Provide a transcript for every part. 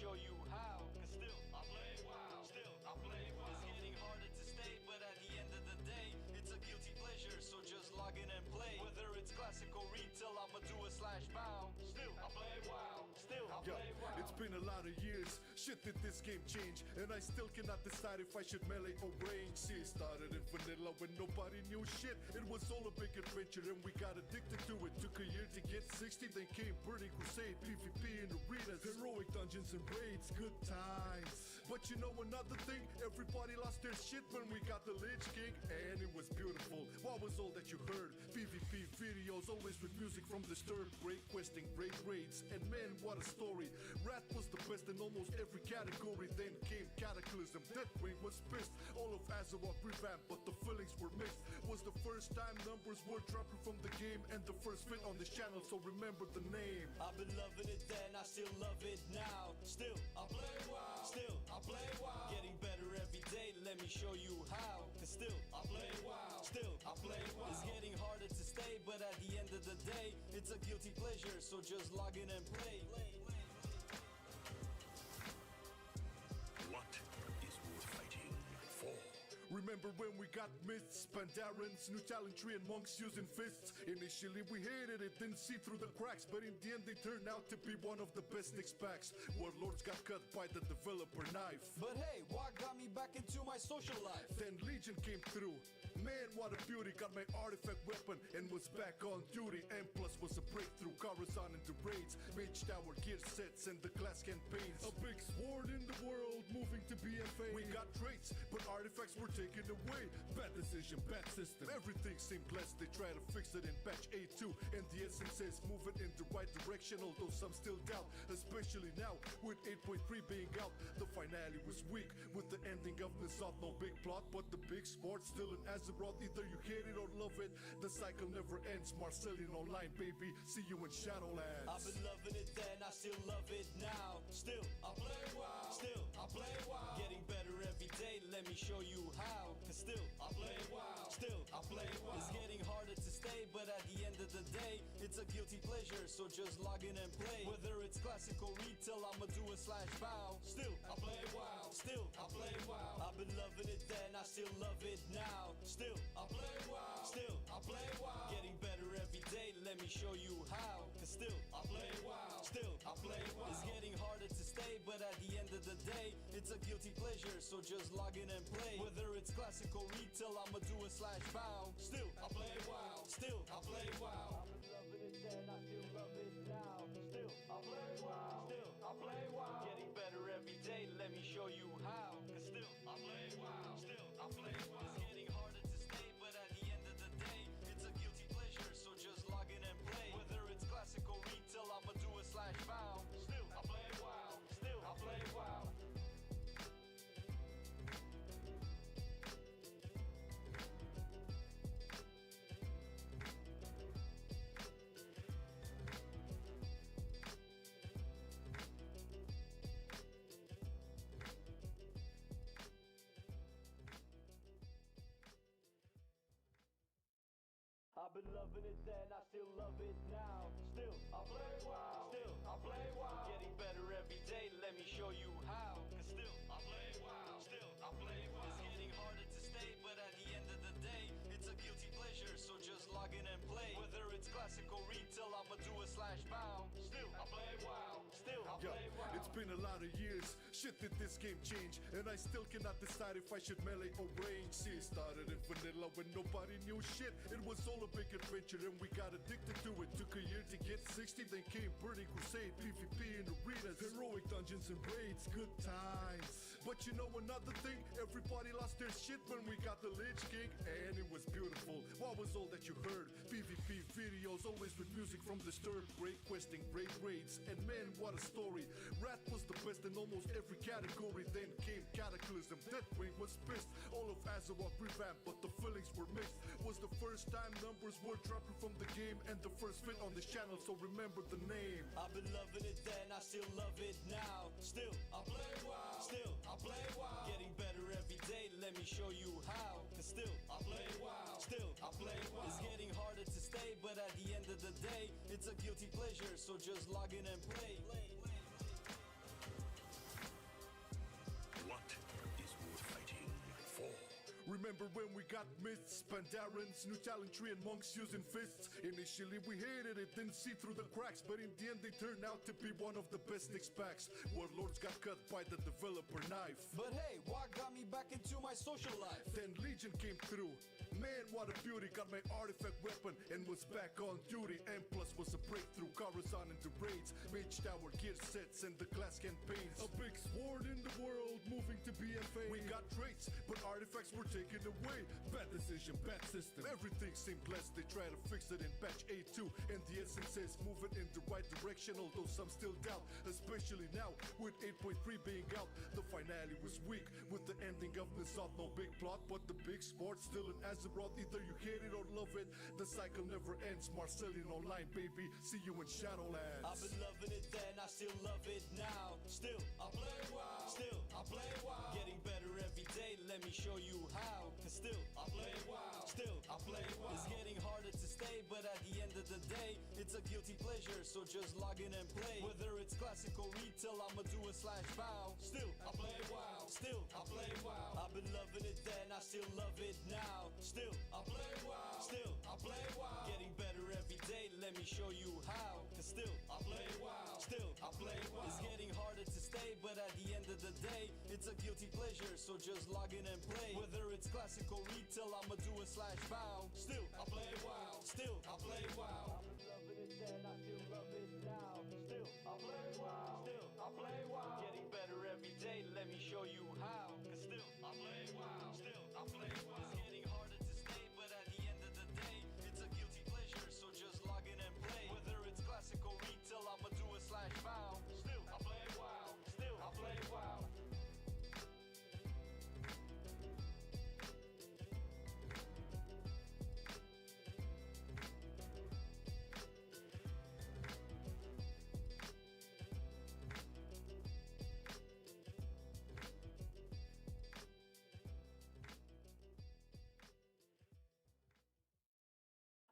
show you how. Cause still I play WoW, still I play WoW. It's getting harder to stay, but at the end of the day, it's a guilty pleasure, so just log in and play. Whether it's classic or retail, I'ma do a slash bow. Still I play WoW, still I play WoW. It's been a lot of years, shit did this game change, and I still cannot decide if I should melee or range. See, it started in vanilla when nobody knew shit. It was all a big adventure and we got addicted to it. Took a year to get 60, then came Burning Crusade, PvP in arenas, heroic dungeons and raids, good times. But you know another thing, everybody lost their shit when we got the Lich King, and it was beautiful. What was all that you heard? PvP videos, always with music from Disturbed, great questing, great raids, and man, what a story. Wrath was the best in almost every category. Then came Cataclysm, Deathwing was pissed. All of Azeroth revamped, but the feelings were mixed. Was the first time numbers were dropping from the game, and the first fit on this channel, so remember the name. I've been loving it then, I still love it now. Still I play WoW, still I play WoW. Getting better every day, let me show you how. Cause still I play WoW, still I play WoW. It's getting harder to stay, but at the end of the day, it's a guilty pleasure, so just log in and play. What is worth fighting for? Remember when we got myths, Pandarans, new talent tree and monks using fists. Initially we hated it, didn't see through the cracks, but in the end they turned out to be one of the best Nyx packs. Warlords got cut by the developer knife. But hey, what got me back into my social life? Then Legion came through. Man, what a beauty, got my artifact weapon and was back on duty. M plus was a breakthrough, Coruscant into raids, Mage Tower gear sets and the class campaigns. A big sword in the world, moving to BFA. We got traits, but artifacts were taken away. Bad decision, bad system, everything seemed blessed. They try to fix it in patch 8.2, and the essence says move it in the right direction, although some still doubt, especially now with 8.3 being out. The finale was weak with the ending of the South. No big plot, but the big sport still in Azeroth. Either you hate it or love it, the cycle never ends. Marcelian online, baby, see you in Shadowlands. I've been loving it then, I still love it now. Still I play WoW, still I play WoW. Getting better every day, let me show you how. Cause still I play WoW, still I play WoW. It's getting harder to stay, but at the end of the day, it's a guilty pleasure, so just log in and play. Whether it's classic or retail, I'ma do a slash bow. Still I play WoW, still I play WoW. I've been loving it then, I still love it now. Still I play WoW, still I play WoW. Getting better every day, let me show you how. Cause still I play WoW, still I play WoW. It's getting harder to stay, but at the end of the day, it's a guilty pleasure, so just log in and play. Whether it's classic or retail, I'ma do a slash bow. Still I play WoW, still I play WoW. I've been loving it then, I still love it now. Still I play WoW, still I play WoW. Getting better every day, let me show you how. Cause still I play WoW, still I play WoW. It's getting harder to stay, but at the end of the day, it's a guilty pleasure, so just log in and play. Whether it's classic or retail, I'ma do a slash bow. Still I play WoW, still I play WoW. I've been loving it then, I still love it now. Still I play WoW, still I play WoW. Getting better every day, let me show you how. Cause still I play WoW, still I play WoW. It's getting harder to stay, but at the end of the day, it's a guilty pleasure, so just log in and play. Whether it's classic or retail, I'ma do a slash bow. Still I play WoW, still I play WoW. It's been a lot of years, shit did this game change, and I still cannot decide if I should melee or range. See, it started in vanilla when nobody knew shit. It was all a big adventure and we got addicted to it. Took a year to get 60, then came Burning Crusade, PvP in arenas, heroic dungeons and raids, good times. But you know another thing, everybody lost their shit when we got the Lich King, and it was beautiful. What was all that you heard? PvP videos, always with music from Disturbed, great questing, great raids, and man, what a story. Wrath was the best in almost every category. Then came Cataclysm, Deathwing was pissed. All of Azeroth revamped, but the feelings were mixed. Was the first time numbers were dropping from the game, and the first fit on this channel, so remember the name. I've been loving it then, I still love it now. Still I play WoW, still I play WoW. Getting better every day, let me show you how. Cause still I play WoW, still I play WoW. It's getting harder to stay, but at the end of the day, it's a guilty pleasure, so just log in and play. Remember when we got myths, Pandarans, new talent tree and monks using fists. Initially we hated it, didn't see through the cracks, but in the end they turned out to be one of the best Nyx packs. Warlords got cut by the developer knife. But hey, what got me back into my social life? Then Legion came through. Man, what a beauty, got my artifact weapon and was back on duty. And plus was a breakthrough, Coruscant into raids, Mage Tower gear sets and the class campaigns. A big sword in the world, moving to BFA. We got traits, but artifacts were taken away. Bad decision, bad system, everything seemed blessed. They try to fix it in patch A2, and the essence says move it in the right direction, although some still doubt. Especially now, with 8.3 being out, the finale was weak. With the ending of Nissan, no big plot, but the big sport still an Azeroth. Either you hate it or love it, the cycle never ends. Marcelian online, baby, see you in Shadowlands. I've been loving it then, I still love it now. Still, I play WoW. Still, I play WoW. Getting better every day, let me show you how. Cause still, I play WoW. Still, I play WoW. It's getting harder to stay, but at the end of the day, it's a guilty pleasure, so just log in and play. Whether it's classic or retail, I'ma do a /bow. Still, I play WoW. Still, I play WoW. I've been loving it then, I still love it now. Still, I play WoW. Still, I play WoW. Getting better every day, let me show you how. Cause still, I play WoW. Still, I play WoW. It's getting harder to stay, but at the end of the day, it's a guilty pleasure, so just log in and play. Whether it's classic or retail, I'ma do a /bow. Still, I play WoW. Still, I play WoW. I've been loving it then, I still love it now. Still, I play WoW. Still, I play WoW. Getting better every day, let me show you how. Cause still, I play WoW. Still, I play WoW. It's getting harder to stay, but at the end of the day, it's a guilty pleasure, so just log in and play. Whether it's classic or retail, I'ma do a /bow. Still, I play WoW. Still, I play WoW.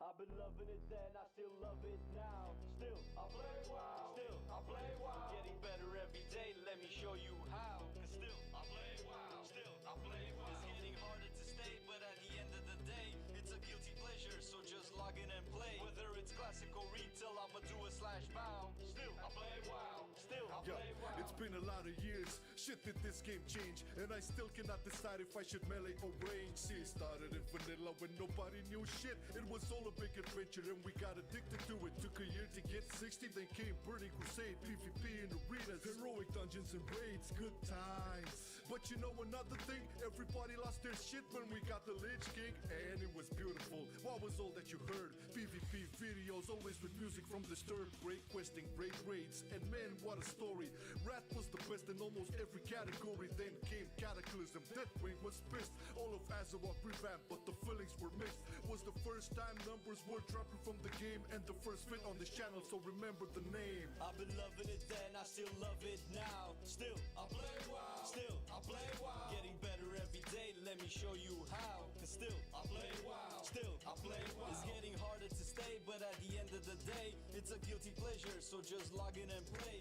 I've been loving it then, I still love it now. Still, I play WoW. Still, I play WoW. Getting better every day, let me show you how. Cause still, I play WoW. Still, I play WoW. It's getting harder to stay, but at the end of the day, it's a guilty pleasure, so just log in and play. Whether it's classic or retail, I'ma do a /bow. Still, I play WoW. Still, I play WoW. It's been a lot of years, shit did this game change, and I still cannot decide if I should melee or range. See, it started in vanilla when nobody knew shit. It was all a big adventure and we got addicted to it. Took a year to get 60, then came Burning Crusade, PvP in arenas, heroic dungeons and raids, good times. But you know another thing, everybody lost their shit when we got the Lich King, and it was beautiful. What was all that you heard? PvP videos, always with music from Disturbed, great questing, great raids, and man, what a story. Wrath was the best in almost every category. Then came Cataclysm, Deathwing was pissed. All of Azeroth revamped, but the feelings were mixed. Was the first time numbers were dropping from the game, and the first fit on this channel, so remember the name. I've been loving it then, I still love it now. Still, I play WoW. Still, I play WoW. Getting better every day, let me show you how. Cause still, I play WoW. Still, I play WoW. It's getting harder to stay, but at the end of the day, it's a guilty pleasure, so just log in and play.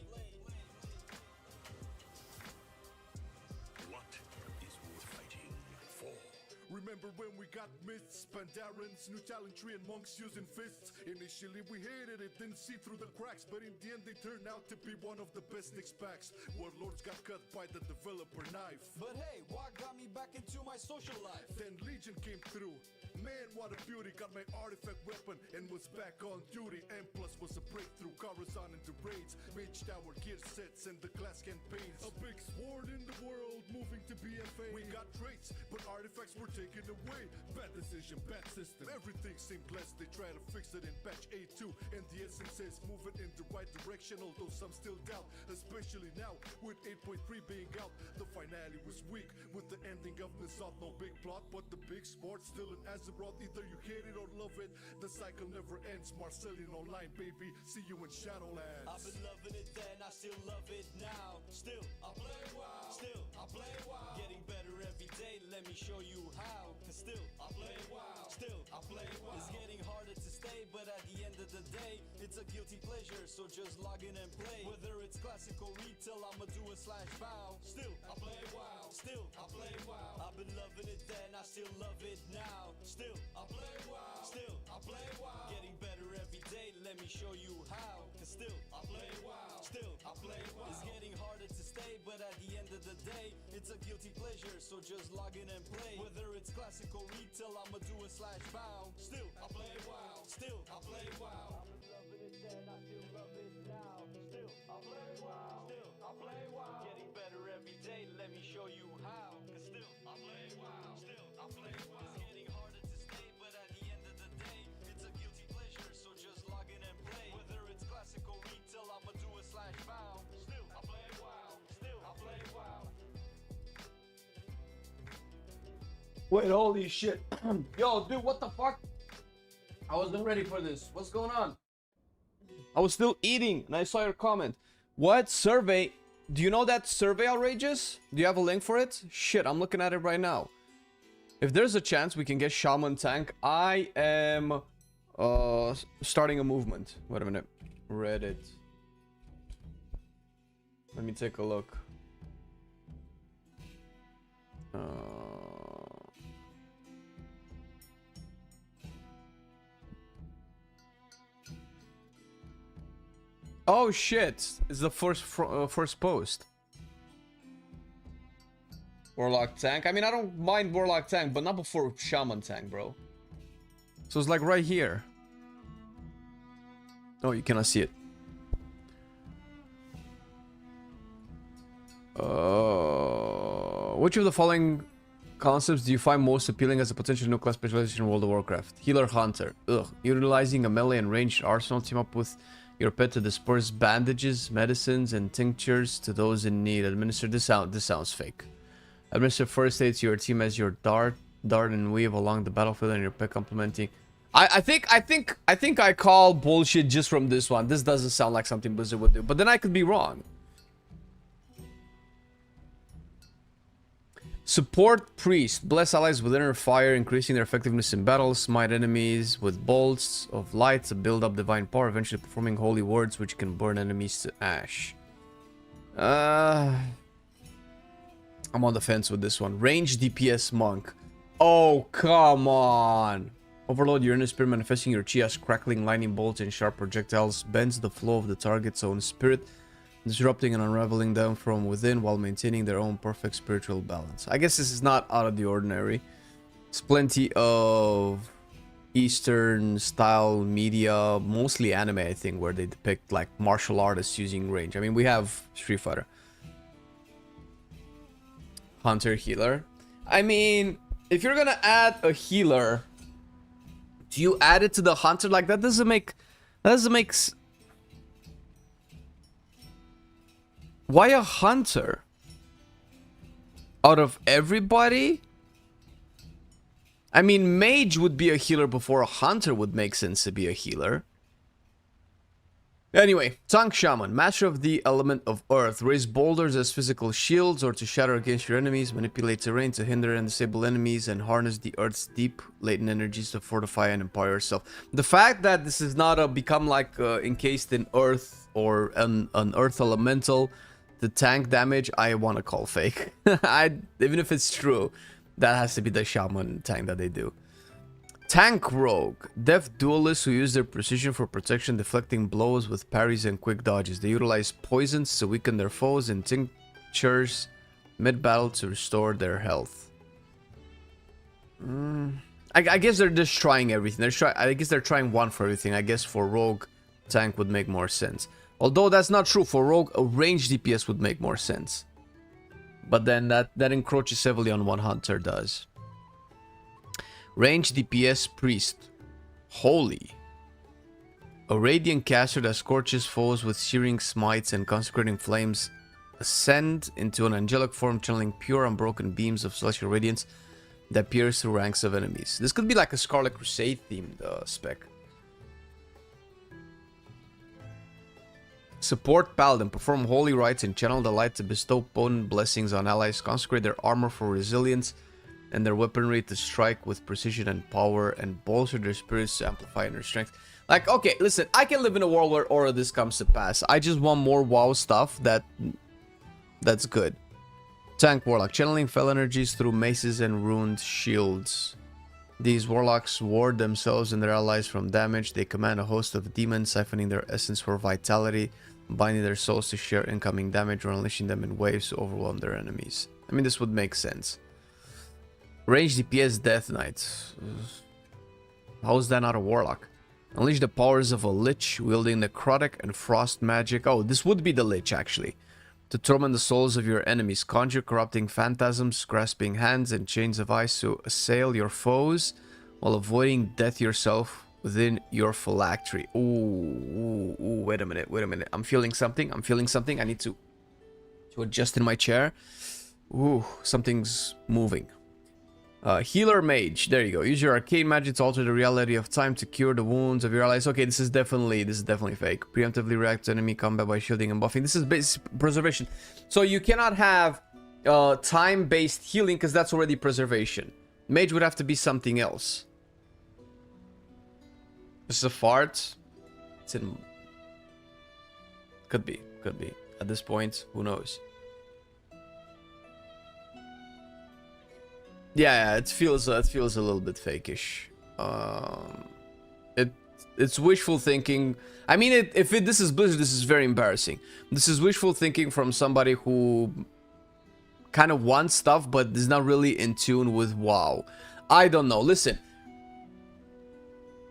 What is worth fighting for? Remember when we got myths, Pandarans, new talent tree and monks using fists. Initially we hated it, didn't see through the cracks, but in the end they turned out to be one of the best Nyx packs. Warlords got cut by the developer knife. But hey, what got me back into my social life? Then Legion came through. Man, what a beauty, got my artifact weapon and was back on duty. And plus was a breakthrough, Coruscant into raids, Mage Tower gear sets and the class campaigns. A big sword in the world, moving to BFA. We got traits, but artifacts were taken away. Bad decision, bad system, everything seemed blessed. They try to fix it in patch A2, and the essence says move it in the right direction, although some still doubt. Especially now, with 8.3 being out, the finale was weak. With the ending of Nissan, no big plot, but the big sport still an Azeroth. Either you hate it or love it, the cycle never ends. Marcelian online, baby, see you in Shadowlands. I've been loving it then, I still love it now. Still, I play WoW. Still, I play WoW. Getting better every day, let me show you how. Cause still, I play WoW. Still, I play WoW. It's getting harder to stay, but at the end of the day, it's a guilty pleasure, so just log in and play. Whether it's classic or retail, I'ma do a slash bow. Still, I play WoW. Still, I play WoW. I've been loving it then, I still love it now. Still, I play WoW. Still, I play WoW. Getting better every day, let me show you how. Cause still, I play WoW. Still, I play WoW. It's getting harder to stay, but at the end of the day, it's a guilty pleasure, so just log in and play. Whether it's classic or retail, I'ma do a slash bow. Still, I play WoW. Still, I play WoW. I've been loving it then, I still love it now. Still, I play WoW. Still, I play WoW. Getting better every day, let me show you how. Cause still, I play WoW. Still, I play WoW. It's getting harder to stay, but at the end of the day, it's a guilty pleasure, so just log in and play. Whether it's classic or retail, I'ma do a slash bow. Still, I play WoW. Still, I play WoW. Wait, holy shit. Yo, dude, what the fuck? I wasn't ready for this. What's going on? I was still eating and I saw your comment. What survey? Do you know that survey, Outrageous? Do you have a link for it? Shit, I'm looking at it right now. If there's a chance we can get Shaman Tank, I am starting a movement. Wait a minute. Reddit. Let me take a look. Oh shit! It's the first post. Warlock Tank. I mean, I don't mind Warlock Tank, but not before Shaman Tank, bro. So it's like right here. Oh, you cannot see it. Which of the following concepts do you find most appealing as a potential new class specialization in World of Warcraft? Healer Hunter. Ugh. Utilizing a melee and ranged arsenal, team up with your pet to disperse bandages, medicines, and tinctures to those in need. Administer this sounds fake. Administer first aid to your team as your dart and weave along the battlefield, and your pet complementing. I think I call bullshit just from this one. This doesn't sound like something Blizzard would do, but then I could be wrong. Support Priest. Bless allies with inner fire, increasing their effectiveness in battle. Smite enemies with bolts of light to build up divine power, eventually performing holy words which can burn enemies to ash. I'm on the fence with this one. Range DPS Monk. Oh, come on. Overload your inner spirit, manifesting your chi as crackling lightning bolts and sharp projectiles. Bends the flow of the target's own spirit, disrupting and unraveling them from within while maintaining their own perfect spiritual balance. I guess this is not out of the ordinary. There's plenty of Eastern style media, mostly anime, I think, where they depict like martial artists using range. I mean, we have Street Fighter. Hunter Healer. I mean, if you're gonna add a healer, do you add it to the Hunter? Like, that doesn't make Why a Hunter? Out of everybody? I mean, Mage would be a healer before a Hunter would make sense to be a healer. Anyway, Tank Shaman. Master of the element of Earth. Raise boulders as physical shields or to shatter against your enemies. Manipulate terrain to hinder and disable enemies. And harness the Earth's deep, latent energies to fortify and empower yourself. The fact that this is not become like encased in Earth or an Earth elemental, the tank damage, I want to call fake. Even if it's true, that has to be the Shaman tank that they do. Tank Rogue. Deft duelists who use their precision for protection, deflecting blows with parries and quick dodges. They utilize poisons to weaken their foes and tinctures mid-battle to restore their health. I guess they're just trying everything. I guess they're trying one for everything. I guess for Rogue, tank would make more sense. Although that's not true. For Rogue, a range DPS would make more sense. But then that encroaches heavily on what Hunter does. Range DPS Priest. Holy. A radiant caster that scorches foes with searing smites and consecrating flames. Ascend into an angelic form, channeling pure unbroken beams of celestial radiance that pierce through ranks of enemies. This could be like a Scarlet Crusade themed spec. Support Paladin. Perform holy rites and channel the light to bestow potent blessings on allies. Consecrate their armor for resilience and their weaponry to strike with precision and power, and bolster their spirits to amplify inner strength. Like, okay, listen, I can live in a world where all of this comes to pass. I just want more WoW stuff that's good. Tank Warlock, channeling fell energies through maces and ruined shields. These warlocks ward themselves and their allies from damage. They command a host of demons, siphoning their essence for vitality, binding their souls to share incoming damage, or unleashing them in waves to overwhelm their enemies. I mean, this would make sense. Range DPS Death Knight. How is that not a warlock? Unleash the powers of a lich, wielding necrotic and frost magic. Oh, this would be the lich, actually. To torment the souls of your enemies. Conjure corrupting phantasms, grasping hands, and chains of ice to assail your foes while avoiding death yourself within your phylactery. Ooh, wait a minute. I'm feeling something. I need to adjust in my chair. Ooh, something's moving. Healer Mage. There you go. Use your arcane magic to alter the reality of time to cure the wounds of your allies. Okay, this is definitely fake. Preemptively react to enemy combat by shielding and buffing. This is base preservation. So you cannot have time-based healing because that's already preservation. Mage would have to be something else. This is a fart. It's in... Could be. At this point, who knows? Yeah, it feels a little bit fakeish. It's wishful thinking. I mean, this is Blizzard, this is very embarrassing. This is wishful thinking from somebody who kind of wants stuff, but is not really in tune with WoW. I don't know. Listen,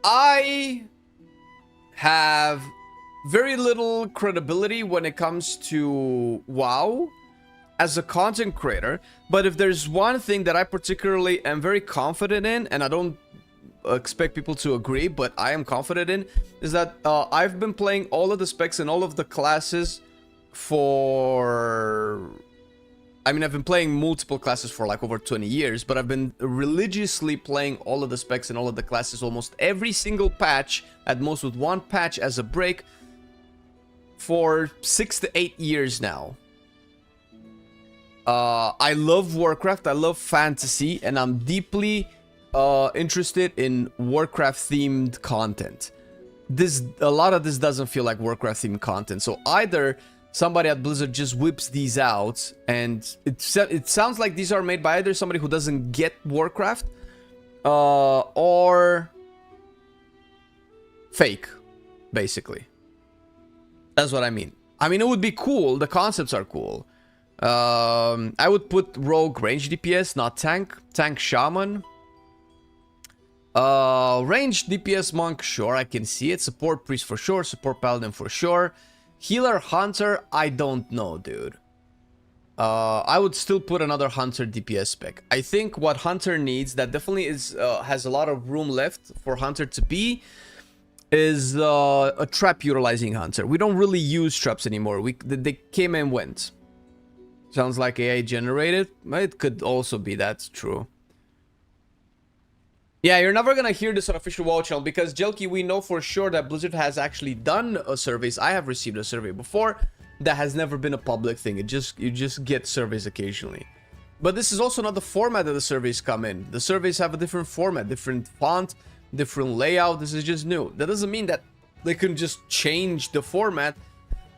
I have very little credibility when it comes to WoW as a content creator, but if there's one thing that I particularly am very confident in, and I don't expect people to agree, but I am confident in, is that I've been playing all of the specs and all of the classes for... I mean, I've been playing multiple classes for like over 20 years, but I've been religiously playing all of the specs and all of the classes almost every single patch, at most with one patch as a break, for 6 to 8 years now. I love Warcraft, I love fantasy, and I'm deeply interested in Warcraft-themed content. A lot of this doesn't feel like Warcraft-themed content, so either somebody at Blizzard just whips these out, and it sounds like these are made by either somebody who doesn't get Warcraft, or fake, basically. That's what I mean. I mean, it would be cool, the concepts are cool. I would put rogue range DPS, not tank. Tank shaman. Range DPS monk, sure, I can see it. Support priest for sure. Support paladin for sure. Healer hunter, I don't know, dude. I would still put another hunter DPS spec. I think what hunter needs, that definitely is has a lot of room left for hunter to be, is a trap utilizing hunter. We don't really use traps anymore. They came and went. Sounds like AI generated. It could also be, that's true. Yeah, you're never gonna hear this on official WoW channel because, Jelky, we know for sure that Blizzard has actually done surveys. I have received a survey before. That has never been a public thing. You just get surveys occasionally. But this is also not the format that the surveys come in. The surveys have a different format, different font, different layout. This is just new. That doesn't mean that they can just change the format.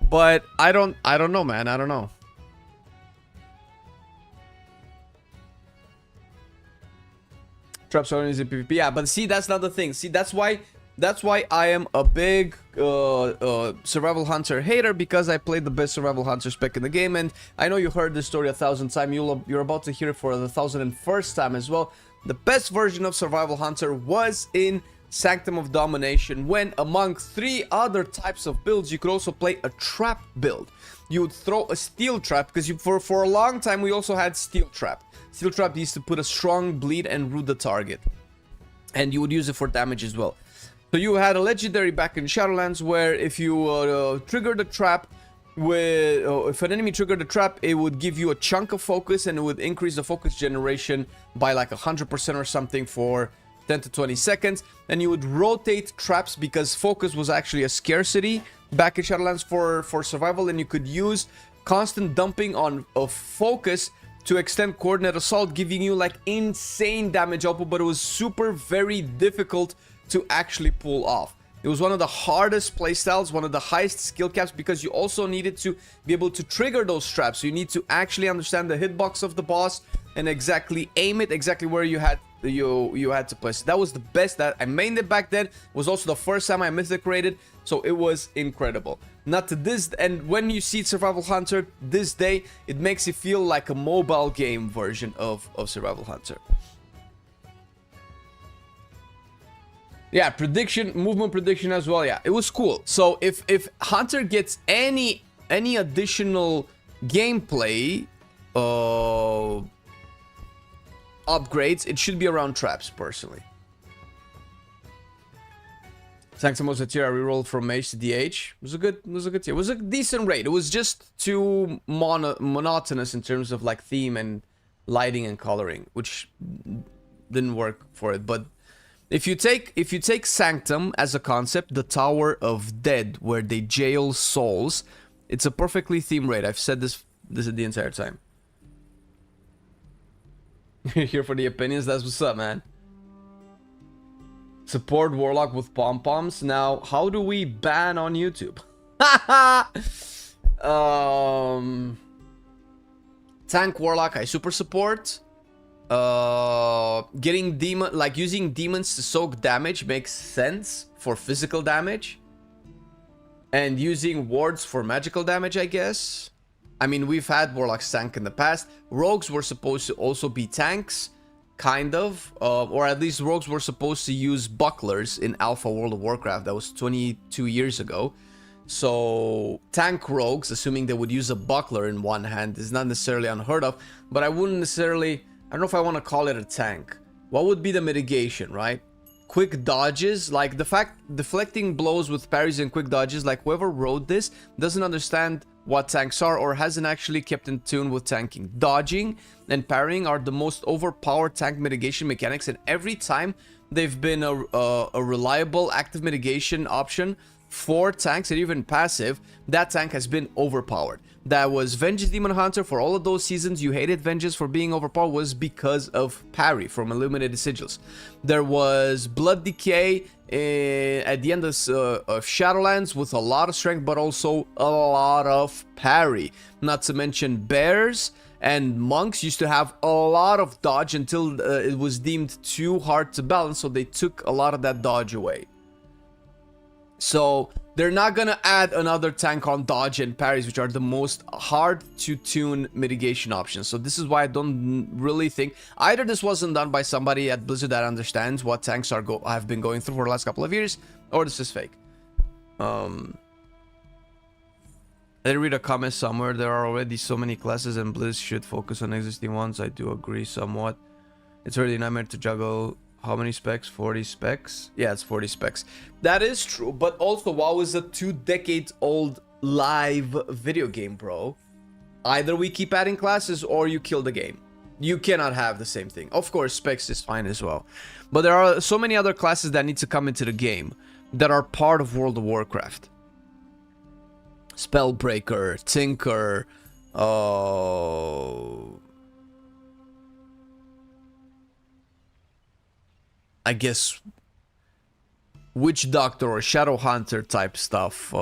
But I don't know, man. I don't know. Traps are in PvP. Yeah, but see, that's not the thing. See, that's why I am a big survival hunter hater, because I played the best survival hunter spec in the game, and I know you heard this story 1,000 times. You're about to hear it for the 1,001st time as well. The best version of survival hunter was in Sanctum of Domination, when among 3 other types of builds, you could also play a trap build. You would throw a steel trap, because for a long time we also had steel trap. Steel trap used to put a strong bleed and root the target, and you would use it for damage as well. So you had a legendary back in Shadowlands where if you triggered the trap with, if an enemy triggered the trap, it would give you a chunk of focus, and it would increase the focus generation by like 100% or something for 10 to 20 seconds. And you would rotate traps, because focus was actually a scarcity back in Shadowlands for survival, and you could use constant dumping of focus to extend coordinate assault, giving you like insane damage output, but it was very difficult to actually pull off. It was one of the hardest playstyles, one of the highest skill caps, because you also needed to be able to trigger those traps. So you need to actually understand the hitbox of the boss and exactly aim it exactly where you had to place it. That was the best. That I mained it back then. It was also the first time I mythic rated, so it was incredible. Not to this, and when you see Survival Hunter this day, it makes it feel like a mobile game version of Survival Hunter. Yeah, prediction, movement prediction as well. Yeah, it was cool. So if Hunter gets any additional gameplay upgrades, it should be around traps, personally. Thanks so much for the tier. I rerolled from H to DH. It was a good tier. It was a decent rate. It was just too monotonous in terms of like theme and lighting and coloring, which didn't work for it. But if you take Sanctum as a concept, the Tower of Dead, where they jail souls, it's a perfectly themed raid. I've said this the entire time. You're here for the opinions. That's what's up, man. Support Warlock with pom-poms. Now, how do we ban on YouTube? Tank Warlock, I super support. Getting demon, like using demons to soak damage makes sense for physical damage. And using wards for magical damage, I guess. I mean, we've had Warlocks tank in the past. Rogues were supposed to also be tanks. Kind of, or at least rogues were supposed to use bucklers in Alpha World of Warcraft. That was 22 years ago. So tank rogues, assuming they would use a buckler in one hand, is not necessarily unheard of. But I wouldn't necessarily, I don't know if I want to call it a tank. What would be the mitigation, right? Quick dodges, like the fact deflecting blows with parries and quick dodges, like whoever wrote this doesn't understand what tanks are or hasn't actually kept in tune with tanking. Dodging and parrying are the most overpowered tank mitigation mechanics, and every time they've been a reliable active mitigation option for tanks and even passive, that tank has been overpowered. That was Vengeance Demon Hunter. For all of those seasons you hated Vengeance for being overpowered was because of parry from Illuminated Sigils. There was Blood Decay at the end of Shadowlands with a lot of strength, but also a lot of parry. Not to mention bears and monks used to have a lot of dodge until it was deemed too hard to balance, so they took a lot of that dodge away. So they're not gonna add another tank on dodge and parries, which are the most hard to tune mitigation options. So this is why I don't really think either this wasn't done by somebody at Blizzard that understands what tanks have been going through for the last couple of years, or this is fake. I did read a comment somewhere. There are already so many classes, and Blizz should focus on existing ones. I do agree somewhat. It's already a nightmare to juggle. How many specs? 40 specs? Yeah, it's 40 specs. That is true, but also WoW is a 2-decade-old live video game, bro. Either we keep adding classes or you kill the game. You cannot have the same thing. Of course, specs is fine as well. But there are so many other classes that need to come into the game that are part of World of Warcraft. Spellbreaker, Tinker, I guess Witch Doctor or Shadow Hunter type stuff.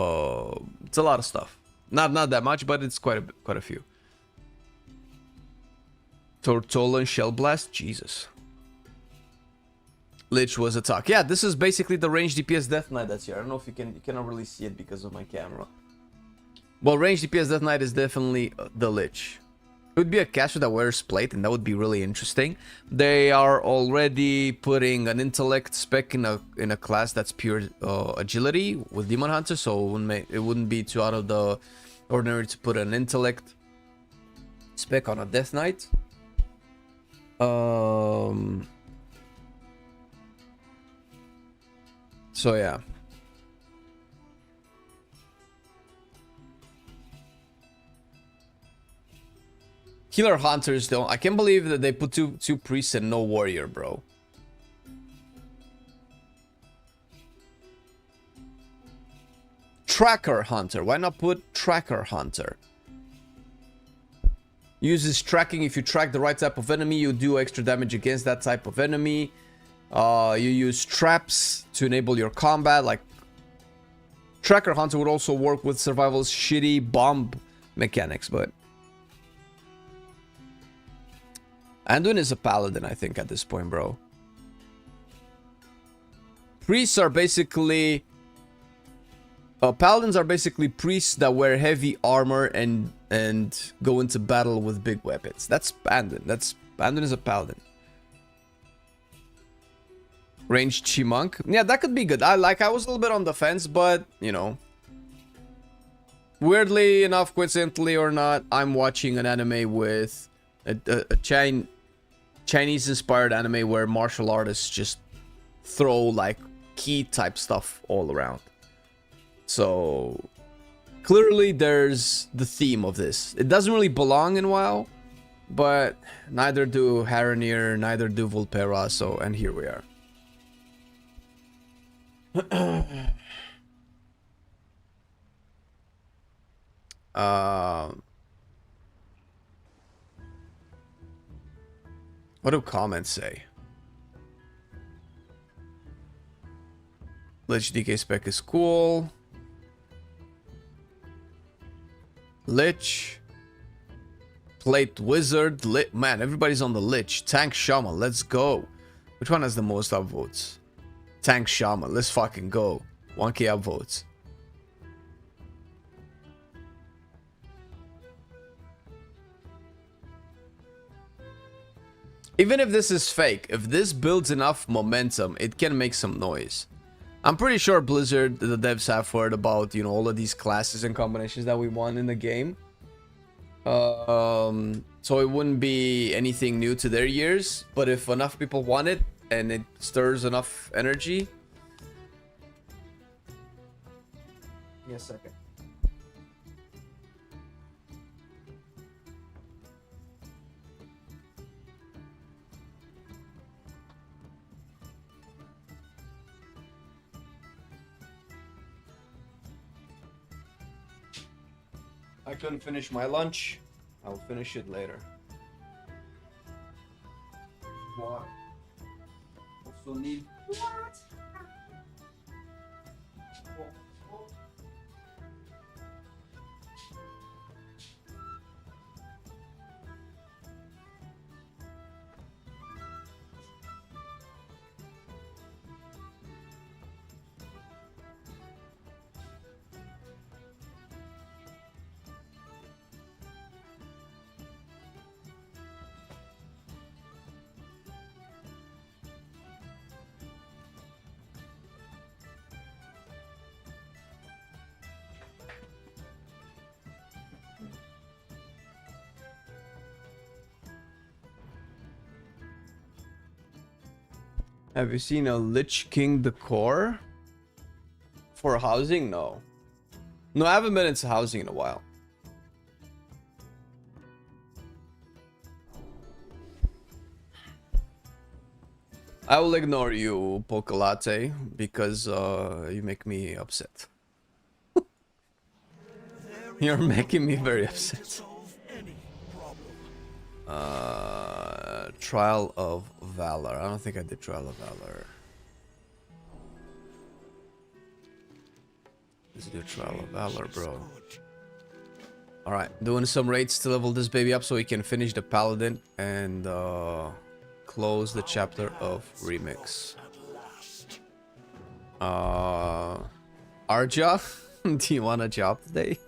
It's a lot of stuff. Not that much, but it's quite a few. Tortola and Shell Blast, Jesus. Lich was a talk. Yeah, this is basically the ranged DPS Death Knight that's here. I don't know if you cannot really see it because of my camera. Well, ranged DPS Death Knight is definitely the Lich. It would be a caster that wears plate, and that would be really interesting. They are already putting an intellect spec in a class that's pure agility with Demon Hunter, so it wouldn't be too out of the ordinary to put an intellect spec on a Death Knight. So yeah. Killer Hunters don't. I can't believe that they put two priests and no warrior, bro. Tracker Hunter. Why not put Tracker Hunter? Uses tracking. If you track the right type of enemy, you do extra damage against that type of enemy. You use traps to enable your combat, like Tracker Hunter would also work with Survival's shitty bomb mechanics, but Anduin is a paladin, I think, at this point, bro. Priests are basically... paladins are basically priests that wear heavy armor and go into battle with big weapons. That's Anduin. Anduin is a paladin. Ranged Chi-Monk. Yeah, that could be good. I was a little bit on the fence, but, you know. Weirdly enough, coincidentally or not, I'm watching an anime with a Chinese-inspired anime where martial artists just throw, like, key type stuff all around. So, clearly there's the theme of this. It doesn't really belong in WoW, but neither do Haranir, neither do Volpera, so, and here we are. What do comments say? Lich DK spec is cool. Lich. Plate Wizard. Man, everybody's on the Lich. Tank Shaman, let's go. Which one has the most upvotes? Tank Shaman, let's fucking go. 1k upvotes. Even if this is fake, if this builds enough momentum, it can make some noise. I'm pretty sure Blizzard, the devs, have heard about, you know, all of these classes and combinations that we want in the game. So it wouldn't be anything new to their ears, but if enough people want it and it stirs enough energy. Give me a second. I couldn't finish my lunch. I'll finish it later. What? Also need... What? Have you seen a Lich King decor? For housing? No. No, I haven't been into housing in a while. I will ignore you, Poke Latte, because you make me upset. You're making me very upset. Trial of Valor. I don't think I did Trial of Valor. Let's do Trial of Valor, bro. Alright, doing some raids to level this baby up so we can finish the Paladin and close the chapter of Remix. Arja? Do you want a job today?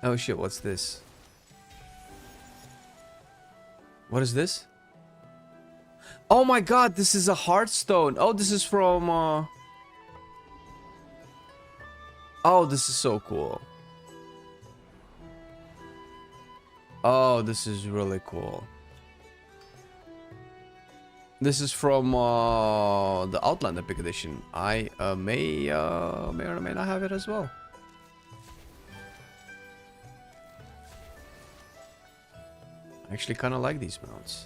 Oh shit, what's this? What is this? Oh my god, this is a Hearthstone. Oh, this is from... Oh, this is so cool. Oh, this is really cool. This is from the Outland Epic Edition. I may or may not have it as well. I actually kind of like these mounts.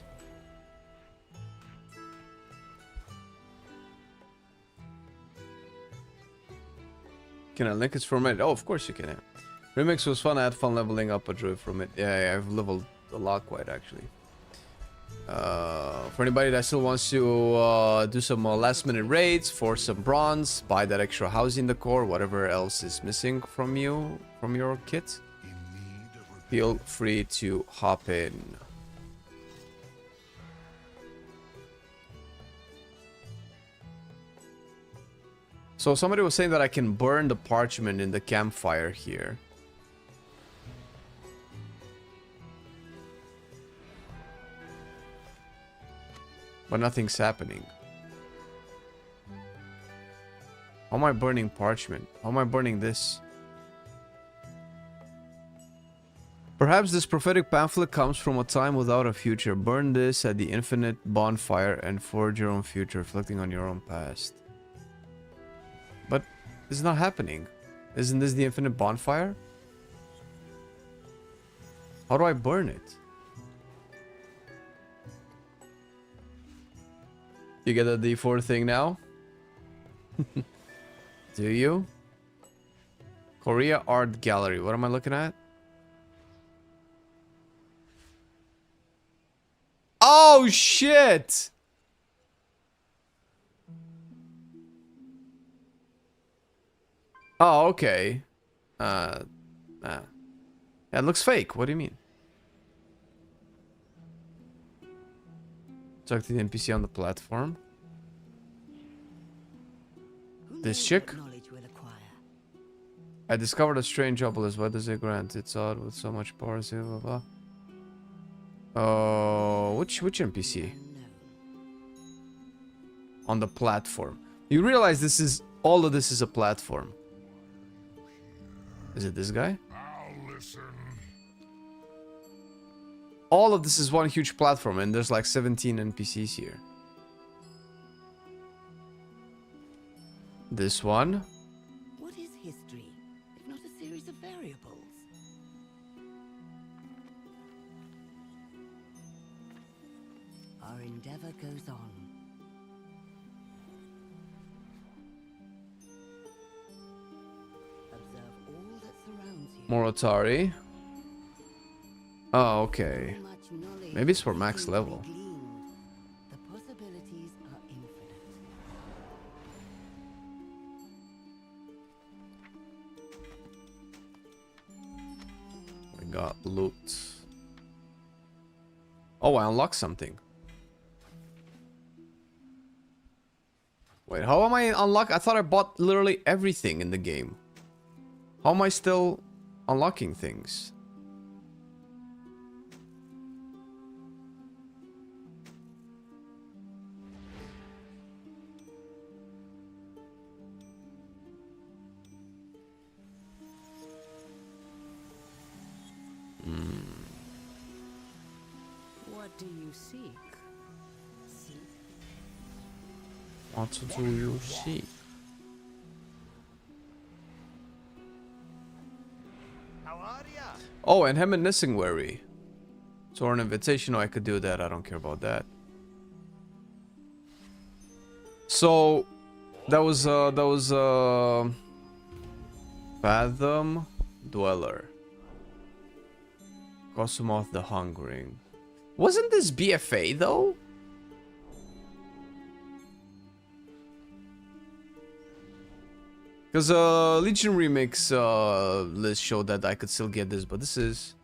Can I link it from it? Oh, of course you can. Yeah. Remix was fun. I had fun leveling up a druid from it. Yeah, I've leveled a lot quite actually. For anybody that still wants to do some last minute raids for some bronze, buy that extra housing decor, whatever else is missing from you, from your kit, feel free to hop in. So somebody was saying that I can burn the parchment in the campfire here. But nothing's happening. How am I burning parchment? How am I burning this? Perhaps this prophetic pamphlet comes from a time without a future. Burn this at the infinite bonfire and forge your own future, reflecting on your own past. But it's not happening. Isn't this the infinite bonfire? How do I burn it? You get the D4 thing now? Do you? Korea Art Gallery. What am I looking at? Oh, shit! Oh, okay. That looks fake. What do you mean? Talk to the NPC on the platform. This chick? I discovered a strange obelisk. What does it grant? It's odd with so much power. Blah, blah, blah. Oh, which NPC? On the platform. You realize this is all of this is a platform. Is it this guy? All of this is one huge platform, and there's like 17 NPCs here. This one. What is history, if not a series of variables? Our endeavor goes on. Observe all that surrounds you. Moritari. Oh, okay. Maybe it's for max level. The possibilities are infinite. We got loot. Oh, I unlocked something. Wait, how am I unlock? I thought I bought literally everything in the game. How am I still unlocking things? What do you seek? What do you see? How are ya? Oh, and him and Nissingwary. So an invitation, I could do that. I don't care about that. So that was Fathom Dweller. Kosumoth the Hungering. Wasn't this BFA though? Because Legion Remix list showed that I could still get this, but this is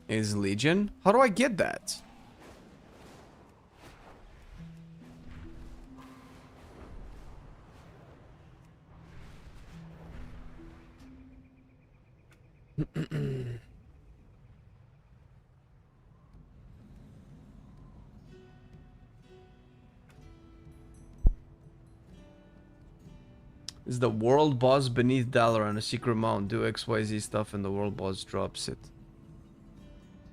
Legion. How do I get that? Is the world boss beneath Dalaran on a secret mount? Do XYZ stuff and the world boss drops it.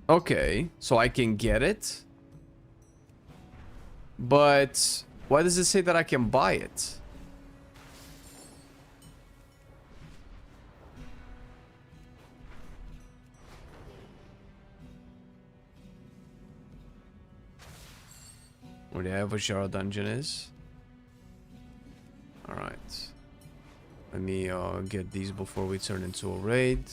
Okay, so I can get it. But why does it say that I can buy it? Where the Avashara dungeon is. Alright. Let me get these before we turn into a raid.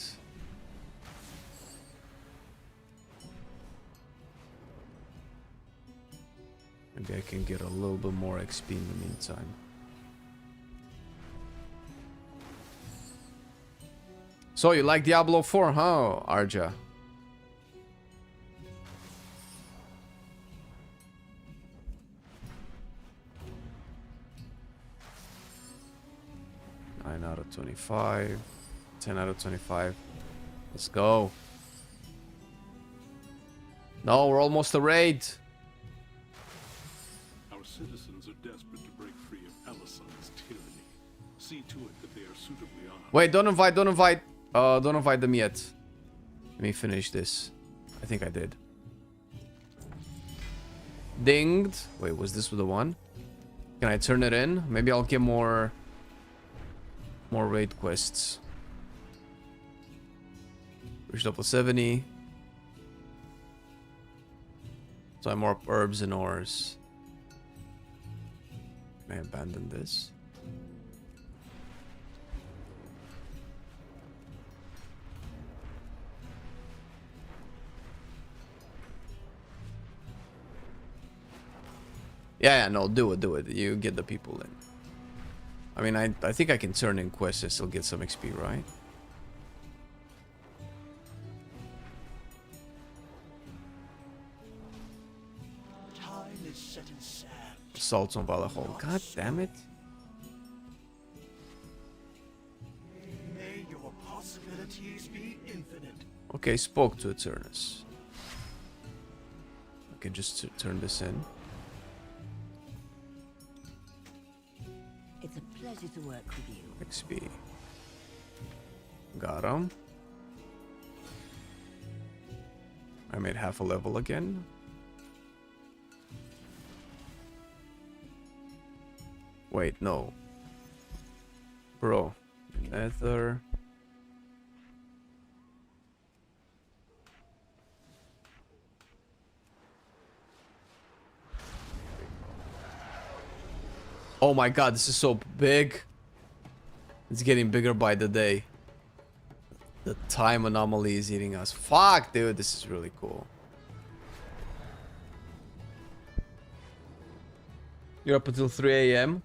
Maybe I can get a little bit more XP in the meantime. So you like Diablo 4, huh, Arja? Nine out of 25. 10 out of 25. Let's go. No, we're almost a raid. Our citizens are desperate to break free of Elison's tyranny. See to it that they are suitably armed. Wait, don't invite them yet. Let me finish this. I think I did. Dinged. Wait, was this the one? Can I turn it in? Maybe I'll get more raid quests. Reached level 70. So I'm more herbs and ores. May I abandon this? Yeah, no, do it. You get the people in. I mean, I think I can turn in quests and still get some XP, right? Time is set in sand. Assaults on Valahall. God damn it. May your possibilities be infinite. Okay, spoke to Eternus. I can just turn this in. It's a pleasure to work with you. XP. Got him. I made half a level again. Wait, no. Bro. Nether. Oh my god, this is so big. It's getting bigger by the day. The time anomaly is eating us. Fuck, dude, this is really cool. You're up until 3 a.m.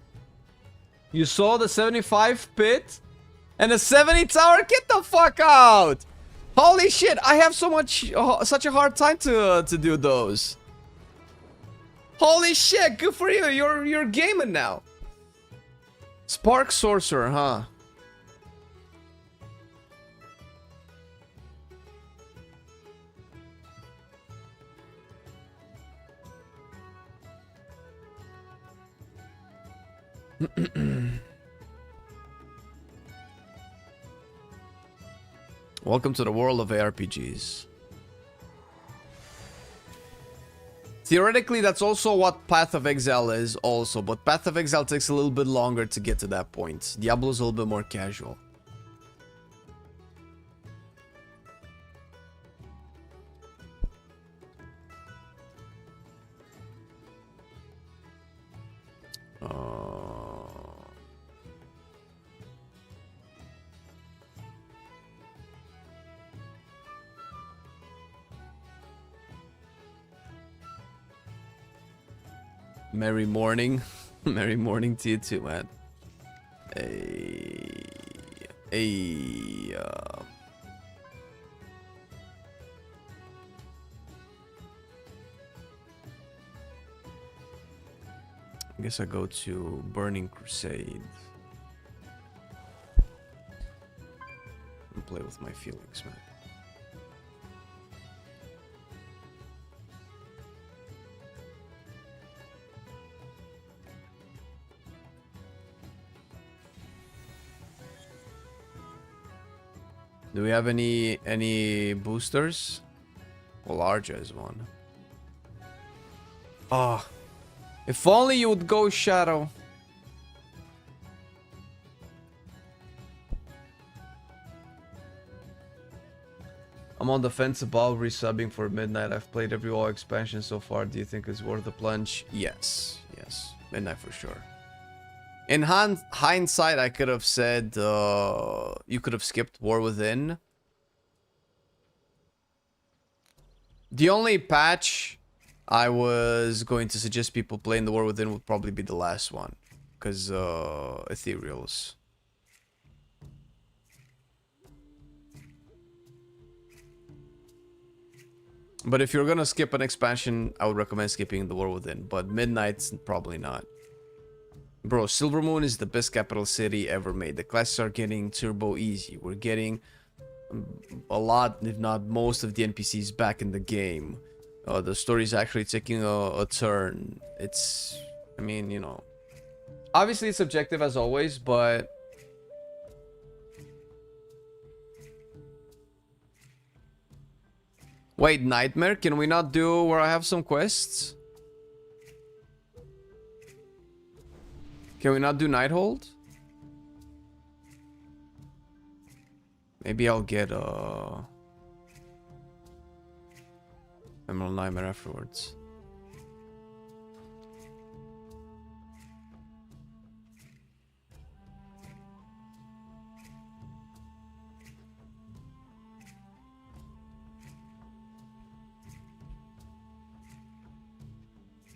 You saw the 75 pit and the 70 tower? Get the fuck out! Holy shit, I have such a hard time to do those. Holy shit, good for you. You're gaming now. Spark Sorcerer, huh? Welcome to the world of ARPGs. Theoretically, that's also what Path of Exile is also, but Path of Exile takes a little bit longer to get to that point. Diablo's a little bit more casual. Merry morning. Merry morning to you too, man. I guess I go to Burning Crusade and play with my feelings, man. Do we have any boosters? Well, Arja is one. Ah, if only you would go Shadow. I'm on the fence about resubbing for Midnight. I've played every WoW expansion so far. Do you think it's worth the plunge? Yes, yes, Midnight for sure. In hindsight, I could have said you could have skipped War Within. The only patch I was going to suggest people playing the War Within would probably be the last one. Because, ethereals. But if you're gonna skip an expansion, I would recommend skipping the War Within. But Midnight's probably not. Bro, Silver Moon is the best capital city ever made. The classes are getting turbo easy. We're getting a lot, if not most, of the NPCs back in the game. The story is actually taking a turn. It's, I mean, you know, obviously it's subjective as always, but wait, Nightmare? Can we not do where I have some quests? Can we not do Nighthold? Maybe I'll get Emerald Nightmare afterwards.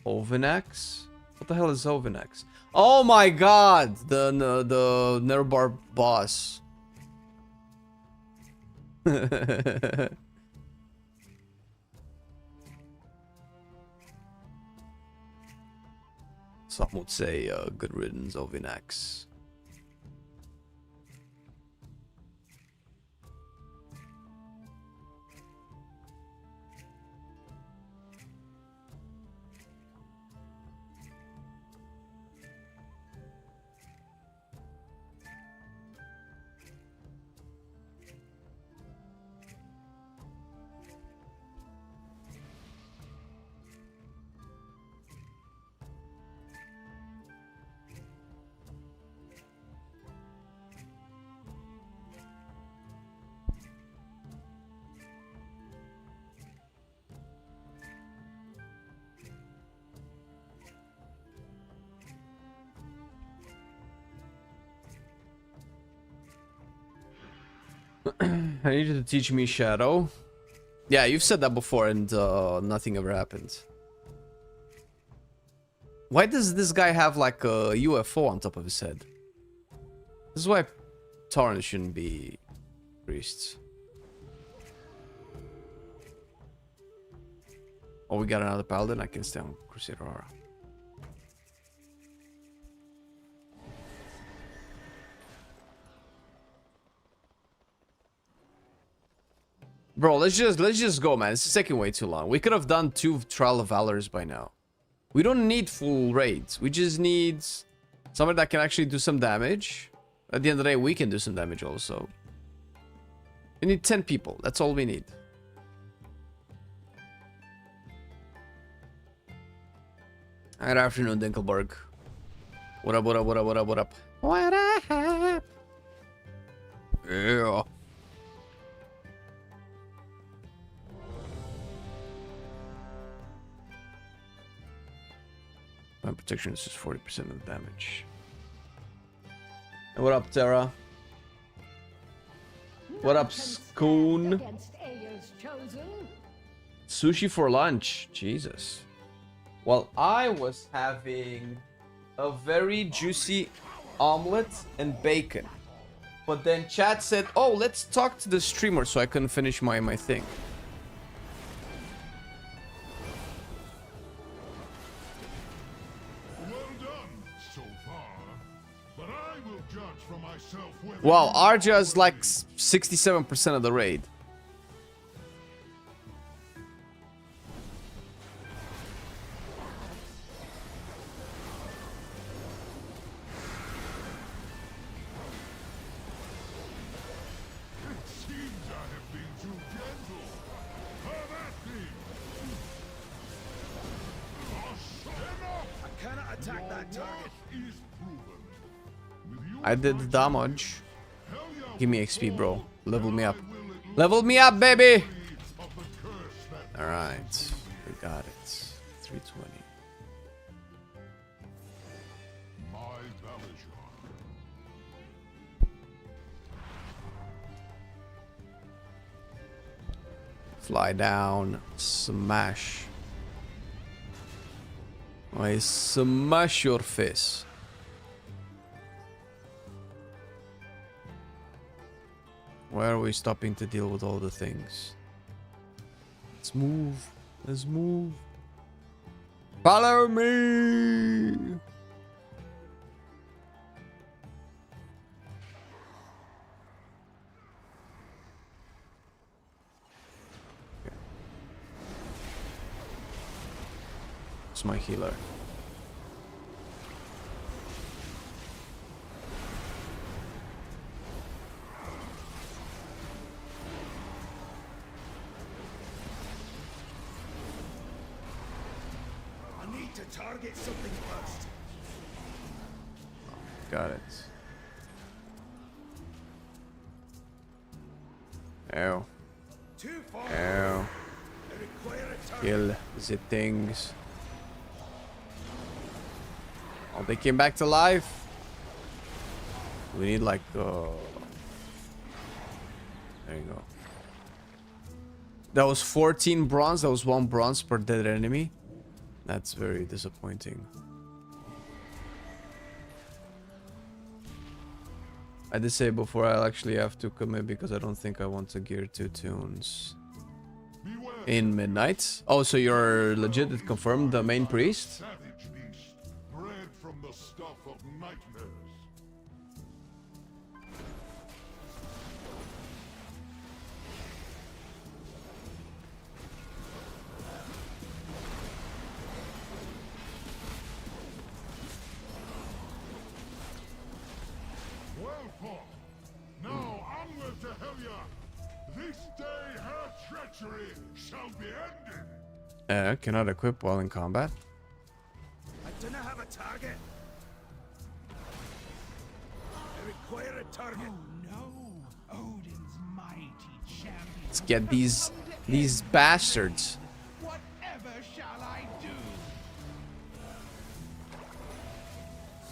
Ovenax? What the hell is Ovenax? Oh my god! The Nerbar boss. Some would say good riddance, Ovenax. I need you to teach me Shadow. Yeah, you've said that before and nothing ever happened. Why does this guy have like a UFO on top of his head? This is why Tauren shouldn't be priests. Oh, we got another Paladin? I can stay on Crusader Aura. Bro, let's just go, man. It's taking way too long. We could have done 2 Trial of Valors by now. We don't need full raids. We just need somebody that can actually do some damage. At the end of the day, we can do some damage also. We need 10 people. That's all we need. Good afternoon, Dinkelberg. What up, what up, what up, what up, what up? What up? Yeah. My protection is just 40% of the damage. And what up, Terra? What up, Skoon? Sushi for lunch. Jesus. Well, I was having a very juicy omelet and bacon. But then chat said, oh, let's talk to the streamer so I couldn't finish my thing. Wow, Arja's like 67% of the raid. I did the damage. Give me XP, bro. Level me up. Level me up, baby! Alright. We got it. 320. Fly down. Smash. I smash your face. Where are we stopping to deal with all the things? Let's move. Let's move. Follow me. It's my healer. I need to target something first. Got it. Ow. Too far. Ow. I require a target. Kill the things. Oh, they came back to life. We need like there you go. That was 14 bronze. That was 1 bronze per dead enemy. That's very disappointing. I did say before I'll actually have to commit because I don't think I want to gear 2 tunes in midnight. Oh, so you're legit, it confirmed the main priest? Savage beast, bred from the stuff of nightmares. Well fought. Now onward to Helya. This day her treachery shall be ended. Cannot equip while in combat. I do not have a target. I require a target. No, Odin's mighty champion. Let's get these bastards. Whatever shall I do?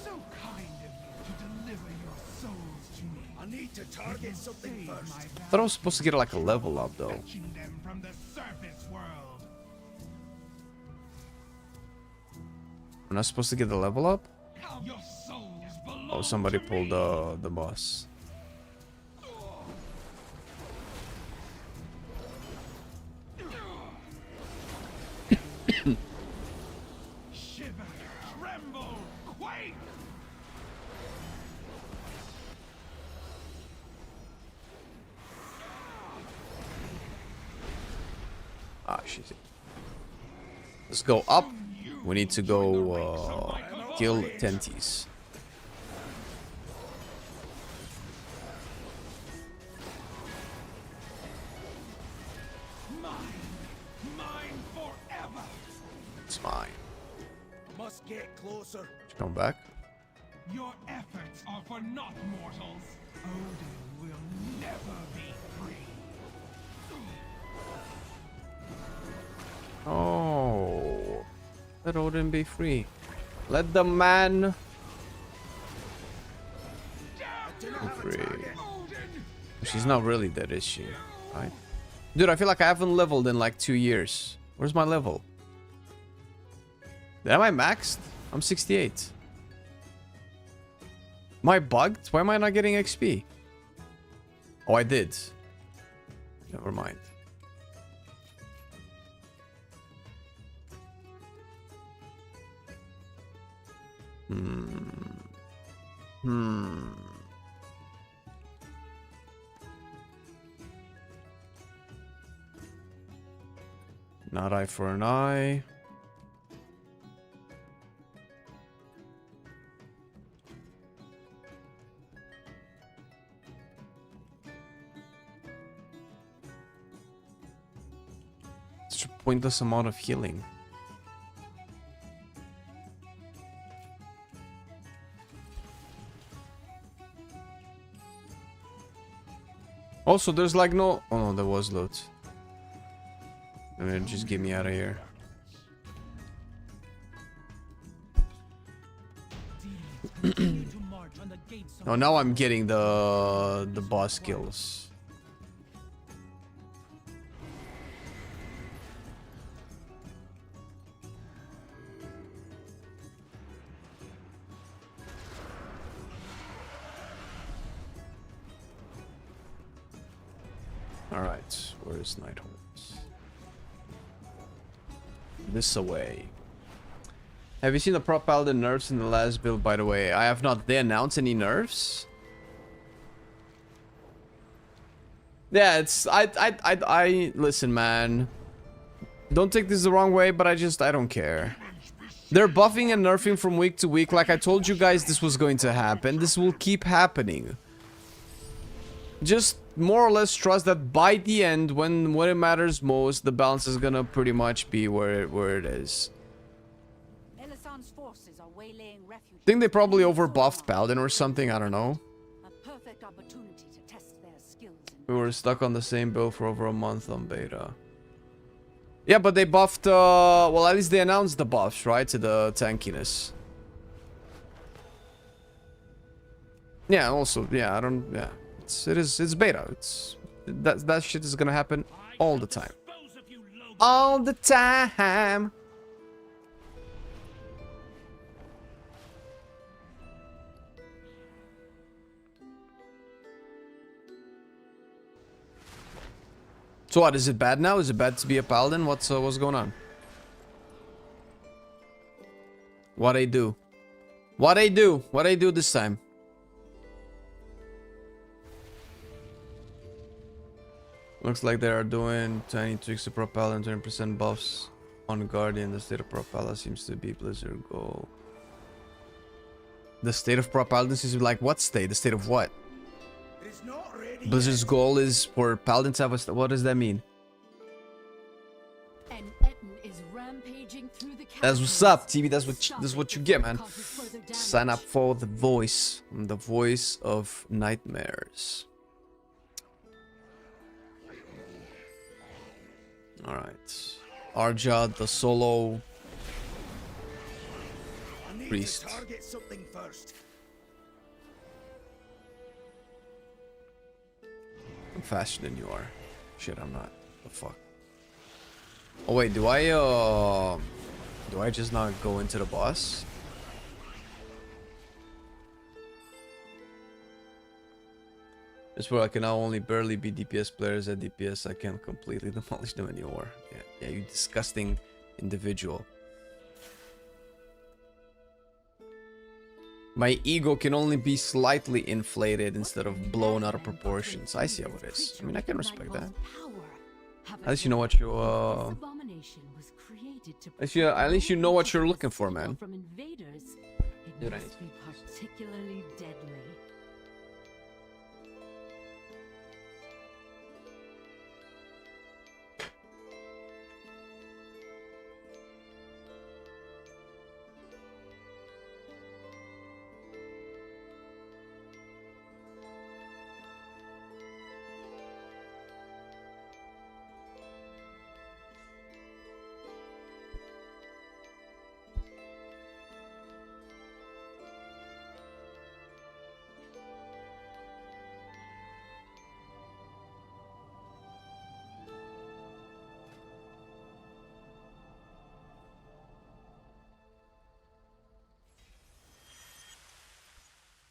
So kind of you to deliver your souls to me. I need to target something Save first. my I thought I was supposed to get like a level up though. fetching them from the surface world. I'm not supposed to get the level up? Your souls belong Oh, somebody to pulled me. the boss. Shiver, tremble, quake. Ah, shit. Let's go up. We need to go kill Tenties. Mine forever. It's mine. Must get closer. Come back. Your efforts are for naught, mortals. Odin will never be free. Oh. Let Odin be free. Let the man Do not be have a free. target. She's not really dead, is she? Right? Dude, I feel like I haven't leveled in like 2 years. Where's my level? Am I maxed? I'm 68. Am I bugged? Why am I not getting XP? Oh, I did. Never mind. Not eye for an eye. Such a pointless amount of healing. Also, there's like no... Oh no, there was loot. I mean, just get me out of here. No, now I'm getting the boss kills. Alright, where is Nighthorns? This away. Have you seen the Prop Paladin nerfs in the last build, by the way? I have not. They announced any nerfs? Yeah, it's... I listen, man. Don't take this the wrong way, but I don't care. They're buffing and nerfing from week to week. Like I told you guys this was going to happen. This will keep happening. Just more or less trust that by the end, when it matters most, the balance is gonna pretty much be where it is. Forces are waylaying refugees. I think they probably overbuffed Paladin or something, I don't know. A perfect opportunity to test their skills. We were stuck on the same build for over a month on beta. Yeah, but they buffed, well, at least they announced the buffs, right, to the tankiness. Yeah, also, yeah, it's beta. That shit is gonna happen all the time. All the time. So what, is it bad now? Is it bad to be a paladin? What's going on? What I do? What I do? What I do this time? Looks like they are doing tiny tweaks to Prop Paladin, 20% buffs on Guardian. The state of Prop Paladin seems to be Blizzard goal. The state of Prop Paladin seems to be like, what state? The state of what? It's not ready Blizzard's yet. goal is for Paladin to have a... What does that mean? And Etten is rampaging through the That's what's up, TV. That's what you get, man. Sign up for the voice. The voice of nightmares. Alright. Arja, the solo I need priest. to target something first. I'm faster than you are. Shit, I'm not. The fuck? Oh wait, do I just not go into the boss? It's where I can now only barely be DPS players at DPS. I can't completely demolish them anymore. Yeah, you disgusting individual. My ego can only be slightly inflated instead of blown out of proportions. I see how it is. I mean, I can respect that. At least you know what you at least you know what you're looking for, man. Dude, I need to... particularly deadly.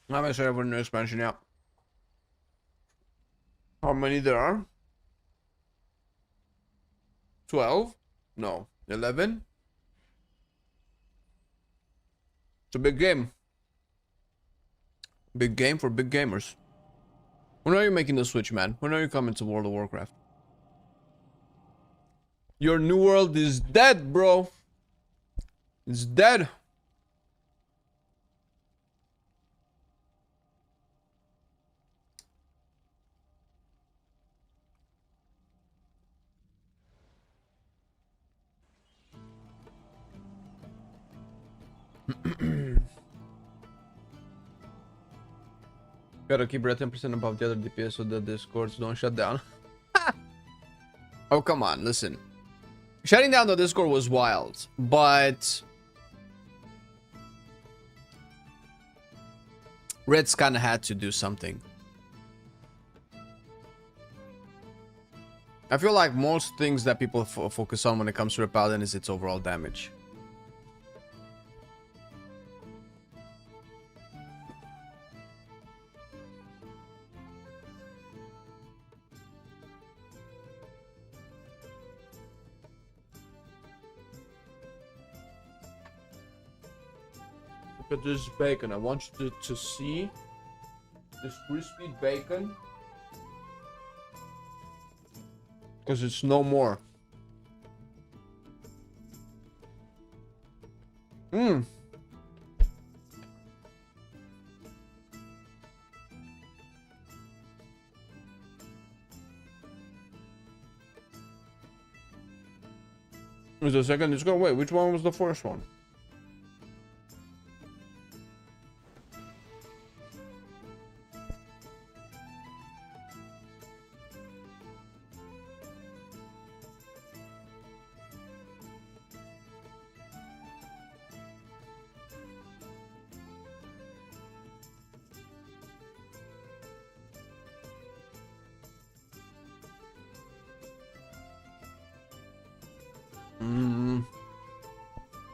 I'm gonna say for the new expansion, yeah. How many there are? 12? No. 11? It's a big game. Big game for big gamers. When are you making the switch, man? When are you coming to World of Warcraft? Your new world is dead, bro. It's dead. Gotta keep it 10% above the other DPS so the discords don't shut down. Oh, come on, listen. Shutting down the Discord was wild, but Red's kind of had to do something. I feel like most things that people focus on when it comes to the Paladin is its overall damage. Look at this bacon. I want you to see this crispy bacon. Because it's no more. Mmm. Is the second? It's going. Wait, which one was the first one?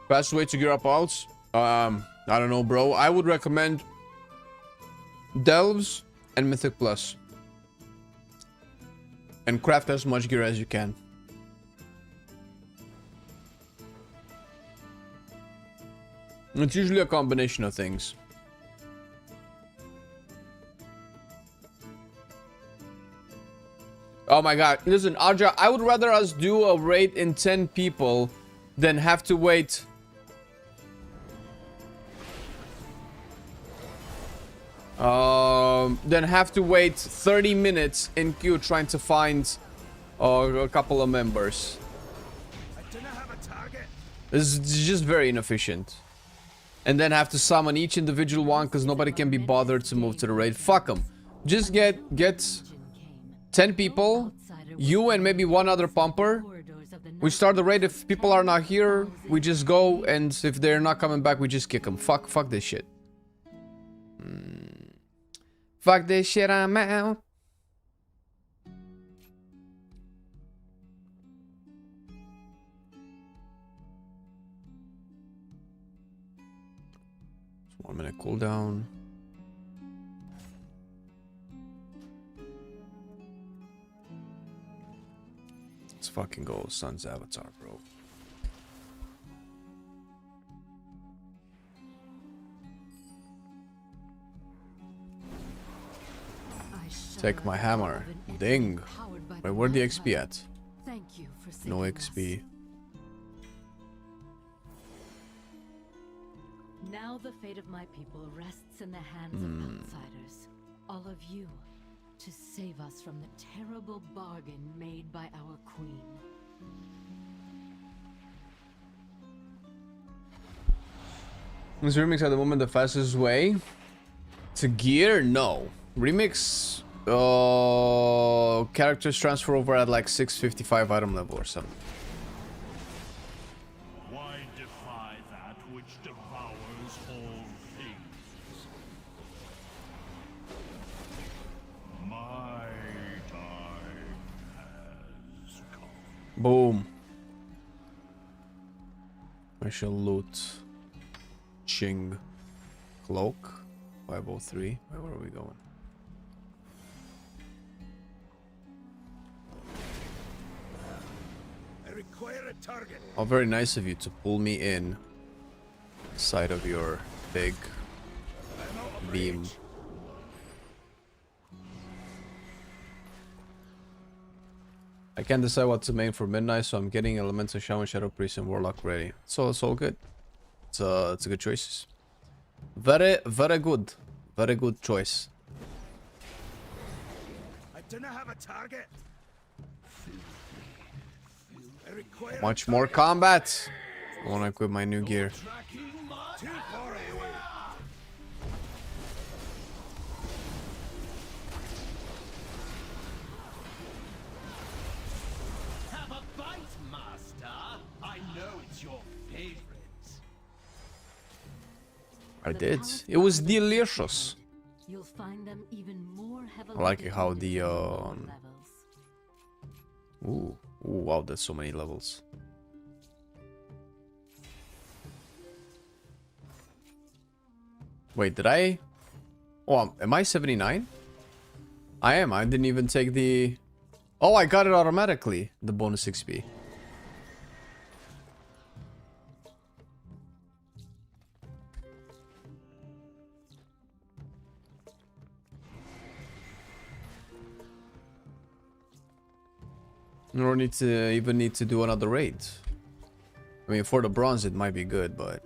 Best way to gear up outs? I don't know, bro. I would recommend Delves and Mythic Plus. And craft as much gear as you can. It's usually a combination of things. Oh my god. Listen, Aja, I would rather us do a raid in 10 people than have to wait. Then have to wait 30 minutes in queue trying to find a couple of members. This is just very inefficient. And then have to summon each individual one because nobody can be bothered to move to the raid. Fuck them. Just get 10 people, you and maybe one other pumper. We start the raid. If people are not here, we just go, and if they're not coming back, we just kick them. Fuck this shit. Fuck this shit, I'm out. It's 1 minute cooldown. Let's fucking go, Sun's Avatar, bro. Take my hammer. Ding. Wait, where the XP at? No XP. Now the fate of my people rests in the hands of outsiders. All of you, to save us from the terrible bargain made by our queen. Is REMIX at the moment the fastest way to gear? No. REMIX characters transfer over at like 655 item level or something. Why defy that which devours all things? My time has come. Boom. I shall loot Ching Cloak 503. Where are we going? Oh, very nice of you to pull me in side of your big beam. I can't decide what to main for midnight, so I'm getting Elemental Shaman, Shadow Priest, and Warlock ready. So it's all good. It's a good choices. Very good. Very good choice. I do not have a target. Much more combat. I want to equip my new gear. Have a bite, master. I know it's your favorite. I did. It was delicious. You'll find them even more heavily. I like how the Ooh, wow, that's so many levels. Wait, did I? Oh, am I 79? I am. I didn't even take the... Oh, I got it automatically. The bonus XP. You don't need to do another raid. I mean, for the bronze, it might be good, but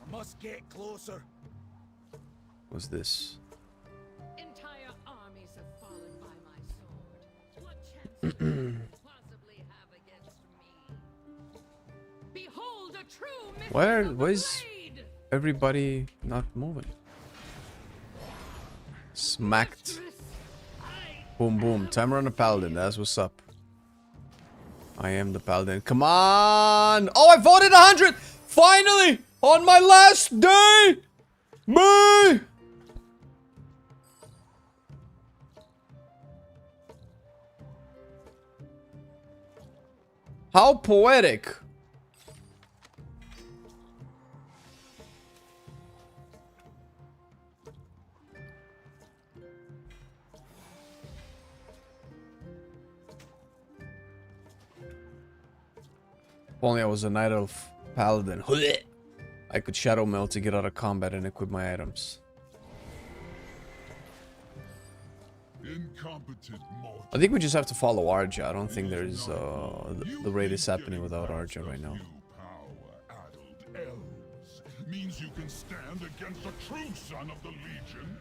I must get closer. what's this? Entire armies have fallen by my sword. What chance do you possibly have against me? Behold a true mission of the Why is blade! everybody not moving? Smacked. Boom, boom. Timer on the Paladin. That's what's up. I am the Paladin. Come on! Oh, I voted 100! Finally! On my last day! Me! How poetic. If only I was a Night Elf Paladin. I could Shadow Melt to get out of combat and equip my items. Incompetent mortal. I think we just have to follow Arja. I don't think there's the raid is happening without Arja right now. Power-addled elves means you can stand against a true son of the Legion.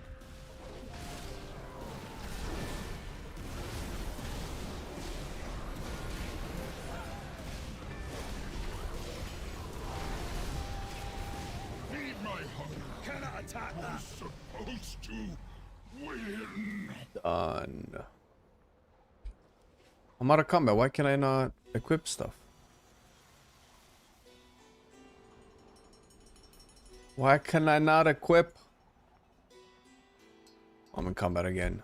Feed my hunger. Cannot attack I'm that. supposed to win. Done. I'm out of combat. Why can I not equip stuff? Why can I not equip? I'm in combat again.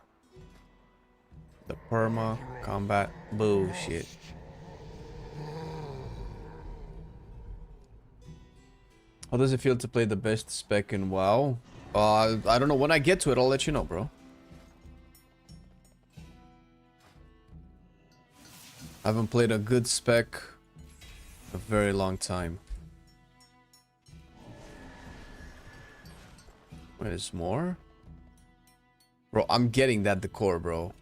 The perma combat bullshit. How does it feel to play the best spec in WoW? I don't know. When I get to it, I'll let you know, bro. I haven't played a good spec a very long time. There's more? Bro, I'm getting that decor, bro.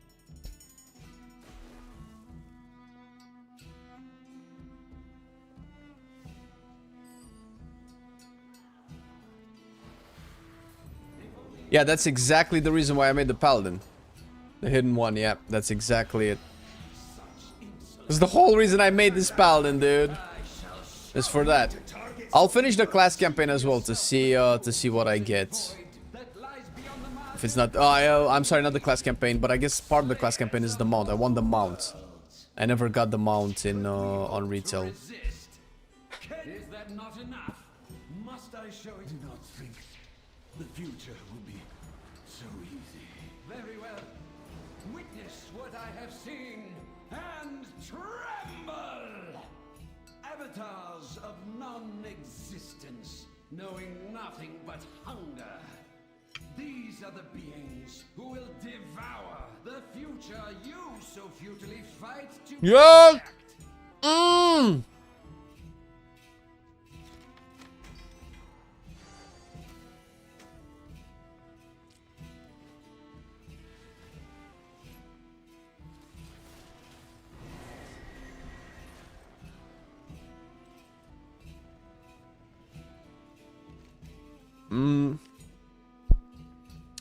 Yeah, that's exactly the reason why I made the Paladin. The hidden one, yeah, that's exactly it. That's the whole reason I made this Paladin, dude. Is for that. I'll finish the class campaign as well to see what I get. If it's not, I'm sorry, not the class campaign, but I guess part of the class campaign is the mount. I want the mount. I never got the mount in on retail. Is that not enough? Must I show it? Do not think the future will be so easy. Very well. Witness what I have seen and tremble! Avatars of non-existence, knowing nothing but hunger. These are the beings who will devour the future you so futilely fight to Yeah. protect.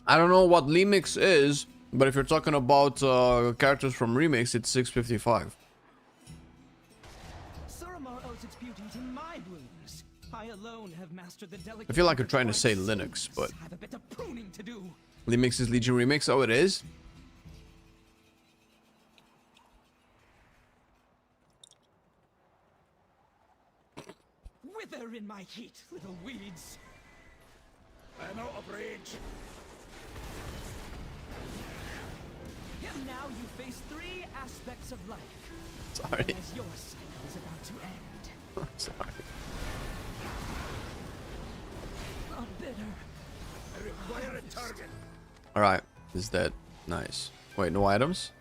I don't know what REMIX is, but if you're talking about characters from REMIX, it's 655. I feel like you're trying to say Linux, but REMIX is Legion Remix. Oh, it is? Wither in my heat, little weeds. I'm out of rage. And now you face 3 aspects of life. Sorry. As your cycle is about to end. I'm sorry. A bitter. I require a target. Alright, is that nice? Wait, no items?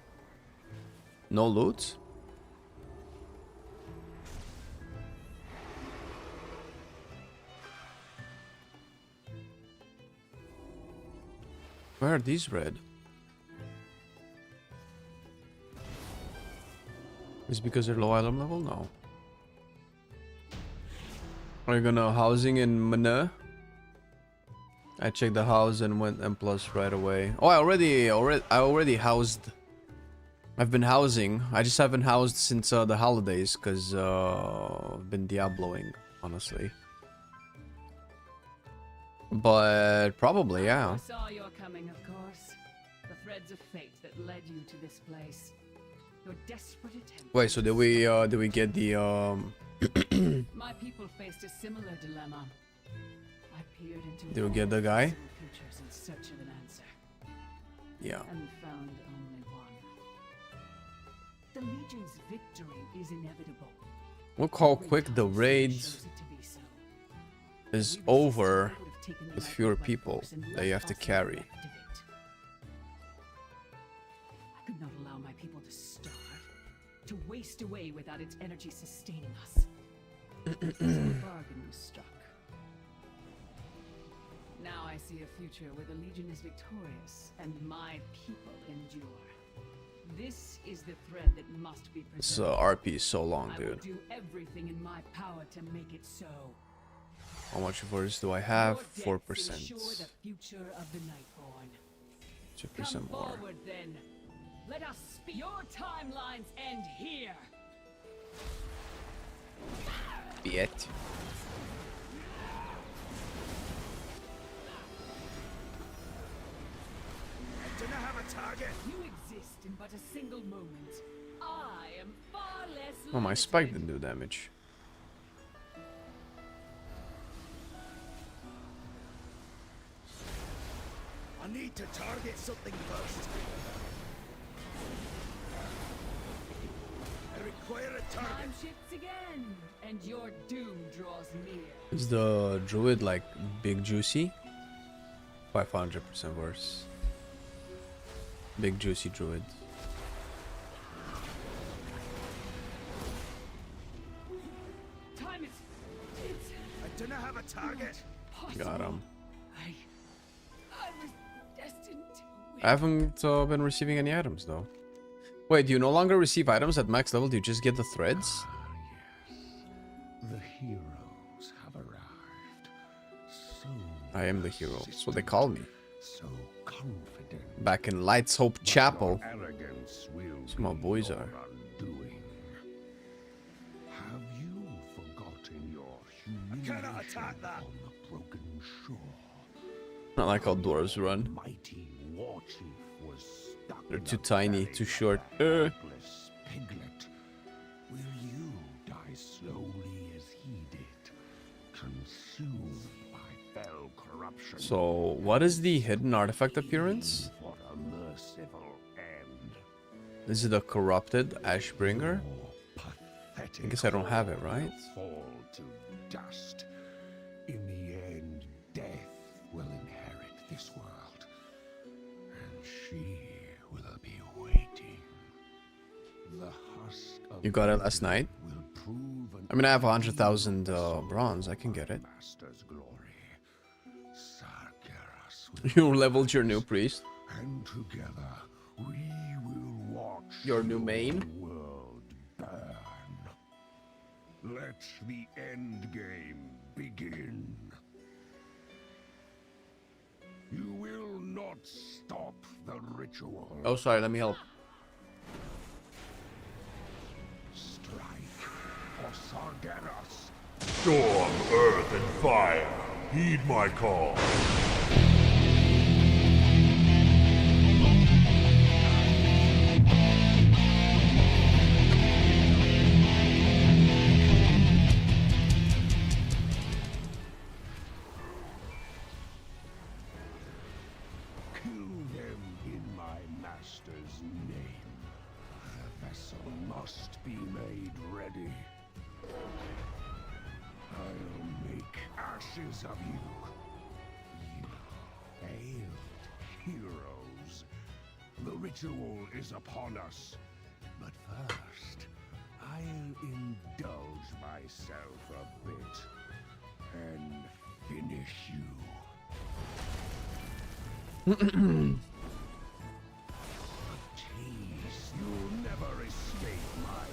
No loot? Where are these red? Is it because they're low item level? No. Are you gonna housing in Mana? I checked the house and went M+ right away. Oh, I already housed. I've been housing. I just haven't housed since the holidays because I've been Diabloing, honestly. But probably, yeah. I saw your coming, of course. The threads of fate that led you to this place. Your desperate attempt. Wait, so did we get the My people faced a similar dilemma. I peered into Did we get all the guy? possible futures in search of an answer. Yeah. And found only one. The Legion's victory is inevitable. Look how quick the raids is over with fewer people that you have to carry. I could not allow my people to starve, to waste away without its energy sustaining us. So a bargain was struck. Now I see a future where the Legion is victorious and my people endure. This is the thread that must be preserved. This RP is so long, I will dude. do everything in my power to make it so. How much of this do I have? Your 4%. deaths ensure the future of the Nightborn. 2% Come more. forward, then. Let us speak. Your timelines end here. Yet. Do not have a target. You exist in but a single moment. I am far less. Oh, my spike didn't do damage. I need to target something first. I require a target. Time shifts again, and your doom draws near. Is the druid like big juicy? 500% worse. Big juicy druid. Time is. It's I do not have a target. possible. Got him. I was destined to win. I haven't been receiving any items though. Wait, do you no longer receive items at max level? Do you just get the threads? The heroes have arrived. So I am the hero. That's what they call me. so confident. Back in Lights Hope Chapel. Your arrogance will That's where my be boys your are. undoing. Have you forgotten your cannot humiliation attack that. on the broken shore? Not like how dwarves run. Mighty war chief was stuck. They're in too the tiny, belly too of short. a helpless piglet. Will you die slowly as he did, consumed by fell corruption? So, what is the hidden artifact appearance? For a merciful end. Is it a corrupted Ashbringer? Your pathetic I guess I don't have it, hope right? will Fall to dust. In the end, death will inherit this world, and she will be waiting. The husk of You got it last night? will prove an I mean, I have 100,000 bronze. I can get it. master's glory. Sargeras will You leveled your new priest. and together we will watch Your new main? the world burn. Let the Endgame begin. You will not stop the ritual. Oh, sorry. Let me help. Strike for Sargeras. Storm, earth, and fire, heed my call. Kill them in my master's name. The vessel must be made ready. I'll make ashes of you. You failed heroes. The ritual is upon us. But first, I'll indulge myself a bit and finish you. Tease, you'll never escape my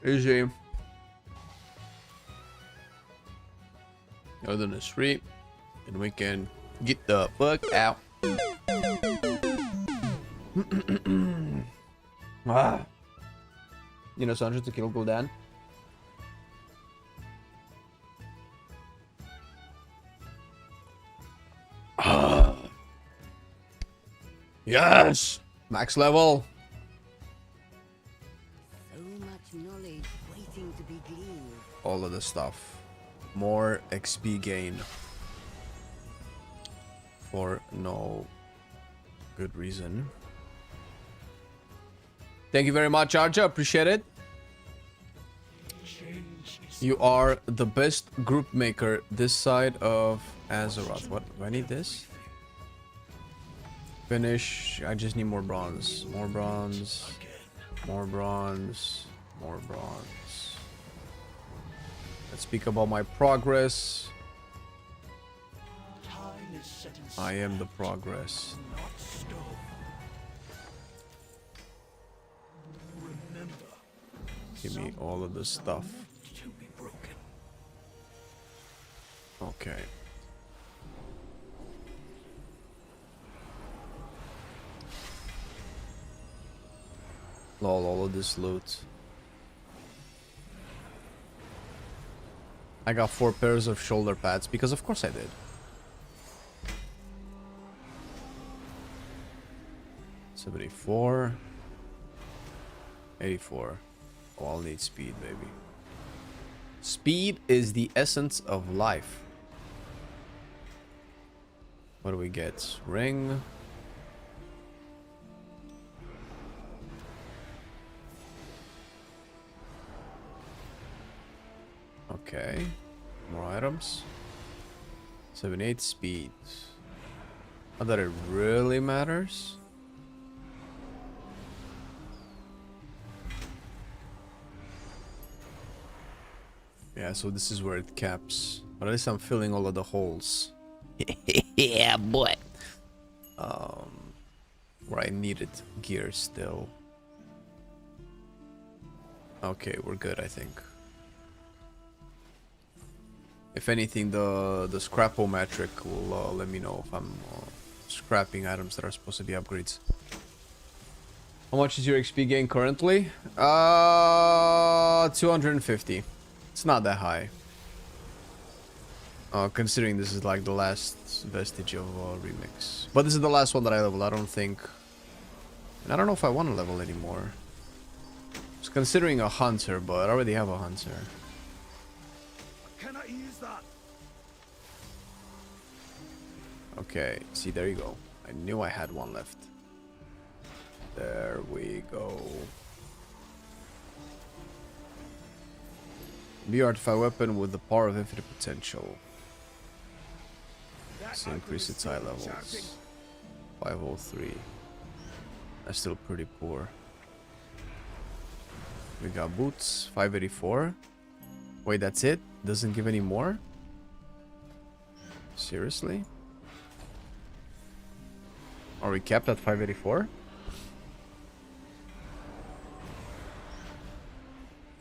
Easy. Other than 3. And we can get the fuck out. Ah. You know, Sancho to kill Gul'dan. Ah. Yes! Max level. So much knowledge waiting to be gleaned. All of the stuff. More XP gain. For no good reason. Thank you very much, Arja. Appreciate it. You are the best group maker this side of Azeroth. What? Do I need this? Finish. I just need more bronze. More bronze. More bronze. More bronze. Let's speak about my progress. I am the progress. Give me all of this stuff. Okay. Lol, all of this loot. I got 4 pairs of shoulder pads because of course I did. $74. 84. Oh, I'll need speed, baby. Speed is the essence of life. What do we get? Ring. Okay. More items. 78 speed. Not that it really matters. Yeah, so this is where it caps. But at least I'm filling all of the holes. Yeah, boy. Where I needed gear still. Okay, we're good, I think. If anything, the scrappo metric will let me know if I'm scrapping items that are supposed to be upgrades. How much is your XP gain currently? 250. It's not that high. Considering this is like the last vestige of REMIX. But this is the last one that I leveled, I don't think. And I don't know if I want to level anymore. I was considering a hunter, but I already have a hunter. Can I use that? Okay, see, there you go. I knew I had one left. There we go. Be artifact weapon with the power of infinite potential. Let's increase its high levels. 503. That's still pretty poor. We got boots. 584. Wait, that's it? Doesn't give any more? Seriously? Are we capped at 584?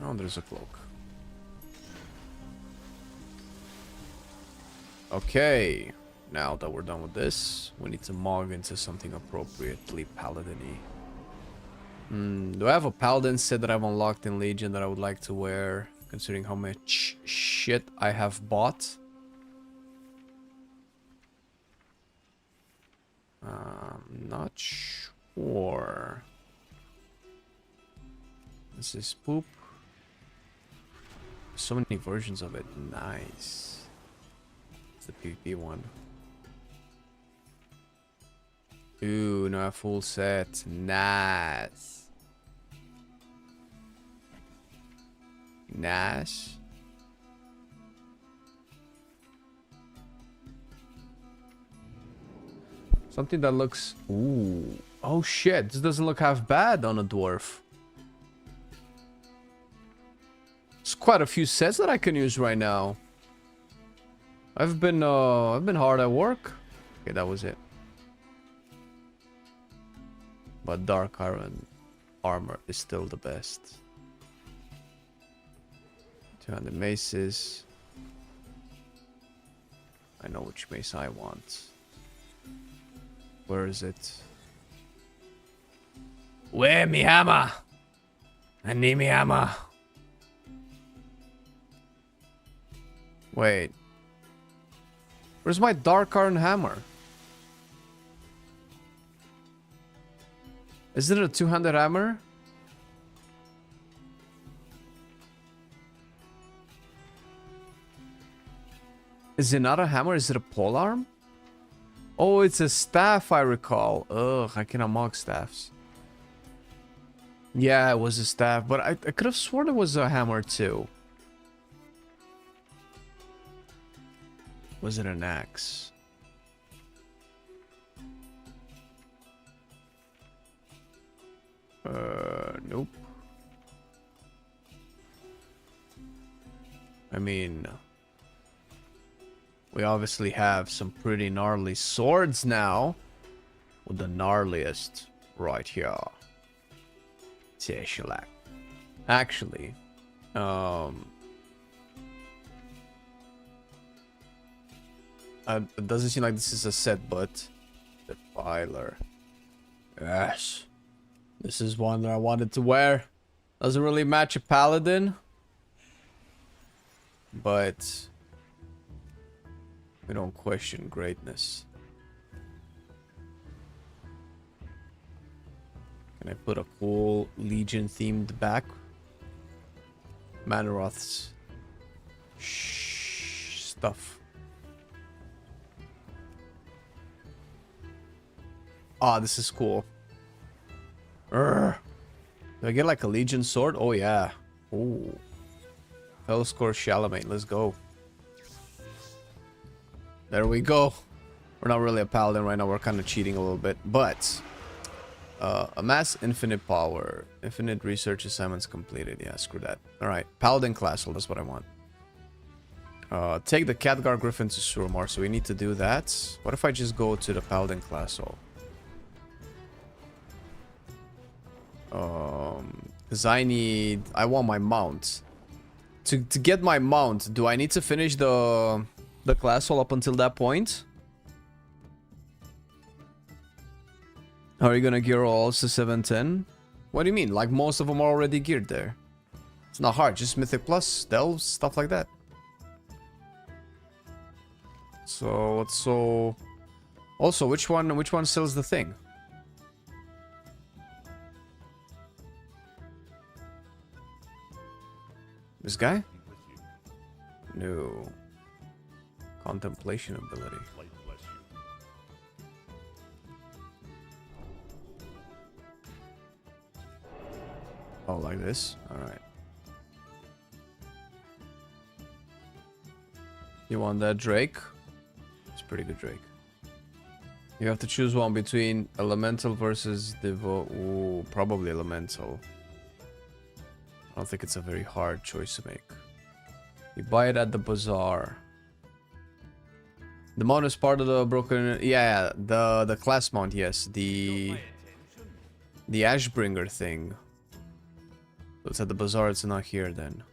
Oh, there's a cloak. Okay, now that we're done with this, we need to mog into something appropriately paladin-y. Do I have a paladin set that I've unlocked in Legion that I would like to wear, considering how much shit I have bought? Not sure. This is poop. So many versions of it. Nice. The PvP one. Ooh, no, a full set. Nice. Nice. Something that looks... Ooh. Oh shit, this doesn't look half bad on a dwarf. There's quite a few sets that I can use right now. I've been hard at work. Okay, that was it. But dark iron armor is still the best. 200 maces. I know which mace I want. Where is it? Where me hammer? I need me hammer. Wait. Where's my dark iron hammer? Is it a 200 hammer? Is it not a hammer? Is it a polearm? Oh, it's a staff, I recall. Ugh, I cannot mock staffs. Yeah, it was a staff, but I could have sworn it was a hammer too. Was it an axe? Nope. I mean, we obviously have some pretty gnarly swords now. With the gnarliest right here. Actually, it doesn't seem like this is a set, but the filer. Yes. This is one that I wanted to wear. Doesn't really match a paladin. But we don't question greatness. Can I put a cool Legion themed back? Manaroth's stuff. Ah, this is cool. Do I get like a Legion sword? Oh yeah. Ooh. Fellow score Charlemagne. Let's go. There we go. We're not really a paladin right now. We're kind of cheating a little bit. But amass infinite power. Infinite research assignments completed. Yeah, screw that. Alright. Paladin class. Well, that's what I want. Take the Khadgar Griffin to Surmar. So we need to do that. What if I just go to the Paladin class? Because I want my mount. To get my mount, do I need to finish the class all up until that point? Are you gonna gear all to 710? What do you mean? Like most of them are already geared there. It's not hard, just Mythic Plus, Delves, stuff like that. So also which one sells the thing? This guy? No. Contemplation ability. Oh, like this? Alright. You want that Drake? It's pretty good Drake. You have to choose one between Elemental versus Devo. Ooh, probably Elemental. I don't think it's a very hard choice to make. You buy it at the bazaar. The mount is part of the broken... Yeah, the class mount, yes. The Ashbringer thing. So it's at the bazaar, it's not here then.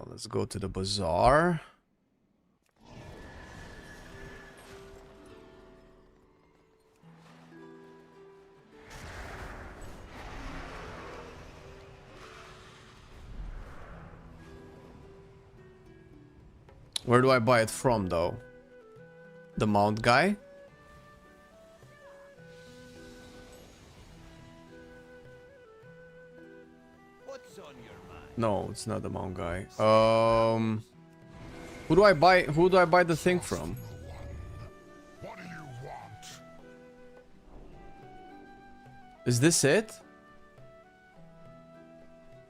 Let's go to the bazaar. Where do I buy it from, though? The mount guy? What's on your mind? No, it's not the mount guy. Who do I buy the thing from? What do you want? Is this it?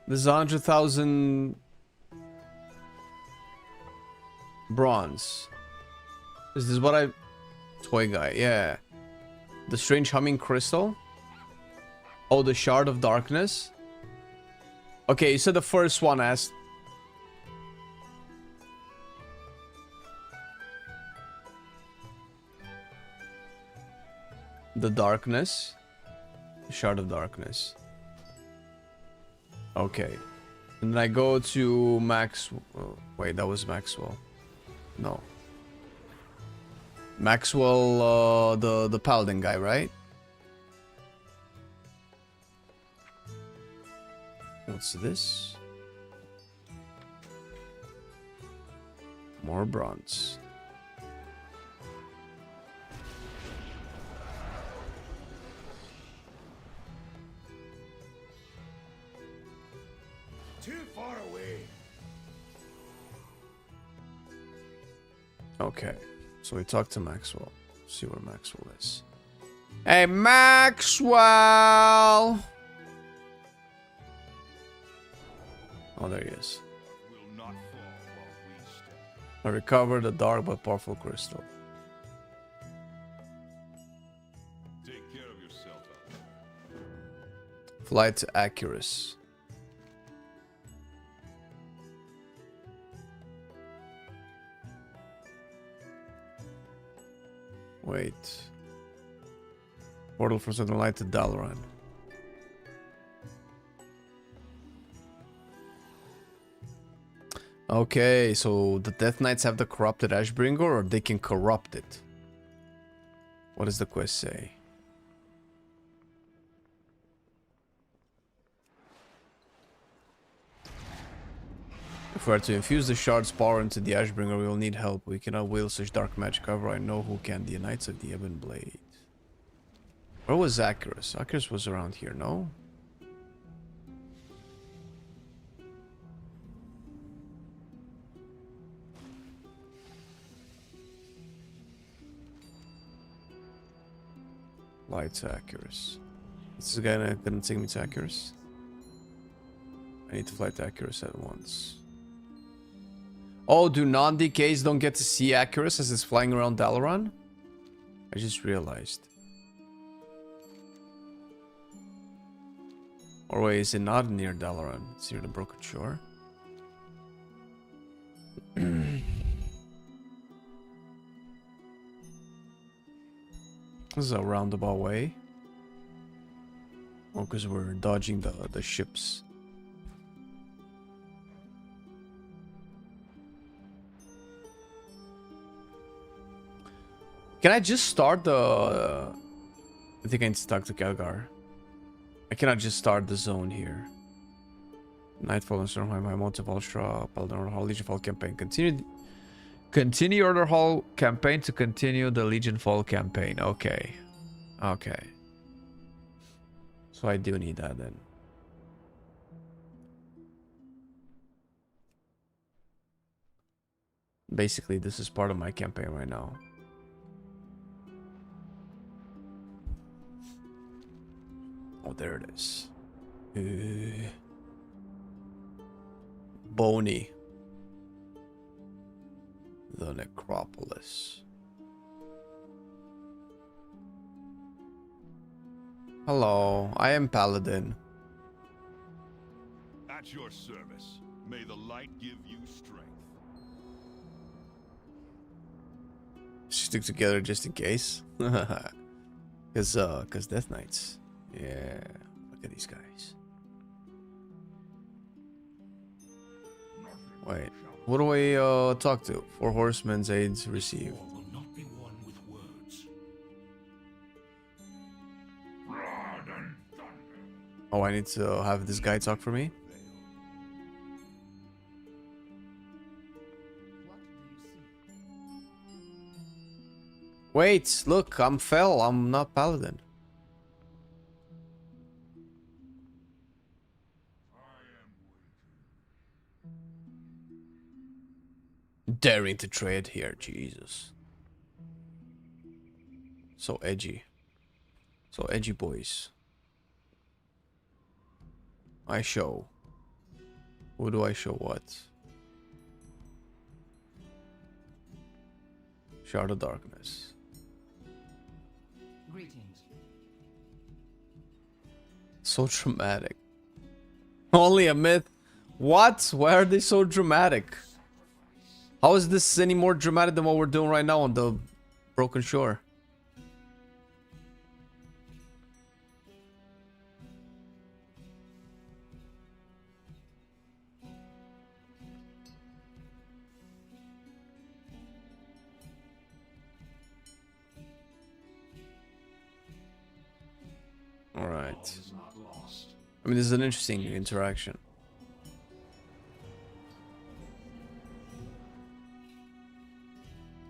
This is 100,000 bronze. Is this what I... Toy guy, yeah. The strange humming crystal? Oh, the shard of darkness? Okay, you said the first one asked... The darkness. The shard of darkness. Okay. And then I go to Max... Oh, wait, that was Maxwell. No. Maxwell, the Paladin guy, right? What's this? More bronze. Too far away. Okay. So we talked to Maxwell. See where Maxwell is. Hey, Maxwell! Oh, there he is. Will not fall while we stand. I recovered a dark but powerful crystal. Take care of yourself out there. Flight to Accurus. Wait. Portal from Southern Light to Dalaran. Okay, so the Death Knights have the corrupted Ashbringer, or they can corrupt it. What does the quest say? If we are to infuse the shard's power into the Ashbringer, we will need help. We cannot wield such dark magic. However, I know who can. The Knights of the Ebon Blade. Where was Accurus? Accurus was around here, no? Light to Accurus. Is this guy gonna take me to Accurus? I need to fly to Accurus at once. Oh, do non-DKs don't get to see Accurus as it's flying around Dalaran? I just realized. Or wait, is it not near Dalaran? It's near the Broken Shore. This is a roundabout way. Oh, because we're dodging the ships. Can I just start the... I think I need to talk to Kelgar. I cannot just start the zone here. Nightfall and Stormheim, my Mount of Ulstra, Paladin Order Hall, Legion Fall campaign. Continue Order Hall campaign to continue the Legion Fall campaign. Okay. Okay. So I do need that then. Basically, this is part of my campaign right now. Oh, there it is. Boney. The Necropolis. Hello, I am Paladin. At your service. May the light give you strength. Stick together just in case. Cause Death Knights. Yeah, look at these guys. Wait, what do I talk to? 4 horsemen's aids received. Will not be won with words. Oh, I need to have this guy talk for me? Wait, look, I'm Fel, I'm not Paladin. Daring to trade here, Jesus. So edgy. So edgy, boys. I show. Who do I show what? Shard of Darkness. Greetings. So dramatic. Only a myth. What? Why are they so dramatic? How is this any more dramatic than what we're doing right now on the Broken Shore? I mean, this is an interesting interaction.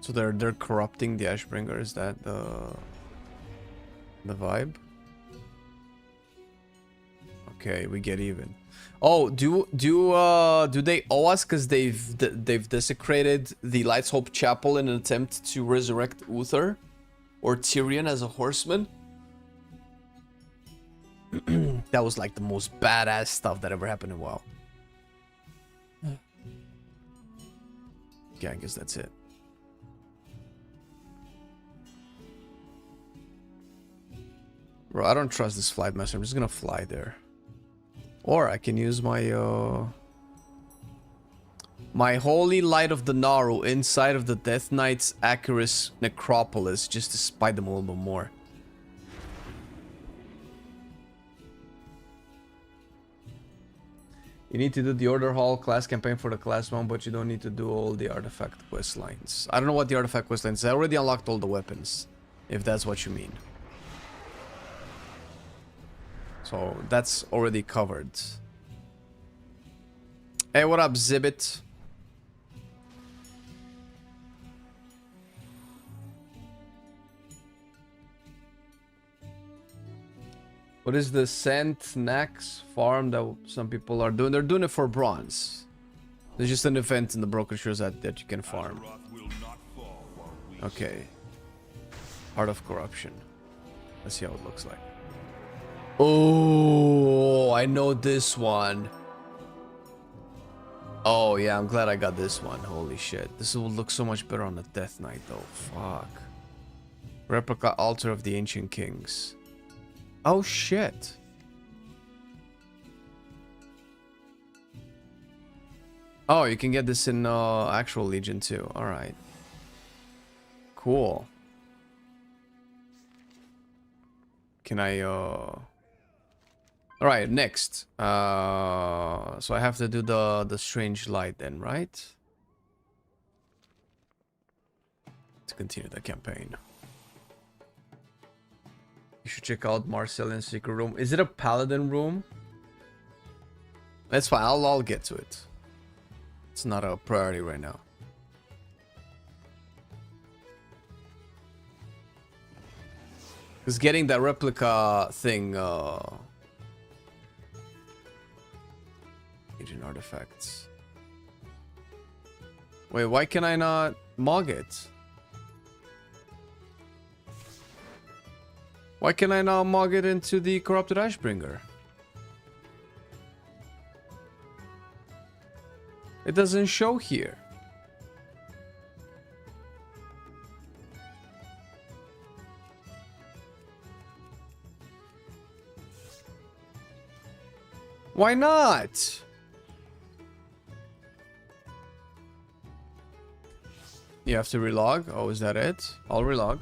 So they're corrupting the Ashbringer. Is that the vibe? Okay, we get even. Oh, do they owe us because they've desecrated the Light's Hope Chapel in an attempt to resurrect Uther or Tyrion as a horseman? That was like the most badass stuff that ever happened in WoW. Yeah, I guess that's it. Bro, I don't trust this flight master. I'm just gonna fly there. Or I can use my my Holy Light of the Naru inside of the Death Knight's Acherus Necropolis just to spite them a little bit more. You need to do the Order Hall class campaign for the class 1, but you don't need to do all the artifact quest lines. I don't know what the artifact quest lines. I already unlocked all the weapons, if that's what you mean. So that's already covered. Hey, what up, Zibbit? What is the Scent Nax farm that some people are doing? They're doing it for bronze. There's just an event in the Broken Shores that you can farm. Okay. Art of Corruption. Let's see how it looks like. Oh, I know this one. Oh, yeah, I'm glad I got this one. Holy shit. This will look so much better on the Death Knight, though. Fuck. Replica Altar of the Ancient Kings. Oh, shit. Oh, you can get this in actual Legion, too. Alright. Cool. Can I, Alright, next. So I have to do the Strange Light then, right? To continue the campaign. You should check out Marcelian Secret Room. Is it a Paladin room? That's fine, I'll get to it. It's not a priority right now. Because getting that replica thing, Agent artifacts. Wait, why can I not mog it? Why can I not mog it into the Corrupted Ashbringer? It doesn't show here. Why not? You have to relog? Oh, is that it? I'll relog.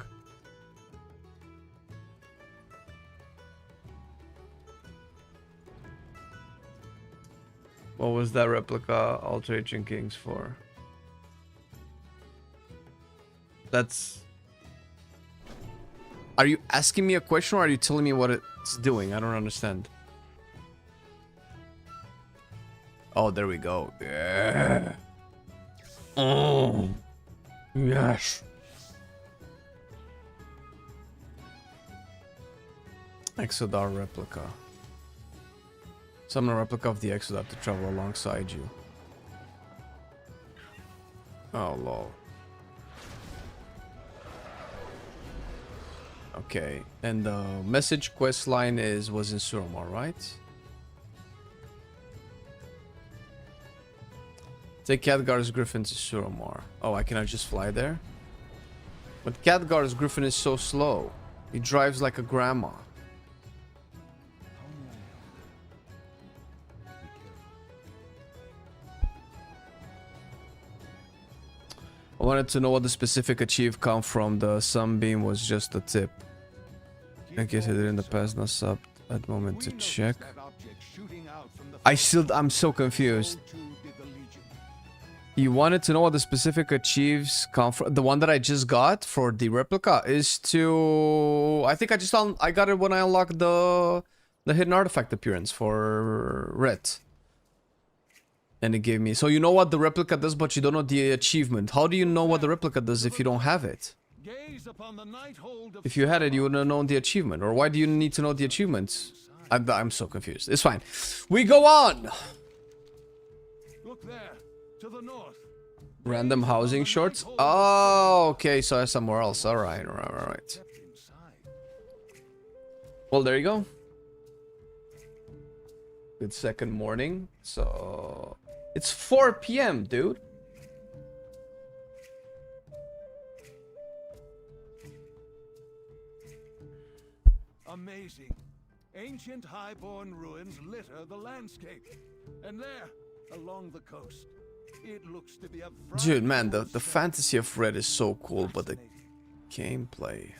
What was that replica Alteration Kings for? That's... Are you asking me a question or are you telling me what it's doing? I don't understand. Oh, there we go. Yeah. Oh. Yes. Exodar replica. Summon a replica of the Exodar to travel alongside you. Oh, lol. Okay, and the message quest line was in Suramar, right? Take Khadgar's Griffin to Suramar. Oh, I cannot just fly there? But Khadgar's Griffin is so slow. He drives like a grandma. I wanted to know what the specific achieve come from. The sunbeam was just a tip. I guess I did in the past, not sub at the moment to check. I'm so confused. You wanted to know what the specific achieves come from. The one that I just got for the replica is to... I think I got it when I unlocked the The hidden artifact appearance for red. And it gave me... So you know what the replica does, but you don't know the achievement. How do you know what the replica does if you don't have it? Gaze upon the night hold of If you had it, you would have known the achievement. Or why do you need to know the achievements? I'm so confused. It's fine. We go on! Look there, to the north. Random housing shorts? Oh, okay, so somewhere else. Alright, alright. Well, there you go. Good second morning. So... It's 4 p.m., dude. Amazing. Ancient highborn ruins litter the landscape. And there, along the coast, it looks to be a... Dude, man, the fantasy of red is so cool, but the gameplay...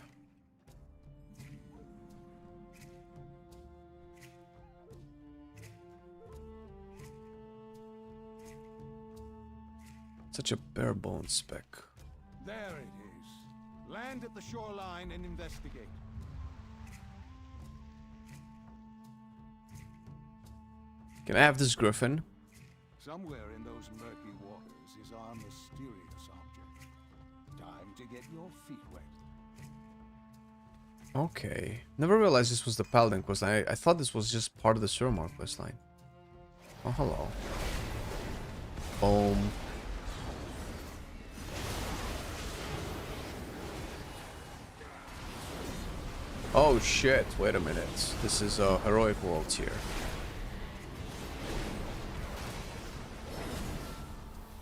Such a bare bones spec. There it is. Land at the shoreline and investigate. Can I have this griffin? Somewhere in those murky waters is our mysterious object. Time to get your feet wet. Okay. Never realized this was the Paladin quest. I thought this was just part of the Suramar quest line. Oh, hello. Boom. Oh shit, wait a minute. This is heroic worlds here.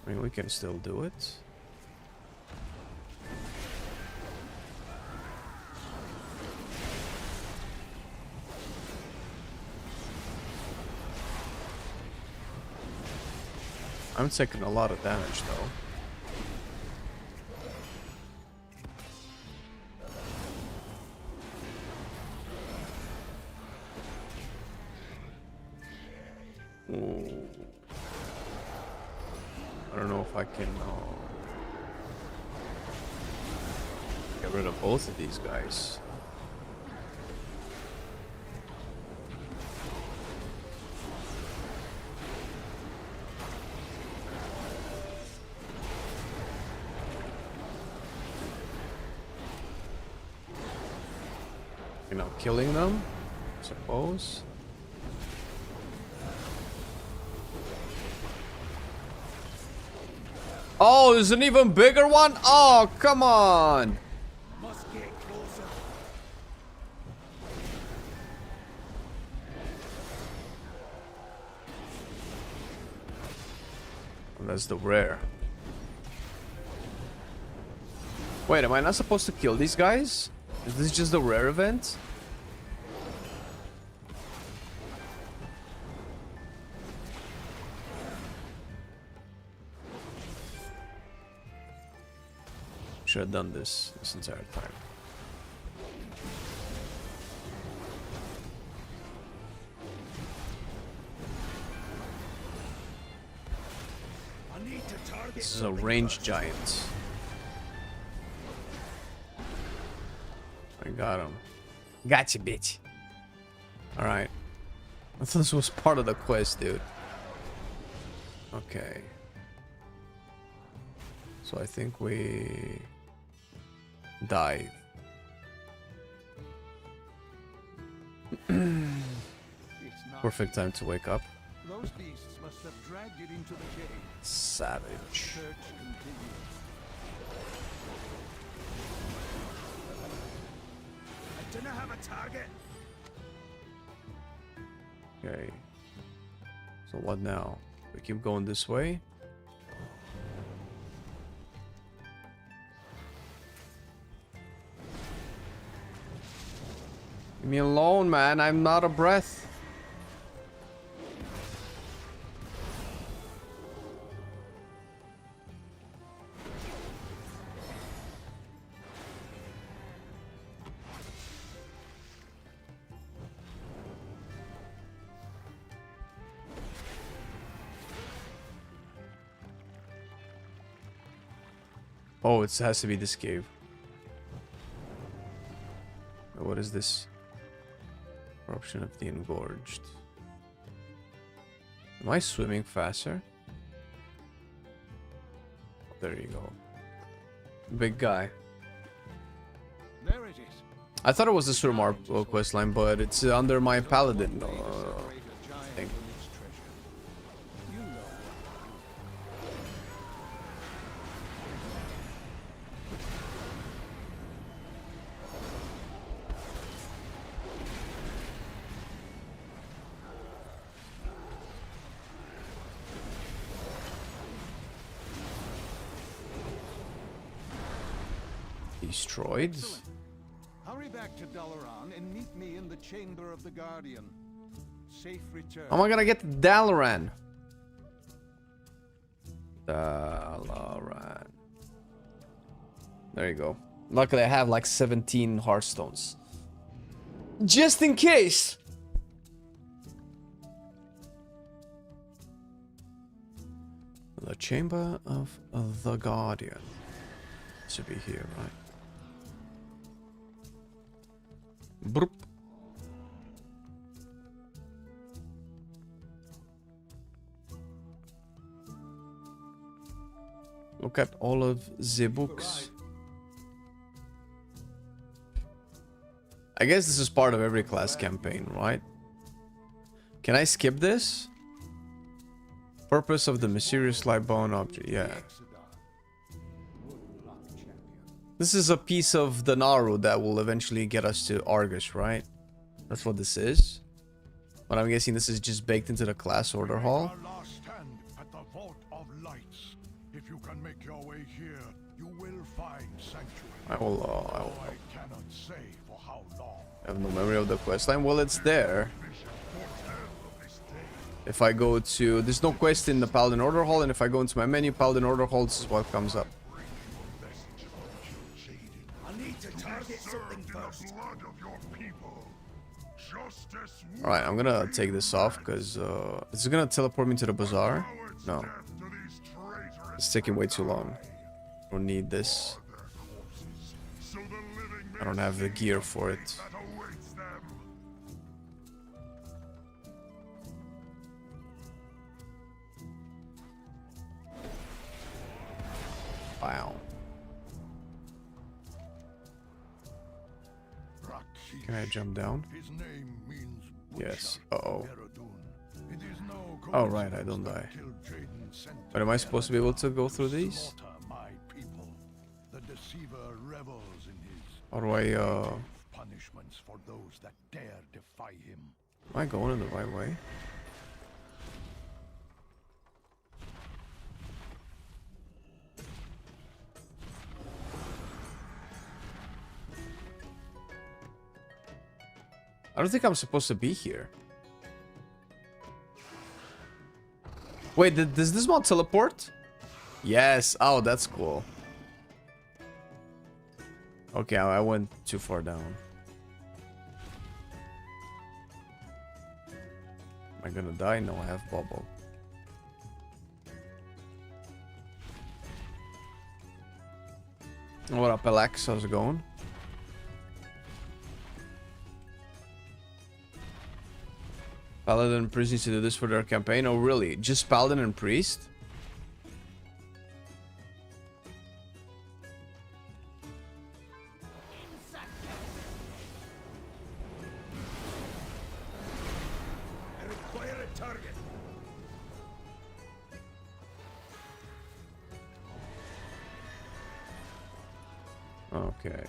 I mean, we can still do it. I'm taking a lot of damage though. Ooh. I don't know if I can get rid of both of these guys. You know, killing them, I suppose. Oh, there's an even bigger one? Oh, come on! Must get closer. That's the rare. Wait, am I not supposed to kill these guys? Is this just the rare event? Should have done this entire time. I need to target. This is a ranged giant. I got him. Gotcha, bitch. Alright. I thought this was part of the quest, dude. Okay. So I think we... dive. Perfect time to wake up. Those beasts must have dragged it into the cave. Savage. Search continues. I do not have a target. Okay. So what now? We keep going this way? Leave me alone, man. I'm not a breath. Oh, it has to be this cave. What is this? Corruption of the Engorged. Am I swimming faster? There you go. Big guy. There it is. I thought it was the Surmar questline, but it's under my Paladin thing. Destroyed. Hurry back to Dalaran and meet me in the chamber of the Guardian. Safe return. How am I gonna get to Dalaran? Dalaran. There you go. Luckily, I have like 17 Hearthstones. Just in case! The Chamber of the Guardian. Should be here, right? Broop. Look at all of the books. I guess this is part of every class campaign, right? Can I skip this? Purpose of the mysterious light-bound object. Yeah. This is a piece of the Naru that will eventually get us to Argus, right? That's what this is. But I'm guessing this is just baked into the class order hall. Last stand at the Vault of Lights. If you can make your way here, you will find sanctuary. I cannot say for how long. I have no memory of the questline. Well, it's there. If I go to... There's no quest in the Paladin Order Hall, and if I go into my menu, Paladin Order Hall, this is what comes up. Alright, I'm gonna take this off, because... is it gonna teleport me to the bazaar? No. It's taking way too long. I don't need this. I don't have the gear for it. Wow. Can I jump down? Yes. Uh-oh. Oh, right, I don't die. But am I supposed to be able to go through these? How do I, punishments for those that dare defy him. Am I going in the right way? I don't think I'm supposed to be here. Wait, does this mod teleport? Yes. Oh, that's cool. Okay, I went too far down. Am I gonna die? No, I have bubble. What up, Alex? How's it going? Paladin and Priest needs to do this for their campaign. Oh, really? Just Paladin and Priest? I require a target. Okay.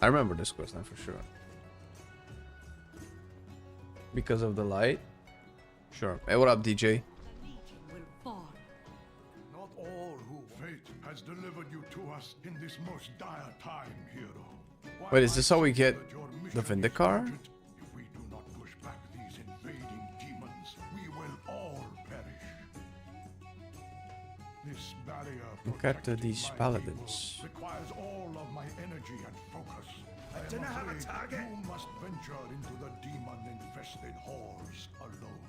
I remember this quest now for sure. Because of the light? Sure. Hey, what up, DJ? Not all who fate has delivered you to us in this most dire time, hero. Wait, is this how we get the Vindicar? If we do not push back these invading demons, we will all perish. This barrier Look at these paladins. requires all of my energy and focus. I do not have a target. You must venture into the demon-infested halls alone.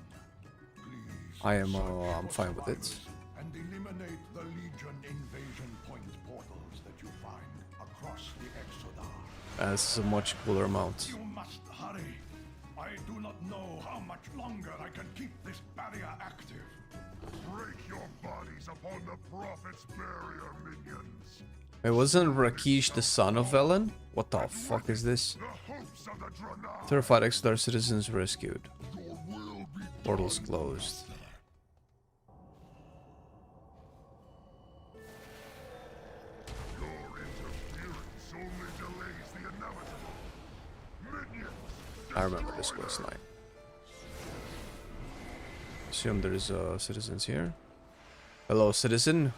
Please. I'm fine with it. And eliminate the Legion invasion point portals that you find across the Exodar. This is a much cooler mount. You must hurry. I longer I can keep this barrier active. Break your bodies upon the Prophet's barrier, minions. It wasn't Rakish the son of Velen? What the fuck is this? The hopes of the Draenei. Terrified Exodar citizens rescued. Portals closed. Your interference only delays the inevitable. Minions. I remember this quest line. Assume there's citizens here. Hello, citizen.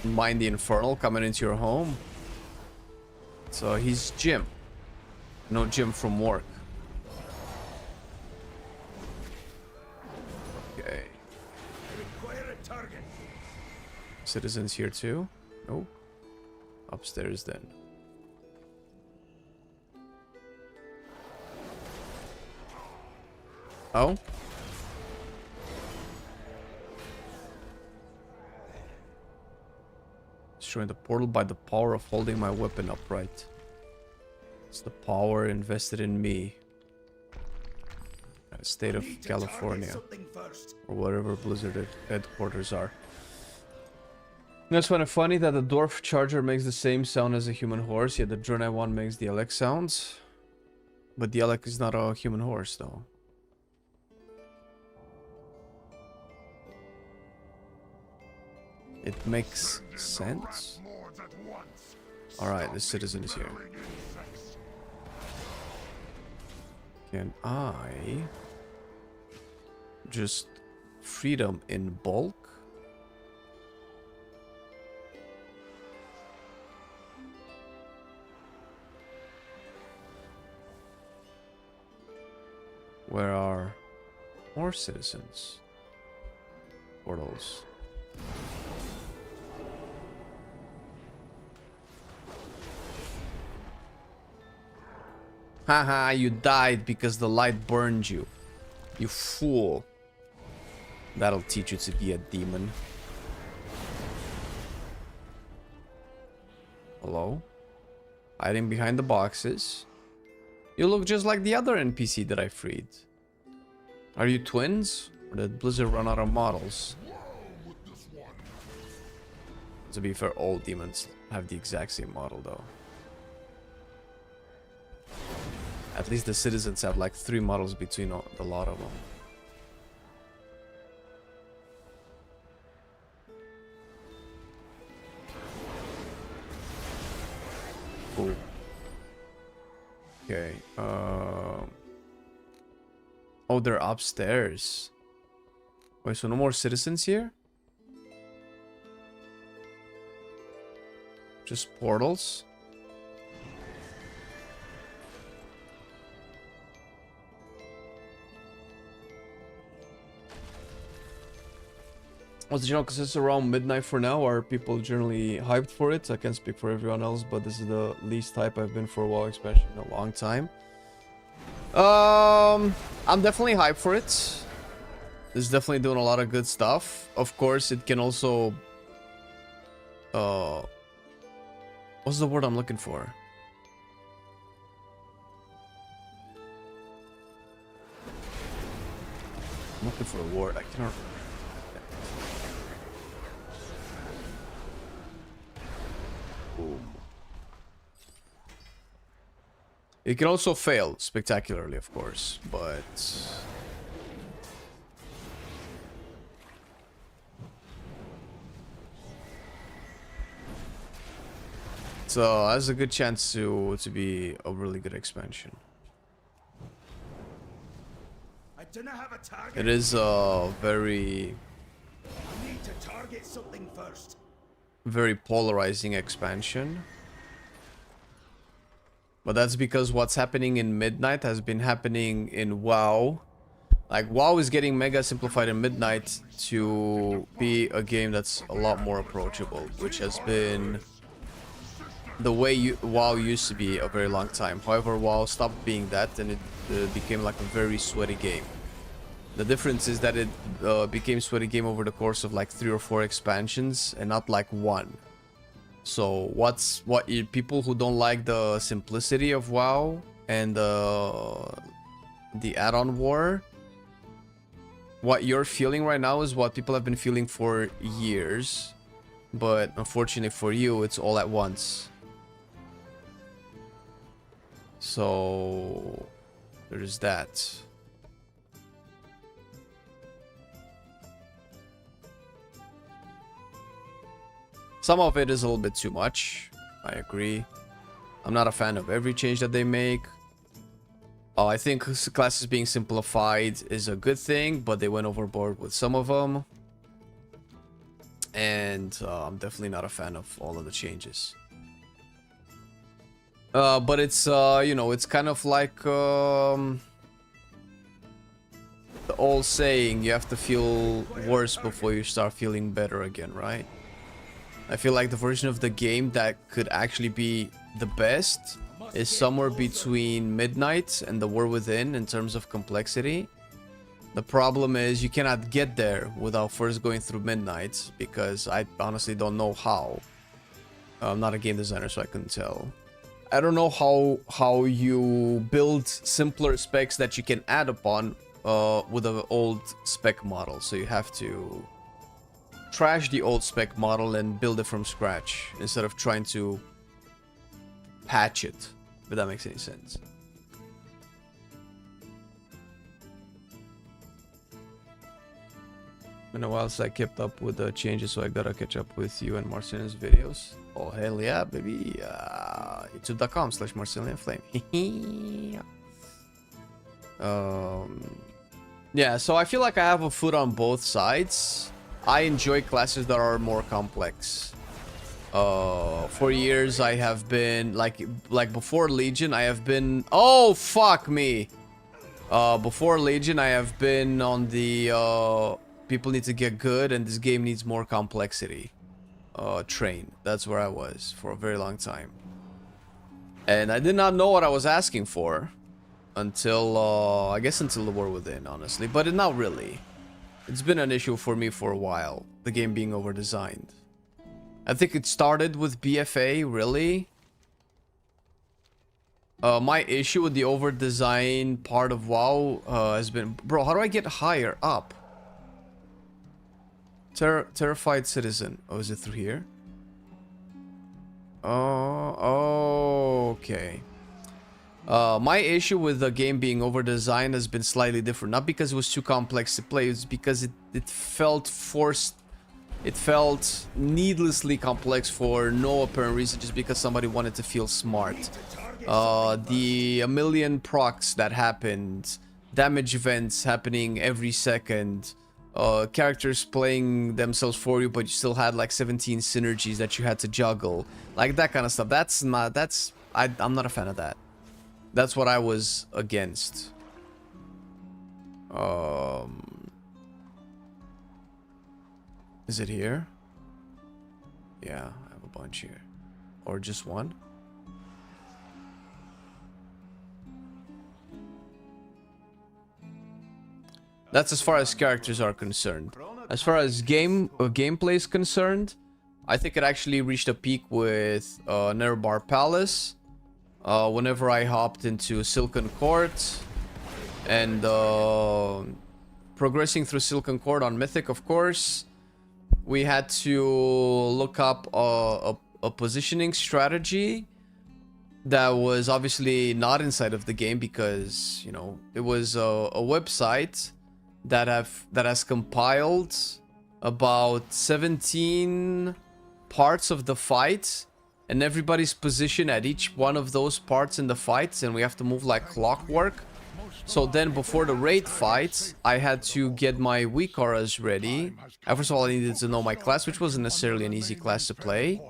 Mind the Infernal coming into your home. So he's Jim. No Jim from work. Okay. Require a target. Citizens here too? Nope. Upstairs then. Oh? Destroying the portal by the power of holding my weapon upright. It's the power invested in me. State of California. Or whatever Blizzard headquarters are. That's kind of funny that the dwarf charger makes the same sound as a human horse, yet the Draenei one makes the Elec sounds. But the Elec is not a human horse though. It makes sense. Alright, the citizen is here. Can I just freedom in bulk? Where are more citizens? Portals. Haha, you died because the light burned you. You fool. That'll teach you to be a demon. Hello? Hiding behind the boxes. You look just like the other NPC that I freed. Are you twins? Or did Blizzard run out of models? To be fair, all demons have the exact same model though. At least the citizens have like 3 models between the lot of them. Cool. Okay. Oh, they're upstairs. Wait, so no more citizens here? Just portals? What's the general consensus around midnight for now? Are people generally hyped for it? I can't speak for everyone else, but this is the least hype I've been for a WoW expansion in a long time. I'm definitely hyped for it. It's definitely doing a lot of good stuff. Of course, it can also... what's the word I'm looking for? I'm looking for a word. I cannot... It can also fail spectacularly, of course, but... So, has a good chance to be a really good expansion. I do not have a target. It is a very... I need to target something first. Very polarizing expansion. But that's because what's happening in Midnight has been happening in WoW. Like, WoW is getting mega simplified in Midnight to be a game that's a lot more approachable, which has been the way WoW used to be a very long time. However, WoW stopped being that and it became like a very sweaty game. The difference is that it became sweaty game over the course of like 3 or 4 expansions and not like 1. So people who don't like the simplicity of WoW and the add-on war what you're feeling right now is what people have been feeling for years. But unfortunately for you, it's all at once. So there's that. Some of it is a little bit too much. I agree. I'm not a fan of every change that they make. I think classes being simplified is a good thing, but they went overboard with some of them. And I'm definitely not a fan of all of the changes. But it's, you know, it's kind of like the old saying, you have to feel worse before you start feeling better again, right? I feel like the version of the game that could actually be the best is somewhere between Midnight and The War Within in terms of complexity. The problem is you cannot get there without first going through Midnight, because I honestly don't know how. I'm not a game designer, so I couldn't tell. I don't know how you build simpler specs that you can add upon with an old spec model. So you have to trash the old spec model and build it from scratch instead of trying to patch it, if that makes any sense. Been a while since I kept up with the changes, so I gotta catch up with you and Marcelian's videos. Oh hell yeah, baby. youtube.com/Marcelian&Flame. Yeah, so I feel like I have a foot on both sides. I enjoy classes that are more complex. For years I have been like before Legion I have been, oh fuck me. Before Legion I have been on the people need to get good and this game needs more complexity train. That's where I was for a very long time. And I did not know what I was asking for until I guess until The War Within, honestly, but not really. It's been an issue for me for a while, the game being over-designed. I think it started with BFA, really. My issue with the over-design part of WoW has been... Bro, how do I get higher up? Terrified Citizen. Oh, is it through here? Oh, okay. My issue with the game being over-designed has been slightly different. Not because it was too complex to play, it's because it felt forced. It felt needlessly complex for no apparent reason, just because somebody wanted to feel smart. A million procs that happened, damage events happening every second, characters playing themselves for you, but you still had like 17 synergies that you had to juggle, like that kind of stuff. I'm not a fan of that. That's what I was against. Is it here? Yeah, I have a bunch here. Or just one? That's as far as characters are concerned. As far as gameplay is concerned, I think it actually reached a peak with Nerebar Palace. Whenever I hopped into Silken Court and progressing through Silken Court on Mythic, of course, we had to look up a positioning strategy that was obviously not inside of the game, because, you know, it was a website that has compiled about 17 parts of the fight and everybody's position at each one of those parts in the fights, and we have to move like clockwork. So then before the raid fight, I had to get my weak auras ready. First of all, I needed to know my class, which wasn't necessarily an easy class to play.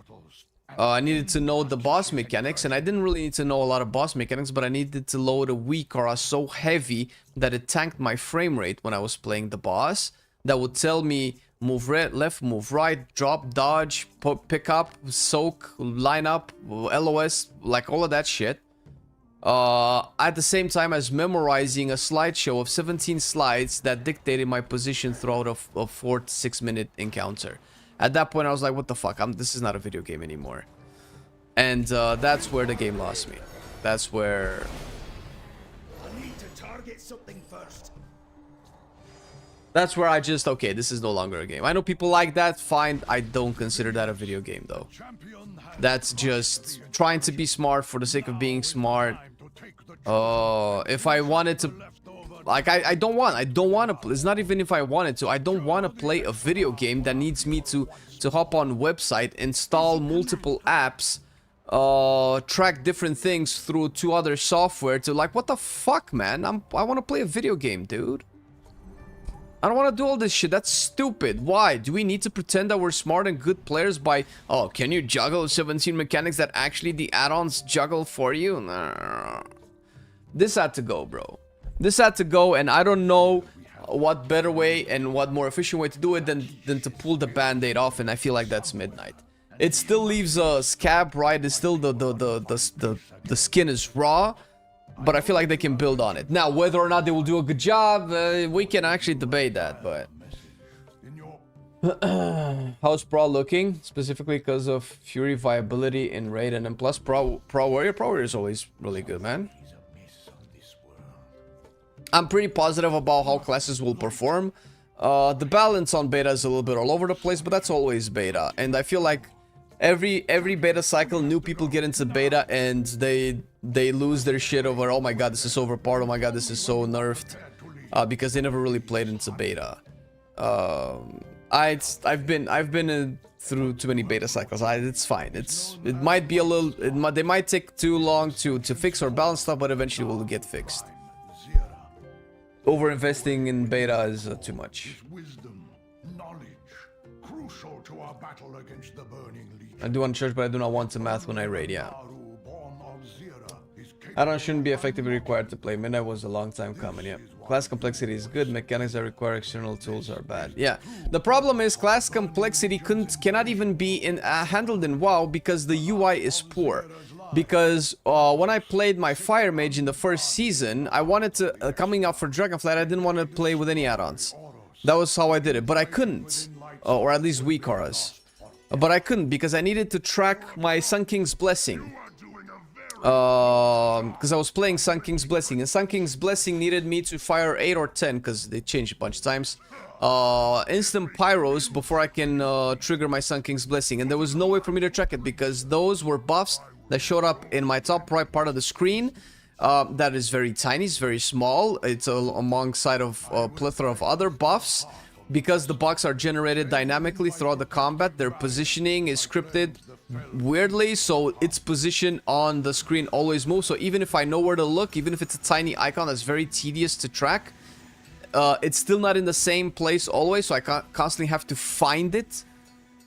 I needed to know the boss mechanics, and I didn't really need to know a lot of boss mechanics, but I needed to load a weak aura so heavy that it tanked my frame rate when I was playing the boss. That would tell me move left, move right, drop, dodge, pick up, soak, line up, LOS, like all of that shit. At the same time as memorizing a slideshow of 17 slides that dictated my position throughout a 4 to 6 minute encounter. At that point, I was like, what the fuck? This is not a video game anymore. And that's where the game lost me. That's where... I need to target something first. That's where I just, okay, this is no longer a game. I know people like that, fine. I don't consider that a video game, though. That's just trying to be smart for the sake of being smart. If I wanted to, like, I don't want to, it's not even if I wanted to, I don't want to play a video game that needs me to hop on website, install multiple apps, track different things through 2 other software to, like, what the fuck, man? I want to play a video game, dude. I don't want to do all this shit. That's stupid. Why? Do we need to pretend that we're smart and good players by, oh, can you juggle 17 mechanics that actually the add-ons juggle for you? Nah. This had to go, bro. This had to go, and I don't know what better way and what more efficient way to do it than to pull the band-aid off, and I feel like that's midnight. It still leaves a scab, right? It's still the skin is raw, but I feel like they can build on it. Now, whether or not they will do a good job, we can actually debate that, but... How's Pro looking? Specifically because of Fury viability in Raid and plus Pro Warrior is always really good, man. I'm pretty positive about how classes will perform. The balance on beta is a little bit all over the place, but that's always beta. And I feel like every beta cycle, new people get into beta and they lose their shit over, oh my god, this is overpowered, oh my god, this is so nerfed, because they never really played into beta. I've been through too many beta cycles. It's fine. It might be a little. They might take too long to fix or balance stuff, but eventually will get fixed. Over investing in beta is too much. Wisdom, knowledge, crucial to our battle against the burning legion. I do want church, but I do not want to math when I raid. Yeah. Add-on shouldn't be effectively required to play. Midnight was a long time coming. Yeah. Class complexity is good. Mechanics that require external tools are bad. Yeah. The problem is class complexity cannot even be handled in WoW because the UI is poor. Because when I played my Fire Mage in the first season, I wanted to, coming up for Dragonflight, I didn't want to play with any add-ons. That was how I did it, but I couldn't. Or at least weak auras. But I couldn't because I needed to track my Sun King's Blessing. Because I was playing Sun King's Blessing, and Sun King's Blessing needed me to fire 8 or 10, because they changed a bunch of times, instant pyros before I can trigger my Sun King's Blessing, and there was no way for me to track it, because those were buffs that showed up in my top right part of the screen. That is very tiny, it's very small, it's alongside of a plethora of other buffs. Because the buffs are generated dynamically throughout the combat, their positioning is scripted weirdly, so its position on the screen always moves. So even if I know where to look, even if it's a tiny icon that's very tedious to track, it's still not in the same place always, so I constantly have to find it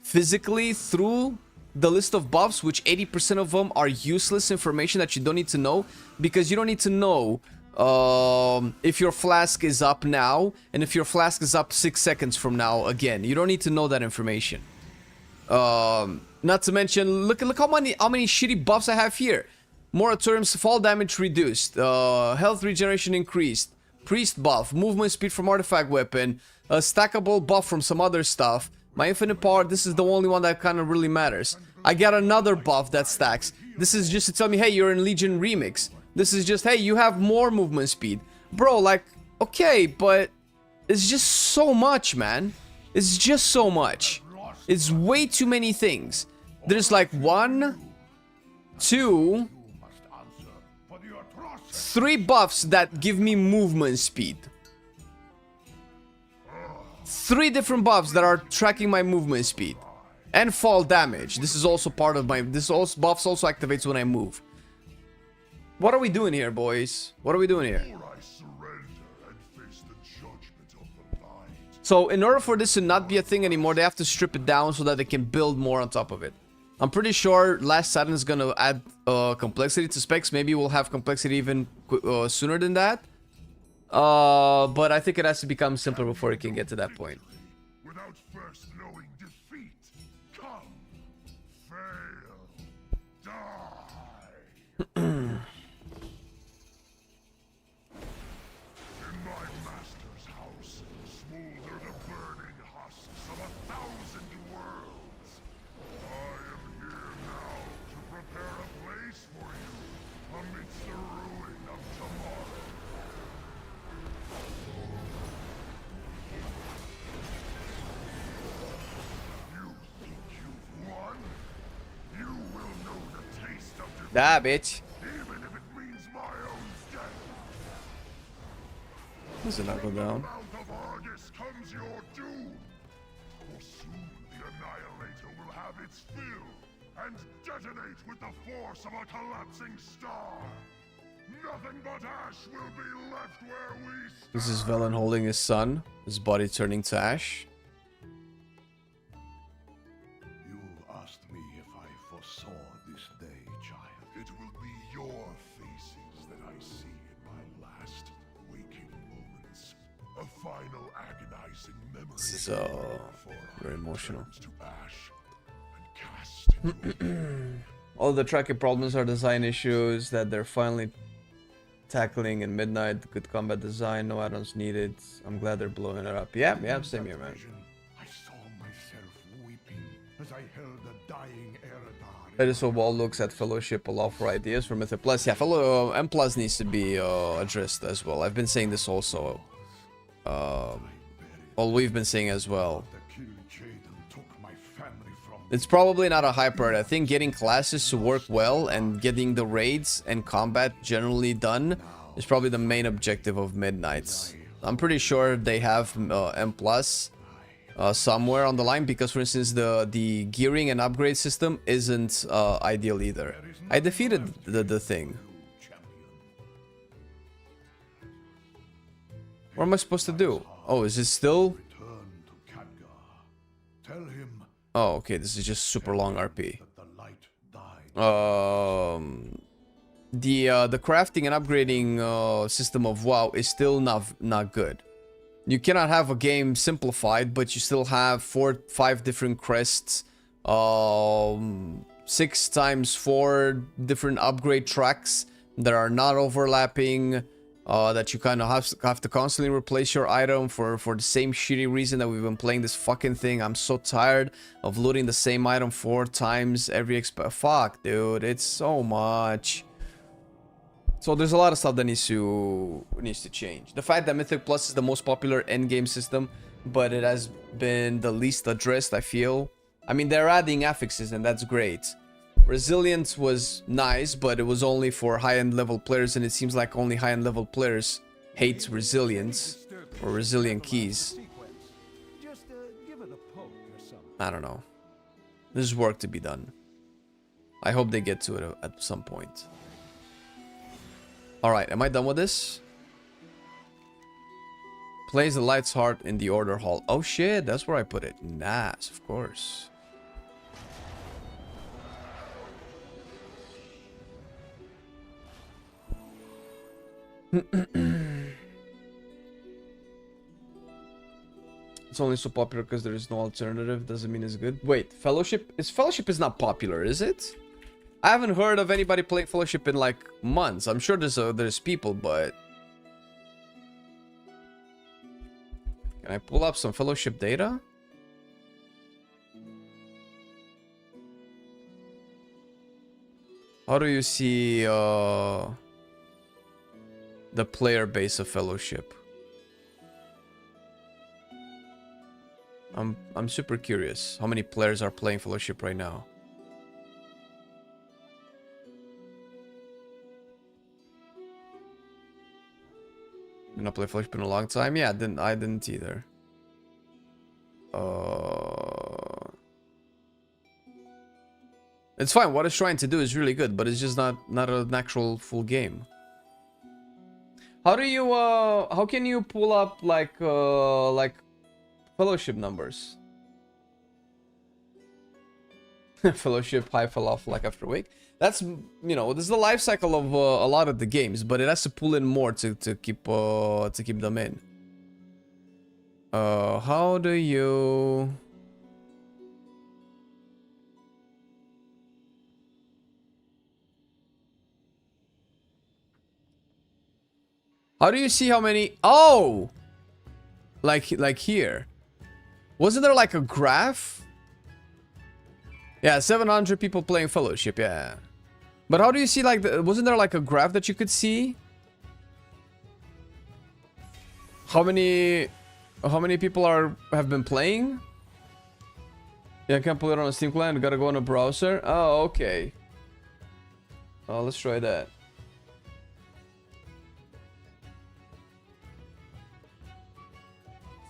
physically through the list of buffs, which 80% of them are useless information that you don't need to know, because you don't need to know if your flask is up now and if your flask is up 6 seconds from now again. You don't need to know that information. Not to mention, look how many shitty buffs I have here. Moratorium's fall damage reduced, health regeneration increased, priest buff, movement speed from artifact weapon, a stackable buff from some other stuff. My infinite power, this is the only one that kind of really matters. I got another buff that stacks. This is just to tell me, hey, you're in Legion Remix. This is just, hey, you have more movement speed. Bro, like, okay, but it's just so much, man. It's just so much. It's way too many things. There's like 1, 2, 3 buffs that give me movement speed. 3 different buffs that are tracking my movement speed. And fall damage. This is also part of my... This also, buffs also activates when I move. What are we doing here, boys? What are we doing here? So, in order for this to not be a thing anymore, they have to strip it down so that they can build more on top of it. I'm pretty sure Last Saturn is gonna add complexity to specs. Maybe we'll have complexity even sooner than that. But I think it has to become simpler before it can get to that point. Without first knowing defeat, come, fail, die. In my master's house, smolder the burning husks of 1,000 worlds. I am here now to prepare a place for you amidst the ruin of tomorrow. Ah, bitch. Even if it means my own death. Does it not go down? Mouth of Argus comes your doom. For soon the Annihilator will have its fill and detonate with the force of a collapsing star. Nothing but ash will be left where we stand. This is Velen holding his son, his body turning to ash. You asked me if I foresaw this day, child. It will be your faces that I see in my last waking moments. A final agonizing memory. This is very emotional. To ash and cast into All the tracking problems are design issues that they're finally tackling in Midnight. Good combat design, no add-ons needed. I'm glad they're blowing it up. Yeah, same here, man. I saw myself weeping as I held the dying Eredar. I just hope all looks at Fellowship allow for ideas for Mythic Plus. Yeah, Fellow M Plus needs to be addressed as well. I've been saying this also. Well, we've been saying as well. It's probably not a high priority. I think getting classes to work well and getting the raids and combat generally done is probably the main objective of Midnights. I'm pretty sure they have M Plus somewhere on the line because, for instance, the gearing and upgrade system isn't ideal either. I defeated the thing. What am I supposed to do? Oh, is it still? Oh, okay, this is just super long RP. The crafting and upgrading system of WoW is still not good. You cannot have a game simplified, but you still have 4-5 different crests, 6 times 4 different upgrade tracks that are not overlapping. That you kind of have to constantly replace your item for the same shitty reason that we've been playing this fucking thing. I'm so tired of looting the same item 4 times every fuck, dude, it's so much. So there's a lot of stuff that needs to change. The fact that Mythic Plus is the most popular endgame system, but it has been the least addressed, I feel. I mean, they're adding affixes, and that's great. Resilience was nice, but it was only for high-end level players, and it seems like only high-end level players hate resilience or resilient keys. I don't know. There's work to be done. I hope they get to it at some point. Alright, am I done with this? Place the Light's Heart in the Order Hall. Oh shit, that's where I put it. Nice, of course. It's only so popular because there is no alternative. Doesn't mean it's good. Wait, Fellowship is not popular, is it? I haven't heard of anybody playing Fellowship in like months. I'm sure there's people, but can I pull up some Fellowship data? How do you see the player base of Fellowship? I'm super curious. How many players are playing Fellowship right now? Did not play Fellowship in a long time. Yeah, I didn't either. It's fine. What it's trying to do is really good, but it's just not an actual full game. How do you how can you pull up like Fellowship numbers? Fellowship high fell off like after a week. That's, you know, this is the life cycle of a lot of the games, but it has to pull in more to keep them in. How do you? How do you see how many? Oh, like here. Wasn't there like a graph? Yeah, 700 people playing Fellowship. Yeah, but how do you see like wasn't there like a graph that you could see? How many people have been playing? Yeah, I can't play it on a Steam client. Gotta go on a browser. Oh, okay. Oh, let's try that.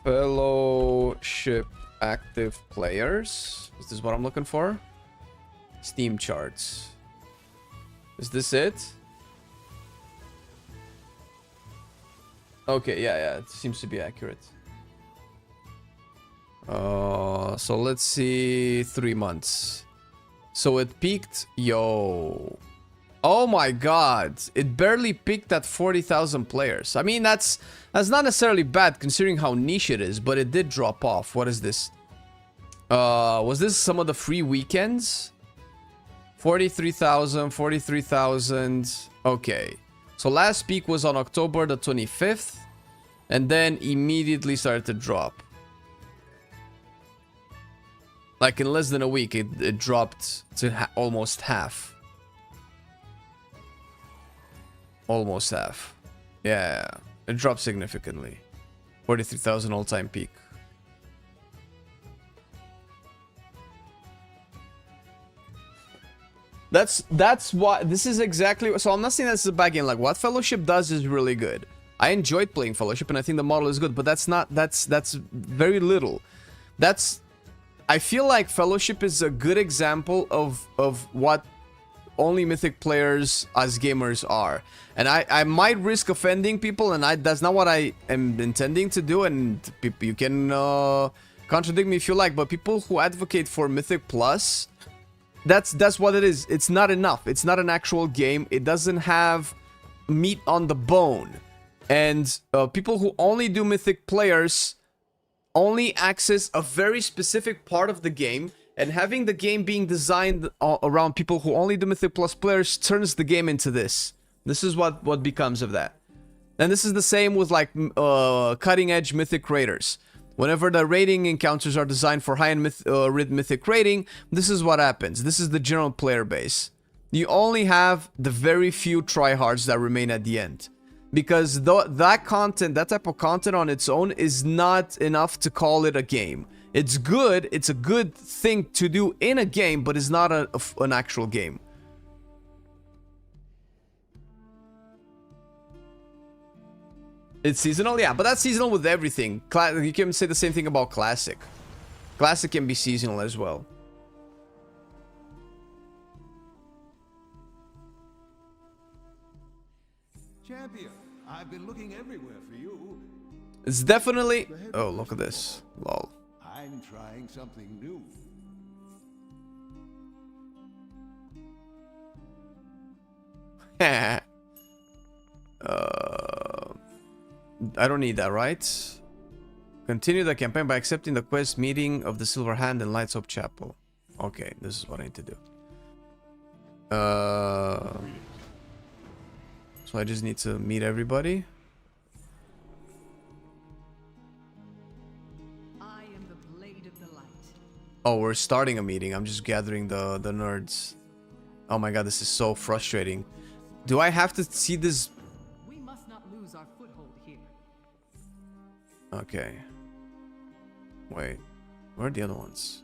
Fellowship active players. Is this what I'm looking for? Steam charts. Is this it? Okay, yeah, it seems to be accurate. So let's see, 3 months. So it peaked, yo. Oh my god, it barely peaked at 40,000 players. I mean, that's not necessarily bad considering how niche it is, but it did drop off. What is this? Was this some of the free weekends? 43,000, 43,000. Okay. So last peak was on October the 25th, and then immediately started to drop. Like in less than a week, it dropped to almost half. Almost half. Yeah, it dropped significantly. 43,000 all-time peak. That's what this is exactly. So I'm not saying that's a bad game. Like what Fellowship does is really good. I enjoyed playing Fellowship, and I think the model is good. But that's very little. I feel like Fellowship is a good example of what only Mythic players as gamers are. And I might risk offending people, and that's not what I am intending to do. And you can contradict me if you like, but people who advocate for Mythic Plus, that's what it is. It's not enough. It's not an actual game. It doesn't have meat on the bone. And people who only do Mythic players only access a very specific part of the game, and having the game being designed around people who only do Mythic Plus players turns the game into this. This is what becomes of that. And this is the same with like cutting edge Mythic raiders. Whenever the raiding encounters are designed for high-end Mythic raiding, this is what happens. This is the general player base. You only have the very few tryhards that remain at the end. Because that content, that type of content on its own is not enough to call it a game. It's good, it's a good thing to do in a game, but it's not an actual game. It's seasonal, yeah, but that's seasonal with everything. You can say the same thing about Classic. Classic can be seasonal as well. Champion, I've been looking everywhere for you. It's definitely... Oh, look at this. Lol. I'm trying something new. I don't need that, right? Continue the campaign by accepting the quest meeting of the Silver Hand in Lights Hope Chapel. Okay, this is what I need to do. So I just need to meet everybody. I am the blade of the light. Oh, we're starting a meeting. I'm just gathering the nerds. Oh my god, this is so frustrating. Do I have to see this? We must not lose our foothold here. Okay. Wait. Where are the other ones?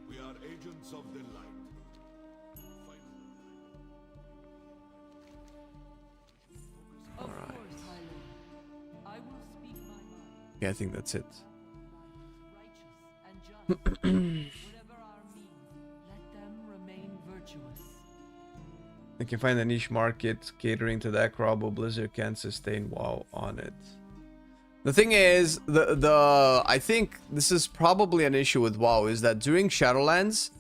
We are agents of the light. Of course, Highlander. I will speak my mind. Yeah, I think that's it. Righteous and just. Whatever our means, let them remain virtuous. You can find a niche market catering to that crowd, but Blizzard can't sustain WoW on it. The thing is, I think this is probably an issue with WoW, is that during Shadowlands,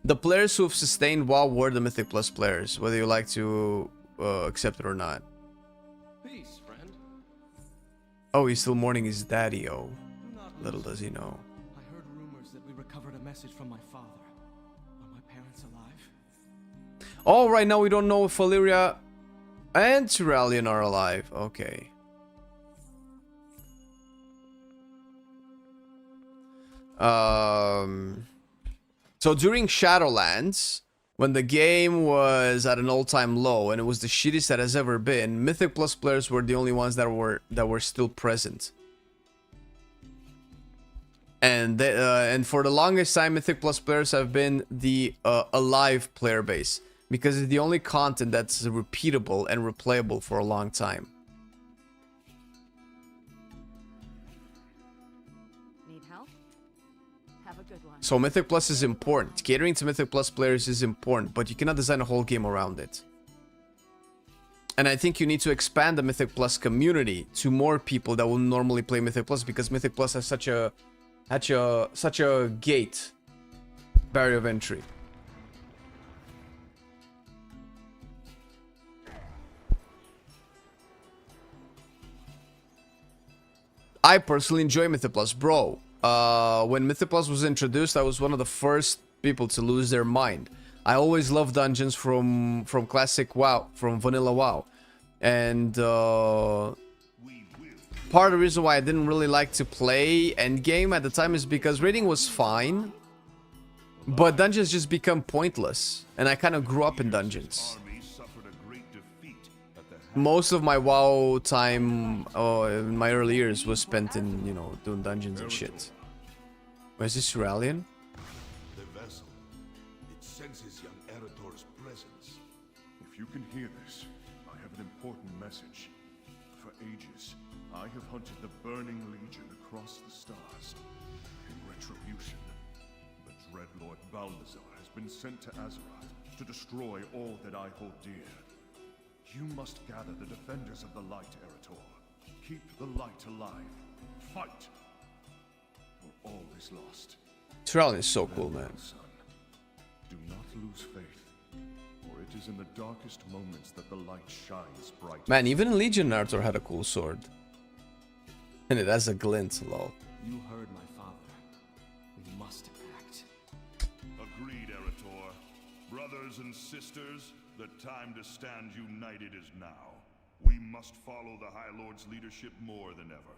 the players who have sustained WoW were the Mythic Plus players, whether you like to accept it or not. Peace, friend. Oh, he's still mourning his daddy, oh. Little does he know. I heard rumors that we recovered a message from my father. Are my parents alive? Oh, right now we don't know if Valyria and Tyrallion are alive. Okay. So during Shadowlands, when the game was at an all-time low and it was the shittiest that has ever been, Mythic Plus players were the only ones that were still present. And for the longest time, Mythic Plus players have been the alive player base, because it's the only content that's repeatable and replayable for a long time. Need help? Have a good one. So Mythic Plus is important. Catering to Mythic Plus players is important, but you cannot design a whole game around it. And I think you need to expand the Mythic Plus community to more people that will normally play Mythic Plus, because Mythic Plus has such a gate barrier of entry. I personally enjoy Mythic Plus, bro. When Mythic Plus was introduced, I was one of the first people to lose their mind. I always loved dungeons from classic WoW, from vanilla WoW. And part of the reason why I didn't really like to play Endgame at the time is because raiding was fine, but dungeons just become pointless. And I kind of grew up in dungeons. Most of my WoW time in my early years was spent in, you know, doing dungeons and shit. Where's this Marcelian? The vessel. It senses young Erator's presence. If you can hear this, I have an important message. For ages, I have hunted the Burning Legion across the stars. In retribution, the Dreadlord Balthazar has been sent to Azeroth to destroy all that I hold dear. You must gather the defenders of the light, Erator. Keep the light alive. Fight, or all is lost. Marcelian is so cool, man. Son, do not lose faith, for it is in the darkest moments that the light shines bright. Man, even in Legion, Naruto had a cool sword. And it has a glint, lol. You heard my father. We must act. Agreed, Erator. Brothers and sisters, the time to stand united is now. We must follow the High Lord's leadership more than ever.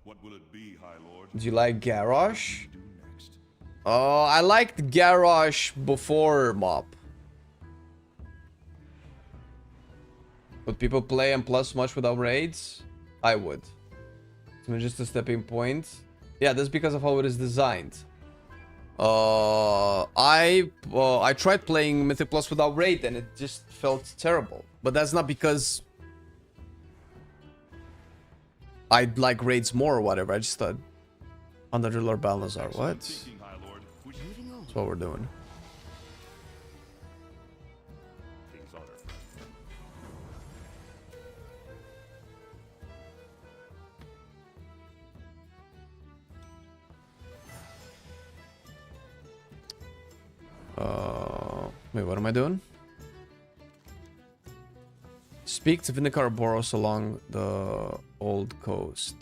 What will it be, High Lord? Do you like Garrosh? Oh, I liked Garrosh before Mop. Would people play M Plus much without raids? I would. It's just a stepping point. Yeah, that's because of how it is designed. I tried playing Mythic Plus without raid and it just felt terrible. But that's not because I like raids more or whatever. I just thought under the Lord Balthazar. What? That's what we're doing. Wait, what am I doing? Speak to Vindikar Boros along the old coast.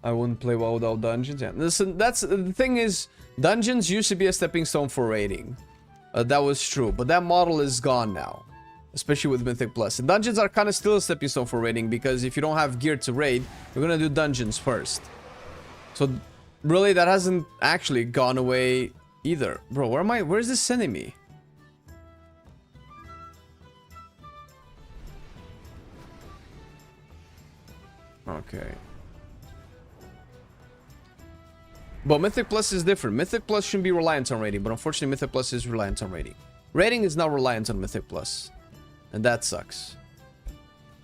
I wouldn't play WoW without dungeons. Yeah, listen, that's the thing is, dungeons used to be a stepping stone for raiding. That was true, but that model is gone now. Especially with Mythic Plus. And dungeons are kind of still a stepping stone for raiding, because if you don't have gear to raid, you're gonna do dungeons first. So really, that hasn't actually gone away either. Bro, where am I? Where's this sending me? Okay. But Mythic Plus is different. Mythic Plus shouldn't be reliant on raiding, but unfortunately Mythic Plus is reliant on raiding. Raiding is not reliant on Mythic Plus. And that sucks.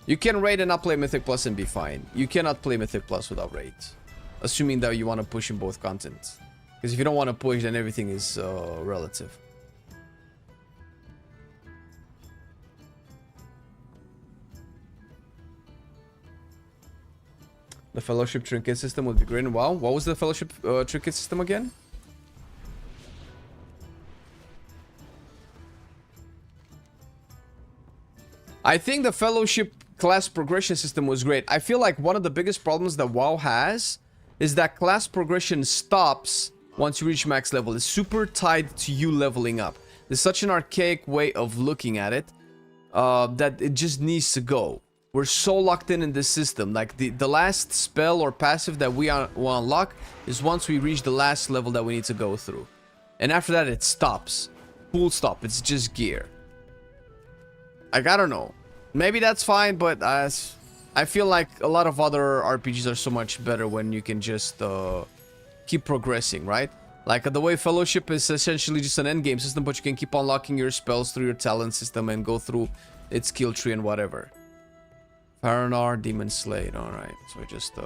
You can raid and not play Mythic Plus and be fine. You cannot play Mythic Plus without raid. Assuming that you want to push in both content. Because if you don't want to push, then everything is relative. The Fellowship Trinket system would be great. Wow, what was the Fellowship Trinket system again? I think the Fellowship class progression system was great. I feel like one of the biggest problems that WoW has is that class progression stops once you reach max level. It's super tied to you leveling up. There's such an archaic way of looking at it that it just needs to go. We're so locked in this system. Like the last spell or passive that we will unlock is once we reach the last level that we need to go through. And after that, it stops. Full stop. It's just gear. Like, I don't know. Maybe that's fine, but I feel like a lot of other RPGs are so much better when you can just keep progressing, right? Like the way Fellowship is essentially just an endgame system, but you can keep unlocking your spells through your talent system and go through its skill tree and whatever. Faranar, Demon Slate. Alright, so just I'm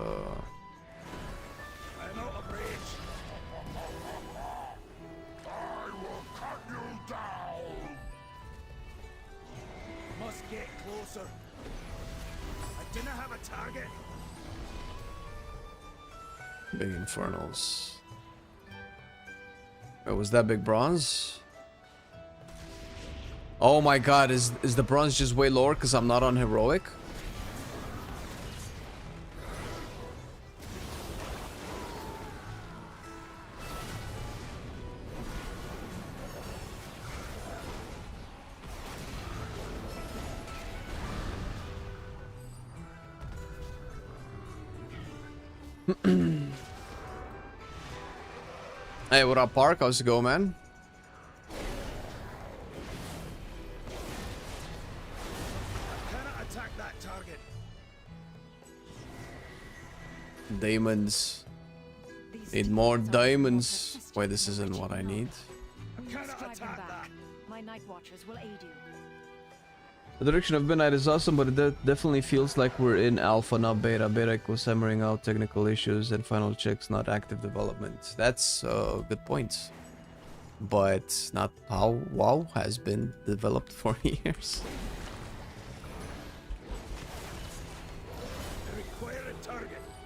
out of range. I will cut you down! Must get closer. I didn't have a target. Big Infernals. Wait, was that big bronze? Oh my god, is the bronze just way lower because I'm not on heroic? Hey, what up, Park? How's it going, man? Cannot attack that target. Diamonds. Need more diamonds. Wait, this isn't what I need. Cannot attack that. My night watchers will aid you. The direction of Midnight is awesome, but it definitely feels like we're in alpha, not beta. Beta equals hammering out technical issues and final checks, not active development. That's a good point. But not how WoW has been developed for years.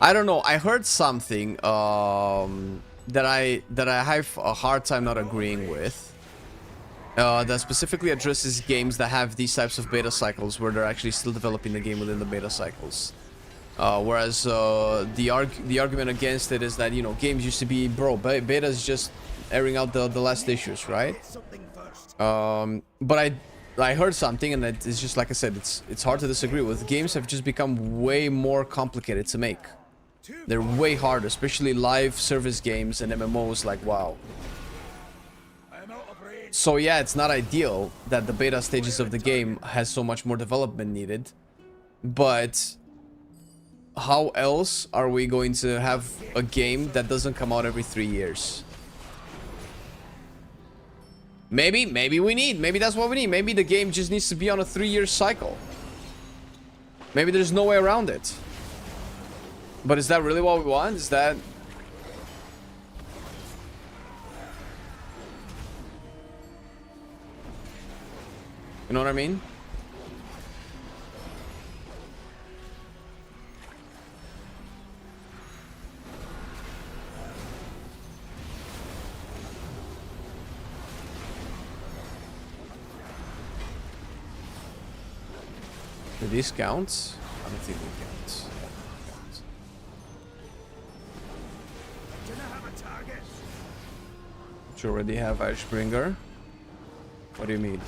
I don't know. I heard something that I have a hard time not agreeing with. That specifically addresses games that have these types of beta cycles where they're actually still developing the game within the beta cycles. Whereas the argument against it is that, you know, games used to be, bro, beta is just airing out the last issues, right? But I heard something, and it's just like I said, it's hard to disagree with. Games have just become way more complicated to make. They're way harder, especially live service games and MMOs like WoW. So yeah, it's not ideal that the beta stages of the game has so much more development needed. But how else are we going to have a game that doesn't come out every 3 years? Maybe that's what we need. Maybe the game just needs to be on a 3-year cycle. Maybe there's no way around it. But is that really what we want? Is that... You know what I mean? Do these count? I don't think they count. But you already have Ashbringer. What do you mean?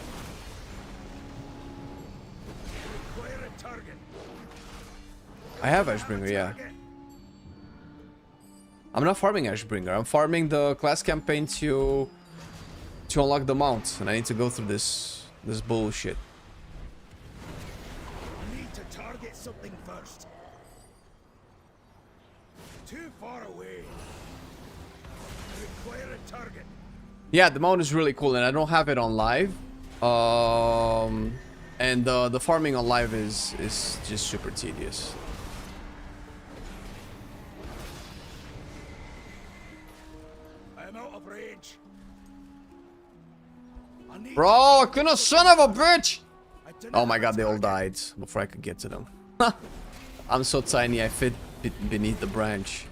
I have Ashbringer, yeah. I'm not farming Ashbringer. I'm farming the class campaign to unlock the mount, and I need to go through this bullshit. I need to target something first. Too far away. I require a target. Yeah, the mount is really cool, and I don't have it on live. And the farming on live is just super tedious. Bro, couldn't son of a bitch! Oh my god, they all died before I could get to them. I'm so tiny, I fit beneath the branch.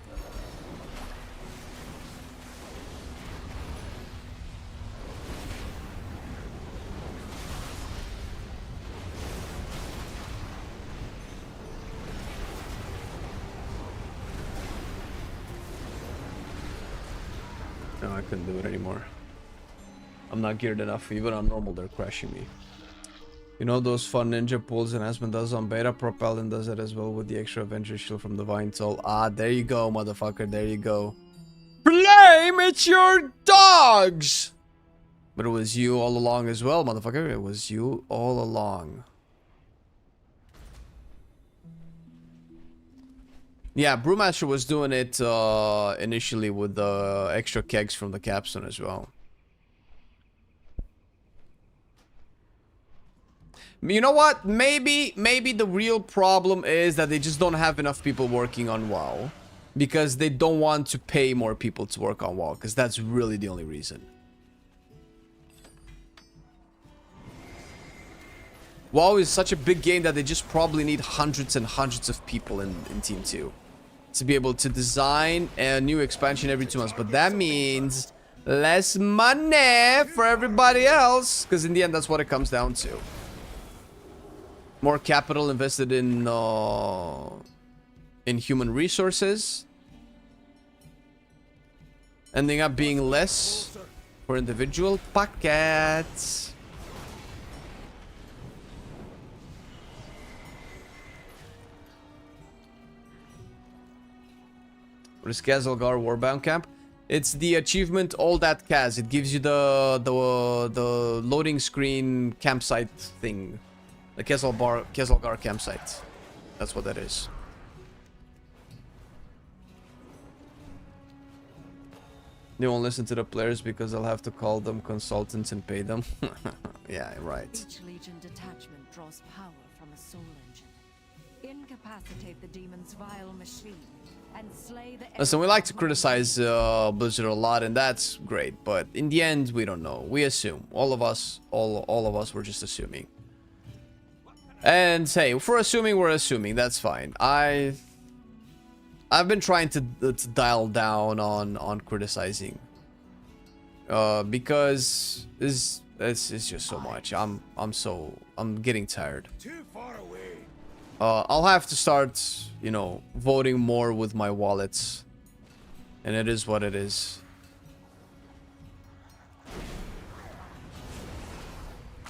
No, I couldn't do it anymore. I'm not geared enough. Even on normal, they're crashing me. You know those fun ninja pulls and Aspen does on beta? Paladin does it as well with the extra Avenger shield from Divine Soul. Ah, there you go, motherfucker. There you go. Flame, it's your dogs! But it was you all along as well, motherfucker. It was you all along. Yeah, Brewmaster was doing it initially with the extra kegs from the capstone as well. You know what? Maybe the real problem is that they just don't have enough people working on WoW. Because they don't want to pay more people to work on WoW. Because that's really the only reason. WoW is such a big game that they just probably need hundreds and hundreds of people in Team 2. To be able to design a new expansion every 2 months. But that means less money for everybody else. Because in the end, that's what it comes down to. More capital invested in human resources. Ending up being less for individual pockets. What is Kazalgar Warbound Camp? It's the achievement All That Kaz. It gives you the loading screen campsite thing. The Kazalgar campsite. That's what that is. They won't listen to the players because they'll have to call them consultants and pay them. Yeah, right. Each legion detachment draws power from a soul engine. Incapacitate the demon's vile machine and slay the... Listen, we like to criticize Blizzard a lot, and that's great. But in the end, we don't know. We assume. All of us were just assuming. And hey, if we're assuming, we're assuming. That's fine. I've been trying to dial down on criticizing. Because it's just so much. I'm getting tired. Too far away. I'll have to start, you know, voting more with my wallets. And it is what it is.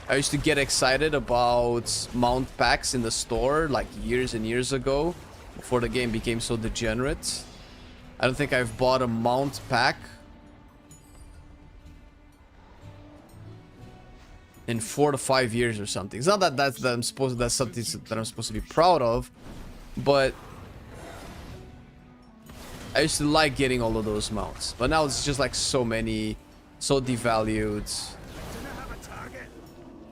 I used to get excited about mount packs in the store like years and years ago, before the game became so degenerate. I don't think I've bought a mount pack in 4 to 5 years or something. It's not that that's something that I'm supposed to be proud of, but I used to like getting all of those mounts. But now it's just like so many, so devalued.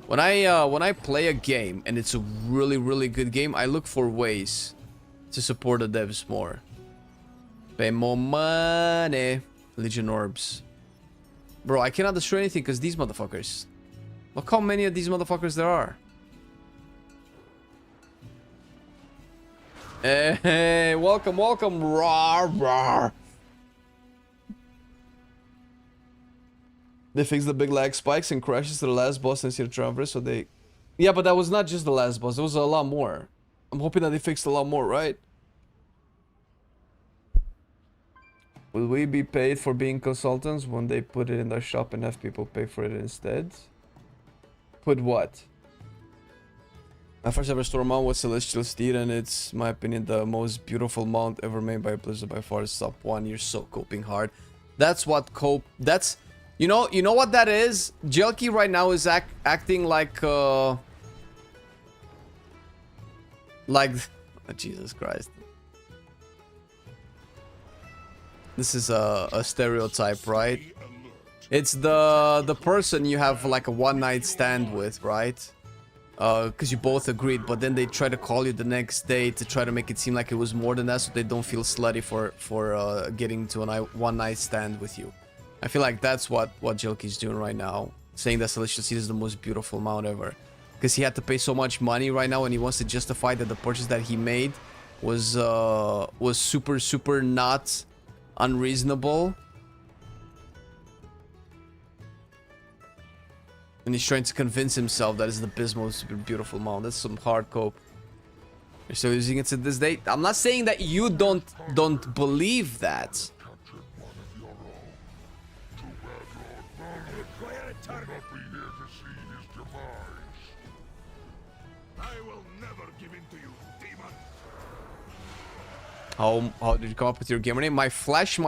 When I play a game and it's a really, really good game, I look for ways to support the devs more. Pay more money. Legion orbs. Bro, I cannot destroy anything because these motherfuckers. Look how many of these motherfuckers there are. Hey, welcome, welcome. Rawr, rawr. They fixed the big lag spikes and crashes to the last boss and Sir Traverse, so they... Yeah, but that was not just the last boss. There was a lot more. I'm hoping that they fixed a lot more, right? Will we be paid for being consultants when they put it in their shop and have people pay for it instead? Put what? My first ever store mount was Celestial Steed, and it's, in my opinion, the most beautiful mount ever made by Blizzard by far. It's top 1. You're so coping hard. That's what cope... That's... You know what that is? Jelky right now is acting like oh, Jesus Christ. This is a stereotype, right? It's the person you have like a one-night stand with, right? Because you both agreed, but then they try to call you the next day to try to make it seem like it was more than that, so they don't feel slutty for getting to a one-night stand with you. I feel like that's what Jelky's doing right now, saying that Celestial Seed is the most beautiful mount ever, because he had to pay so much money right now, and he wants to justify that the purchase that he made was super not unreasonable, and he's trying to convince himself that it's the most beautiful mount. That's some hard cope. You're still using it to this day. I'm not saying that you don't believe that. How did you come up with your gamer name? My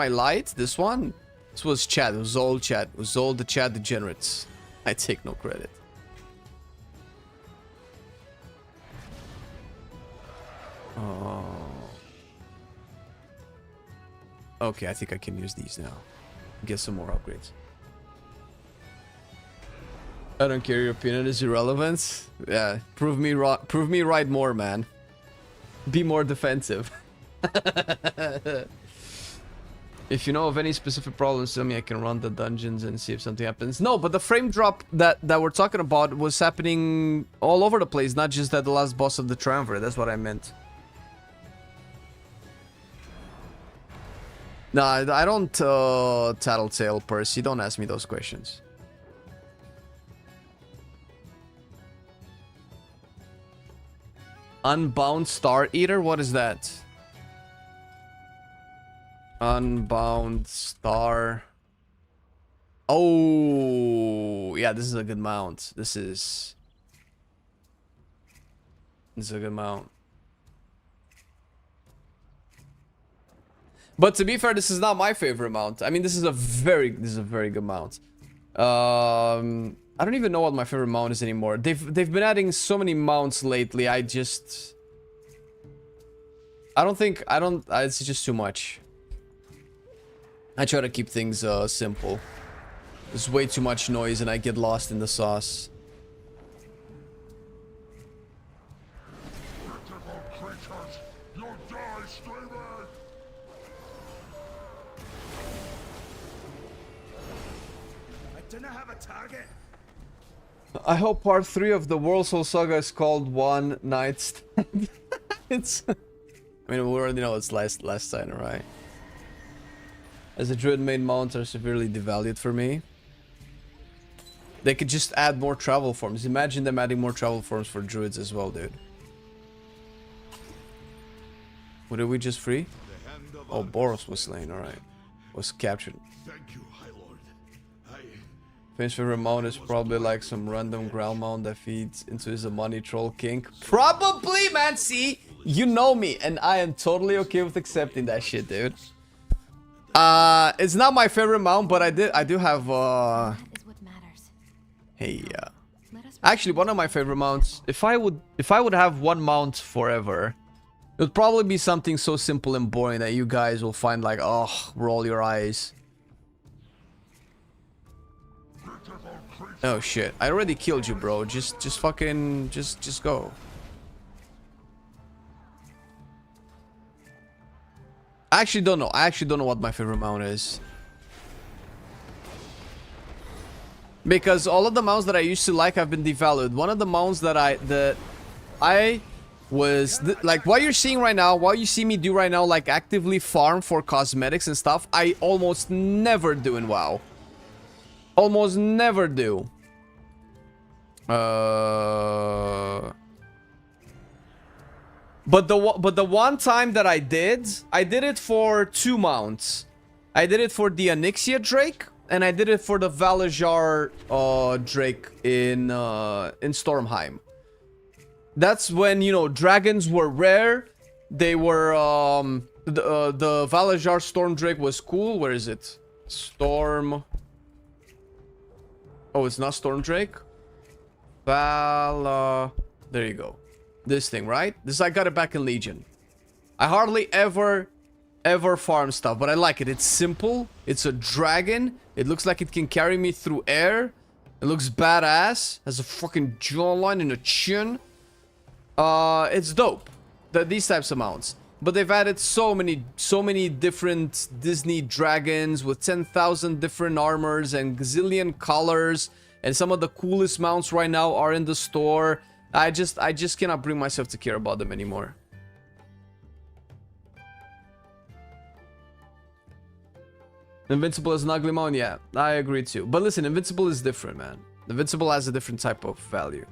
light, this one? This was chat. It was all chat. It was all the chat degenerates. I take no credit. Oh. Okay, I think I can use these now. Get some more upgrades. I don't care, your opinion is irrelevant. Yeah, prove me right more, man. Be more defensive. If you know of any specific problems, tell me. I can run the dungeons and see if something happens. No, but the frame drop that we're talking about was happening all over the place, not just at the last boss of the Triumvirate. That's what I meant. No, I don't tattletale, Percy. Don't ask me those questions. Unbound Star Eater? What is that? Unbound Star. Oh, yeah, this is a good mount. This is a good mount. But to be fair, this is not my favorite mount. I mean, this is a very good mount. I don't even know what my favorite mount is anymore. They've been adding so many mounts lately. It's just too much. I try to keep things simple. There's way too much noise and I get lost in the sauce. I hope part 3 of the World Soul Saga is called One Night Stand. It's... I mean, we already know it's last time, right? As the Druid main mounts are severely devalued for me. They could just add more travel forms. Imagine them adding more travel forms for Druids as well, dude. What did we just free? Oh, Boros was slain, alright. Was captured. Thank you, High Lord. Finn's favorite mount is probably like some random ground mount that feeds into his money troll king. Probably, man. See, you know me, and I am totally okay with accepting that shit, dude. It's not my favorite mount, but I do have hey, actually, one of my favorite mounts. If I would have one mount forever, it would probably be something so simple and boring that you guys will find like, oh, roll your eyes. Oh shit! I already killed you, bro. Just fucking, just go. I actually don't know. I actually don't know what my favorite mount is. Because all of the mounts that I used to like have been devalued. One of the mounts that I was like, what you're seeing right now, what you see me do right now, like actively farm for cosmetics and stuff, I almost never do in WoW. Almost never do. But the one time that I did it for 2 mounts. I did it for the Onyxia Drake, and I did it for the Valajar Drake in Stormheim. That's when, you know, dragons were rare. They were the Valajar Storm Drake was cool. Where is it? Storm. Oh, it's not Storm Drake. There you go. This thing, right? This, I got it back in Legion. I hardly ever farm stuff, but I like it. It's simple. It's a dragon. It looks like it can carry me through air. It looks badass. Has a fucking jawline and a chin. It's dope. These types of mounts. But they've added so many different Disney dragons with 10,000 different armors and gazillion colors. And some of the coolest mounts right now are in the store. I just cannot bring myself to care about them anymore. Invincible is an ugly mount, yeah, I agree too. But listen, Invincible is different, man. Invincible has a different type of value.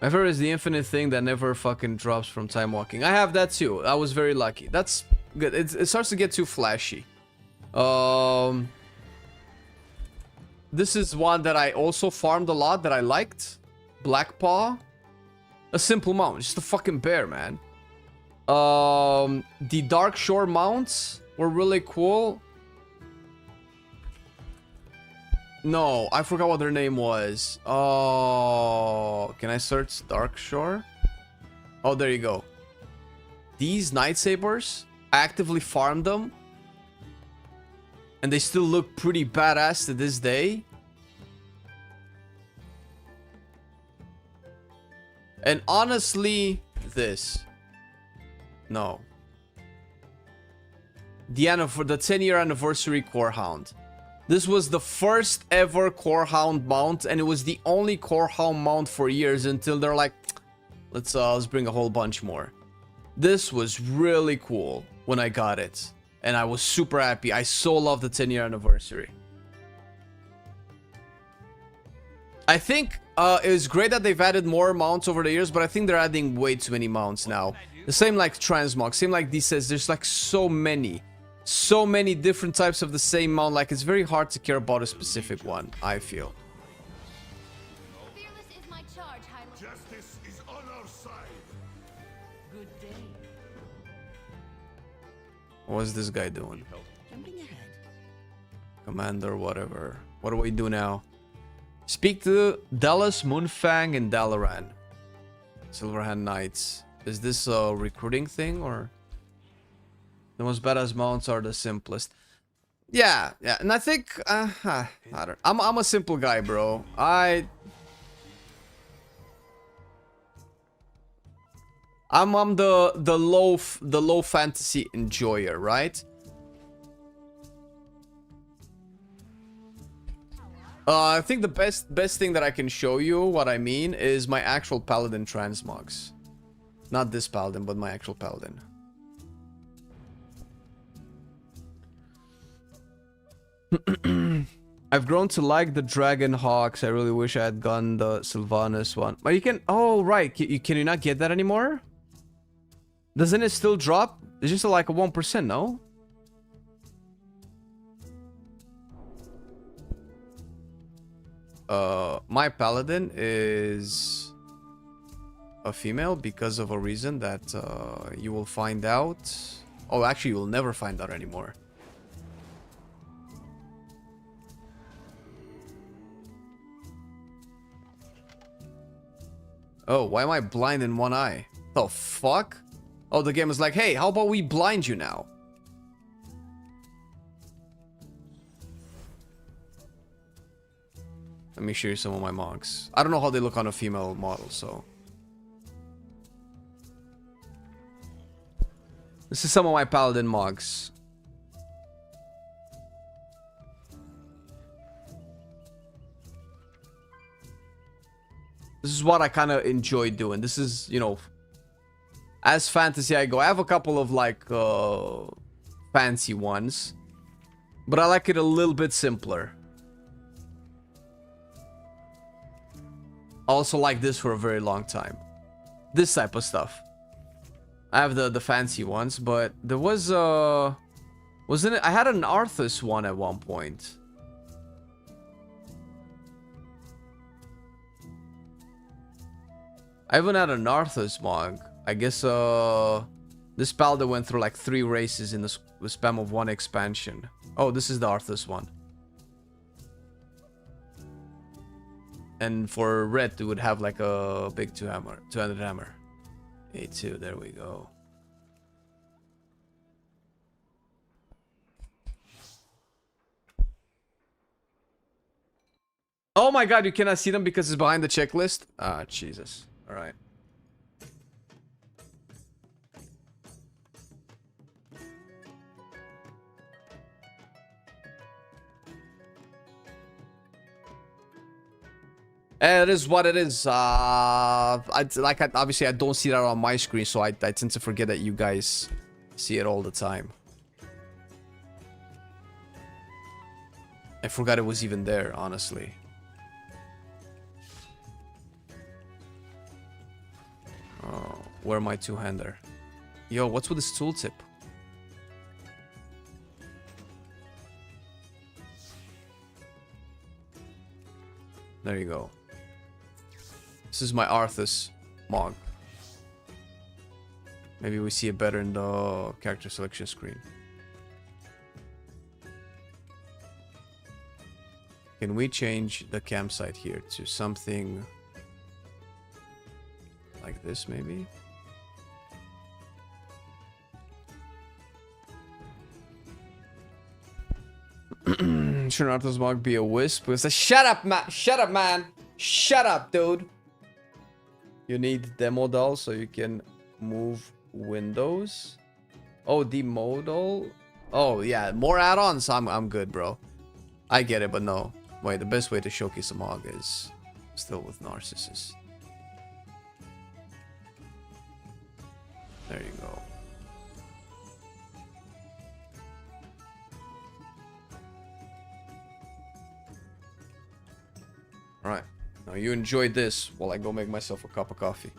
My favorite is the infinite thing that never fucking drops from time walking. I have that too. I was very lucky. That's good. It starts to get too flashy. This is one that I also farmed a lot that I liked. Blackpaw. A simple mount. Just a fucking bear, man. The Dark Shore mounts were really cool. No, I forgot what their name was. Oh, can I search Dark Shore? Oh, there you go. These Nightsabers, I actively farmed them. And they still look pretty badass to this day. And honestly, this. No. The 10-year anniversary Core Hound. This was the first ever Core Hound mount, and it was the only Core Hound mount for years until they're like, let's bring a whole bunch more. This was really cool when I got it, and I was super happy. I so love the 10-year anniversary. I think it's great that they've added more mounts over the years, but I think they're adding way too many mounts now. The same like Transmog, same like D says, there's like so many different types of the same mount. Like it's very hard to care about a specific one, I feel. Fearless is my charge, High Lord. Justice is on our side. Good day. What's this guy doing? Jumping ahead. Commander, whatever. What do we do now? Speak to Dallas, Moonfang, and Dalaran. Silverhand Knights. Is this a recruiting thing or? The most badass mounts are the simplest. Yeah. And I think I don't. I'm a simple guy, bro. I'm the low fantasy enjoyer, right? I think the best thing that I can show you what I mean is my actual Paladin transmogs. Not this Paladin, but my actual Paladin. I've grown to like the Dragon Hawks. I really wish I had gotten the Sylvanas one. But you can... Oh, right. Can you not get that anymore? Doesn't it still drop? It's just like a 1%, no? My Paladin is a female because of a reason that you will find out. Oh, actually, you will never find out anymore. Oh, why am I blind in one eye? The fuck? Oh, the game is like, hey, how about we blind you now? Let me show you some of my mogs. I don't know how they look on a female model, so... This is some of my Paladin mogs. This is what I kind of enjoy doing. This is, you know, as fantasy I go. I have a couple of like fancy ones, but I like it a little bit simpler. I also like this for a very long time. This type of stuff. I have the fancy ones, but there was wasn't it? I had an Arthas one at one point. I even had an Arthas mog. I guess this Paladin went through like 3 races in the span of 1 expansion. Oh, this is the Arthas one. And for red, it would have like a big 200 hammer. A2, there we go. Oh my god, you cannot see them because it's behind the checklist? Ah, Jesus. Alright. It is what it is. Obviously I don't see that on my screen, so I tend to forget that you guys see it all the time. I forgot it was even there, honestly. Oh, where my two-hander? Yo, what's with this tooltip? There you go. This is my Arthas mog. Maybe we see it better in the character selection screen. Can we change the campsite here to something like this, maybe? Should Arthur's mark be a wisp? It's a shut up, man! Shut up, man! Shut up, dude! You need demo doll so you can move windows. Oh, the modal. Oh yeah, more add-ons. I'm good, bro. I get it, but no. Wait, the best way to showcase a Mog is still with Narcissus. There you go. Alright, now you enjoy this while I go make myself a cup of coffee.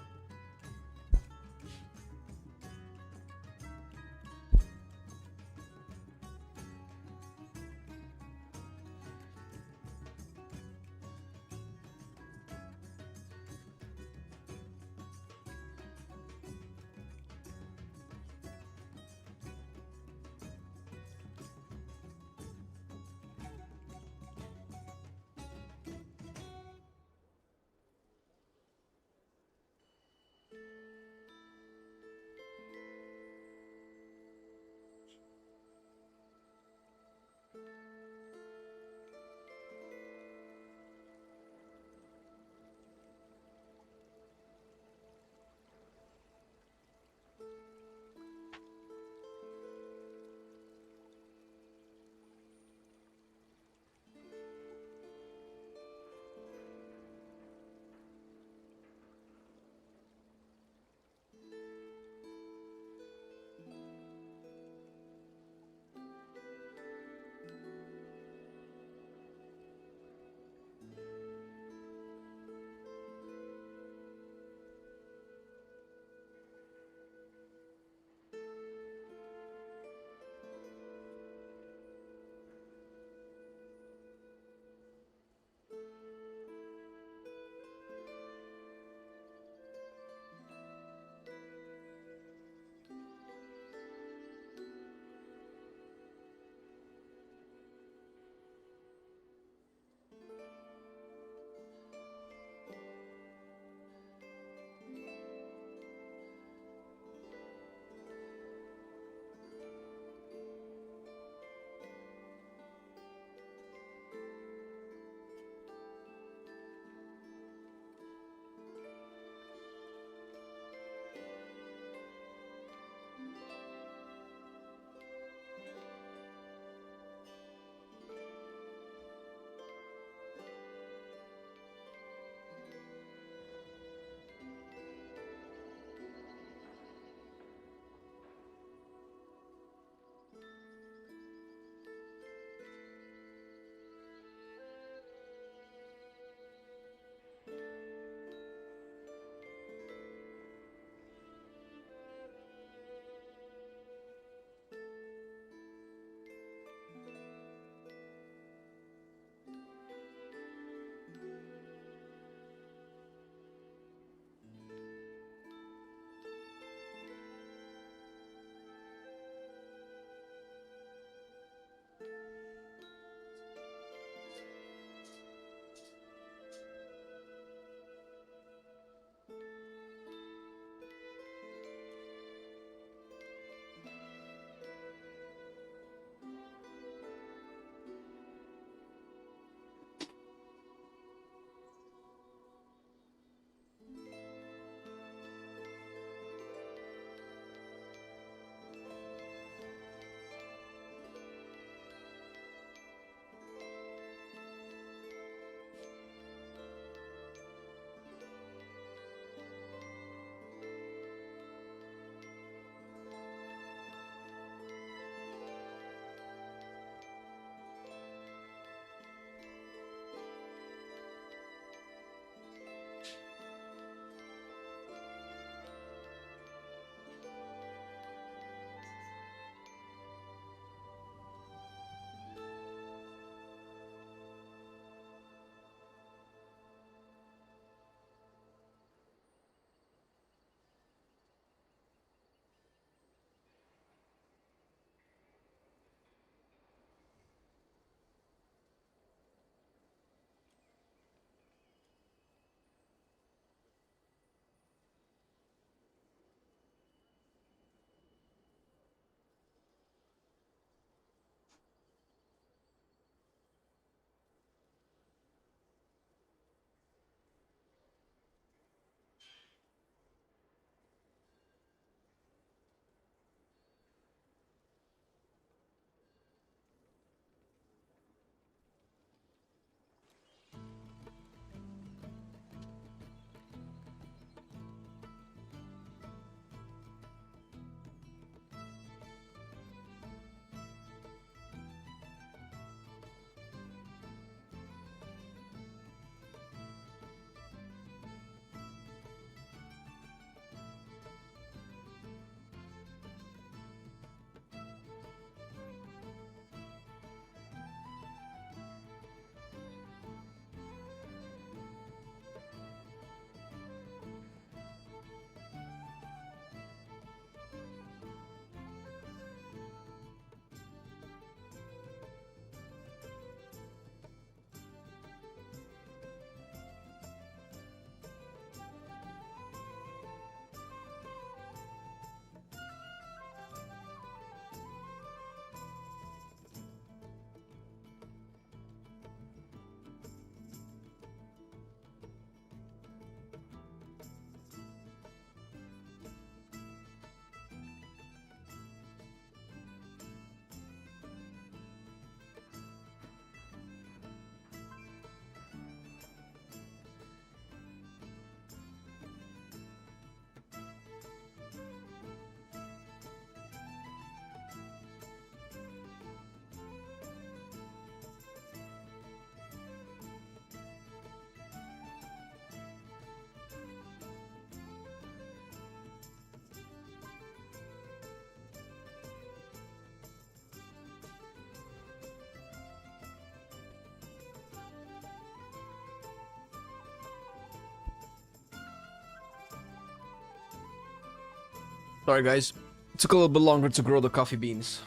Sorry, guys. It took a little bit longer to grow the coffee beans.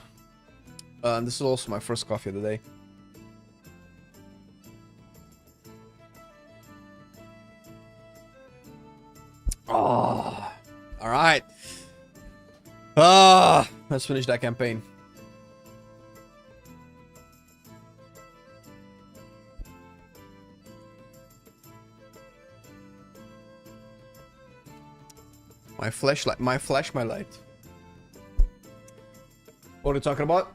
And this is also my first coffee of the day. Oh, all right. Let's finish that campaign. My flashlight, my light. What are we talking about?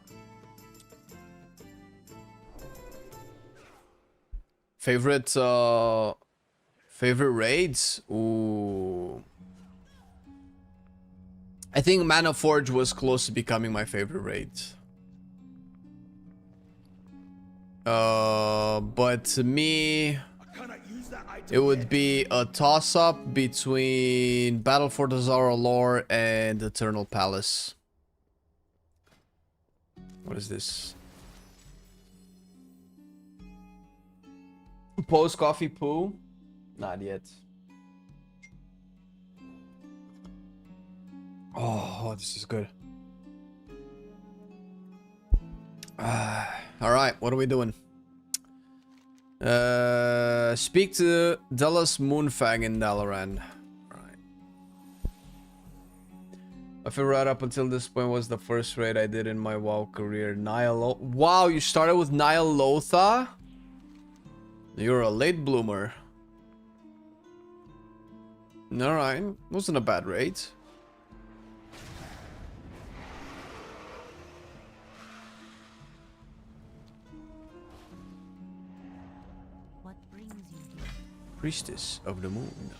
Favorite raids? Ooh. I think Mana Forge was close to becoming my favorite raid. But to me, it would be a toss-up between Battle for the Zara Lore and Eternal Palace. What is this? Post coffee poo? Not yet. Oh, this is good. All right, what are we doing? Speak to Dallas Moonfang in Dalaran. Alright. I feel right up until this point was the first raid I did in my WoW career. Wow, you started with Nyalotha? You're a late bloomer. Alright, wasn't a bad raid. Priestess of the Moon.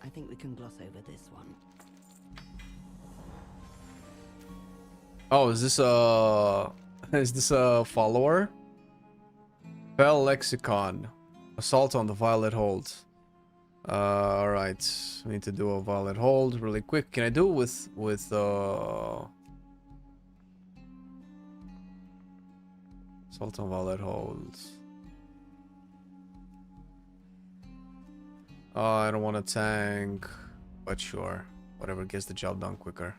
I think we can gloss over this one. Oh, is this a follower? Bell Lexicon. Assault on the Violet Hold. Alright. We need to do a Violet Hold really quick. Can I do it with Assault on Violet Hold. I don't want to tank, but sure. Whatever gets the job done quicker.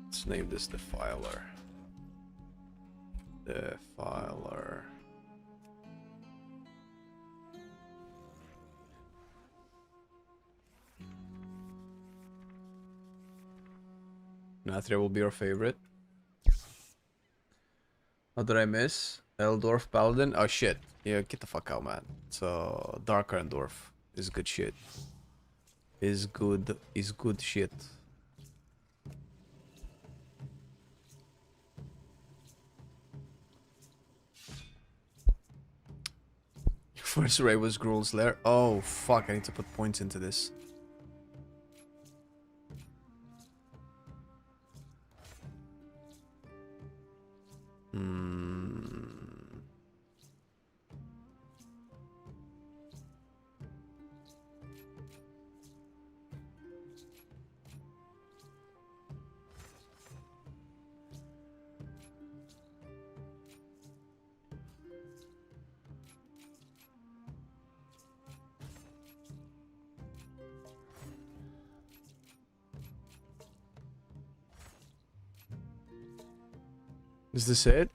Let's name this Defiler. Defiler. Nathria will be our favorite. What did I miss? Eldorf Paladin? Oh shit. Yeah, get the fuck out, man. So Darker Endorf is good shit. Is good shit. Your first raid was Gruul's Lair. Oh fuck, I need to put points into this. Is this it?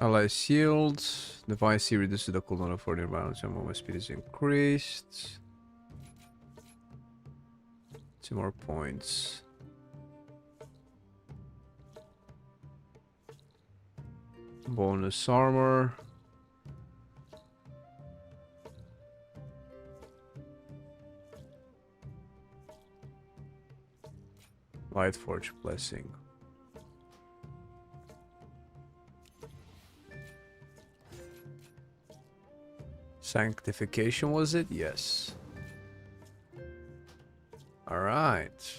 Ally sealed. Divine Sea reduces the cooldown of 40 rounds and movement speed is increased. 2 more points. Bonus armor. Lightforge blessing. Sanctification, was it? Yes. All right.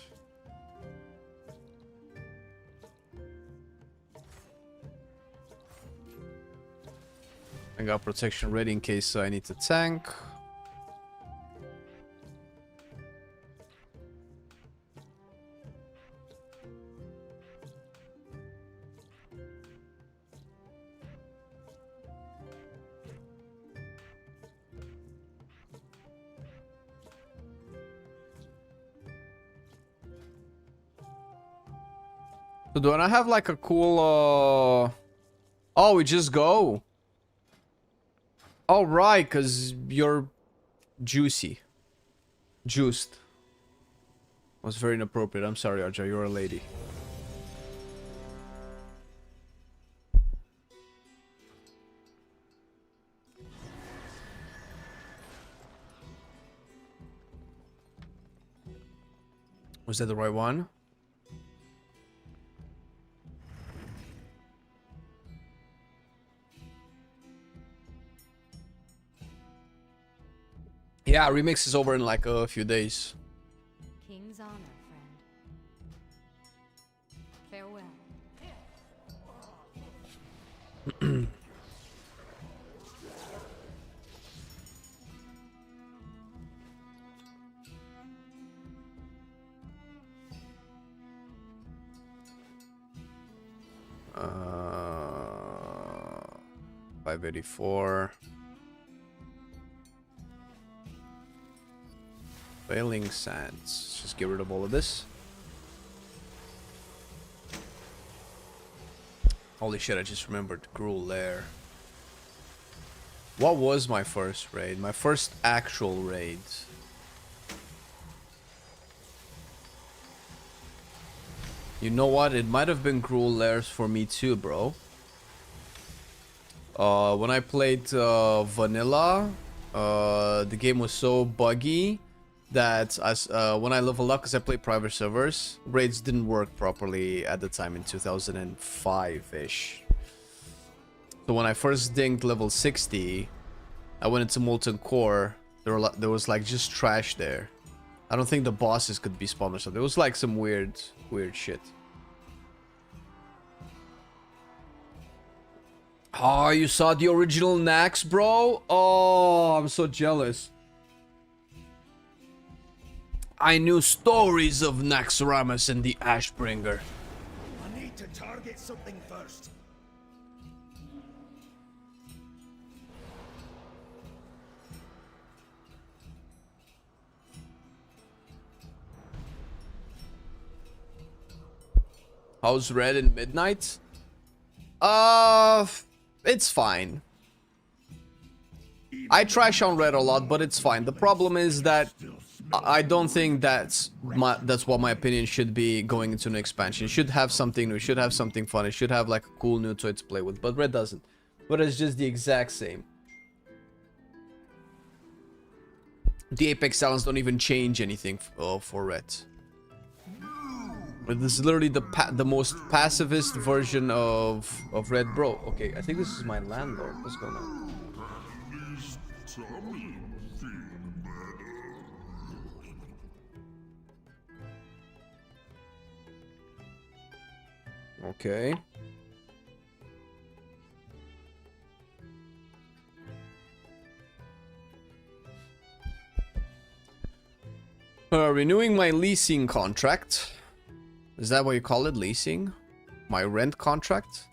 I got protection ready in case I need to tank. So do I have like a cool Oh, we just go. All right, cuz you're juicy. Juiced. Was very inappropriate. I'm sorry, Arja, you're a lady. Was that the right one? Yeah, remix is over in like a few days. King's honor, friend. Farewell. Uh, 584. Failing sands. Let's just get rid of all of this. Holy shit, I just remembered Gruel Lair. What was my first raid? My first actual raid. You know what? It might have been Gruel Lairs for me too, bro. When I played vanilla, the game was so buggy that when I leveled up, because I played private servers, raids didn't work properly at the time in 2005-ish. So when I first dinged level 60, I went into Molten Core. There was like just trash there. I don't think the bosses could be spawned or something. It was like some weird shit. Oh, you saw the original Nax, bro? Oh, I'm so jealous. I knew stories of Naxxramas and the Ashbringer. I need to target something first. How's Red in Midnight? It's fine. I trash on Red a lot, but it's fine. The problem is that I don't think that's what my opinion should be going into an expansion. It should have something new. It should have something fun. It should have like a cool new toy to play with. But Red doesn't. But it's just the exact same. The Apex Talents don't even change anything for Red. This is literally the most pacifist version of Red, bro. Okay, I think this is my landlord. What's going on? Okay. Renewing my leasing contract. Is that what you call it? Leasing? My rent contract?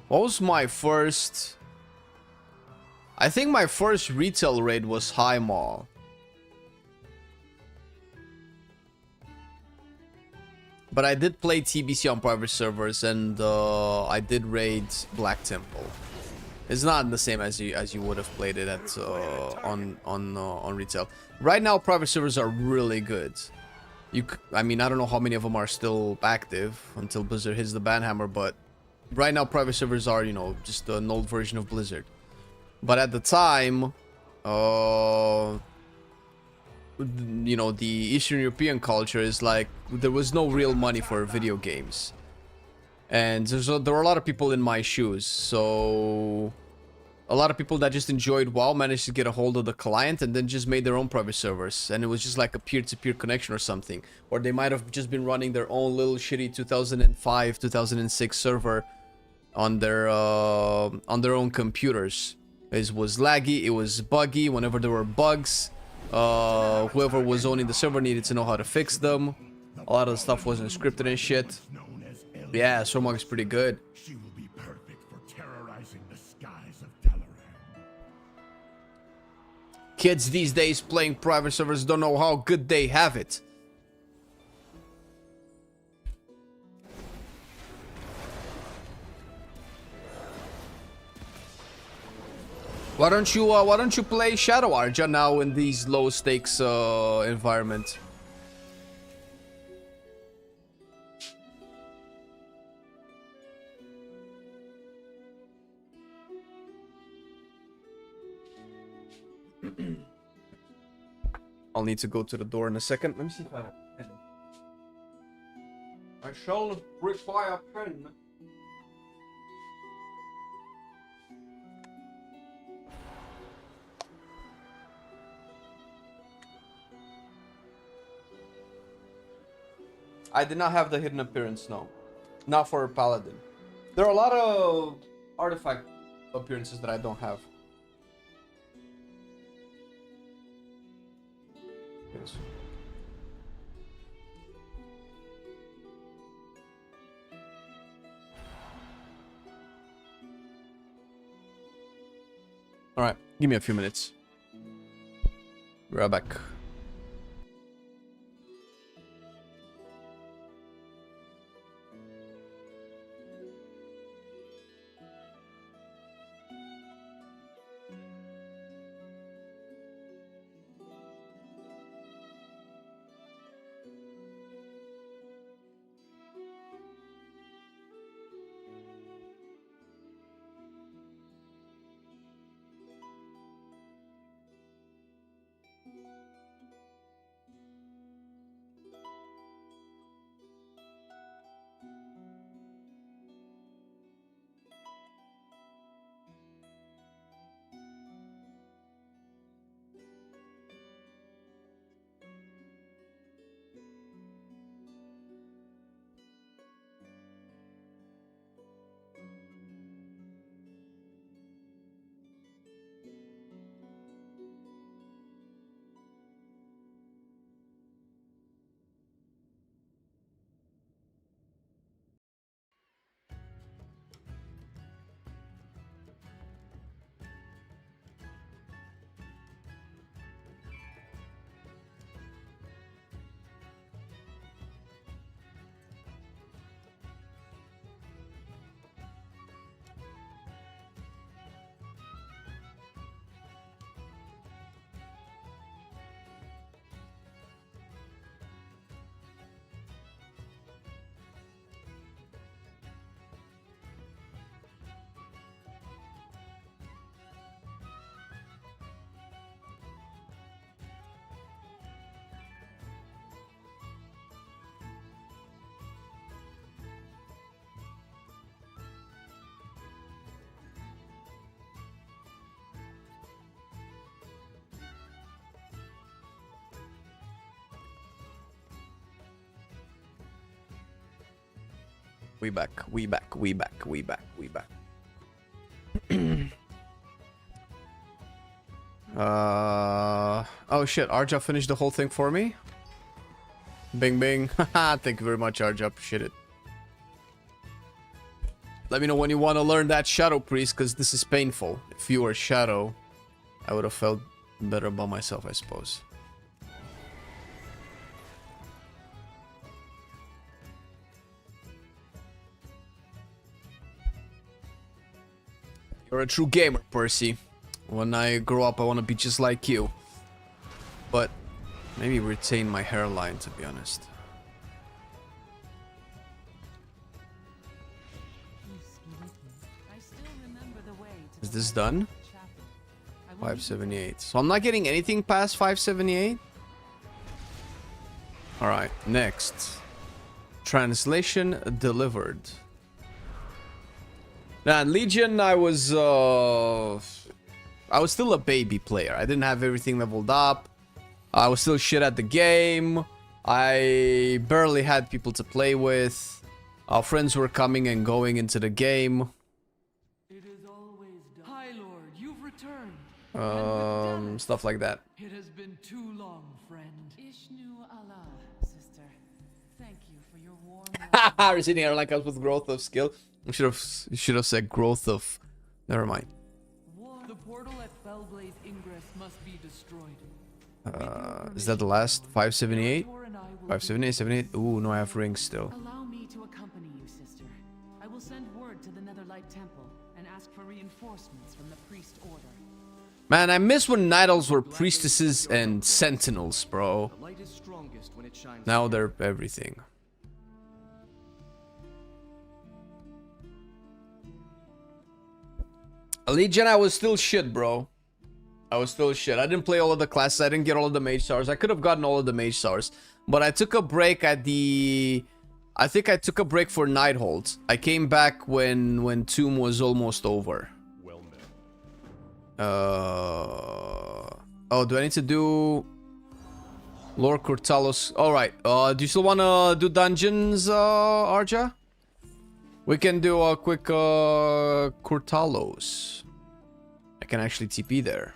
What was my first... I think my first retail raid was High Mall. But I did play TBC on private servers, and I did raid Black Temple. It's not the same as you would have played it at on retail. Right now, private servers are really good. I mean, I don't know how many of them are still active until Blizzard hits the ban hammer, but right now private servers are, you know, just an old version of Blizzard. But at the time, you know, the Eastern European culture is like, there was no real money for video games. And there were a lot of people in my shoes, so a lot of people that just enjoyed WoW managed to get a hold of the client and then just made their own private servers. And it was just like a peer-to-peer connection or something. Or they might have just been running their own little shitty 2005, 2006 server on their own computers. It was laggy, it was buggy. Whenever there were bugs, whoever was owning the server needed to know how to fix them. A lot of the stuff wasn't scripted and shit. Yeah, Stormhawk is pretty good. She will be perfect for terrorizing the skies of Dalaran. Kids these days playing private servers don't know how good they have it. Why don't you play Shadow Arja now in these low stakes environment? I'll need to go to the door in a second. Let me see if I have a pen. I shall require a pen. I did not have the hidden appearance, no. Not for Paladin. There are a lot of artifact appearances that I don't have. Yes. Alright, give me a few minutes. Be right back. We back. Oh shit, Arja finished the whole thing for me? Bing bing. Haha, thank you very much, Arja. Appreciate it. Let me know when you want to learn that Shadow Priest, because this is painful. If you were Shadow, I would have felt better about myself, I suppose. You're a true gamer, Percy. When I grow up, I want to be just like you. But Maybe retain my hairline, to be honest. Is this done? 578. So I'm not getting anything past 578. Alright, next. Translation delivered. Now in Legion I was still a baby player. I didn't have everything leveled up. I was still shit at the game. I barely had people to play with. Our friends were coming and going into the game. High Lord, you've returned. Stuff like that. It has been too long, friend. Ishnu Allah, sister. Thank you for your warm Receding air like us with growth of skill. You should have said growth of. Never mind. The portal at Fellblaze Ingress must be destroyed. Is that the last? 578? 578, 78. Ooh, no, I have rings still. Allow me to accompany you, sister. I will send word to the Netherlight Temple and ask for reinforcements from the priest order. Man, I miss when Night Elves were priestesses and sentinels, bro. The light is strongest when it shines. Now they're everything. Legion, I was still shit, bro. I was still shit. I didn't play all of the classes. I didn't get all of the mage stars. I could have gotten all of the mage stars. But I took a break at the... I think I took a break for Nighthold. I came back when Tomb was almost over. Well met. Oh, do I need to do... Lord Cortalos? Alright. Do you still want to do dungeons, Arja? We can do a quick Cortalos. I can actually TP there.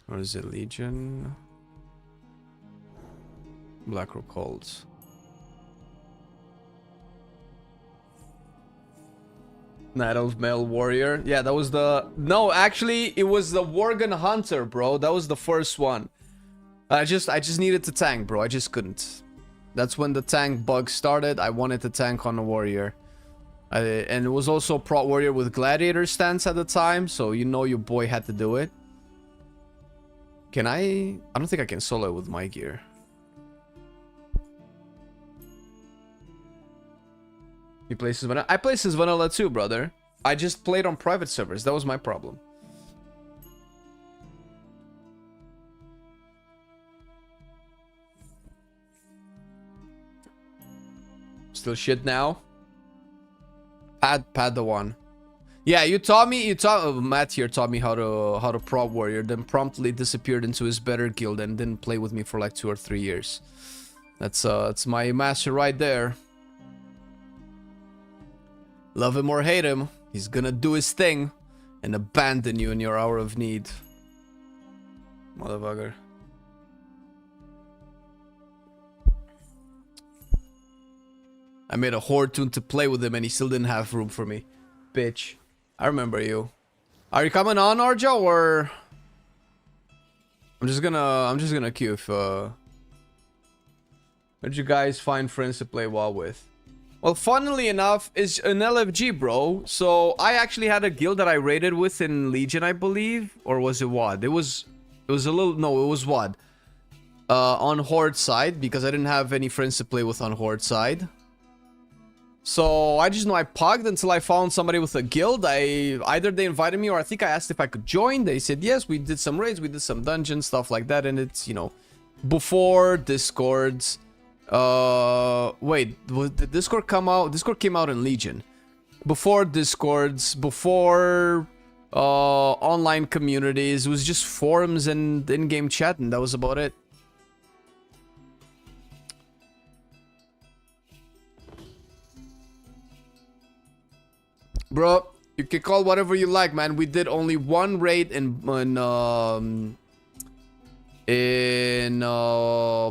What is it? Legion? Blackrock Holds. Night Elf Male Warrior. Yeah, that was the... No, actually, it was the Worgen Hunter, bro. That was the first one. I just needed to tank, bro. I just couldn't. That's when the tank bug started. I wanted to tank on a warrior. And it was also Prot Warrior with Gladiator stance at the time, so you know your boy had to do it. Can I don't think I can solo with my gear. He plays his vanilla. I play his vanilla too, brother. I just played on private servers. That was my problem. Still shit now. Pad the one. Yeah, Matt here taught me how to prop warrior, then promptly disappeared into his better guild and didn't play with me for like 2 or 3 years. That's my master right there. Love him or hate him, he's gonna do his thing and abandon you in your hour of need. Motherfucker. I made a horde tune to play with him and he still didn't have room for me. Bitch. I remember you. Are you coming on, Arjo, or... I'm just gonna queue if, Where'd you guys find friends to play WoW with? Well, funnily enough, it's an LFG, bro. So, I actually had a guild that I raided with in Legion, I believe. Or was it WoD? It was a little... No, it was WoD. On Horde side, because I didn't have any friends to play with on Horde side. So I just know I pogged until I found somebody with a guild. Either they invited me or I think I asked if I could join. They said yes, we did some raids, we did some dungeons, stuff like that. And it's, you know, before Discords. Wait, did Discord come out? Discord came out in Legion. Before Discords, before online communities. It was just forums and in-game chat, and that was about it. Bro, you can call whatever you like, man. We did only one raid in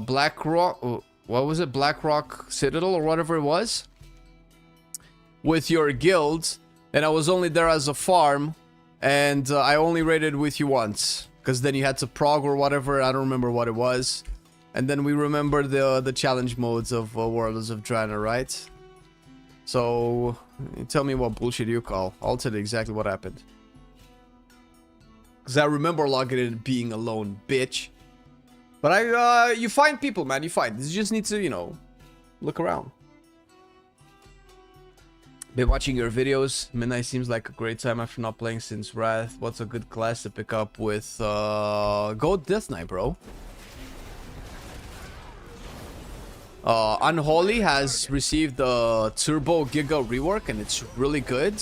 Black Rock. What was it? Black Rock Citadel or whatever it was. With your guild. And I was only there as a farm. And I only raided with you once. Because then you had to prog or whatever. I don't remember what it was. And then we remember the challenge modes of Warlords of Drana, right? So... You tell me what bullshit you call. I'll tell you exactly what happened. Because I remember logging in and being alone, bitch. But you find people, man. You find. You just need to, you know, look around. Been watching your videos. Midnight seems like a great time after not playing since Wrath. What's a good class to pick up with? Go Death Knight, bro. Unholy has received the Turbo Giga rework and it's really good.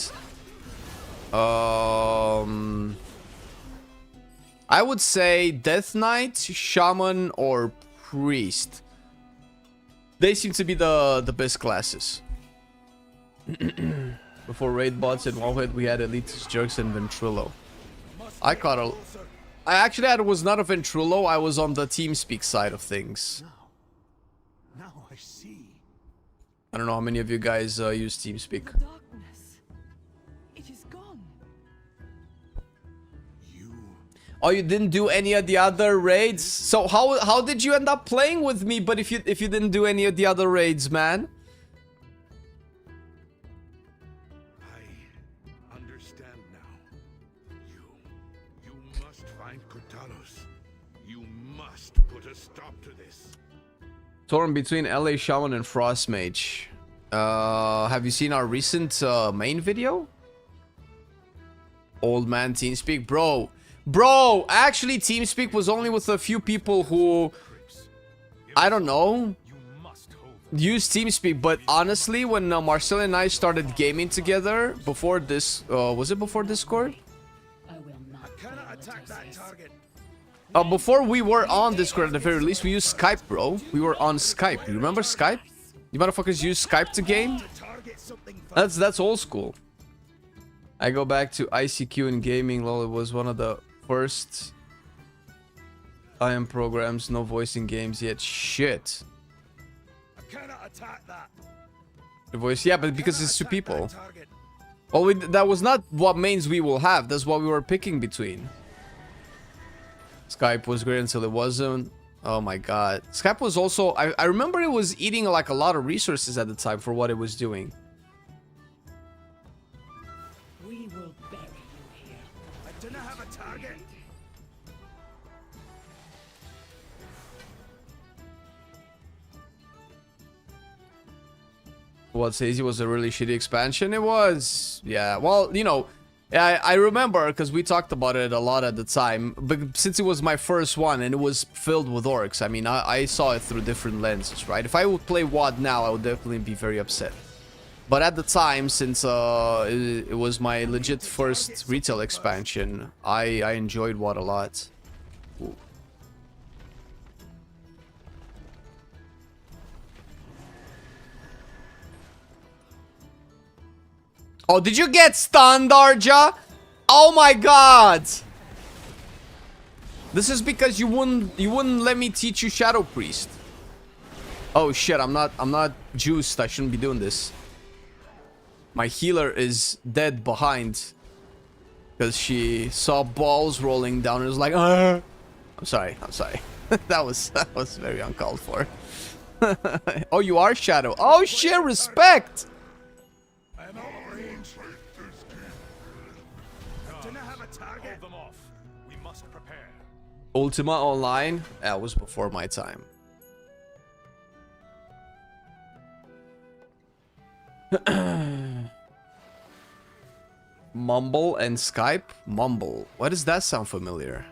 I would say Death Knight, Shaman, or Priest. They seem to be the best classes. Before raid bots and one hit, we had Elitist Jerks and Ventrilo. I actually was not a Ventrilo. I was on the TeamSpeak side of things. Now I see. I don't know how many of you guys use TeamSpeak. Darkness. It is gone. Oh, you didn't do any of the other raids? So how did you end up playing with me? But if you didn't do any of the other raids, man? I understand now. You must find Kotalos. You must put a stop to this. Torn between LA Shaman and Frost Mage. Have you seen our recent main video? Old man TeamSpeak, bro. Actually, TeamSpeak was only with a few people who, I don't know, use TeamSpeak. But honestly, when Marcelian and I started gaming together before this, was it before Discord? Before we were on Discord at the very least, we used Skype, bro. We were on Skype. You remember Skype? You motherfuckers use Skype to game? That's old school. I go back to ICQ in gaming. Lol, it was one of the first IM programs. No voice in games yet. Shit. The voice, yeah, but because it's two people. Well, that was not what mains we will have. That's what we were picking between. Skype was great until it wasn't. Oh my god. Skype was also... I remember it was eating like a lot of resources at the time for what it was doing. We will bury you here. I do not have a target. What, Sazy was a really shitty expansion? It was. Yeah, well, you know... I remember because we talked about it a lot at the time, but since it was my first one and it was filled with orcs, I mean, I saw it through different lenses, right? If I would play WoD now, I would definitely be very upset. But at the time, since it was my legit first retail expansion, I enjoyed WoD a lot. Ooh. Oh, did you get stunned, Arja? Oh my god! This is because you wouldn't let me teach you Shadow Priest. Oh shit, I'm not juiced. I shouldn't be doing this. My healer is dead behind because she saw balls rolling down and was like, I'm sorry. that was very uncalled for. Oh, you are Shadow. Oh shit, respect. Ultima Online? That was before my time. Mumble and Skype? Mumble. Why does that sound familiar?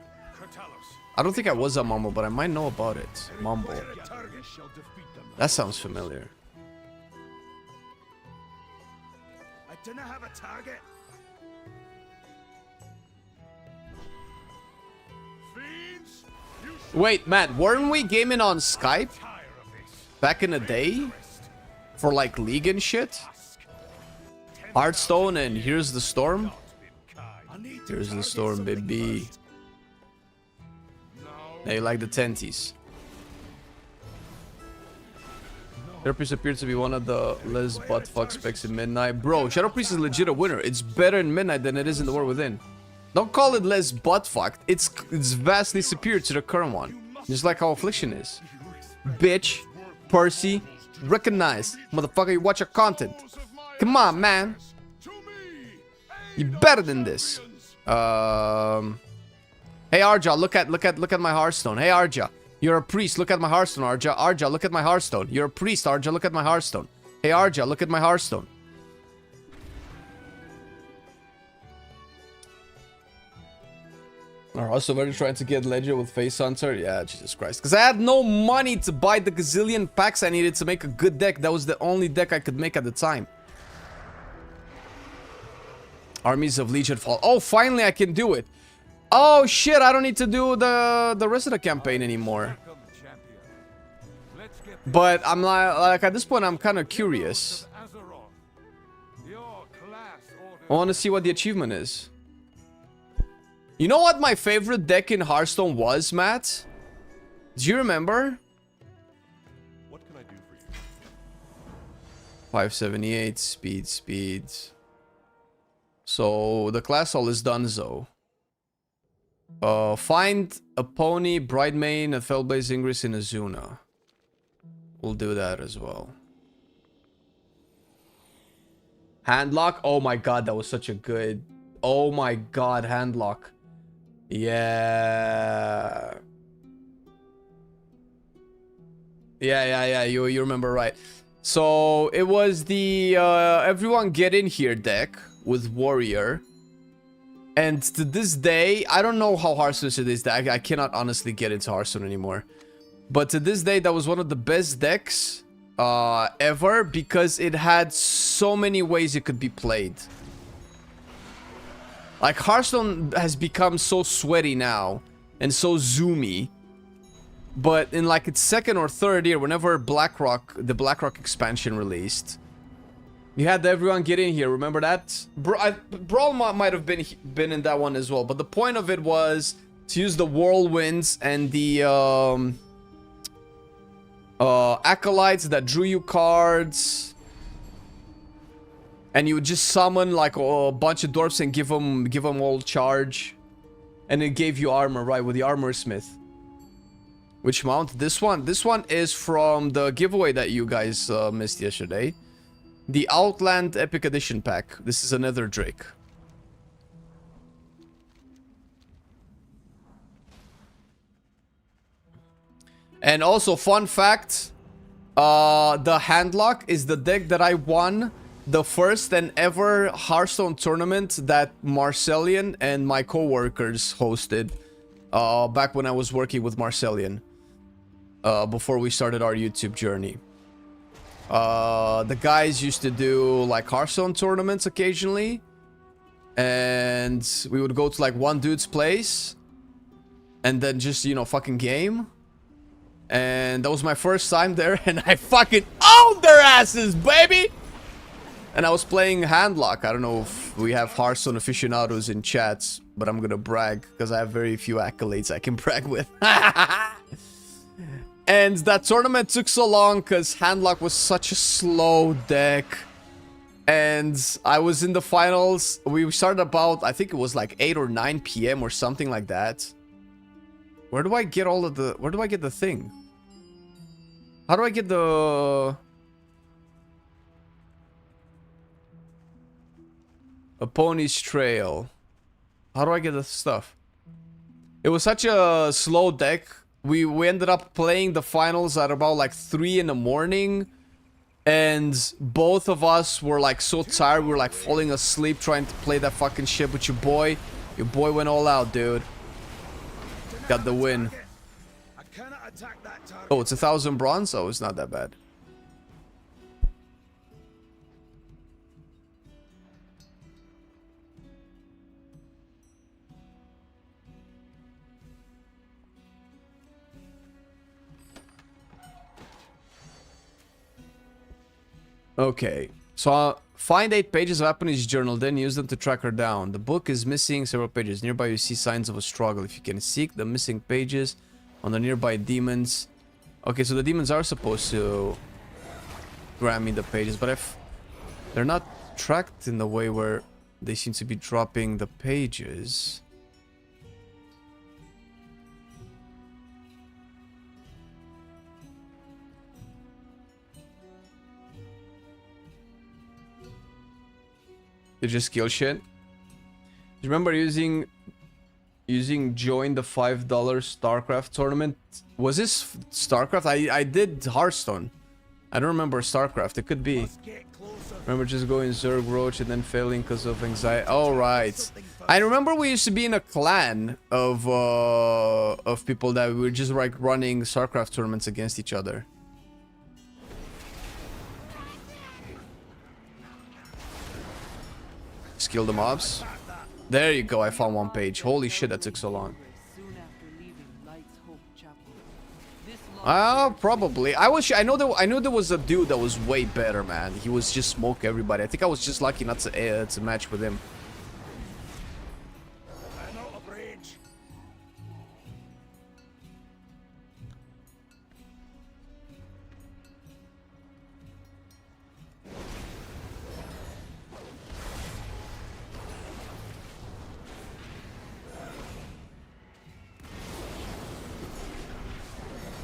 I don't think I was on Mumble, but I might know about it. Mumble. That sounds familiar. I do not have a target. Wait, Matt, weren't we gaming on Skype back in the day? For like League and shit? Hearthstone and Here's the Storm? Here's the Storm, baby. They like the tenties. Shadow Priest appeared to be one of the less buttfuck specs in Midnight. Bro, Shadow Priest is legit a winner. It's better in Midnight than it is in the War Within. Don't call it less butt-fucked. It's vastly superior to the current one. Just like how Affliction is. Bitch. Percy. Recognize. Motherfucker, you watch your content. Come on, man. You're better than this. Hey Arja, look at my Hearthstone. Hey Arja, you're a priest. Look at my Hearthstone, Arja. Arja, look at my Hearthstone. You're a priest, Arja. Look at my Hearthstone. Hey Arja, look at my Hearthstone. Are also very trying to get Ledger with Face Hunter. Yeah, Jesus Christ. Because I had no money to buy the gazillion packs I needed to make a good deck. That was the only deck I could make at the time. Armies of Legion Fall. Oh, finally I can do it. Oh shit, I don't need to do the rest of the campaign anymore. But I'm like at this point I'm kind of curious. I want to see what the achievement is. You know what my favorite deck in Hearthstone was, Matt? Do you remember? What can I do for you? 578 speed. So the class all is done, though. Find a pony, Bridemain, a Fellblaze Ingress, and Azuna. We'll do that as well. Handlock? Oh my god, that was such a good... Oh my god, Handlock. Yeah. Yeah, you remember right. So it was the everyone get in here deck with Warrior. And to this day, I don't know how Hearthstone is to this day. I cannot honestly get into Hearthstone anymore. But to this day, that was one of the best decks ever because it had so many ways it could be played. Like, Hearthstone has become so sweaty now and so zoomy. But in like its second or third year, whenever the Blackrock expansion released, you had everyone get in here. Remember that? Brawl might have been in that one as well. But the point of it was to use the Whirlwinds and the Acolytes that drew you cards. And you would just summon like a bunch of dwarfs and give them all charge. And it gave you armor, right, with the Armor Smith. Which mount? This one. This one is from the giveaway that you guys missed yesterday. The Outland Epic Edition pack. This is another Drake. And also, fun fact. The Handlock is the deck that I won the first and ever Hearthstone tournament that Marcelian and my co-workers hosted back when I was working with Marcelian before we started our YouTube journey. The guys used to do like Hearthstone tournaments occasionally, and we would go to like one dude's place and then just, you know, fucking game. And that was my first time there, and I fucking owned their asses, baby! And I was playing Handlock. I don't know if we have Hearthstone aficionados in chats, but I'm gonna brag because I have very few accolades I can brag with. And that tournament took so long because Handlock was such a slow deck. And I was in the finals. We started about, I think it was like 8 or 9 p.m. or something like that. Where do I get all of the... Where do I get the thing? How do I get the... A Pony's Trail. How do I get the stuff? It was such a slow deck. We ended up playing the finals at about like 3 in the morning. And both of us were like so tired. We were like falling asleep trying to play that fucking shit. But your boy went all out, dude. Got the win. Oh, it's 1,000 bronze? Oh, it's not that bad. Okay, so find 8 pages of Aponi's journal, then use them to track her down. The book is missing several pages. Nearby you see signs of a struggle. If you can seek the missing pages on the nearby demons. Okay, so the demons are supposed to grant me the pages, but if they're not tracked in the way where they seem to be dropping the pages. It just kill shit. Remember using join the $5 StarCraft tournament? Was this StarCraft? I did Hearthstone. I don't remember StarCraft. It could be. Remember just going Zerg Roach and then failing because of anxiety. Oh, right. I remember we used to be in a clan of people that were just like running StarCraft tournaments against each other. Skill the mobs. There you go. I found one page. Holy shit, that took so long. Probably. I know there was a dude that was way better, man. He was just smoke everybody. I think I was just lucky not to match with him. I'm out of range.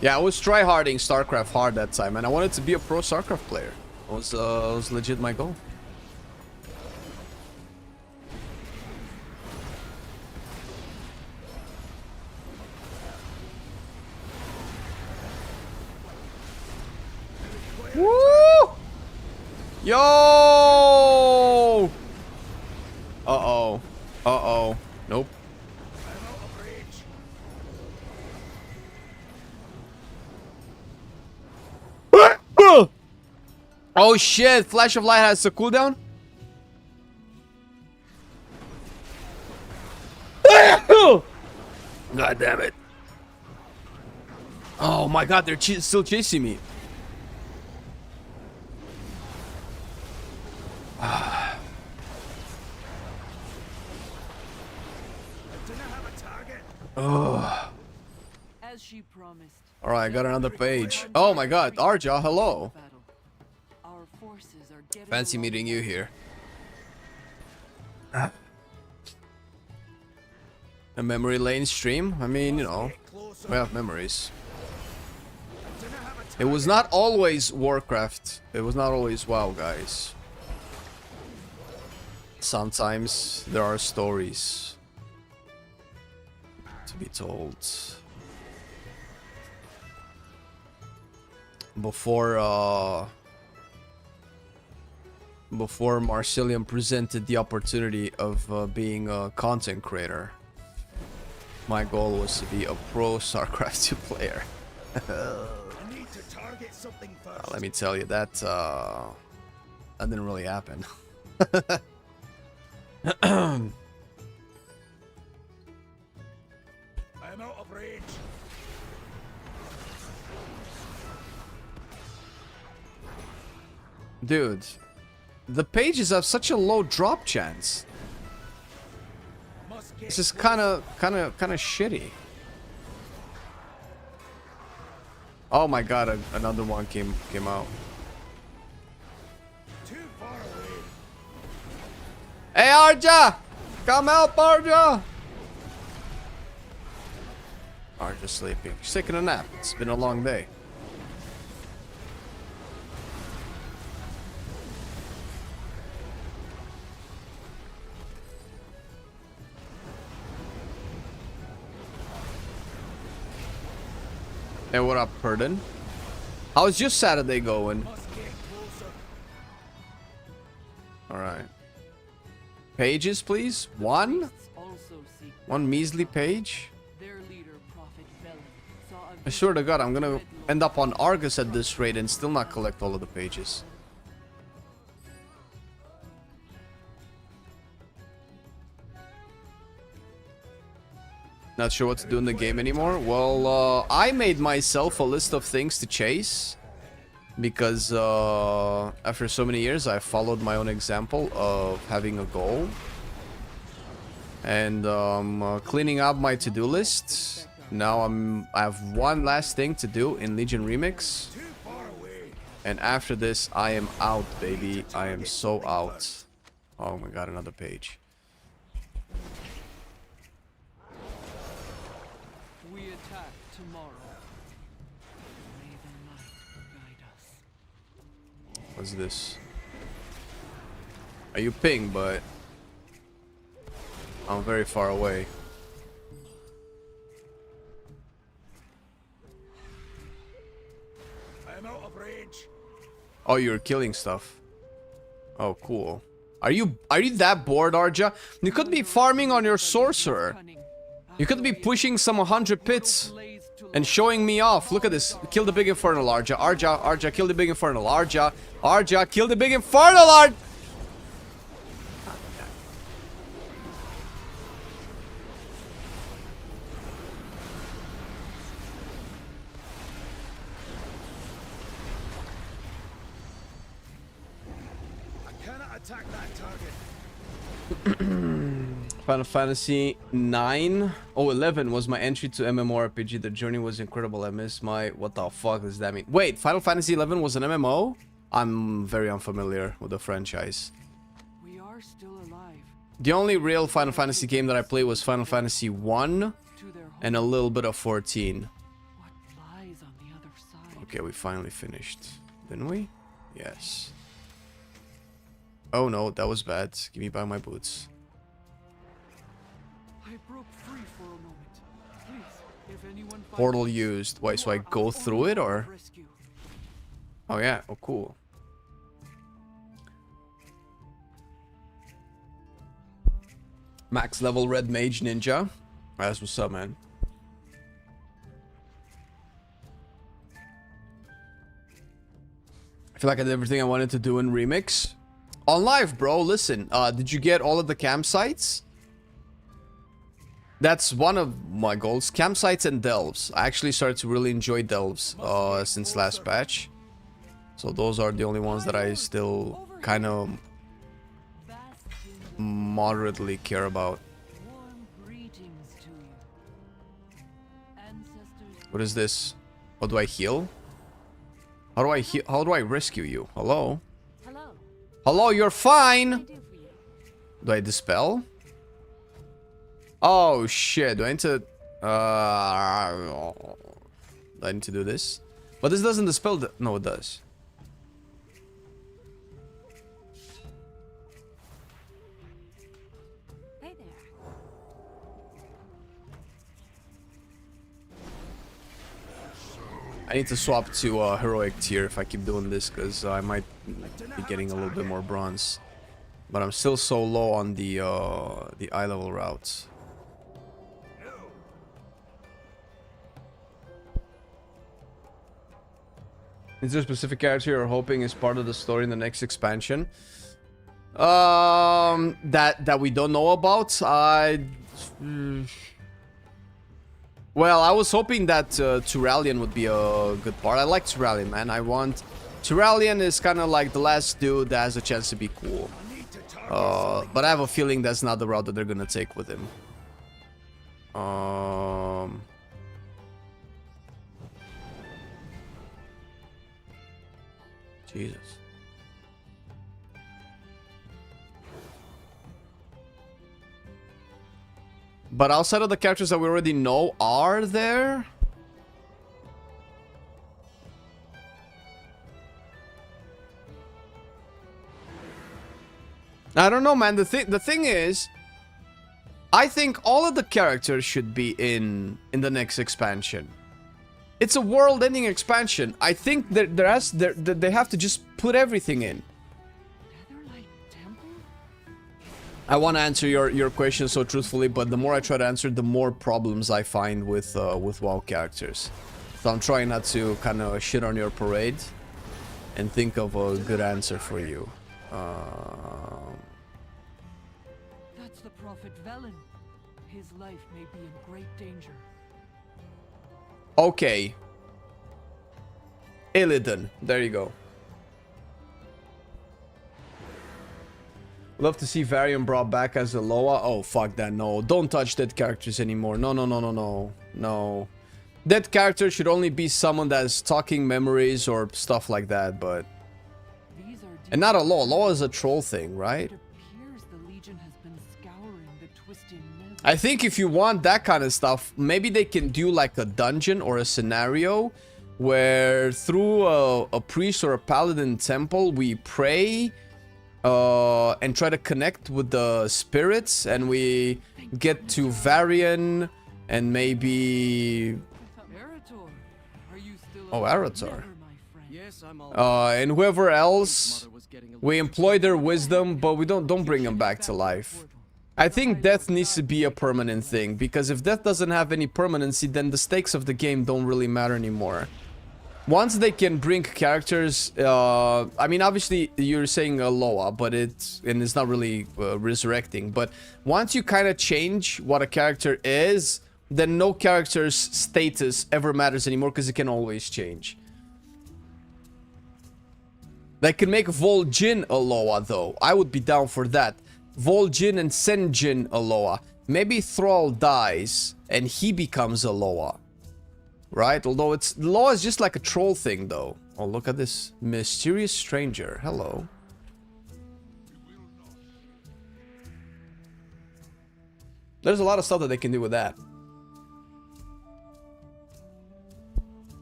Yeah, I was tryharding StarCraft hard that time, and I wanted to be a pro StarCraft player. It was legit my goal. Woo! Yo! Uh-oh. Uh-oh. Nope. Oh shit, Flash of Light has a cooldown? God damn it. Oh my god, they're still chasing me. Oh. As she promised. Alright, I got another page. Oh my god, Arja, hello. Our forces are getting Fancy meeting you here. A memory lane stream? I mean, you know, we have memories. It was not always Warcraft. It was not always WoW, guys. Sometimes there are stories to be told. Before Marcelian presented the opportunity of being a content creator, my goal was to be a pro StarCraft 2 player. Let me tell you, that didn't really happen. I'm out of range. Dude, the pages have such a low drop chance. This is kind of shitty. Oh my god, another one came out. Too far away. Hey Arja! Come help Arja! Arja's sleeping. She's taking a nap. It's been a long day. Hey, what up, Purdon? How's your Saturday going? Alright. Pages, please? One measly page? I swear to God, I'm gonna end up on Argus at this rate and still not collect all of the pages. Not sure what to do in the game anymore. Well, I made myself a list of things to chase because after so many years I followed my own example of having a goal and cleaning up my to-do list. Now I have one last thing to do in Legion Remix, and after this I am out, baby. I am so out. Oh my god, another page. We attack tomorrow. May the light guide us. What's this? You ping, but I'm very far away. I am out of range. Oh, you're killing stuff. Oh, cool. Are you that bored, Arja? You could be farming on your sorcerer. You could be pushing some 100 pits and showing me off. Look at this. Kill the big infernal, Arja. Arja, kill the big infernal. Arja, kill the big infernal, Arja. Attack that target. Final Fantasy 9. Oh, 11 was my entry to MMORPG. The journey was incredible. I missed my... What the fuck does that mean? Wait, Final Fantasy 11 was an MMO? I'm very unfamiliar with the franchise. We are still alive. The only real Final Fantasy game that I played was Final Fantasy 1 and a little bit of 14. What lies on the other side? Okay, we finally finished. Didn't we? Yes. Oh no, that was bad. Give me back my boots. I broke free for a moment. Please, if anyone Portal used. Wait, so I go through it or? Oh yeah, oh cool. Max level red mage ninja. That's what's up, man. I feel like I did everything I wanted to do in Remix. On live, bro, listen, did you get all of the campsites? That's one of my goals. Campsites and delves. I actually started to really enjoy delves since last patch. So those are the only ones that I still kind of moderately care about. What is this? How do I heal? How do I heal? How do I rescue you? Hello? Hello, you're fine. Do I dispel? Oh shit, do I need to do this? But this doesn't dispel the... No, it does. Hey there. I need to swap to heroic tier if I keep doing this, because I might be getting a little bit more bronze. But I'm still so low on the eye level routes. Is there a specific character you're hoping is part of the story in the next expansion? That we don't know about. Well, I was hoping that Turalian would be a good part. I like Turalian, man. Turalian is kind of like the last dude that has a chance to be cool. But I have a feeling that's not the route that they're gonna take with him. Jesus. But outside of the characters that we already know, are there? I don't know, man. The thing is, I think all of the characters should be in the next expansion. It's a world-ending expansion. I think they have to just put everything in. I want to answer your question so truthfully, but the more I try to answer, the more problems I find with WoW characters. So I'm trying not to kind of shit on your parade and think of a good answer for you. That's the Prophet Velen. His life may be in great danger. Okay. Illidan. There you go. Love to see Varian brought back as a Loa. Oh, fuck that. No. Don't touch dead characters anymore. No, no, no, no, no. No. Dead character should only be someone that's talking memories or stuff like that, but... And not a Loa. Loa is a troll thing, right? I think if you want that kind of stuff, maybe they can do like a dungeon or a scenario where through a priest or a paladin temple, we pray and try to connect with the spirits, and we get to Varian and maybe... Oh, Arator. And whoever else, we employ their wisdom, but we don't bring them back to life. I think death needs to be a permanent thing, because if death doesn't have any permanency, then the stakes of the game don't really matter anymore. Once they can bring characters, I mean, obviously you're saying Loa, but it's not really resurrecting. But once you kind of change what a character is, then no character's status ever matters anymore, because it can always change. They can make Vol'jin a Loa, though. I would be down for that. Vol'jin and Sen'jin a Loa. Maybe Thrall dies and he becomes a Loa. Right? Although it's... Loa is just like a troll thing, though. Oh, look at this. Mysterious stranger. Hello. There's a lot of stuff that they can do with that.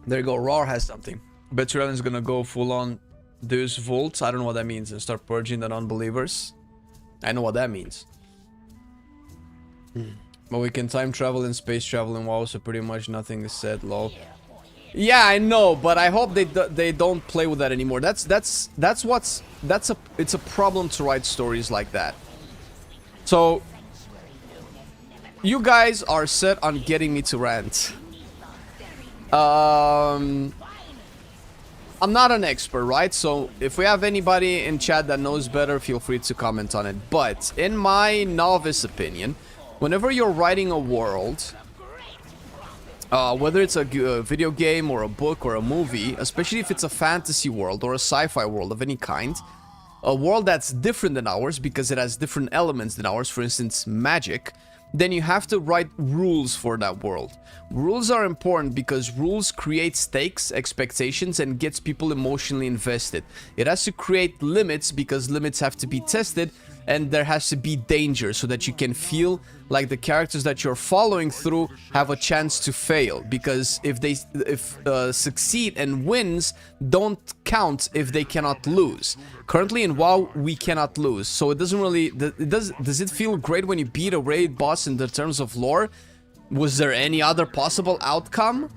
There you go. Rar has something. Bet is gonna go full on Deus Vult. I don't know what that means. And start purging the non-believers. I know what that means. But we can time travel and space travel in WoW, so pretty much nothing is said, lol. Yeah, I know, but I hope they don't play with that anymore. It's a problem to write stories like that. So you guys are set on getting me to rant. I'm not an expert, right? So if we have anybody in chat that knows better, feel free to comment on it. But in my novice opinion, whenever you're writing a world, whether it's a video game or a book or a movie, especially if it's a fantasy world or a sci-fi world of any kind, a world that's different than ours because it has different elements than ours, for instance, magic, then you have to write rules for that world. Rules are important because rules create stakes, expectations, and gets people emotionally invested. It has to create limits because limits have to be tested, and there has to be danger so that you can feel like the characters that you're following through have a chance to fail, because if they succeed and wins don't count if they cannot lose. Currently in WoW we cannot lose, so it doesn't really does it feel great when you beat a raid boss in the terms of lore? Was there any other possible outcome?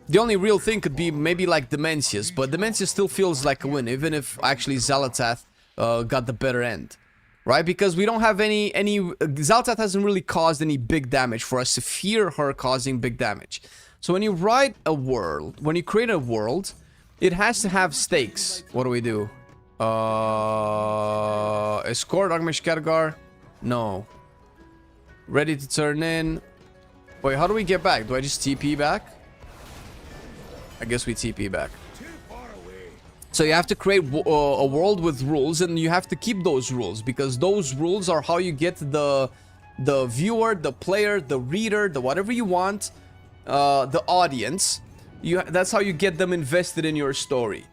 The only real thing could be maybe like Demencius, but Demencius still feels like a win, even if actually Xal'atath got the better end. Right? Because we don't have any... Xal'atath hasn't really caused any big damage for us to fear her causing big damage. So when you write a world, when you create a world, it has to have stakes. What do we do? Escort Agmesh Khadgar? No. Ready to turn in. Wait, how do we get back? Do I just TP back? I guess we TP back. So you have to create a world with rules, and you have to keep those rules, because those rules are how you get the viewer, the player, the reader, the whatever you want, the audience. That's how you get them invested in your story.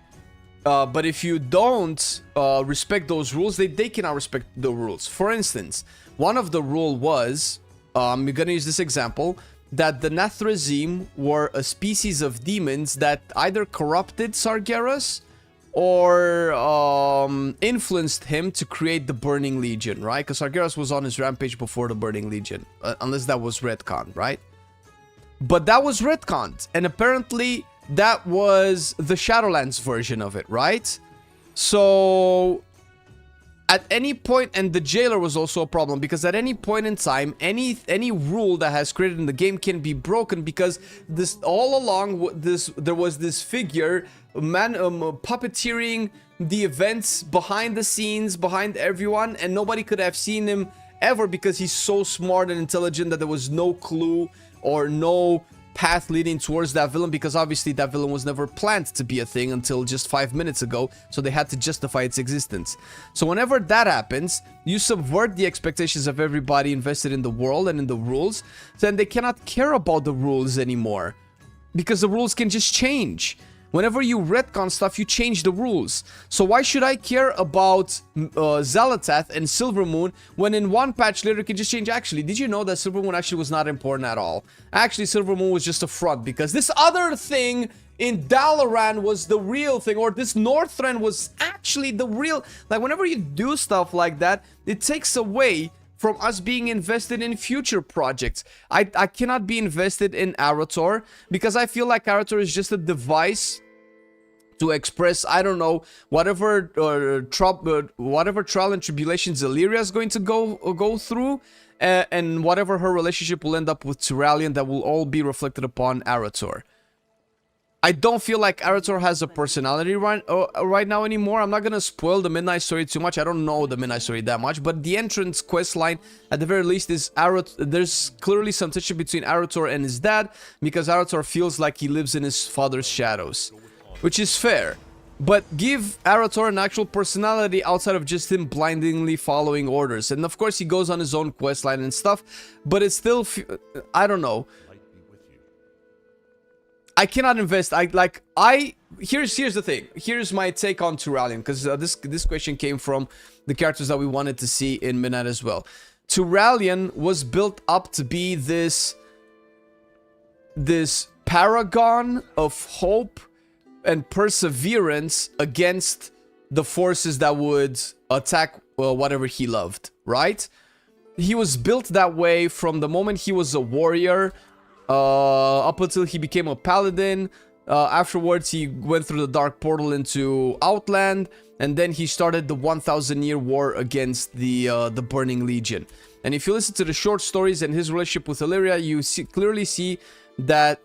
But if you don't respect those rules, they cannot respect the rules. For instance, one of the rule was, I'm gonna use this example, that the Nathrezim were a species of demons that either corrupted Sargeras or influenced him to create the Burning Legion, right? Because Sargeras was on his rampage before the Burning Legion, unless that was retconned, right? But that was retconned, and apparently that was the Shadowlands version of it, right? So at any point, and the jailer was also a problem, because at any point in time, any rule that has created in the game can be broken, because this all along there was this figure puppeteering the events behind the scenes, behind everyone, and nobody could have seen him ever because he's so smart and intelligent that there was no clue or no path leading towards that villain, because obviously that villain was never planned to be a thing until just 5 minutes ago, so they had to justify its existence. So whenever that happens, you subvert the expectations of everybody invested in the world and in the rules, then they cannot care about the rules anymore, because the rules can just change. Whenever you retcon stuff, you change the rules. So why should I care about Xalatath and Silvermoon when in one patch later it can just change? Actually, did you know that Silvermoon actually was not important at all? Actually, Silvermoon was just a front because this other thing in Dalaran was the real thing, or this Northrend was actually the real... Like, whenever you do stuff like that, it takes away from us being invested in future projects. I cannot be invested in Arator because I feel like Arator is just a device to express, I don't know, whatever trial and tribulations Illyria is going to go through, and whatever her relationship will end up with Tyrallion, that will all be reflected upon Arator. I don't feel like Arator has a personality right now anymore. I'm not gonna spoil the Midnight Story too much. I don't know the Midnight Story that much, but the entrance quest line, at the very least, is Arator. There's clearly some tension between Arator and his dad, because Arator feels like he lives in his father's shadows, which is fair. But give Arator an actual personality outside of just him blindly following orders. And of course, he goes on his own quest line and stuff, but it's still, I don't know. I cannot invest. Here's the thing. Here's my take on Tyrallion, because this question came from the characters that we wanted to see in Midnight as well. Tyrallion was built up to be this paragon of hope and perseverance against the forces that would attack whatever he loved, right? He was built that way from the moment he was a warrior, up until he became a paladin. Afterwards, he went through the dark portal into Outland, and then he started the 1,000-year war against the Burning Legion. And if you listen to the short stories and his relationship with Illyria, you clearly see that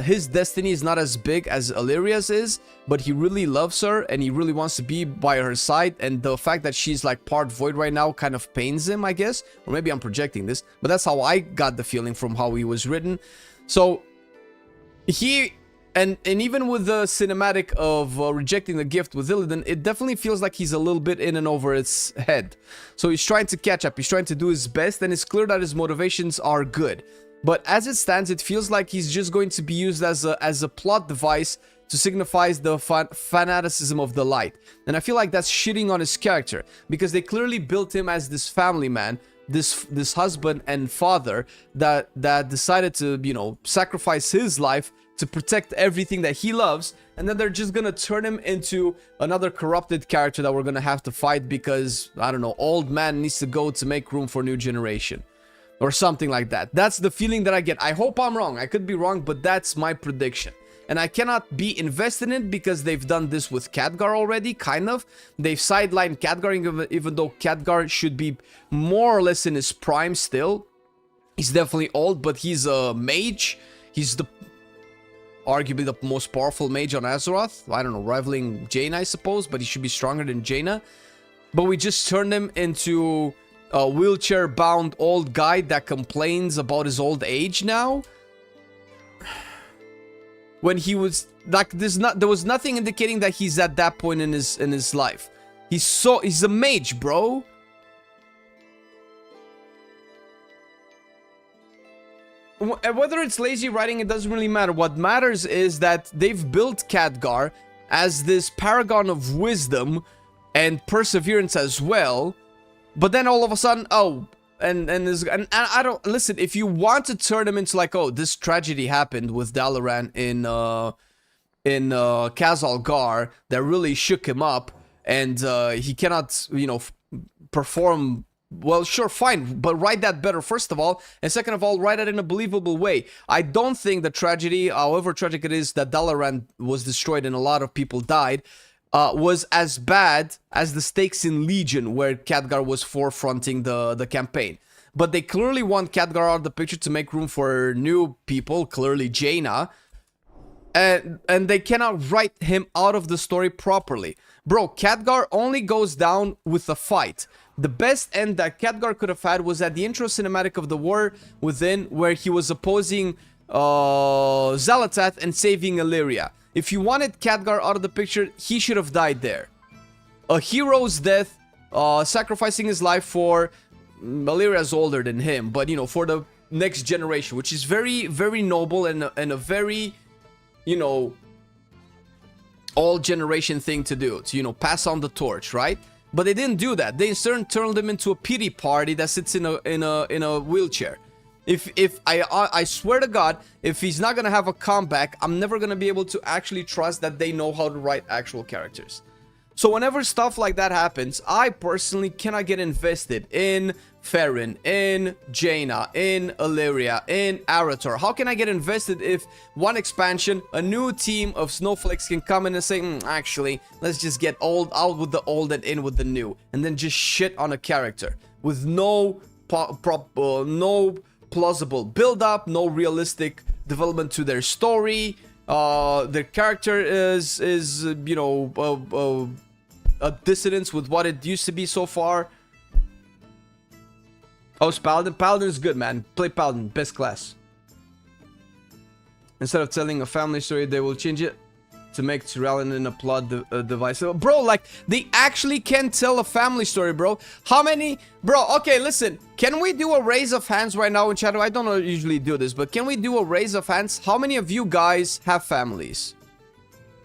his destiny is not as big as Illyria's is, but he really loves her and he really wants to be by her side. And the fact that she's like part void right now kind of pains him, I guess. Or maybe I'm projecting this, but that's how I got the feeling from how he was written. So he... And even with the cinematic of rejecting the gift with Illidan, it definitely feels like he's a little bit in and over its head. So he's trying to catch up, he's trying to do his best, and it's clear that his motivations are good. But as it stands, it feels like he's just going to be used as a plot device to signify the fanaticism of the light. And I feel like that's shitting on his character, because they clearly built him as this family man, this husband and father that decided to, you know, sacrifice his life to protect everything that he loves, and then they're just gonna turn him into another corrupted character that we're gonna have to fight because, I don't know, old man needs to go to make room for new generation. Or something like that. That's the feeling that I get. I hope I'm wrong. I could be wrong, but that's my prediction. And I cannot be invested in it because they've done this with Khadgar already, kind of. They've sidelined Khadgar, even though Khadgar should be more or less in his prime still. He's definitely old, but he's a mage. He's arguably the most powerful mage on Azeroth. I don't know, rivaling Jaina, I suppose, but he should be stronger than Jaina. But we just turned him into a wheelchair-bound old guy that complains about his old age now. When he was like, there was nothing indicating that he's at that point in his life. He's a mage, bro. Whether it's lazy writing, it doesn't really matter. What matters is that they've built Khadgar as this paragon of wisdom and perseverance as well. But then all of a sudden, oh, and I don't listen. If you want to turn him into like, oh, this tragedy happened with Dalaran in Khazalgar that really shook him up, and he cannot, you know, perform. Well, sure, fine, but write that better, first of all, and second of all, write it in a believable way. I don't think the tragedy, however tragic it is that Dalaran was destroyed and a lot of people died, was as bad as the stakes in Legion, where Khadgar was forefronting the campaign. But they clearly want Khadgar out of the picture to make room for new people, clearly Jaina, and they cannot write him out of the story properly. Bro, Khadgar only goes down with a fight. The best end that Khadgar could have had was at the intro cinematic of the War Within, where he was opposing Xalatath and saving Illyria. If you wanted Khadgar out of the picture, he should have died there. A hero's death, sacrificing his life for... Illyria's older than him, but, you know, for the next generation, which is very, very noble and a very, you know, all generation thing to do, to, you know, pass on the torch, right? But they didn't do that. They instead turned him into a pity party that sits in a wheelchair. If I swear to God, if he's not gonna have a comeback, I'm never gonna be able to actually trust that they know how to write actual characters. So whenever stuff like that happens, I personally cannot get invested in Farron, in Jaina, in Illyria, in Arator. How can I get invested if one expansion, a new team of snowflakes can come in and say, actually, let's just get out with the old and in with the new, and then just shit on a character with no plausible build-up, no realistic development to their story. Their character is you know, a dissonance with what it used to be so far. Oh, it's Paladin. Paladin is good, man. Play Paladin, best class. Instead of telling a family story, they will change it to make Tyrallion in a plot device. Bro, like, they actually can tell a family story, bro. How many... Bro, okay, listen. Can we do a raise of hands right now in chat? I don't usually do this, but can we do a raise of hands? How many of you guys have families?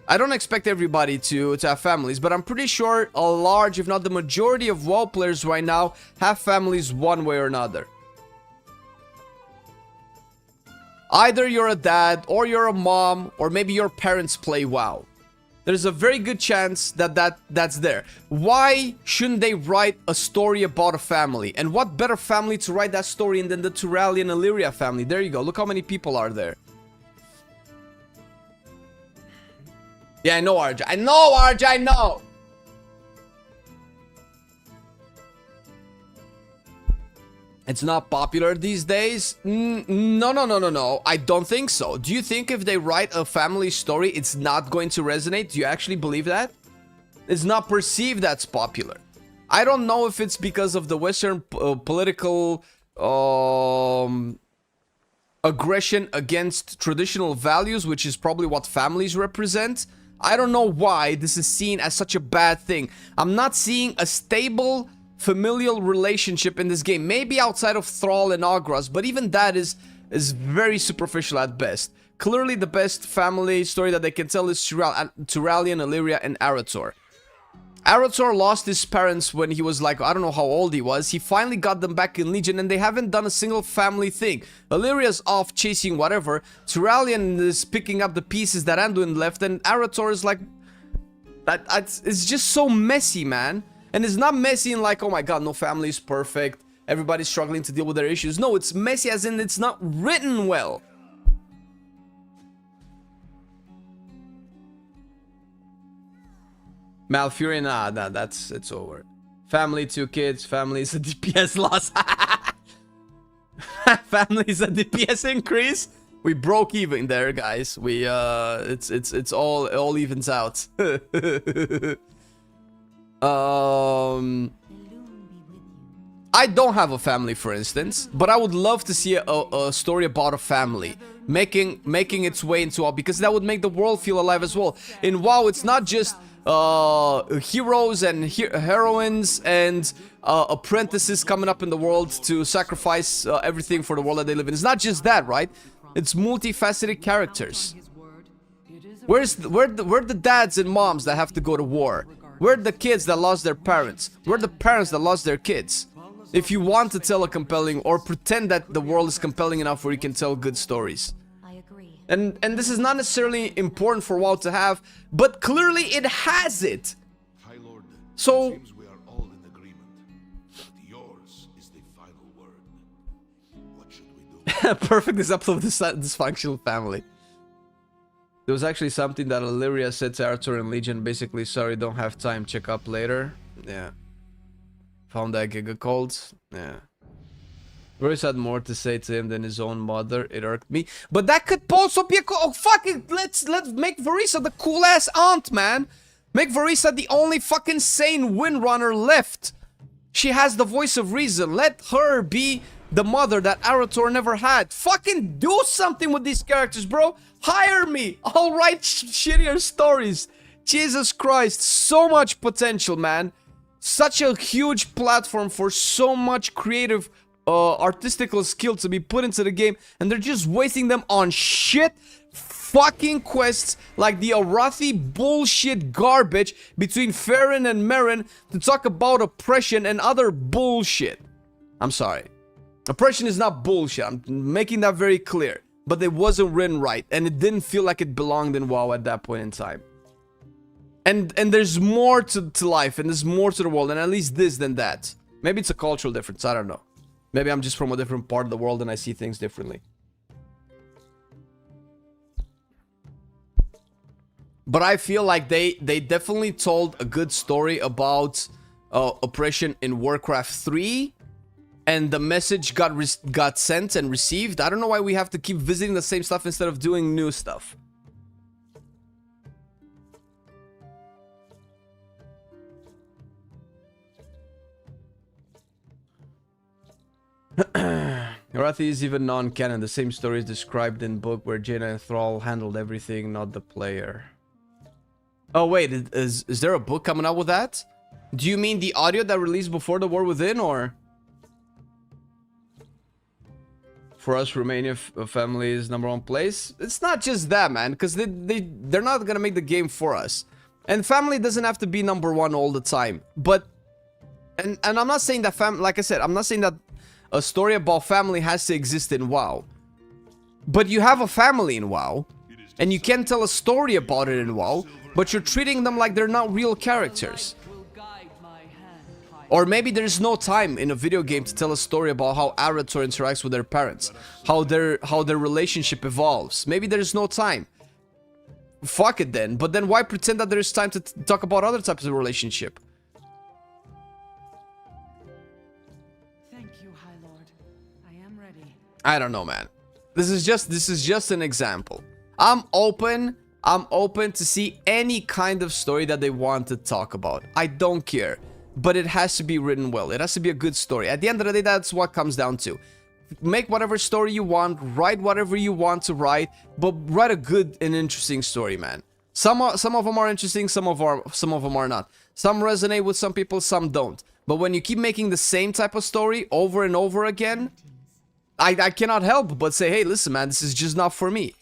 I don't expect everybody to have families, but I'm pretty sure a large, if not the majority of WoW players right now have families one way or another. Either you're a dad, or you're a mom, or maybe your parents play WoW. There's a very good chance that's there. Why shouldn't they write a story about a family? And what better family to write that story in than the Tyrallion Illyria family? There you go. Look how many people are there. Yeah, I know, RJ. I know, RJ. I know. It's not popular these days? No. I don't think so. Do you think if they write a family story, it's not going to resonate? Do you actually believe that? It's not perceived that's popular. I don't know if it's because of the Western political aggression against traditional values, which is probably what families represent. I don't know why this is seen as such a bad thing. I'm not seeing a stable familial relationship in this game. Maybe outside of Thrall and Ogros, but even that is very superficial at best. Clearly the best family story that they can tell is Tyrallion, Illyria, and Arator. Arator lost his parents when he was like, I don't know how old he was. He finally got them back in Legion and they haven't done a single family thing. Illyria's off chasing whatever. Tyrallion is picking up the pieces that Anduin left, and Arator is like... It's just so messy, man. And it's not messy in like, oh my god, no family is perfect. Everybody's struggling to deal with their issues. No, it's messy as in it's not written well. Malfurion, nah, it's over. Family, 2 kids, family is a DPS loss. Family is a DPS increase. We broke even there, guys. We it's all evens out. I don't have a family, for instance, but I would love to see a story about a family making its way into WoW, because that would make the world feel alive as well. In WoW, it's not just heroes and heroines and apprentices coming up in the world to sacrifice everything for the world that they live in. It's not just that, right? It's multifaceted characters. Where are the dads and moms that have to go to war? Where are the kids that lost their parents? Where are the parents that lost their kids? If you want to tell a compelling, or pretend that the world is compelling enough where you can tell good stories. And this is not necessarily important for WoW to have, but clearly it has it. So Seems we are all in agreement. Yours is the final word. What should we do? perfect example of this dysfunctional family. There was actually something that Illyria said to Arthur and Legion, basically, sorry, don't have time, check up later. Yeah. Found that Giga cold. Yeah. Varys had more to say to him than his own mother. It irked me. But that could also be a cool... Oh, fuck it! Let's make Varisa the cool-ass aunt, man! Make Varisa the only fucking sane windrunner left! She has the voice of reason. Let her be the mother that Arator never had. Fucking do something with these characters, bro! Hire me! I'll write shittier stories! Jesus Christ, so much potential, man! Such a huge platform for so much creative... artistical skill to be put into the game, and they're just wasting them on shit fucking quests like the Arathi bullshit garbage between Farron and Merrin to talk about oppression and other bullshit. I'm sorry. Oppression is not bullshit. I'm making that very clear. But it wasn't written right, and it didn't feel like it belonged in WoW at that point in time. And there's more to life, and there's more to the world, and at least this than that. Maybe it's a cultural difference, I don't know. Maybe I'm just from a different part of the world and I see things differently. But I feel like they definitely told a good story about oppression in Warcraft 3. And the message got sent and received. I don't know why we have to keep visiting the same stuff instead of doing new stuff. Arathi is even non-canon. The same story is described in book where Jaina and Thrall handled everything, not the player. Oh wait, is there a book coming out with that? Do you mean the audio that released before the War Within, or? For us, Romania family is #1 place. It's not just that, man, because they're not gonna make the game for us. And family doesn't have to be #1 all the time. But and I'm not saying that like I said, I'm not saying that a story about family has to exist in WoW. But you have a family in WoW, and you can tell a story about it in WoW, but you're treating them like they're not real characters. Or maybe there's no time in a video game to tell a story about how Arator interacts with their parents, how their relationship evolves. Maybe there's no time. Fuck it then. But then why pretend that there's time to talk about other types of relationship? Thank you, High Lord. I am ready. I don't know, man. This is just an example. I'm open to see any kind of story that they want to talk about. I don't care. But it has to be written well. It has to be a good story. At the end of the day, that's what comes down to. Make whatever story you want, write whatever you want to write, but write a good and interesting story, man. Some of them are interesting, some of them are not. Some resonate with some people, some don't. But when you keep making the same type of story over and over again, I cannot help but say, hey, listen, man, this is just not for me.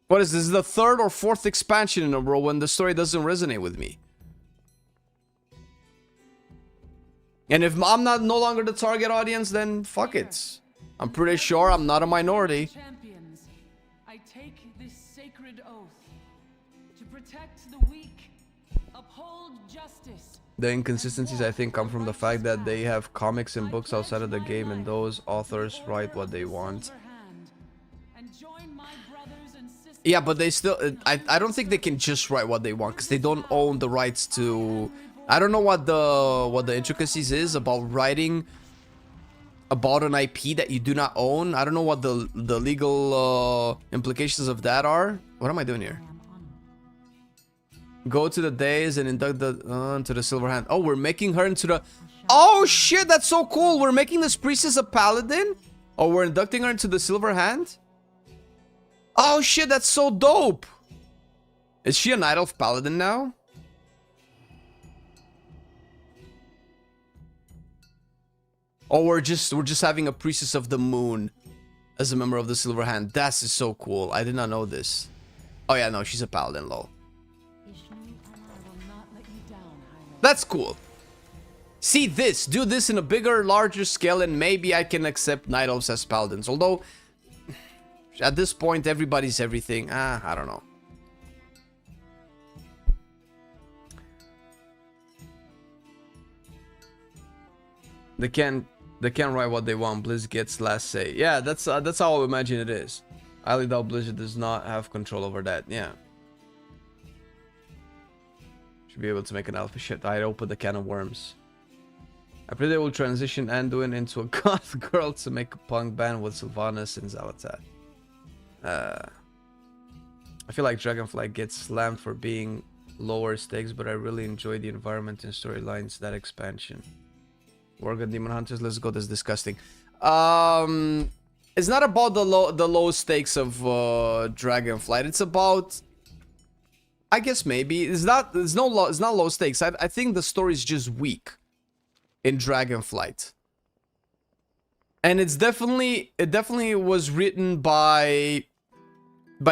What is this? This is the 3rd or 4th expansion in a row when the story doesn't resonate with me. And if I'm no longer the target audience, then fuck it. I'm pretty sure I'm not a minority. Champions, I take this sacred oath to protect the weak, uphold justice. The inconsistencies, I think, come from the fact that they have comics and books outside of the game, and those authors write what they want. Yeah, but they still... I don't think they can just write what they want, because they don't own the rights to... I don't know what the intricacies is about writing about an IP that you do not own. I don't know what the legal implications of that are. What am I doing here? Go to the days and induct the into the Silver Hand. Oh, we're making her into the... Oh shit, that's so cool. We're making this priestess a paladin? Oh, we're inducting her into the Silver Hand? Oh shit, that's so dope. Is she a Night Elf paladin now? Or we're just having a priestess of the moon as a member of the Silver Hand. That's just so cool. I did not know this. Oh yeah, no, she's a paladin, lol. That's cool. See this, do this in a bigger, larger scale, and maybe I can accept Night Elves as paladins. Although, at this point, everybody's everything. I don't know. They can't write what they want. Blizz gets last say. Yeah, that's how I imagine it is. I highly doubt Blizzard does not have control over that. Yeah. Should be able to make an alpha shit. I'd open the can of worms. I pray they will transition Anduin into a goth girl to make a punk band with Sylvanas and Zalatat. I feel like Dragonflight gets slammed for being lower stakes, but I really enjoy the environment and storylines, that expansion. Worgen Demon Hunters, let's go. That's disgusting. It's not about the low stakes of Dragonflight. It's about, I guess maybe it's not low stakes. I think the story is just weak in Dragonflight. And it definitely was written by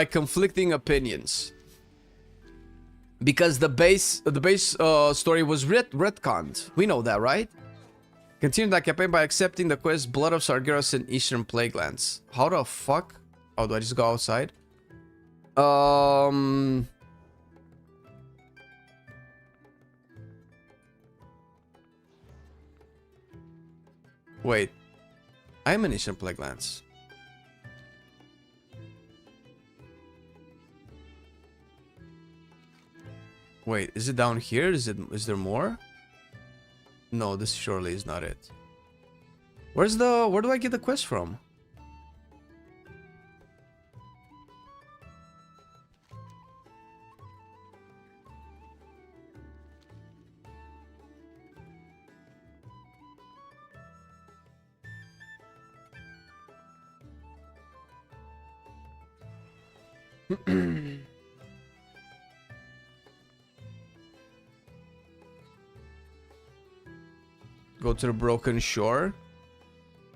conflicting opinions. Because the base story was retconned. We know that, right? Continue that campaign by accepting the quest Blood of Sargeras in Eastern Plaguelands. How the fuck? Oh, do I just go outside? Wait. I'm in Eastern Plaguelands. Wait, is it down here? Is there more? No, this surely is not it. Where do I get the quest from? Go to the broken shore.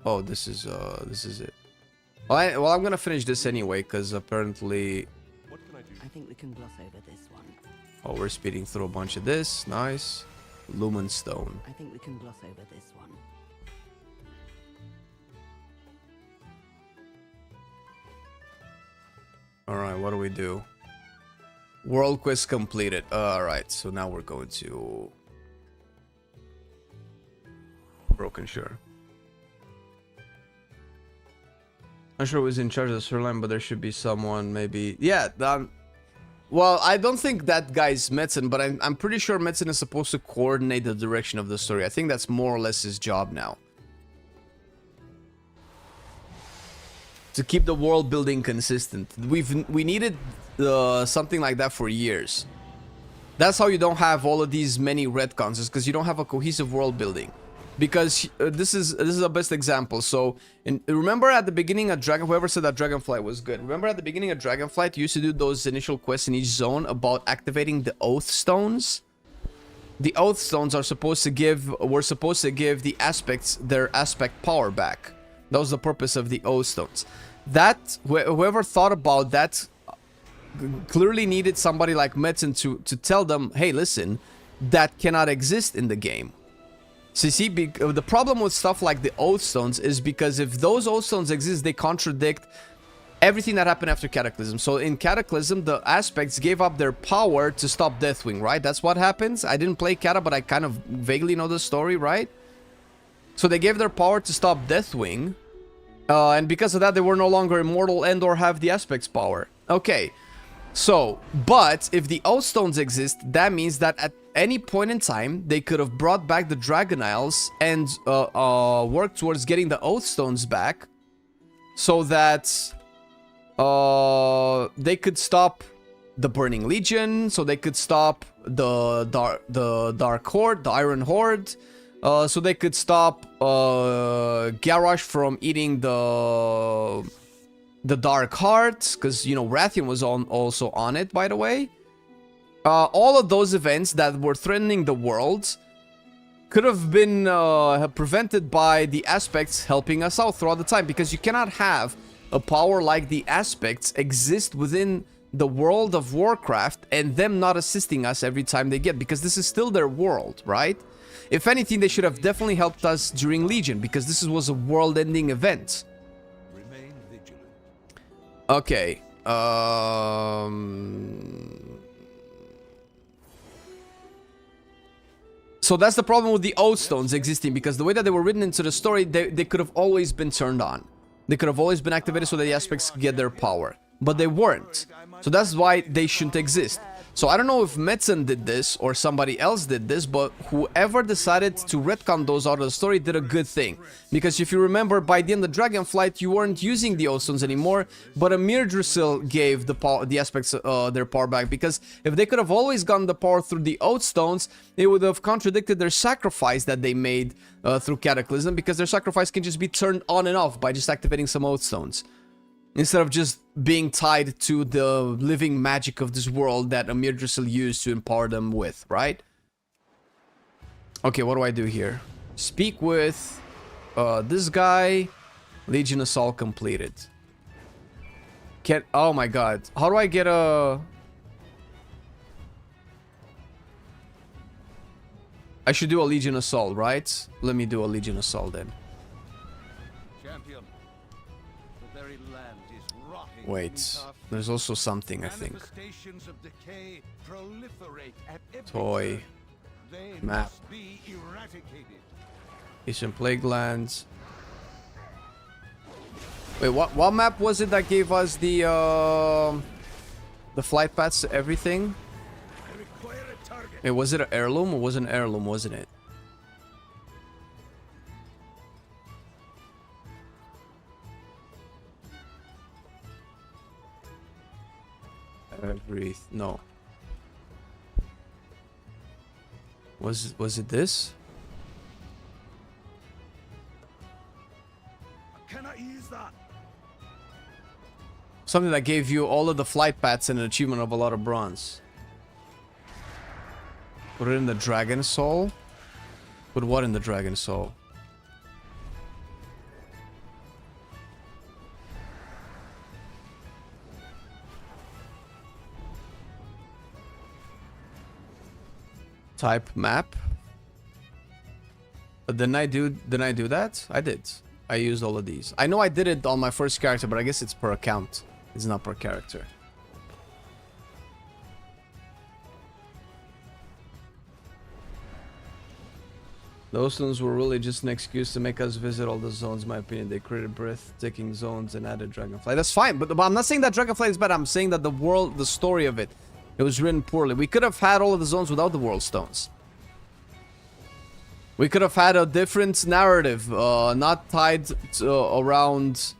Oh, this is it. Well, I'm gonna finish this anyway, because apparently. What can I do? I think we can gloss over this one. Oh, we're speeding through a bunch of this. Nice. Lumen stone. I think we can gloss over this one. All right, what do we do? World quest completed. All right, so now we're going to Broken Shore. I'm sure who's in charge of the storyline, but there should be someone, maybe. Yeah. Well, I don't think that guy's Metzen, but I'm pretty sure Metzen is supposed to coordinate the direction of the story. I think that's more or less his job now. To keep the world building consistent. We needed something like that for years. That's how you don't have all of these many retcons, is because you don't have a cohesive world building. Because this is the best example. So remember at the beginning of whoever said that Dragonflight was good. Remember at the beginning of Dragonflight, you used to do those initial quests in each zone about activating the Oath Stones. The Oath Stones were supposed to give the aspects their aspect power back. That was the purpose of the Oath Stones. Whoever thought about that clearly needed somebody like Metzen to tell them, hey, listen, that cannot exist in the game. So you see, the problem with stuff like the Oath Stones is because if those Oath Stones exist, they contradict everything that happened after Cataclysm. So in Cataclysm, the aspects gave up their power to stop Deathwing, right? That's what happens. I didn't play Cata, but I kind of vaguely know the story, right? So they gave their power to stop Deathwing. And because of that, they were no longer immortal and or have the aspect's power. Okay. So, but if the Oath Stones exist, that means that at any point in time, they could have brought back the Dragon Isles and worked towards getting the Oath Stones back, so that they could stop the Burning Legion, so they could stop the Dark Horde, the Iron Horde, so they could stop Garrosh from eating the Dark Heart, because, you know, Rathian was also on it, by the way. All of those events that were threatening the world could have been prevented by the aspects helping us out throughout the time, because you cannot have a power like the aspects exist within the world of Warcraft and them not assisting us every time they get, because this is still their world, right? If anything, they should have definitely helped us during Legion, because this was a world-ending event. Remain vigilant. Okay. So that's the problem with the Oath Stones existing, because the way that they were written into the story, they could have always been turned on. They could have always been activated so that the aspects get their power. But they weren't. So that's why they shouldn't exist. So I don't know if Metzen did this or somebody else did this, but whoever decided to retcon those out of the story did a good thing. Because if you remember, by the end of Dragonflight, you weren't using the Oath Stones anymore, but Amir Drusil gave the aspects their power back. Because if they could have always gotten the power through the Oath Stones, it would have contradicted their sacrifice that they made through Cataclysm, because their sacrifice can just be turned on and off by just activating some Oath Stones, instead of just being tied to the living magic of this world that Amir Drusil used to empower them with, right? Okay, what do I do here? Speak with this guy. Legion Assault completed. Get... Oh my god. How do I get a... I should do a Legion Assault, right? Let me do a Legion Assault then. Champion, the very land is rotting. Wait. There's also something, I think. Manifestations of decay proliferate at every Toy. turn. They Map. must be eradicated. Eastern Plague Lands. Wait, what map was it that gave us the flight paths to everything? Wait, was it an heirloom? It was an heirloom, wasn't it? No. Was it this? I cannot use that. Something that gave you all of the flight paths and an achievement of a lot of bronze. Put it in the Dragon Soul? Put what in the Dragon Soul? Type map. Didn't I do that? I did. I used all of these. I know I did it on my first character, but I guess it's per account. It's not per character. Those stones were really just an excuse to make us visit all the zones, in my opinion. They created breathtaking zones and added Dragonfly. That's fine, but I'm not saying that Dragonfly is bad. I'm saying that the story of it, it was written poorly. We could have had all of the zones without the world stones. We could have had a different narrative, not tied to, around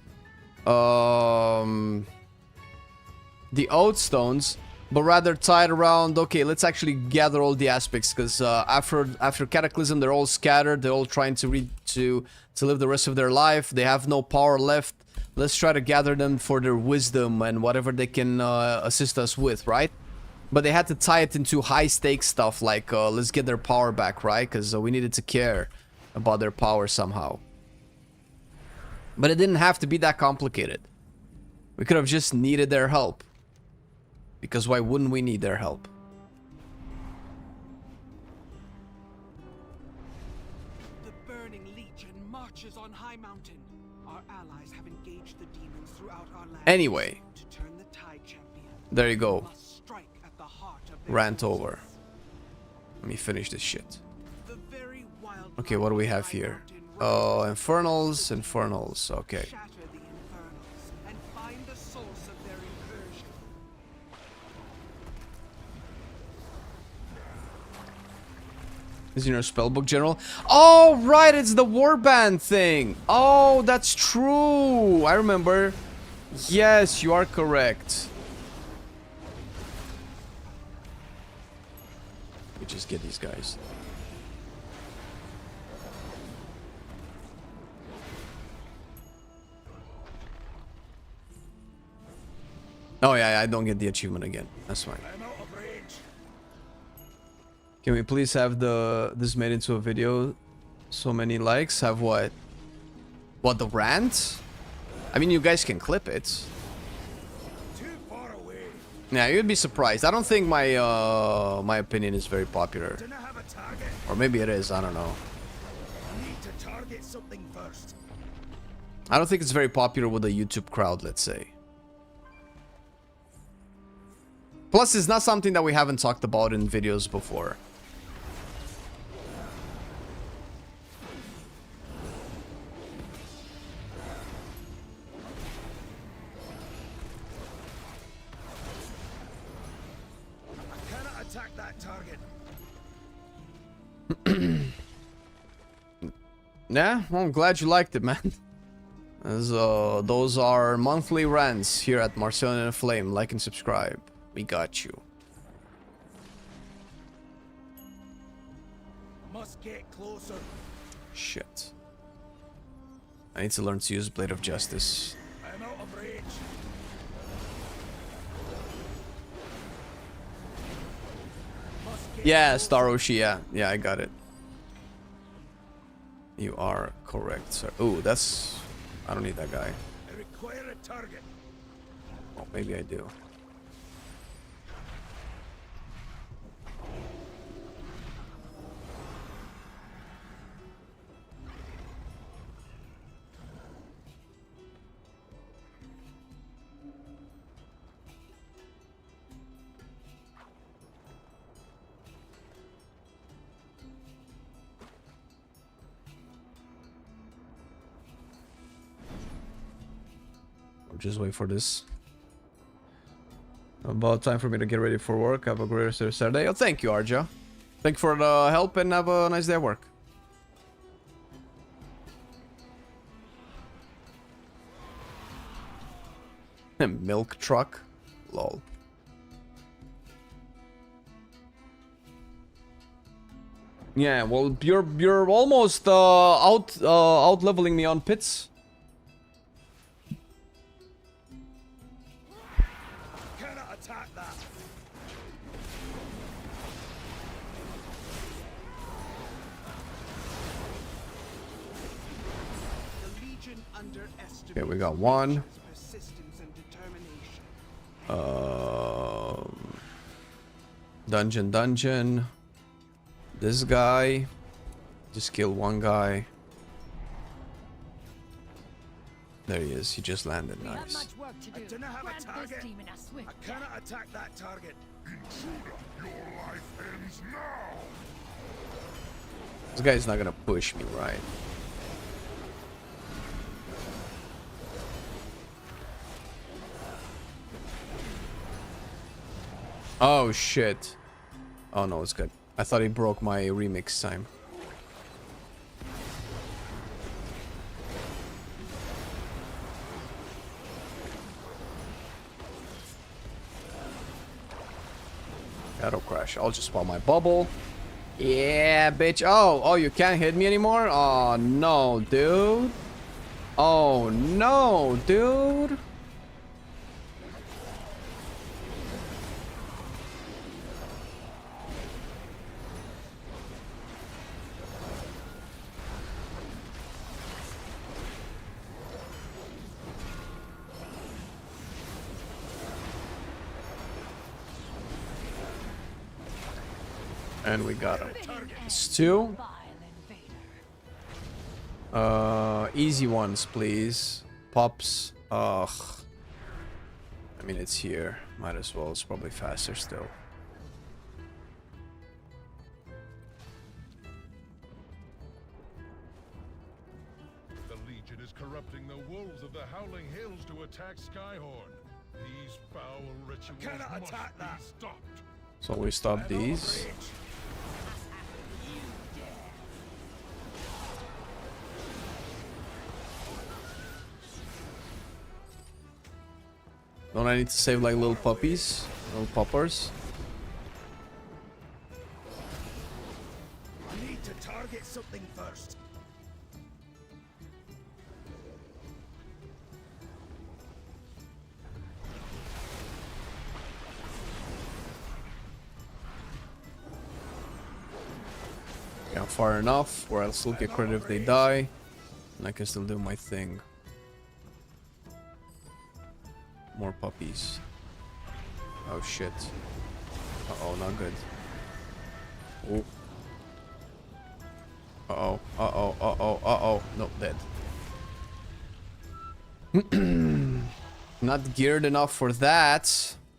the Oath Stones, but rather tied around, okay, let's actually gather all the aspects, because after Cataclysm, they're all scattered, they're all trying to live the rest of their life, they have no power left. Let's try to gather them for their wisdom and whatever they can assist us with, right? But they had to tie it into high-stakes stuff, like, let's get their power back, right? Because we needed to care about their power somehow. But it didn't have to be that complicated. We could have just needed their help. Because why wouldn't we need their help? The Burning Legion marches on High Mountain. Our allies have engaged the demons throughout our land. Anyway. To turn the tide, champion. There you go. Must strike at the heart of their Rant forces. over. Let me finish this shit. The very wild Okay, what do we have here? Infernals, Infernals, okay. shatter the infernals and find the source of their incursion. Is you know spellbook general? Oh right, it's the warband thing. Oh, that's true. I remember. Yes, you are correct. We just get these guys. Oh yeah, I don't get the achievement again. That's fine. Can we please have this made into a video? So many likes. Have what? What, the rant? I mean, you guys can clip it. Yeah, you'd be surprised. I don't think my my opinion is very popular. Or maybe it is, I don't know. I don't think it's very popular with the YouTube crowd, let's say. Plus, it's not something that we haven't talked about in videos before. Attack that target. Yeah, well, I'm glad you liked it, man. As, those are monthly rants here at Marcelian&Flame. Like and subscribe. We got you. Must get closer. Shit. I need to learn to use Blade of Justice. I'm out of range. Yeah, Staroshi, yeah. Yeah, I got it. You are correct, sir. Ooh, that's... I don't need that guy. I require a target. Oh, maybe I do. Just wait for this. About time for me to get ready for work. Have a great rest of your Saturday. Oh, thank you, Arja. Thank you for the help and have a nice day at work. Milk truck. Lol. Yeah, well, you're almost out leveling me on pits. Attack that. The Legion underestimates Okay, we got one. persistence and determination. Dungeon. This guy. Just kill one guy. There he is. He just landed. Nice. I do not have a target. I cannot attack that target. Intruder, your life ends now. This guy's not gonna push me, right? Oh shit. Oh no, it's good. I thought he broke my remix time. Auto crash. I'll just spawn my bubble. Yeah, bitch. Oh, you can't hit me anymore? Oh, no, dude. Oh, no, dude. And we got him. It's two. Easy ones, please. Pops. Ugh. I mean, it's here. Might as well. It's probably faster still. The Legion is corrupting the wolves of the Howling Hills to attack Skyhorn. These foul rituals must be stopped. So we stop these. Don't I need to save like little puppies? Little poppers? I need to target something first. Yeah, far enough, or I'll still get credit if they die. And I can still do my thing. More puppies. Oh shit. Uh-oh, not good. Oh. Uh-oh, uh-oh, uh-oh, uh-oh. Nope, dead. Not geared enough for that.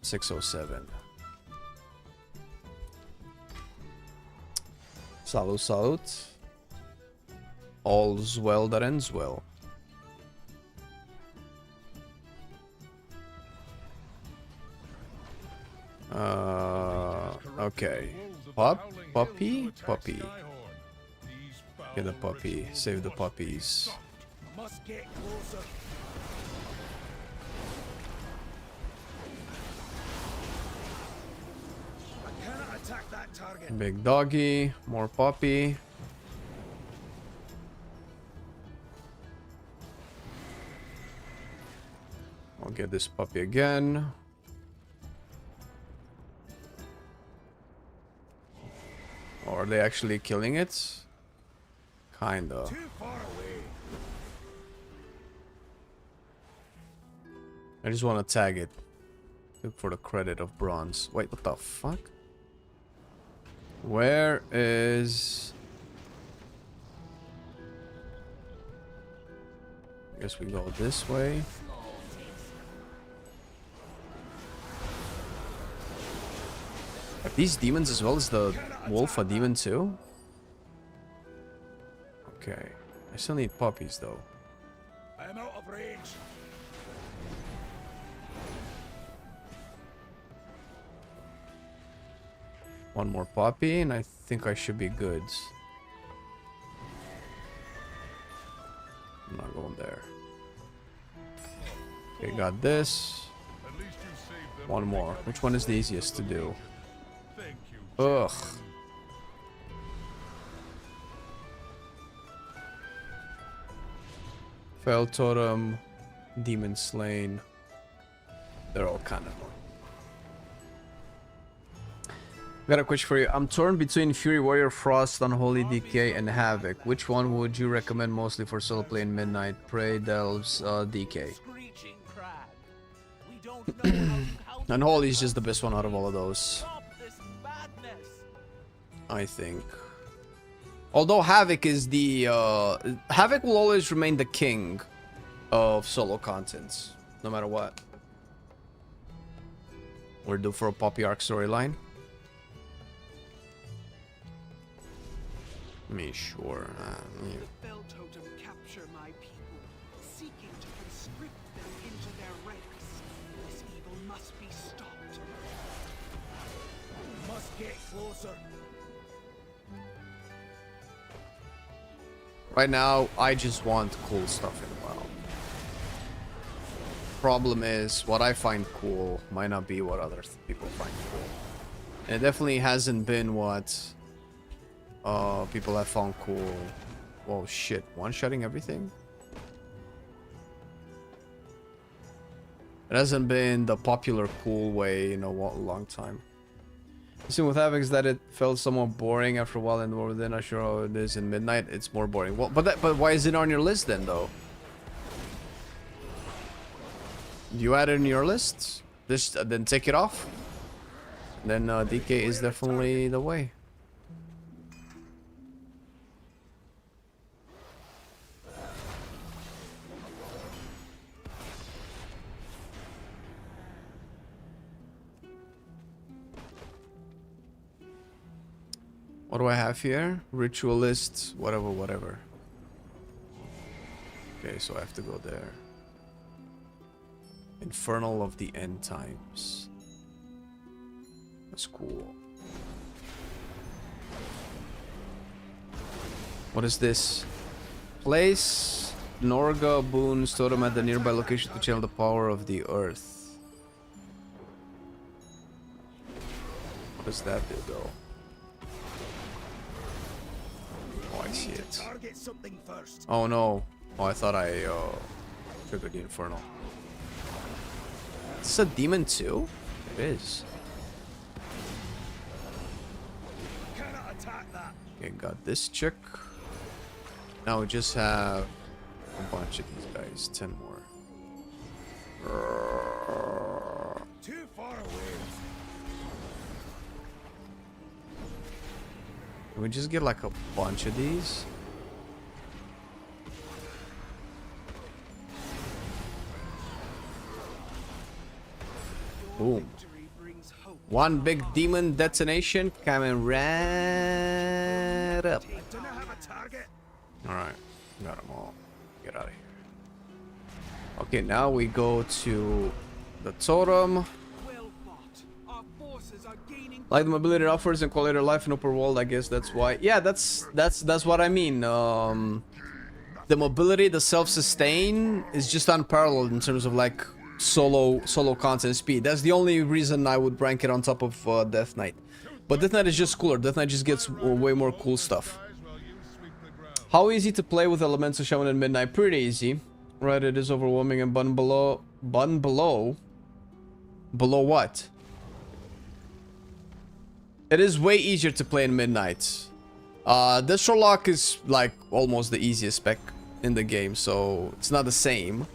607. Salut. All's well that ends well. Okay. Puppy? Get a puppy. Save the puppies. Must get closer. I cannot attack that target. Big doggy. More puppy. I'll get this puppy again. Or are they actually killing it? Kinda. Too far away. I just want to tag it. Look for the credit of bronze. Wait, what the fuck? Where is... I guess we go this way. Are these demons as well as the wolf a demon too? Okay. I still need puppies though. I am out of range. One more puppy and I think I should be good. I'm not going there. Okay, got this. One more. Which one is the easiest to do? Ugh. Fell Totem, Demon Slain. They're all kind of... Got a question for you. I'm torn between Fury Warrior, Frost, Unholy Decay, and Havoc. Which one would you recommend mostly for solo play in Midnight? Prey, Delves, Decay. Unholy is just the best one out of all of those, I think. Although Havoc is the... Havoc will always remain the king of solo contents, no matter what. We're due for a Poppy Arc storyline. Me sure. Yeah. Fell Totem capture my people, seeking to conscript them into their ranks. This evil must be stopped. Must get closer. Right now, I just want cool stuff in WoW. Problem is, what I find cool might not be what other people find cool. And it definitely hasn't been what people have found cool. Whoa, shit. One-shotting everything? It hasn't been the popular cool way in a long time. The thing with Havoc is that it felt somewhat boring after a while, and more than not sure how it is in Midnight. It's more boring. Well, but why is it on your list then, though? You add it in your list, this then take it off. Then DK is definitely the way. What do I have here? Ritualist, whatever. Okay, so I have to go there. Infernal of the End Times. That's cool. What is this? Place Norga Boon's totem at the nearby location to channel the power of the earth. What does that do though? Oh, I see it. Oh no. Oh, I thought I triggered the Infernal. Is this a demon too? It is. Okay, got this chick. Now we just have a bunch of these guys. 10 more. Too far away. Can we just get like a bunch of these? Boom. One big demon detonation coming right up. Alright, got them all. Get out of here. Okay, now we go to the totem. Like the mobility it offers and quality of life in open world, I guess that's why. Yeah, that's what I mean. The mobility, the self-sustain is just unparalleled in terms of like solo content speed. That's the only reason I would rank it on top of Death Knight. But Death Knight is just cooler. Death Knight just gets way more cool stuff. How easy to play with Elemental Shaman in Midnight? Pretty easy. Right, it is overwhelming and button below. Button below? Below what? It is way easier to play in Midnight. Destrolock is like almost the easiest spec in the game, so it's not the same.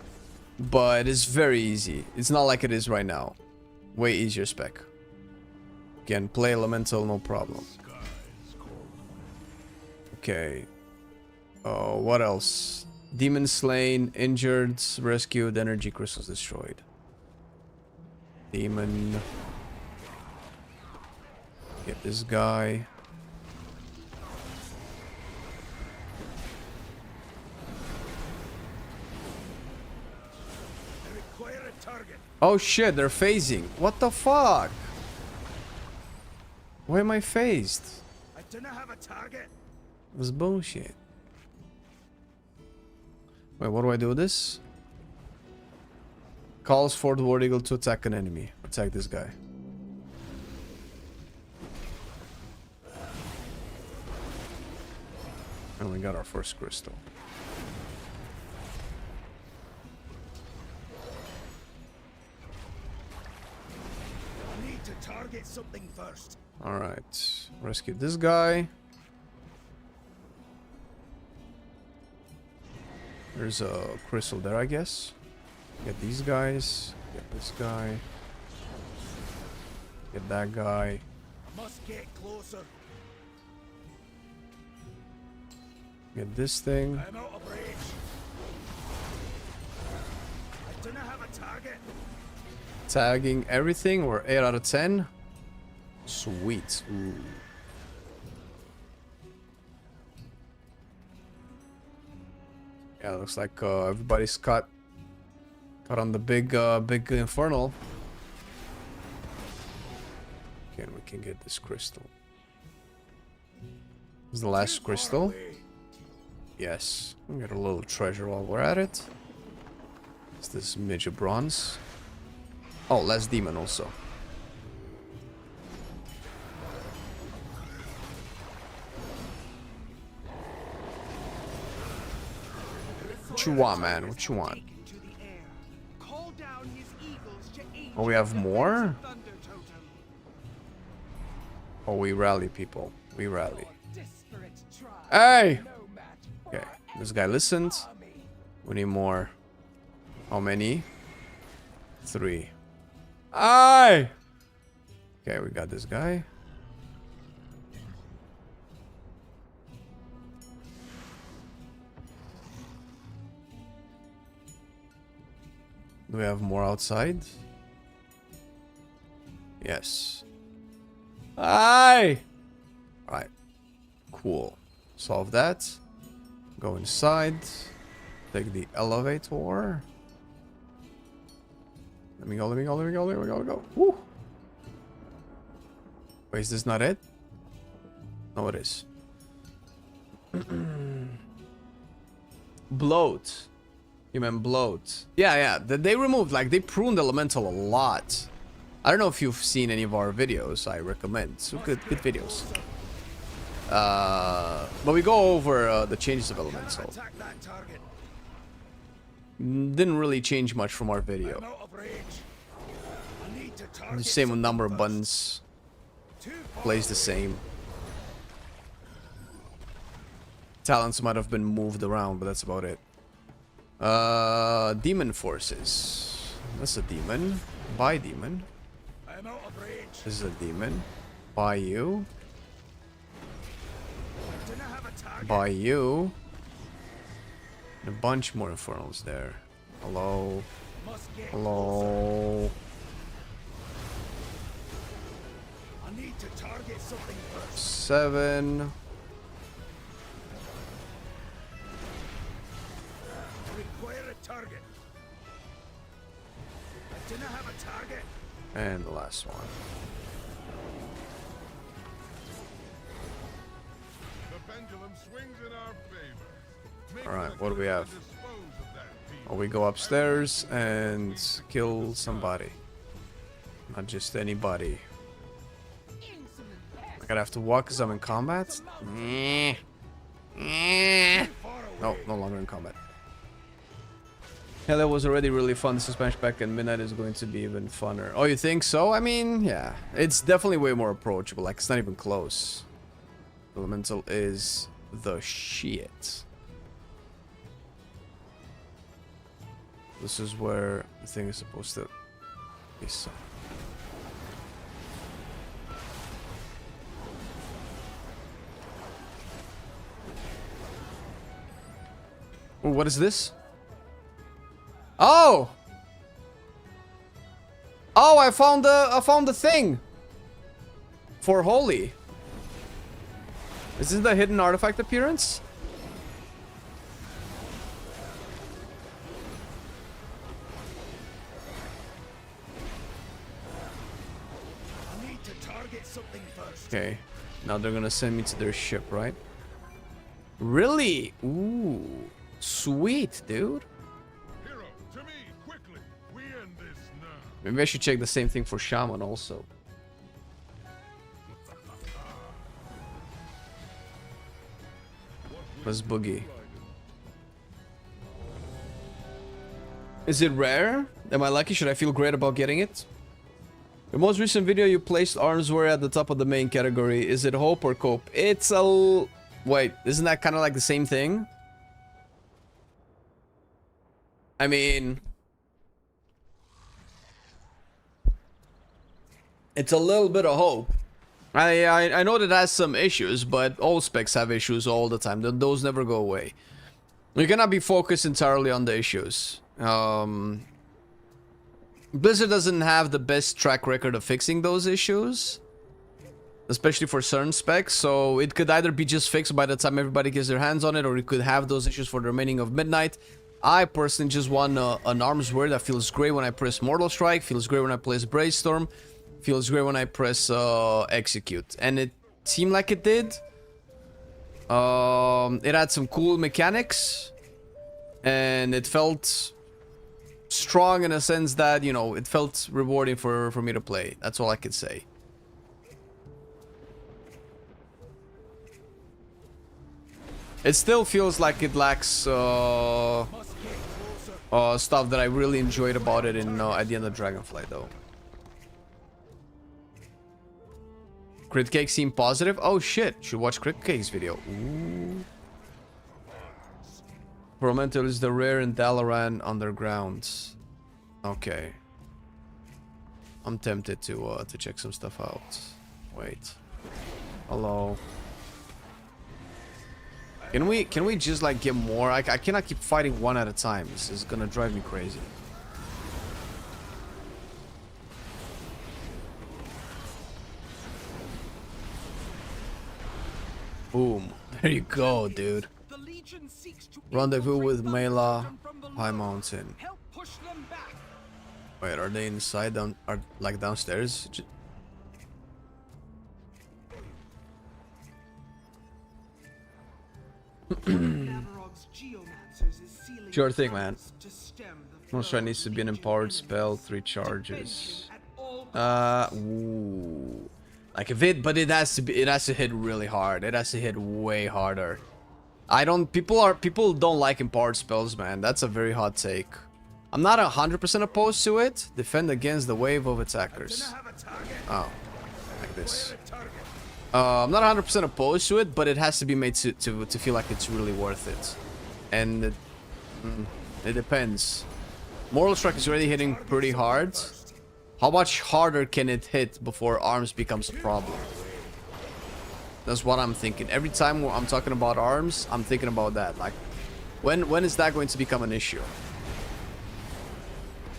but it's very easy. It's not like it is right now. Way easier spec. Can play elemental, no problem. Okay. Oh, what else? Demon slain, injured, rescued, energy crystals destroyed. Demon. Get this guy. Oh shit, they're phasing. What the fuck? Why am I phased? I don't have a target. It was bullshit. Wait, what do I do with this? Calls for the War Eagle to attack an enemy. Attack this guy. And we got our first crystal. I need to target something first. Alright. Rescue this guy. There's a crystal there, I guess. Get these guys. Get this guy. Get that guy. I must get closer. Get this thing. I'm out of range. I don't have a target. Tagging everything. We're 8 out of 10. Sweet. Ooh. Yeah, looks like everybody's caught on the big infernal. Okay, we can get this crystal. This is the last crystal. Yes, we get a little treasure while we're at it. It's this midget bronze. Oh, last demon also. What you want, man? What you want? Oh, we have more? Oh, we rally, people. We rally. Hey! Okay, this guy listened. We need more. How many? 3. Aye! Okay, we got this guy. Do we have more outside? Yes. Aye! Alright. Cool. Solve that. Go inside. Take the elevator. Let me go, let me go, let me go, let me go, let me go. Woo! Wait, is this not it? No, it is. Bloat. You meant bloat. Yeah. They removed, like, they pruned elemental a lot. I don't know if you've seen any of our videos. I recommend. So good videos. But we go over the changes of elemental. Didn't really change much from our video. The same with number of buttons. Plays the same. Talents might have been moved around, but that's about it. Demon forces. That's a demon. Buy demon. This is a demon. Buy you. Buy you. And a bunch more infernals there. Hello. Hello. I need to target something first. 7. Require a target. I do not have a target. And the last one. The pendulum swings in our favor. Alright, what do we have? Oh, we go upstairs and kill somebody. Not just anybody. I gotta have to walk because I'm in combat? No, no longer in combat. Halo was already really fun. The suspension pack and Midnight is going to be even funner. Oh, you think so? I mean, yeah. It's definitely way more approachable. Like, it's not even close. Elemental is the shit. This is where the thing is supposed to be set. Oh, what is this? Oh! Oh, I found the thing for holy. Is this the hidden artifact appearance? I need to target something first. Okay, now they're gonna send me to their ship, right? Really? Ooh, sweet, dude. Hero, to me, quickly. We end this now. Maybe I should check the same thing for Shaman also. Let's boogie. Is it rare? Am I lucky? Should I feel great about getting it? The most recent video you placed arms were at the top of the main category. Is it hope or cope? It's a... Wait, isn't that kind of like the same thing? I mean... It's a little bit of hope. I know that it has some issues, but all specs have issues all the time. Those never go away. You cannot be focused entirely on the issues. Blizzard doesn't have the best track record of fixing those issues, especially for certain specs, so it could either be just fixed by the time everybody gets their hands on it, or it could have those issues for the remaining of Midnight. I personally just want an arms word that feels great when I press Mortal Strike, feels great when I press Brainstorm, feels great when I press Execute, and it seemed like it did. It had some cool mechanics, and it felt strong in a sense that, you know, it felt rewarding for me to play. That's all I could say. It still feels like it lacks stuff that I really enjoyed about it in at the end of Dragonflight, though. Crit Cake seemed positive. Oh shit, should watch Crit Cake's video. Ooh. Promental is the rare in Dalaran Underground. Okay. I'm tempted to check some stuff out. Wait. Hello. Can we just like get more? I cannot keep fighting one at a time. This is gonna drive me crazy. Boom. There you go, dude. Rendezvous with Mela, High Mountain. Wait, are they inside down? Are like downstairs? Sure thing, man. Monster needs to be an empowered spell, 3 charges. Ooh. Like if it, but it has to hit really hard. It has to hit way harder. People don't like empowered spells, man. That's a very hot take. I'm not 100% opposed to it. Defend against the wave of attackers. Oh, like this. I'm not 100% opposed to it, but it has to be made to feel like it's really worth it. And it depends. Mortal Strike is already hitting pretty hard. How much harder can it hit before arms becomes a problem? That's what I'm thinking. Every time I'm talking about arms, I'm thinking about that. Like, when is that going to become an issue?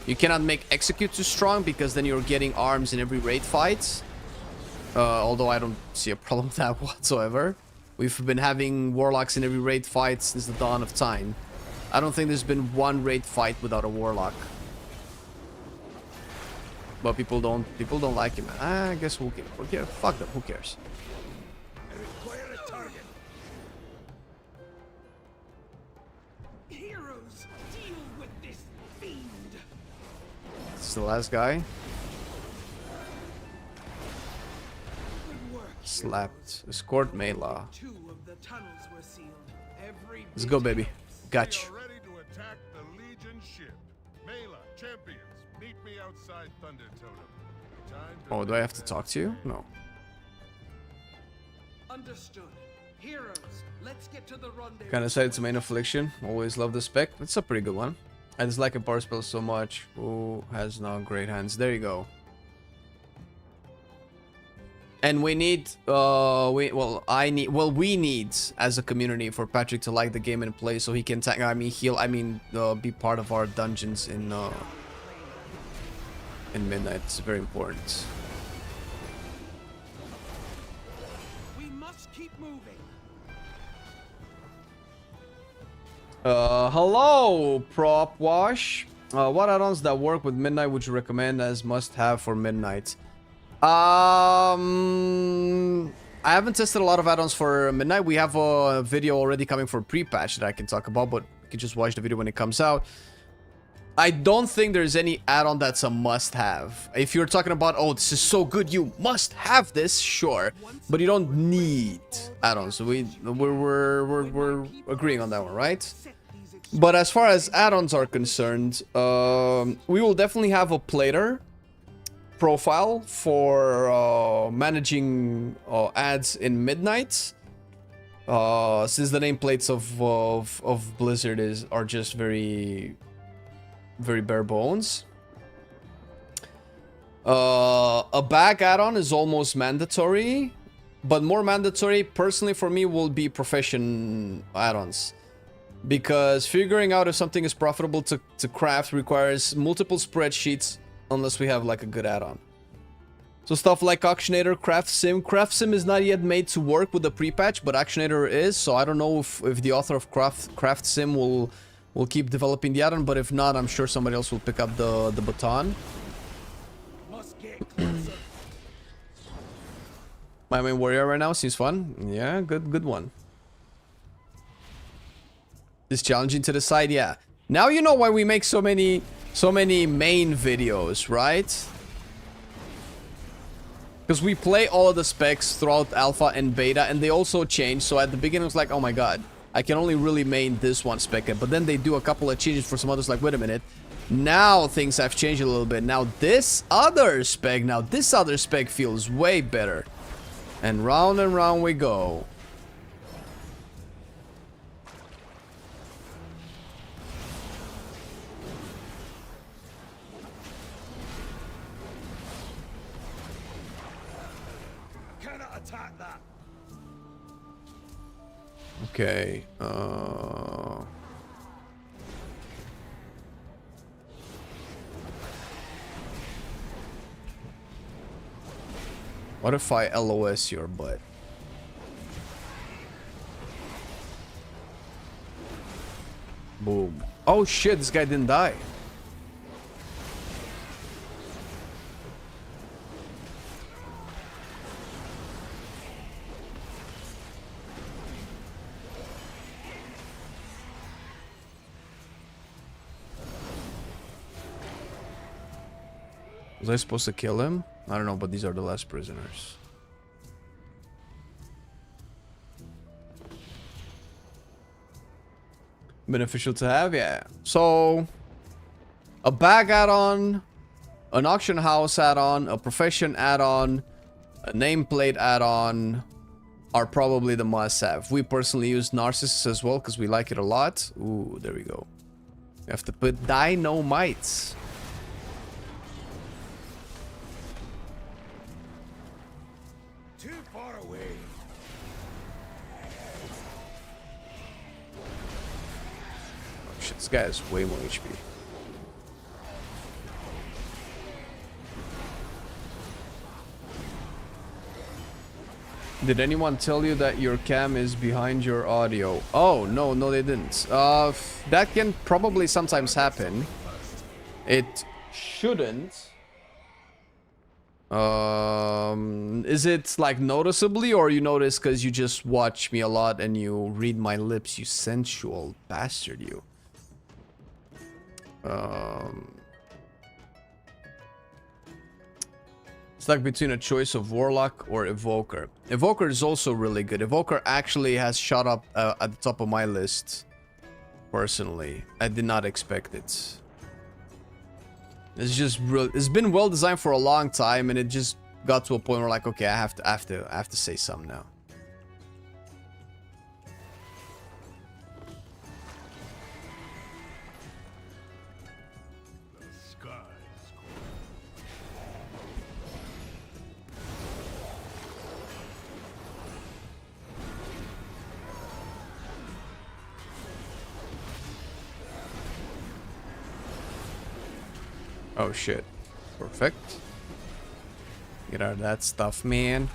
You cannot make Execute too strong because then you're getting arms in every raid fight. Although I don't see a problem with that whatsoever. We've been having Warlocks in every raid fight since the dawn of time. I don't think there's been one raid fight without a Warlock. But people don't like it, man. I guess who cares? Fuck them, who cares? Heroes, deal with this fiend. This is the last guy. Slapped. Escort Mela. Let's go, baby. Gotcha. We are ready to attack the Legion ship. Mela, champions, meet me outside Thunder Totem. Oh, do I have to talk to you? No. Understood. Heroes, let's get to the rendezvous. Kinda decided to main affliction. Always love the spec. It's a pretty good one. I dislike a power spell so much. Who has now great hands? There you go. And we need, we need as a community for Patrick to like the game and play so he can be part of our dungeons in Midnight. It's very important. We must keep moving. Hello, Prop Wash. What add-ons that work with Midnight would you recommend as must-have for Midnight? I haven't tested a lot of add-ons for Midnight. We have a video already coming for pre-patch that I can talk about, but you can just watch the video when it comes out. I don't think there's any add-on that's a must-have. If you're talking about, oh, this is so good, you must have this, sure, but you don't need add-ons. So we're agreeing on that one, right? But as far as add-ons are concerned, we will definitely have a plater profile for managing ads in Midnight, since the nameplates of Blizzard are just very bare bones. A bag add-on is almost mandatory, but more mandatory personally for me will be profession add-ons, because figuring out if something is profitable to craft requires multiple spreadsheets unless we have like a good add-on. So stuff like Auctionator, Craft Sim is not yet made to work with the pre-patch, but Auctionator is, so I don't know if the author of Craft Sim will keep developing the add-on, but if not, I'm sure somebody else will pick up the baton. My main warrior right now seems fun. Yeah, good one. It's challenging to decide, yeah. Now you know why we make so many main videos, right? Because we play all of the specs throughout alpha and beta, and they also change. So at the beginning it was like, oh my god, I can only really main this one spec, but then they do a couple of changes for some others, like, wait a minute, now things have changed a little bit. Now this other spec feels way better. And round we go. Okay, what if I LOS your butt? Boom. Oh shit, this guy didn't die. Was I supposed to kill him? I don't know, but these are the last prisoners. Beneficial to have, yeah. So, a bag add-on, an auction house add-on, a profession add-on, a nameplate add-on are probably the must-have. We personally use Narcissus as well because we like it a lot. Ooh, there we go. You have to put dynamites. This guy has way more HP. Did anyone tell you that your cam is behind your audio? Oh, no, they didn't. That can probably sometimes happen. It shouldn't. Is it like noticeably, or you notice because you just watch me a lot and you read my lips, you sensual bastard, you? It's like between a choice of Warlock or Evoker. Evoker is also really good. Evoker actually has shot up at the top of my list. Personally, I did not expect it. It's just real. It's been well designed for a long time, and it just got to a point where, like, okay, I have to say something now. Oh shit. Perfect. Get out of that stuff, man.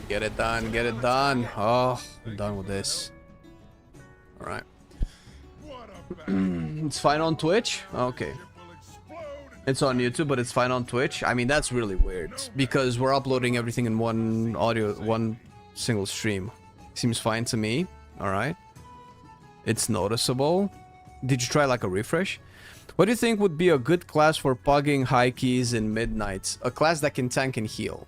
Get it done, get it done. Oh, I'm done with this. Alright. It's fine on Twitch? Okay. It's on YouTube, but it's fine on Twitch. I mean, that's really weird. Because we're uploading everything in one single stream. Seems fine to me. Alright. It's noticeable. Did you try like a refresh? What do you think would be a good class for pugging high keys in midnights? A class that can tank and heal.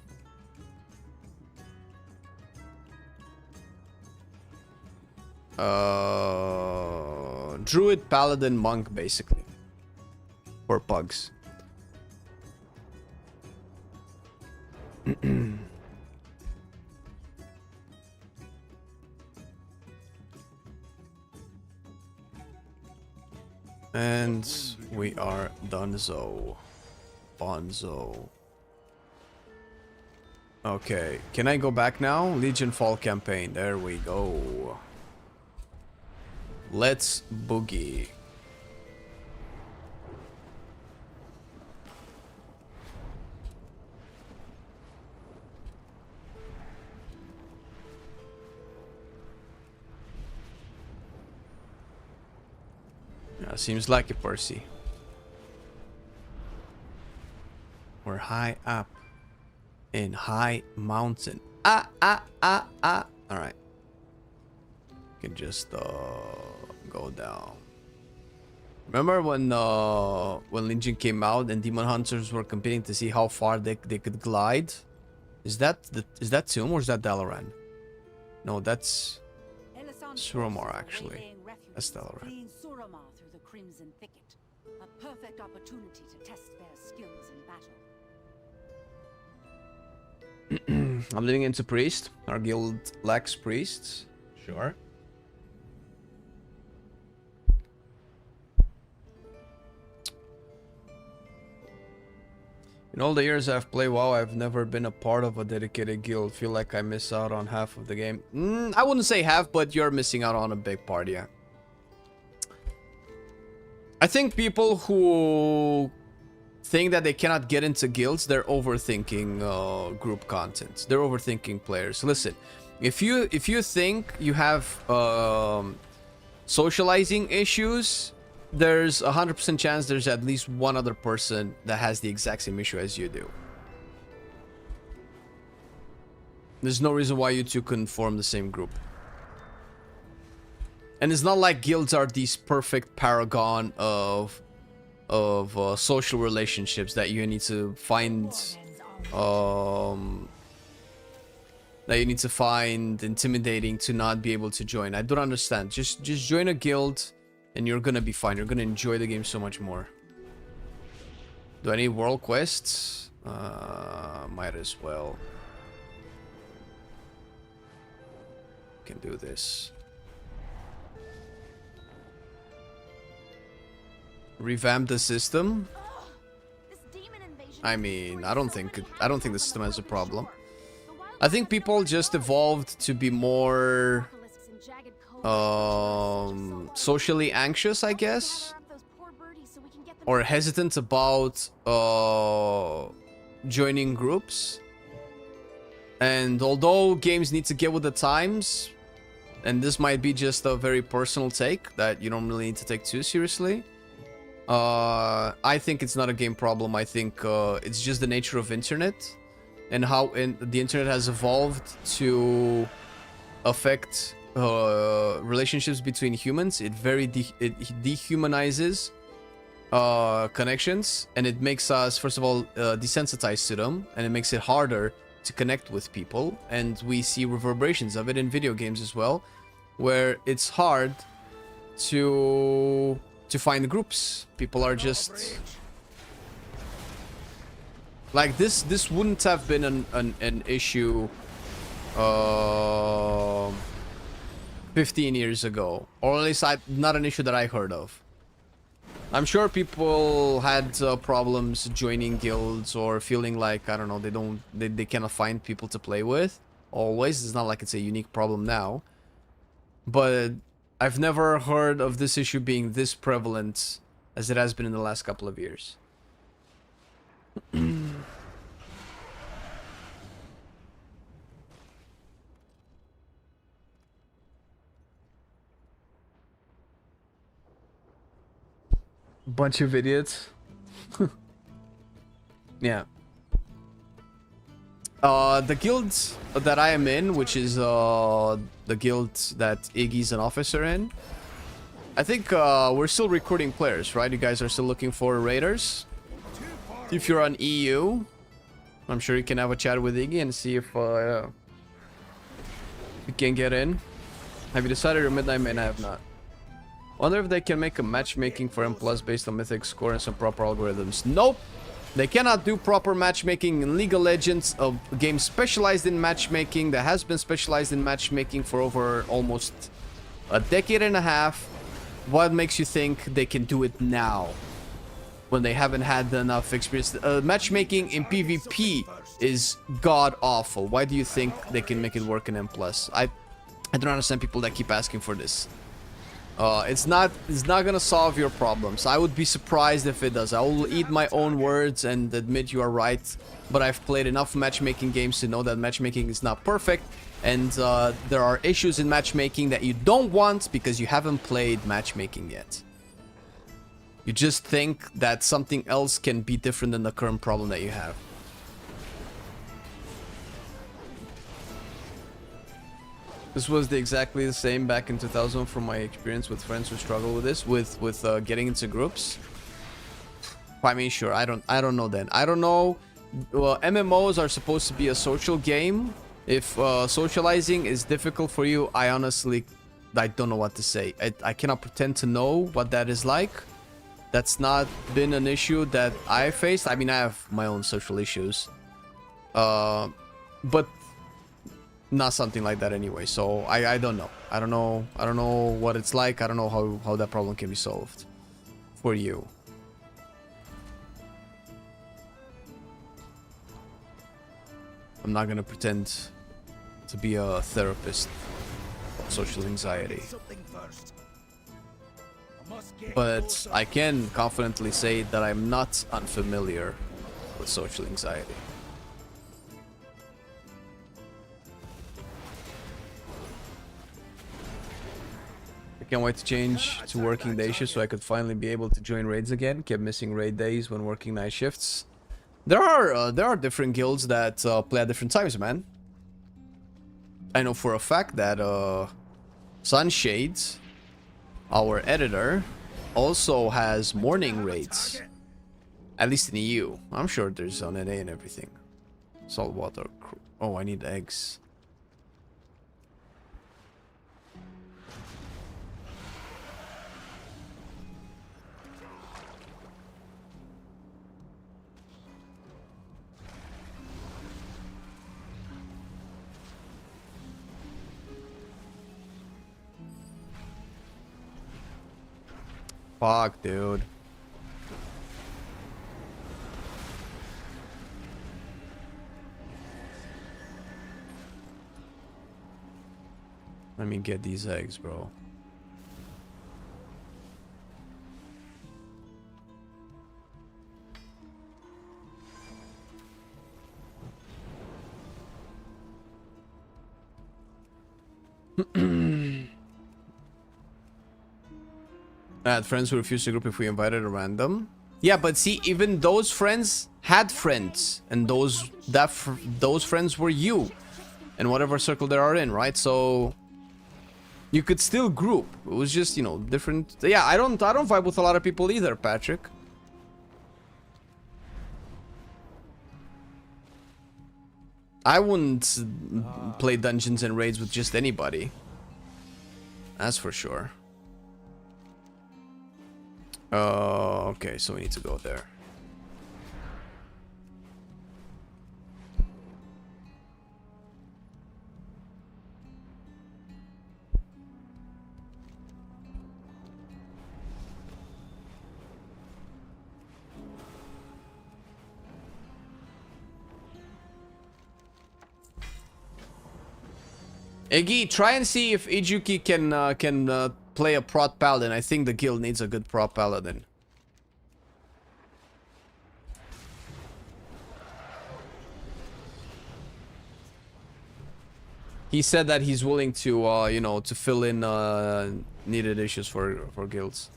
Druid, Paladin, Monk, basically. For pugs. And we are donezo. Bonzo. Okay, can I go back now? Legion Fall campaign, there we go. Let's boogie. Yeah, seems like it, Percy. We're high up in high mountain. Alright. Can just go down. Remember when Legion came out and Demon Hunters were competing to see how far they could glide? Is that Tomb or is that Dalaran? No, that's Suramar actually. That's Dalaran. Suramar through the Crimson Thicket. A perfect opportunity to test their skills in battle. I'm leaning into priest. Our guild lacks priests. Sure. In all the years I've played WoW, I've never been a part of a dedicated guild. Feel like I miss out on half of the game. I wouldn't say half, but you're missing out on a big part, yeah. I think people who think that they cannot get into guilds, they're overthinking group content. They're overthinking players. Listen, if you think you have socializing issues, there's 100% chance there's at least one other person that has the exact same issue as you do. There's no reason why you two couldn't form the same group. And it's not like guilds are these perfect paragon of social relationships that you need to find intimidating to not be able to join. I don't understand. Just join a guild and you're gonna be fine. You're gonna enjoy the game so much more. Do I need world quests? Might as well. Can do this. Revamp the system. I mean, I don't think the system has a problem. I think people just evolved to be more socially anxious, I guess, or hesitant about joining groups. And although games need to get with the times, and this might be just a very personal take that you don't really need to take too seriously, I think it's not a game problem. I think it's just the nature of internet and how the internet has evolved to affect relationships between humans. It dehumanizes connections, and it makes us, first of all, desensitized to them, and it makes it harder to connect with people. And we see reverberations of it in video games as well, where it's hard to find groups. People are just like this wouldn't have been an issue 15 years ago, or at least not an issue that I heard of. I'm sure people had problems joining guilds or feeling like, I don't know, they cannot find people to play with. Always, it's not like it's a unique problem now. But I've never heard of this issue being this prevalent as it has been in the last couple of years. Bunch of idiots. Yeah. The guild that I am in, which is the guild that Iggy's an officer in, I think we're still recruiting players, right? You guys are still looking for raiders. If you're on EU, I'm sure you can have a chat with Iggy and see if you can get in. Have you decided your midnight main? I have not. Wonder if they can make a matchmaking for M+ based on mythic score and some proper algorithms. Nope. They cannot do proper matchmaking in League of Legends, a game specialized in matchmaking that has been specialized in matchmaking for over almost a decade and a half. What makes you think they can do it now when they haven't had enough experience? Matchmaking in PvP is god awful. Why do you think they can make it work in M+? I don't understand people that keep asking for this. It's not gonna solve your problems. I would be surprised if it does. I will eat my own words and admit you are right, but I've played enough matchmaking games to know that matchmaking is not perfect, and there are issues in matchmaking that you don't want because you haven't played matchmaking yet. You just think that something else can be different than the current problem that you have. This was exactly the same back in 2000 from my experience with friends who struggle with this, with getting into groups. I mean, sure, I don't know then. I don't know. Well, MMOs are supposed to be a social game. If socializing is difficult for you, I don't know what to say. I cannot pretend to know what that is like. That's not been an issue that I faced. I mean, I have my own social issues. But not something like that anyway, so I don't know. I don't know what it's like. I don't know how that problem can be solved for you. I'm not gonna pretend to be a therapist of social anxiety, but I can confidently say that I'm not unfamiliar with social anxiety. Can't wait to change to working day shifts so I could finally be able to join raids again. Kept missing raid days when working night shifts. There are different guilds that play at different times, man. I know for a fact that Sunshades, our editor, also has morning raids. At least in EU. I'm sure there's on NA and everything. Saltwater. Oh, I need eggs. Fuck, dude. Let me get these eggs, bro. I had friends who refused to group if we invited a random. Yeah, but see, even those friends had friends, and those friends were you, and whatever circle they are in, right? So you could still group. It was just, you know, different. Yeah, I don't vibe with a lot of people either, Patrick. I wouldn't play dungeons and raids with just anybody. That's for sure. Okay, so we need to go there. Iggy, try and see if Ijuki can play a prot paladin. I think the guild needs a good prot paladin. He said that he's willing to, you know, to fill in needed issues for guilds.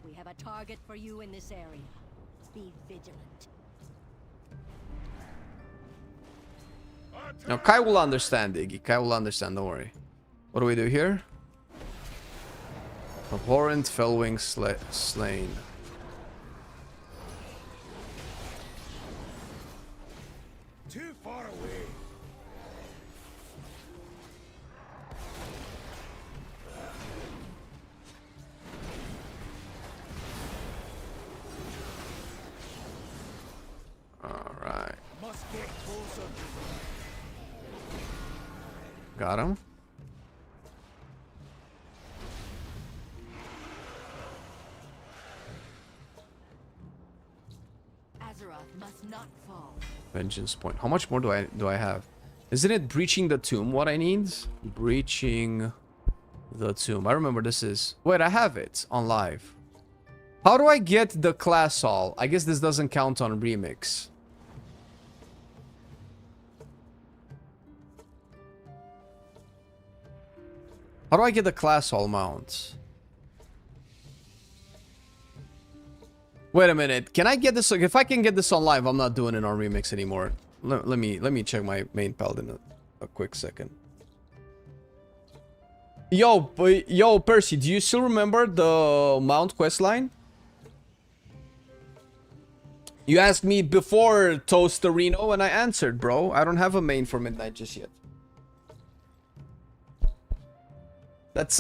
We have a target for you in this area. Be vigilant. Now, Kai will understand, Iggy. Kai will understand, don't worry. What do we do here? Abhorrent Fellwing slain. Too far away. All right. Must get closer. Got him. Azeroth must not fall. Vengeance point. How much more do I have? Isn't it breaching the tomb what I need? Breaching the tomb. I remember this is. Wait, I have it on live. How do I get the class hall? I guess this doesn't count on remix. How do I get the class hall mount? Wait a minute. Can I get this? If I can get this on live, I'm not doing it on remix anymore. Let me check my main paladin a quick second. Yo, Percy, do you still remember the mount questline? You asked me before Toasterino and I answered, bro. I don't have a main for midnight just yet. That's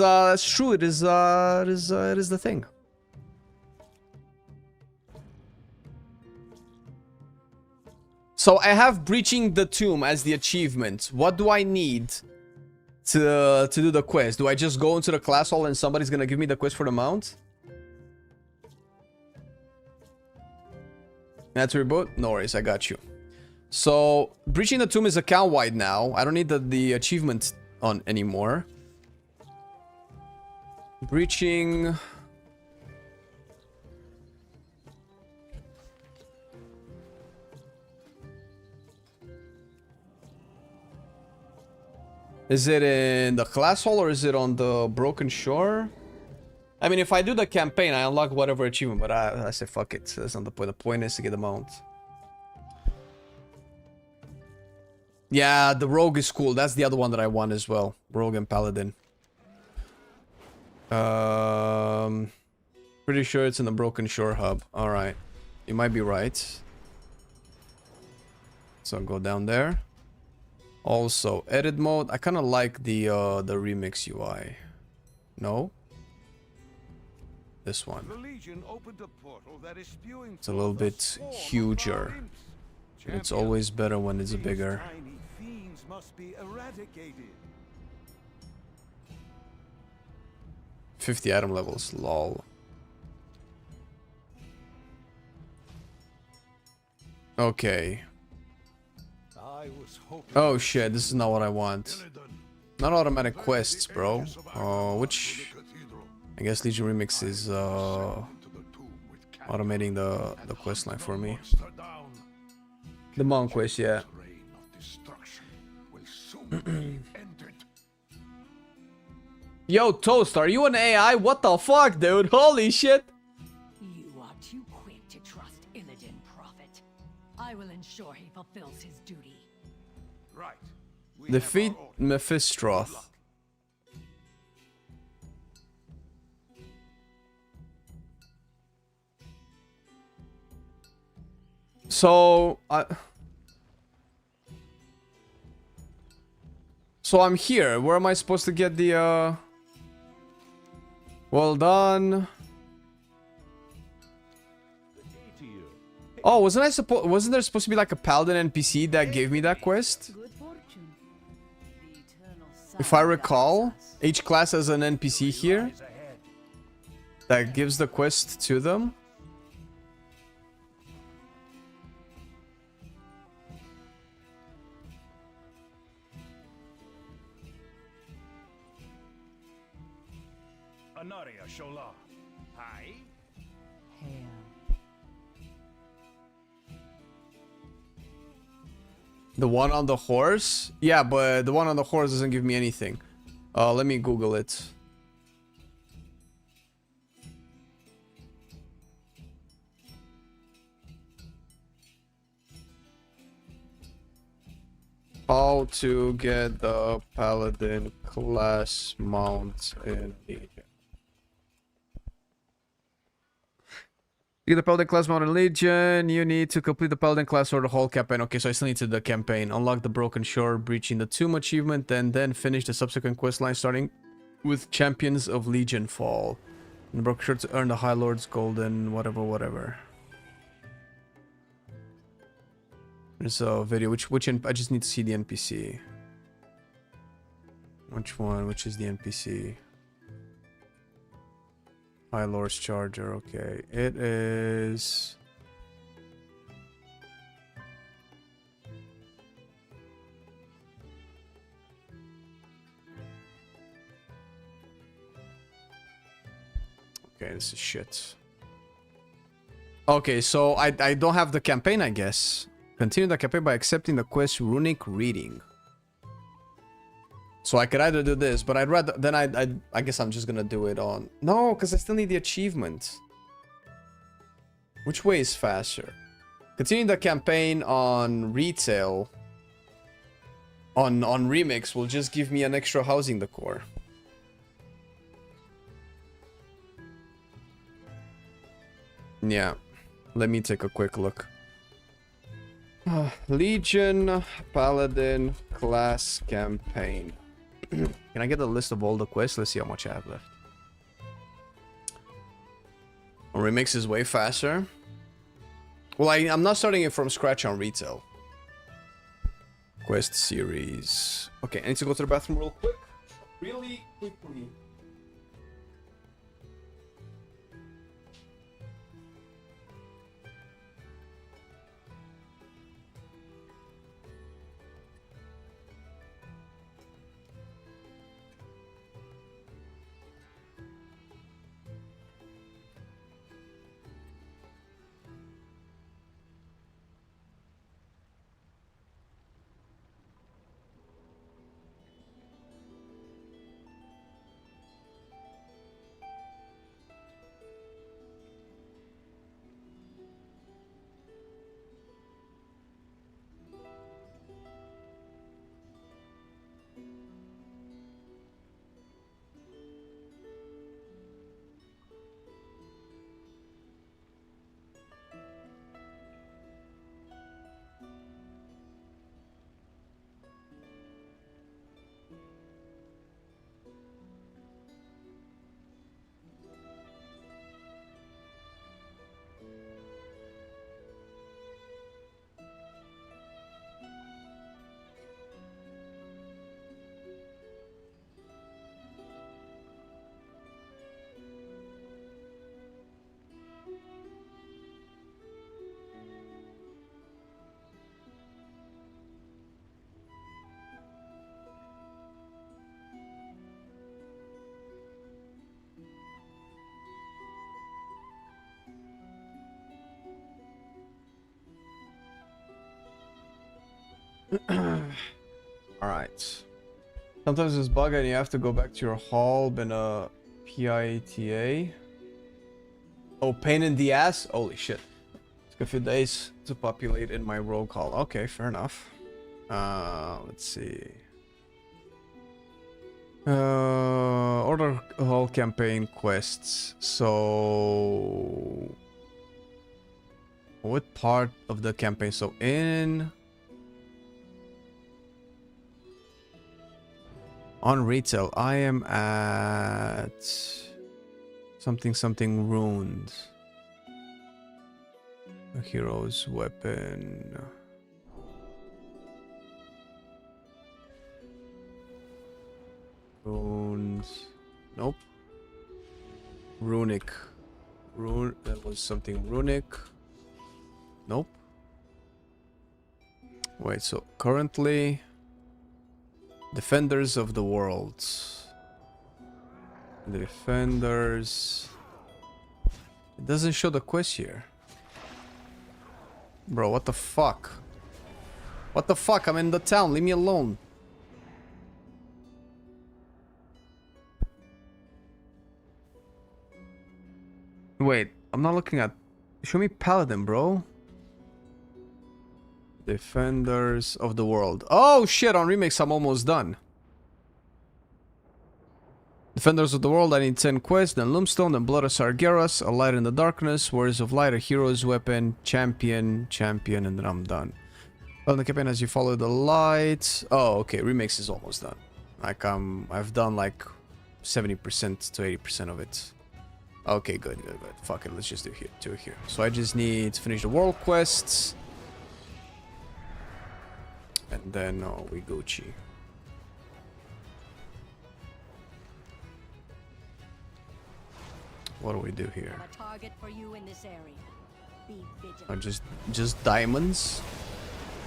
true. It is the thing. So I have breaching the tomb as the achievement. What do I need to do the quest? Do I just go into the class hall and somebody's gonna give me the quest for the mount? That's a reboot? No worries, I got you. So breaching the tomb is account wide now. I don't need the achievement on anymore. Breaching. Is it in the class hall or is it on the broken shore? I mean, if I do the campaign, I unlock whatever achievement, but I say fuck it. That's not the point. The point is to get the mount. Yeah, the rogue is cool. That's the other one that I want as well. Rogue and paladin. Pretty sure it's in the broken shore hub. All right, you might be right. So I'll go down there. Also, edit mode. I kind of like the remix UI. No. This one. It's a little bit huger. And it's always better when it's bigger. 50 item levels, lol. Okay. Oh shit, this is not what I want. Not automatic quests, bro. Which I guess Legion Remix is automating the quest line for me. The monk quest, yeah. Yo, Toast, are you an AI? What the fuck, dude? Holy shit! You are too quick to trust Illidan, Prophet. I will ensure he fulfills his duty. Right. Defeat Mephistroth. So I'm here. Where am I supposed to get the well done. Oh, wasn't there supposed to be like a Paladin NPC that gave me that quest? If I recall, each class has an NPC here that gives the quest to them. Anaria Shola. Hi. Hail. The one on the horse? Yeah, but the one on the horse doesn't give me anything. Let me Google it. How to get the Paladin class mount in Legion. To get the Paladin class mount in Legion, you need to complete the Paladin class or the whole campaign. Okay, so I still need to do the campaign. Unlock the Broken Shore, breaching the Tomb achievement, and then finish the subsequent quest line starting with Champions of Legion Fall. And the Broken Shore to earn the High Lord's Golden whatever. There's a video. I just need to see the NPC. Which one? Which is the NPC? High Lord's Charger. Okay, it is. Okay, this is shit. Okay, so I don't have the campaign, I guess. Continue the campaign by accepting the quest Runic Reading. So I could either do this, but I'd rather... Then I guess I'm just gonna do it on... No, because I still need the achievement. Which way is faster? Continuing the campaign on retail... On REMIX will just give me an extra housing decor. Yeah. Let me take a quick look. Legion Paladin class campaign. Can I get a list of all the quests? Let's see how much I have left. REMIX is way faster. Well, I'm not starting it from scratch on retail. Quest series. Okay, I need to go to the bathroom real quick. Really quickly. Alright. Sometimes there's bug and you have to go back to your hall in a PITA. Oh, pain in the ass? Holy shit. Took a few days to populate in my rogue hall. Okay, fair enough. Let's see. Order hall campaign quests. So... what part of the campaign? So in... on retail, I am at something ruined. A hero's weapon. Ruined. Nope. Runic. That was something runic. Nope. Wait, so currently... Defenders of the World. The defenders. It doesn't show the quest here. Bro, what the fuck? What the fuck? I'm in the town. Leave me alone. Wait, I'm not looking at... Show me Paladin, bro. Defenders of the World. Oh shit, on Remix I'm almost done. Defenders of the World, I need 10 quests, then Loomstone, then Blood of Sargeras, A Light in the Darkness, Warriors of Light, A Hero's Weapon, Champion, and then I'm done. Well, the campaign as you follow the light. Oh, okay, Remix is almost done. Like, I've done like 70% to 80% of it. Okay, good. Fuck it, let's just do it here. So I just need to finish the world quests. And then, we Gucci. What do we do here? A target for you in this area. Be vigilant. Oh, just diamonds?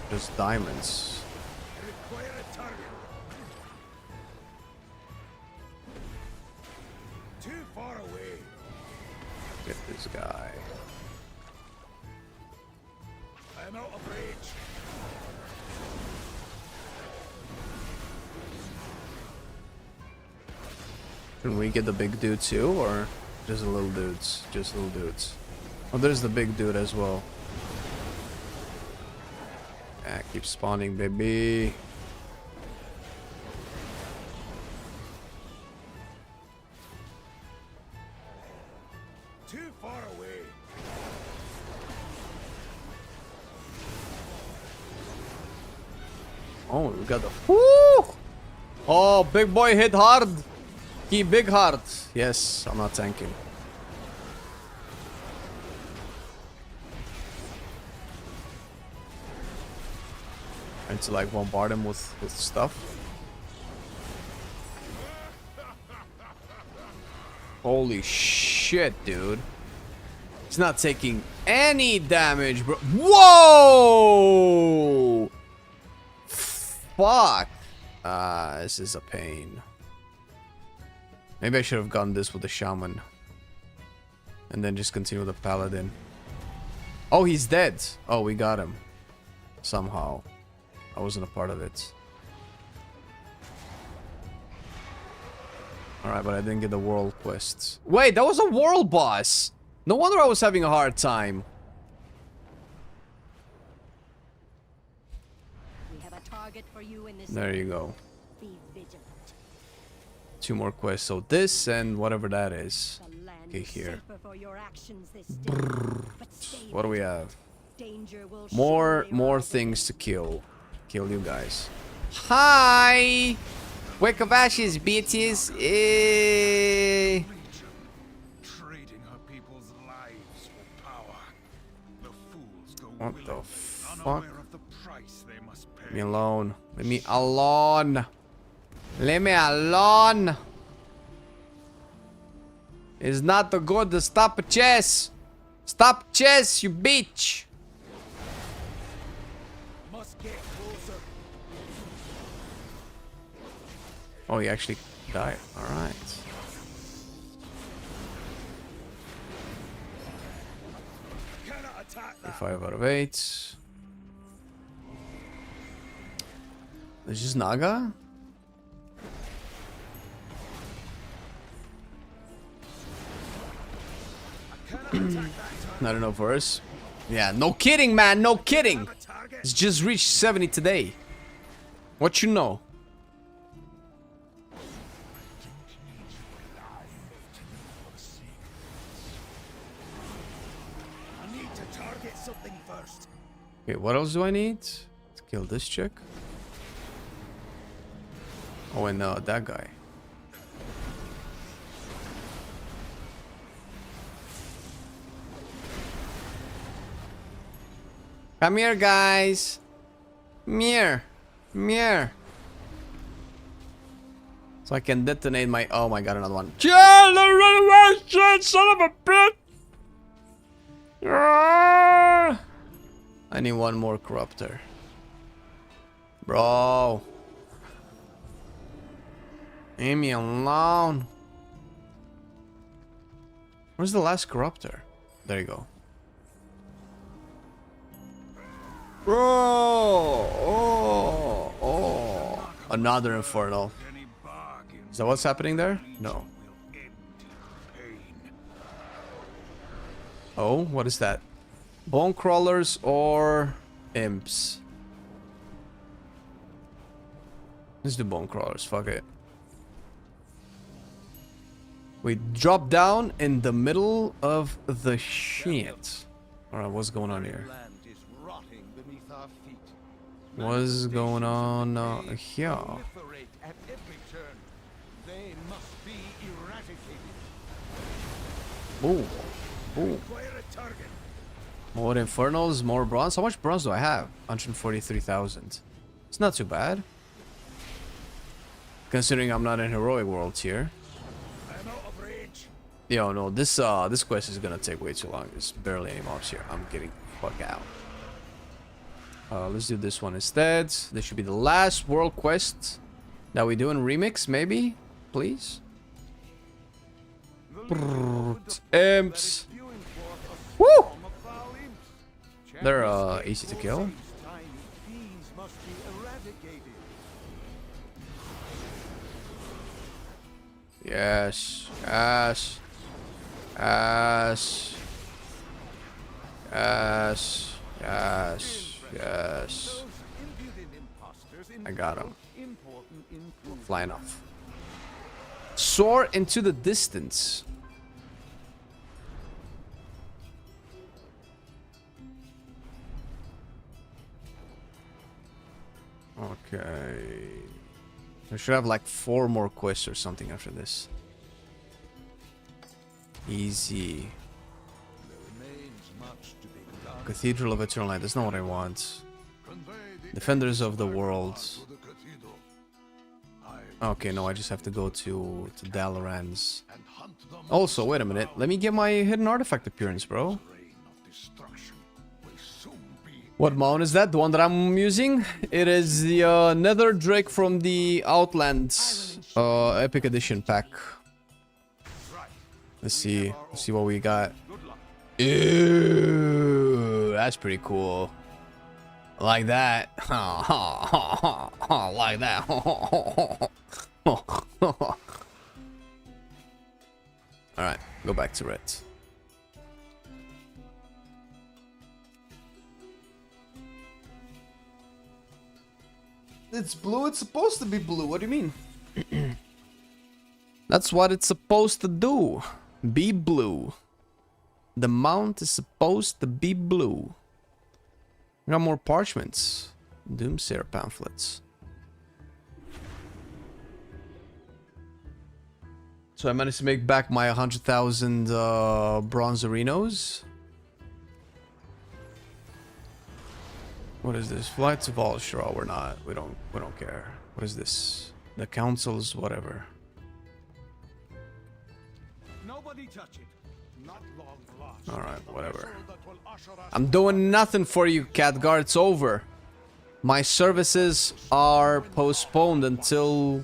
Just diamonds. Require a target. Too far away. Get this guy. I'm out of range. Can we get the big dude too, or just the little dudes? Just little dudes. Oh, there's the big dude as well. Yeah, keep spawning, baby. Too far away. Oh, we got the... Woo! Oh, big boy hit hard. Key big hard. Yes, I'm not tanking. I need to like bombard him with stuff. Holy shit, dude. He's not taking any damage, bro. Whoa! Fuck. This is a pain. Maybe I should have gotten this with the shaman. And then just continue with the paladin. Oh, he's dead. Oh, we got him. Somehow. I wasn't a part of it. Alright, but I didn't get the world quests. Wait, that was a world boss! No wonder I was having a hard time. We have a target for you in this There you go. Be vigilant. 2 more quests. So this and whatever that is. Okay, here. What do we have? More things to kill. Kill you guys. Hi! Wake of Ashes, bitches! Eh. Trading her people's lives for power. The fools go What the willing, fuck? unaware of the price they must pay. Leave me alone. Leave me alone. Leave me alone. It's not good to stop a chess. Stop chess, you bitch. Must get closer. Oh, he actually died. Alright. Cannot attack that. 5 out of 8. Is this Naga? Not enough verse. Yeah, no kidding, man. No kidding. It's just reached 70 today. What you know? I need to target something first. Okay, what else do I need? To kill this chick? Oh, and that guy. Come here, guys. Come here. Come here. So I can detonate my... Oh my god, another one. Yeah, let me run away, shit, son of a bitch. Ah! I need one more corruptor. Bro. Leave me alone. Where's the last corruptor? There you go. Oh. Another infernal. Is that what's happening there? No. Oh, what is that? Bone crawlers or imps? Let's do bone crawlers. Fuck it. We drop down in the middle of the shit. Alright, what's going on here? What's going on here? Ooh. Ooh. More infernals, more bronze. How much bronze do I have? 143,000. It's not too bad. Considering I'm not in heroic worlds here. Yo, no, this quest is gonna take way too long. There's barely any mobs here. I'm getting the fuck out. Let's do this one instead. This should be the last world quest that we do in Remix, maybe? Please? Imps. Woo! They're easy to kill. Yes. Yes. Yes. Yes. Yes. Yes. I got him. Flying off. Soar into the distance. Okay. I should have like 4 more quests or something after this. Easy. Cathedral of Eternal Light. That's not what I want. Defenders of the World. Okay, no, I just have to go to Dalaran's. Also, wait a minute. Let me get my hidden artifact appearance, bro. What mount is that? The one that I'm using? It is the Nether Drake from the Outlands Epic Edition pack. Let's see what we got. Ew, that's pretty cool. Like that. Like that. Alright, go back to red. It's blue, it's supposed to be blue. What do you mean? That's what it's supposed to do. Be blue. The mount is supposed to be blue. We got more parchments. Doomsayer pamphlets. So I managed to make back my 100,000 bronze arenos. What is this? Flights of Alshra. We're not. We don't care. What is this? The councils, whatever. Nobody touch it. Not long lost. All right, whatever. I'm doing nothing for you, Khadgar. It's over. My services are postponed until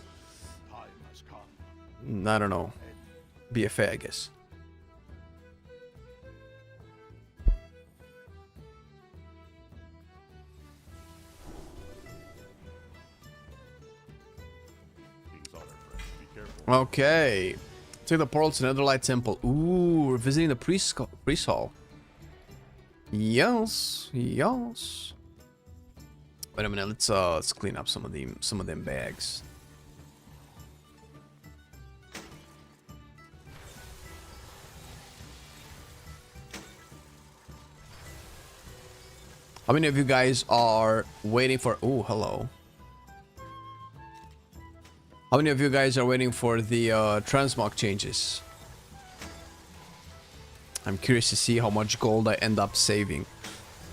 I don't know. BFA, I guess. Okay. Take the portal to Netherlight Temple. Ooh, we're visiting the priest hall. Yes, yes. Wait a minute. Let's clean up some of them bags. How many of you guys are waiting for? Oh, hello. How many of you guys are waiting for the transmog changes? I'm curious to see how much gold I end up saving.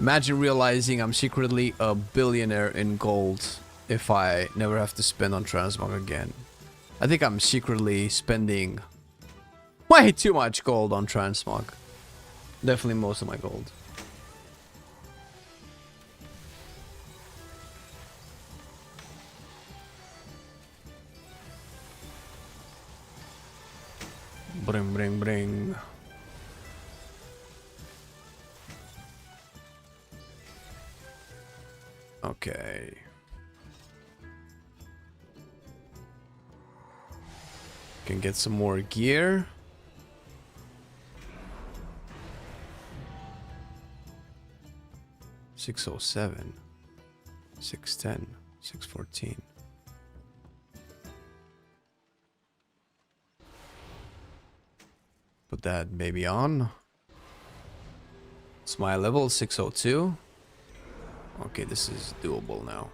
Imagine realizing I'm secretly a billionaire in gold if I never have to spend on transmog again. I think I'm secretly spending way too much gold on transmog. Definitely most of my gold. Bring. Okay. Can get some more gear. $607, $610, $614. Put that baby on. It's my level 602. Okay, this is doable now.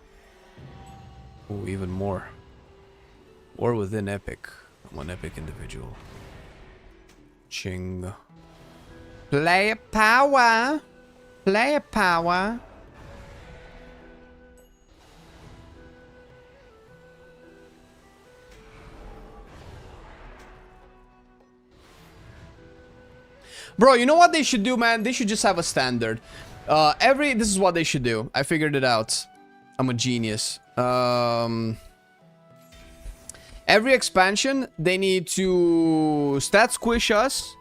Oh, even more. War within epic. I'm an epic individual. Ching. Player power. Player power. Bro, you know what they should do, man? They should just have a standard. This is what they should do. I figured it out. I'm a genius. Every expansion, they need to stat squish us,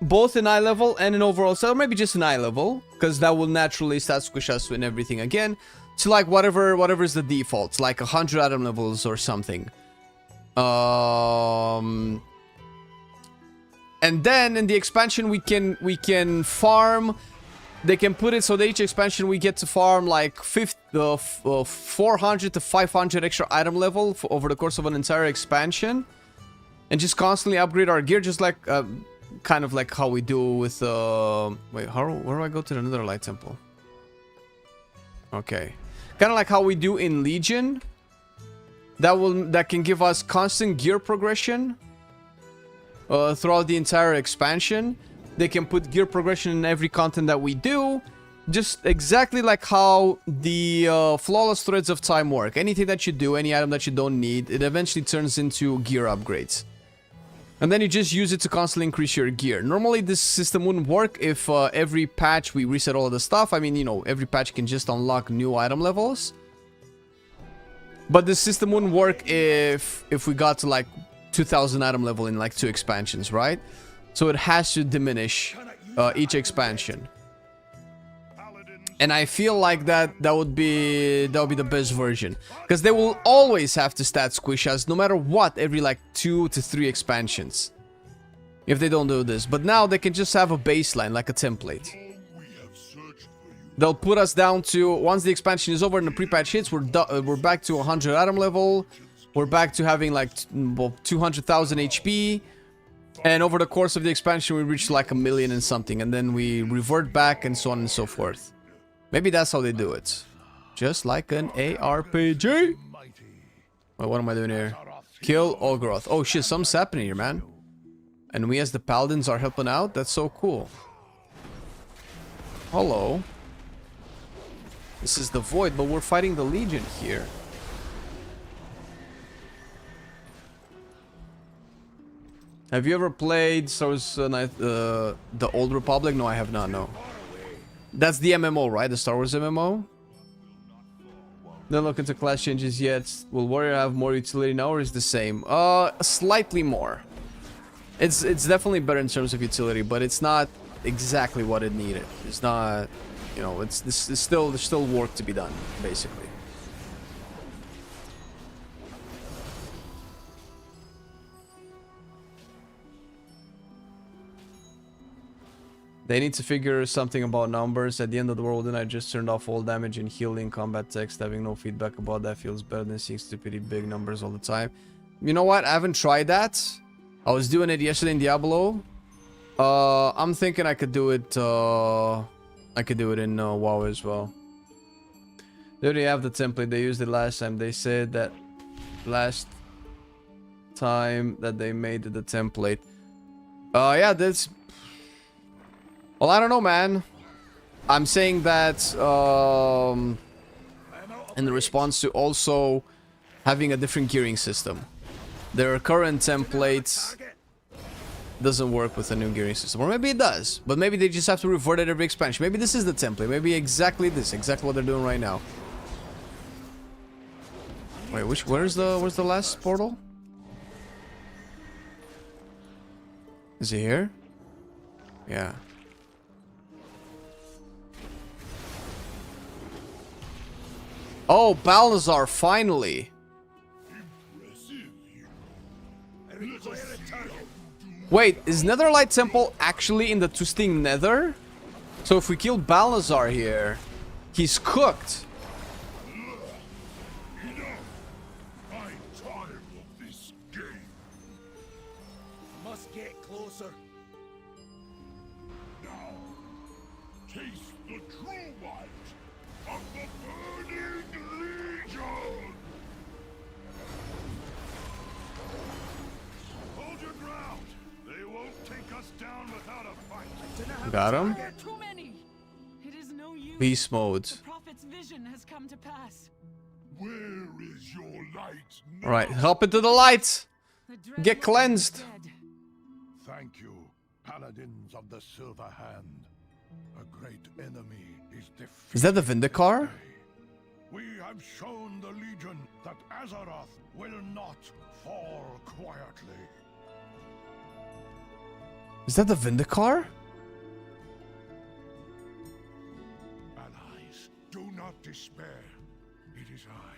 both in eye level and in overall set, or maybe just in eye level, because that will naturally stat squish us in everything again. So like whatever is the default, like 100 item levels or something. And then in the expansion we can farm. They can put it so that each expansion we get to farm like 400 to 500 extra item level over the course of an entire expansion, and just constantly upgrade our gear, just like kind of like how we do with wait, where do I go to the Netherlight Temple? Okay, kind of like how we do in Legion. That can give us constant gear progression throughout the entire expansion. They can put gear progression in every content that we do, just exactly like how the flawless threads of time work. Anything that you do, any item that you don't need, it eventually turns into gear upgrades. And then you just use it to constantly increase your gear. Normally this system wouldn't work if every patch we reset all of the stuff. I mean, you know, every patch can just unlock new item levels. But the system wouldn't work if we got to like 2000 item level in like 2 expansions, right? So it has to diminish each expansion. And I feel like that would be the best version, because they will always have to stat squish us no matter what every like 2 to 3 expansions if they don't do this. But now they can just have a baseline, like a template. They'll put us down to, once the expansion is over and the pre-patch hits, we're back to 100 item level. We're back to having like 200,000 HP. And over the course of the expansion, we reach like 1 million and something. And then we revert back and so on and so forth. Maybe that's how they do it. Just like an ARPG. Wait, what am I doing here? Kill Olgroth. Oh shit, something's happening here, man. And we as the Paladins are helping out? That's so cool. Hello. This is the Void, but we're fighting the Legion here. Have you ever played the Old Republic? No, I have not, no. That's the MMO, right? The Star Wars MMO? Don't look into class changes yet. Will Warrior have more utility now, or is the same? Slightly more. It's definitely better in terms of utility, but it's not exactly what it needed. It's not, you know, there's still work to be done, basically. They need to figure something about numbers. At the end of the world, then I just turned off all damage and healing combat text. Having no feedback about that feels better than seeing stupidly big numbers all the time. You know what? I haven't tried that. I was doing it yesterday in Diablo. I'm thinking I could do it. I could do it in WoW as well. They already have the template. They used it last time. They said that last time that they made the template. Yeah, that's. Well, I don't know, man. I'm saying that in response to also having a different gearing system. Their current template doesn't work with a new gearing system. Or maybe it does. But maybe they just have to revert it every expansion. Maybe this is the template. Maybe exactly this. Exactly what they're doing right now. Wait, where's the last portal? Is it here? Yeah. Oh, Balnazar, finally. Wait, is Netherlight Temple actually in the twisting nether? So if we kill Balnazar here, he's cooked. I'm tired of this game. Must get closer. Now, taste the true might of the Burning Legion! Hold your ground! They won't take us down without a fight. Got him. Too many. It is no use. Beast mode. The prophet's vision has come to pass. Where is your light now? Alright, hop into the light. Get cleansed. Thank you, Paladins of the Silver Hand. A great enemy is defeated. Is that the Vindicar? We have shown the Legion that Azeroth will not fall quietly. Is that the Vindicar? Allies, do not despair. It is I,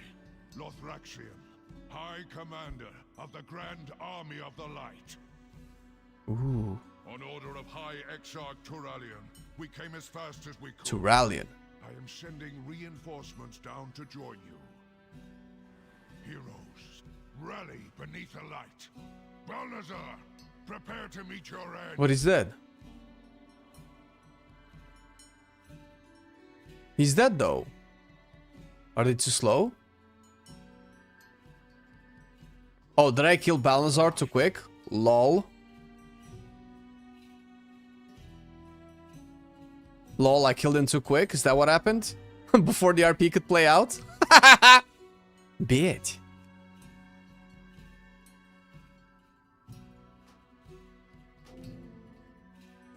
Lothraxion, High Commander of the Grand Army of the Light. Ooh. On order of High Exarch Turalian, we came as fast as we could. Turalian. I am sending reinforcements down to join you. Heroes, rally beneath the light. Balnazar, prepare to meet your end. What is that? He's dead though. Are they too slow? Oh, did I kill Balnazar too quick? Lol. Lol, I killed him too quick? Is that what happened? Before the RP could play out? Bitch.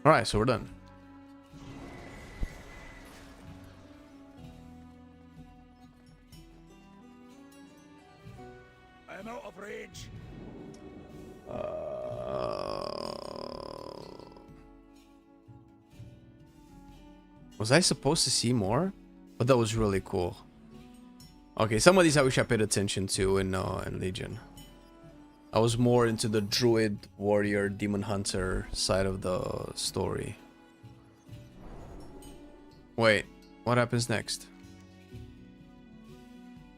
Alright, so we're done. I'm out of rage. Was I supposed to see more? But that was really cool. Okay, some of these I wish I paid attention to in Legion. I was more into the druid, warrior, demon hunter side of the story. Wait, what happens next?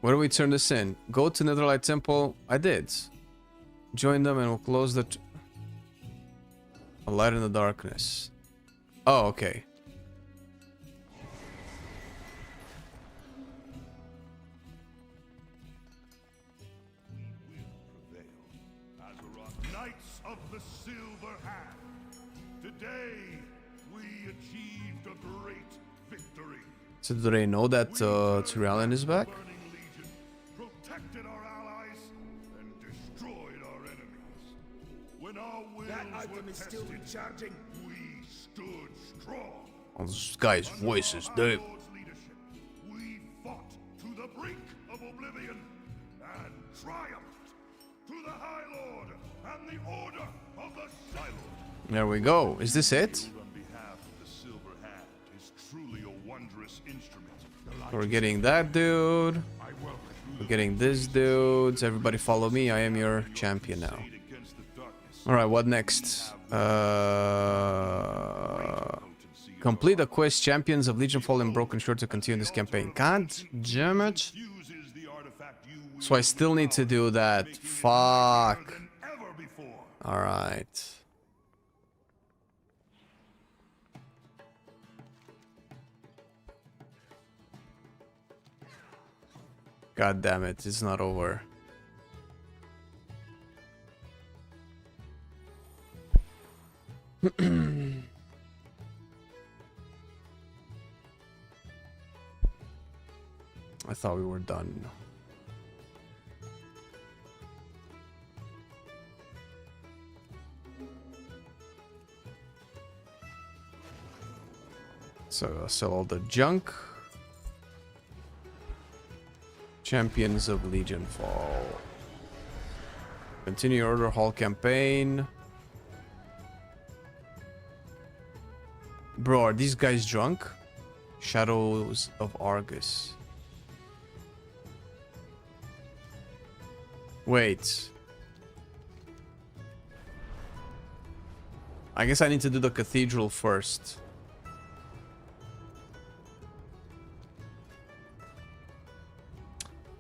Where do we turn this in? Go to Netherlight Temple. I did. Join them and we'll close the... A light in the darkness. Oh, okay. Knights of the Silver Hand. Today, we achieved a great victory. So do they know that Turalian is back? Protected our allies and destroyed our enemies. When our wills were tested, recharging. we stood strong. Oh, this guy's voice is deep. We fought to the brink of oblivion and triumphed to the High Lord and the Order of the Silent. There we go. Is this it? On behalf of the Silver Hand is truly a wondrous instrument. We're getting that dude. We're getting this dude. Everybody follow me. I am your champion now. Alright, what next? Complete the quest Champions of Legion Fallen Broken Short to continue this campaign. God damn it. So I still need to do that. Fuck. Alright. God damn it, it's not over. I thought we were done. So sell all the junk. Champions of Legion Fall. Continue Order Hall campaign. Bro, are these guys drunk? Shadows of Argus. Wait. I guess I need to do the cathedral first.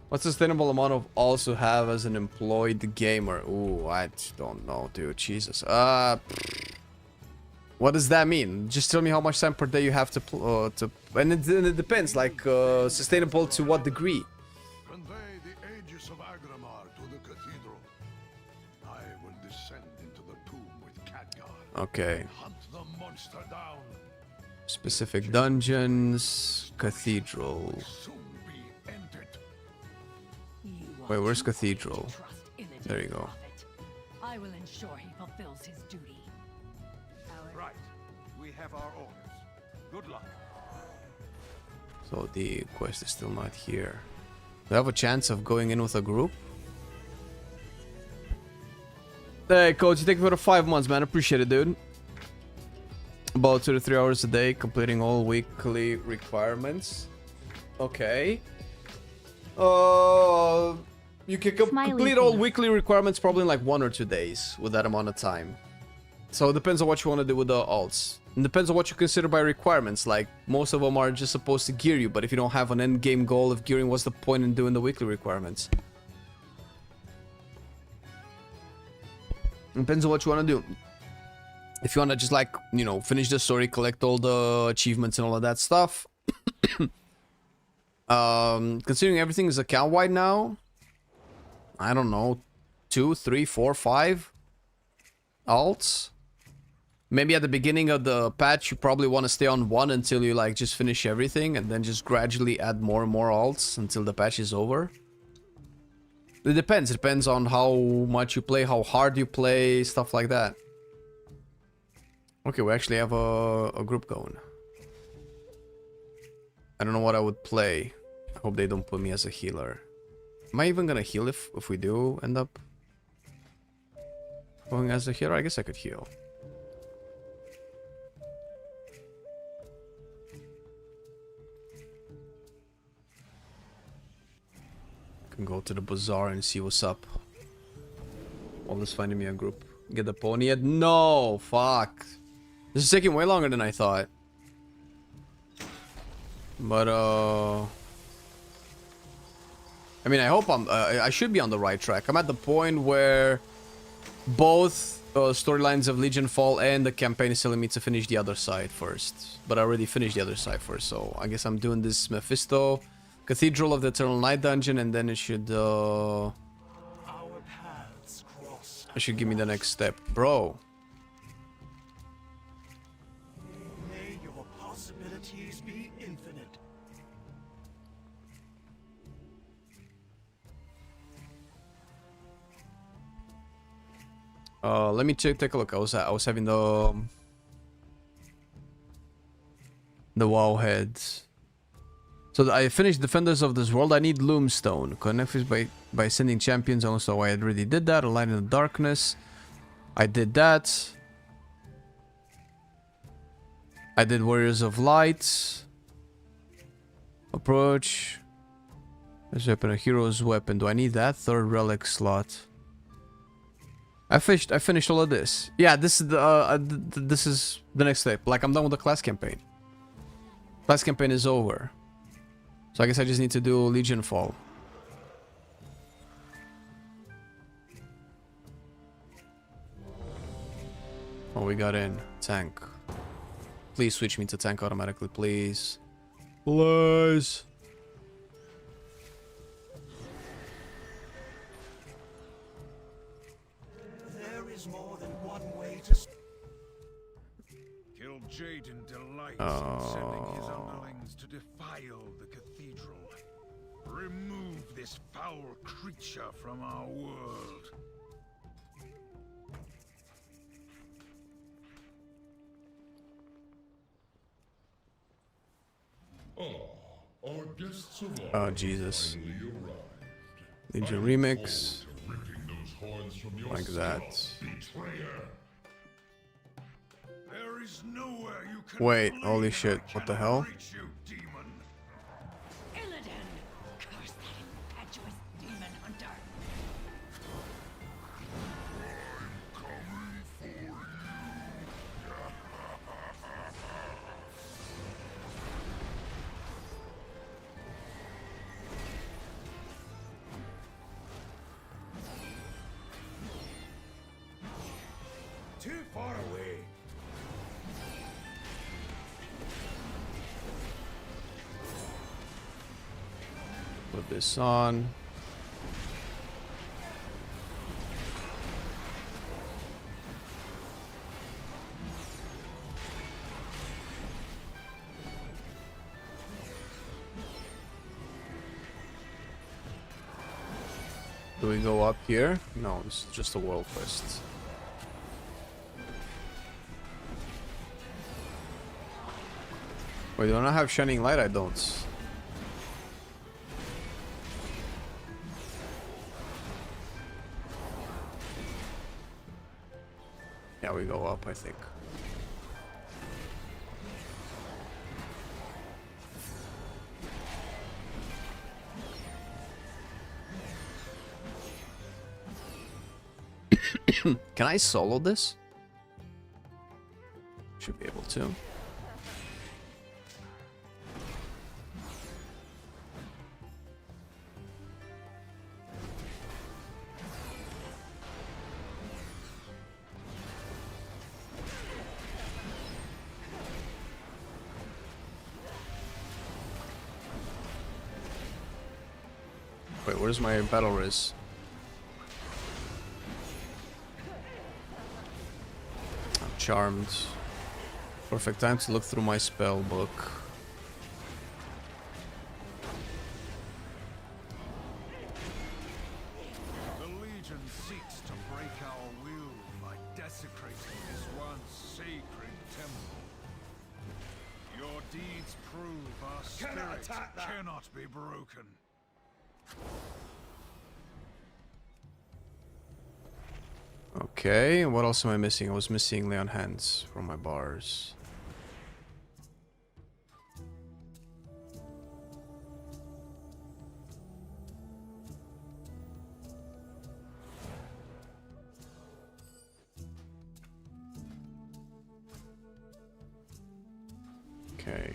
What sustainable amount of alts to have as an employed gamer? Ooh, I don't know, dude. Jesus. What does that mean? Just tell me how much time per day you have to and it depends, like sustainable to what degree. Convey the aegis of Agramar to the cathedral. I will descend into the tomb with Khadgar. Okay. Hunt the monster down. Specific dungeons, cathedral. Wait, where's cathedral? There you go. I will ensure he fulfills his duty. Right. We have our orders. Good luck. So the quest is still not here. Do I have a chance of going in with a group? Hey, coach, you take me for the 5 months, man. Appreciate it, dude. About 2 to 3 hours a day, completing all weekly requirements. Okay. You can complete all weekly requirements probably in like 1 or 2 days with that amount of time. So it depends on what you want to do with the alts. It depends on what you consider by requirements. Like, most of them are just supposed to gear you, but if you don't have an end game goal of gearing, what's the point in doing the weekly requirements? It depends on what you want to do. If you want to just, like, you know, finish the story, collect all the achievements and all of that stuff. Considering everything is account wide now, I don't know, 2, 3, 4, 5 alts. Maybe at the beginning of the patch you probably want to stay on 1 until you like just finish everything, and then just gradually add more and more alts until the patch is over. It depends on how much you play, how hard you play, stuff like that. Okay, we actually have a group going. I don't know what I would play. I hope they don't put me as a healer. Am I even gonna heal if we do end up going as a healer? I guess I could heal. Can go to the bazaar and see what's up. Always finding me a group. Get the pony yet? No! Fuck. This is taking way longer than I thought. But, I mean, I hope I should be on the right track. I'm at the point where both storylines of Legion Fall and the campaign is telling me to finish the other side first. But I already finished the other side first, so I guess I'm doing this Mephisto, Cathedral of the Eternal Night dungeon, and then it should, it should give me the next step. Bro. May your possibilities be infinite. Let me take a look. I was having the WoW heads. So I finished Defenders of this World. I need Loomstone. Connect by sending champions. Also, I already did that. Light in the Darkness. I did that. I did Warriors of Light. Approach. There's weapon, a hero's weapon. Do I need that? Third relic slot. I finished all of this. Yeah, this is the next step. Like, I'm done with the class campaign. Class campaign is over. So I guess I just need to do Legion Fall. Oh, we got in. Tank. Please switch me to tank automatically, please. Please. There is more than one way to... Jaden delights in sending his underlings to defile the cathedral. Remove this foul creature from our world. Our guests of honor Oh, Jesus. finally arrived. Legion I REMIX. look forward to ripping those horns from your Like that. scalp, betrayer. There is nowhere you can Wait, flee holy that shit. I What the cannot hell? reach you, demon. Illidan! Curse that impetuous demon hunter! too far away. Put this on. Do we go up here? No, it's just a world quest. Wait, do I not have Shining Light? I don't. Yeah, we go up, I think. Can I solo this? Should be able to. Wait, where's my battle riz? Charmed. Perfect time to look through my spell book. The Legion seeks to break our will by desecrating this once sacred temple. Your deeds prove our spirit cannot be broken. Okay, what else am I missing? I was missing Lay on Hands from my bars. Okay.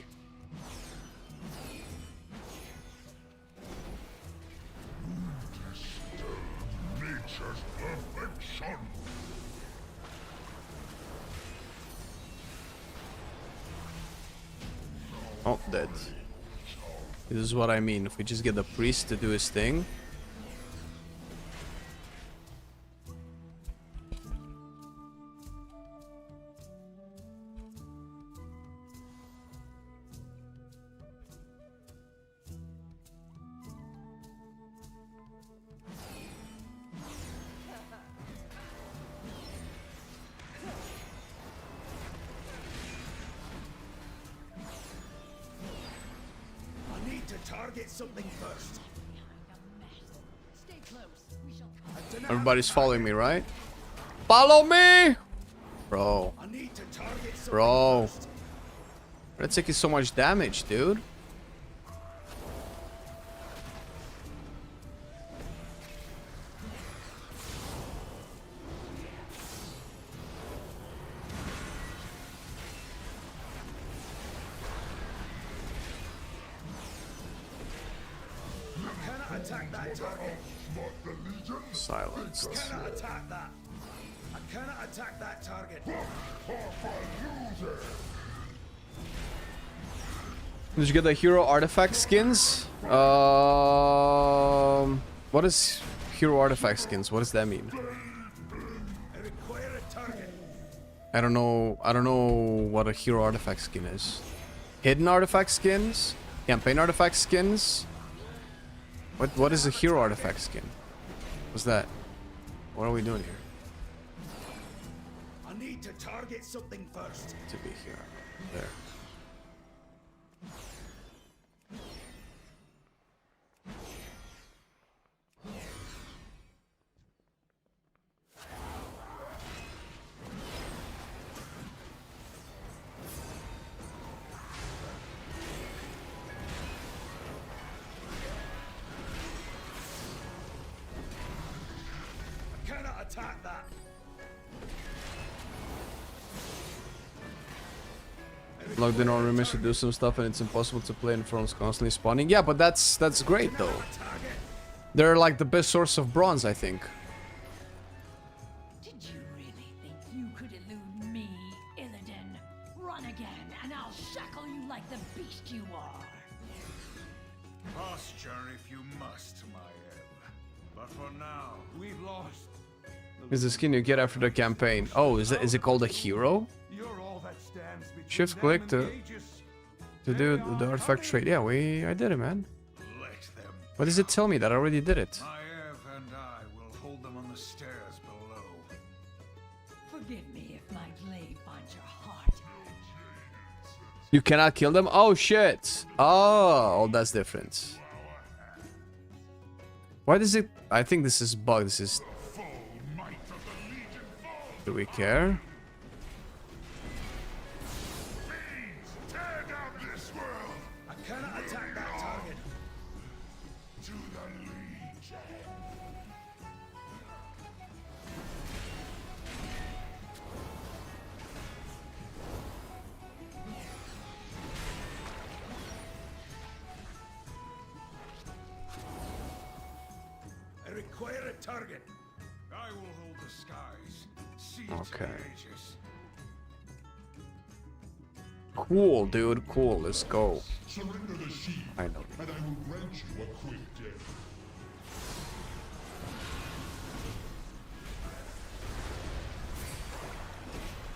Nature's perfection. Oh, dead. This is what I mean. If we just get the priest to do his thing. Target something first. Stay close. We shall Everybody's following me, right? Follow me! Bro. I need to target something Bro. first. That's taking so much damage, dude. Attack that target. Silenced. I cannot attack that. I cannot attack that target. Did you get the hero artifact skins? What is hero artifact skins? What does that mean? I require a target. I don't know what a hero artifact skin is. Hidden artifact skins? Campaign artifact skins? What is a hero artifact skin? What's that? What are we doing here? I need to target something first. To be here. There. Attack that. Logged in on REMIX to do some stuff and it's impossible to play and Thrones constantly spawning. Yeah, but that's great though. They're like the best source of bronze, I think. Did you really think you could posture if you must, my Ev. But for now, we've lost. Is the skin you get after the campaign? Oh, is it called a hero? You're all that stands between Shift them click and to the Aegis. do the artifact trade. Yeah, I did it, man. Let them. What does it tell me that I already did it? My Ev and I will hold them on the stairs below. Forgive me if my blade finds your heart. You cannot kill them? Oh shit. Oh, that's different. Why does it? I think this is bug. This is. Do we care? Tear down this world. I cannot attack that target. To the Legion. I require a target. I will hold the skies. Siege Okay. the Aegis. Cool, dude. Cool. Let's go. Surrender the sheep, I know. and I will grant you a quick death.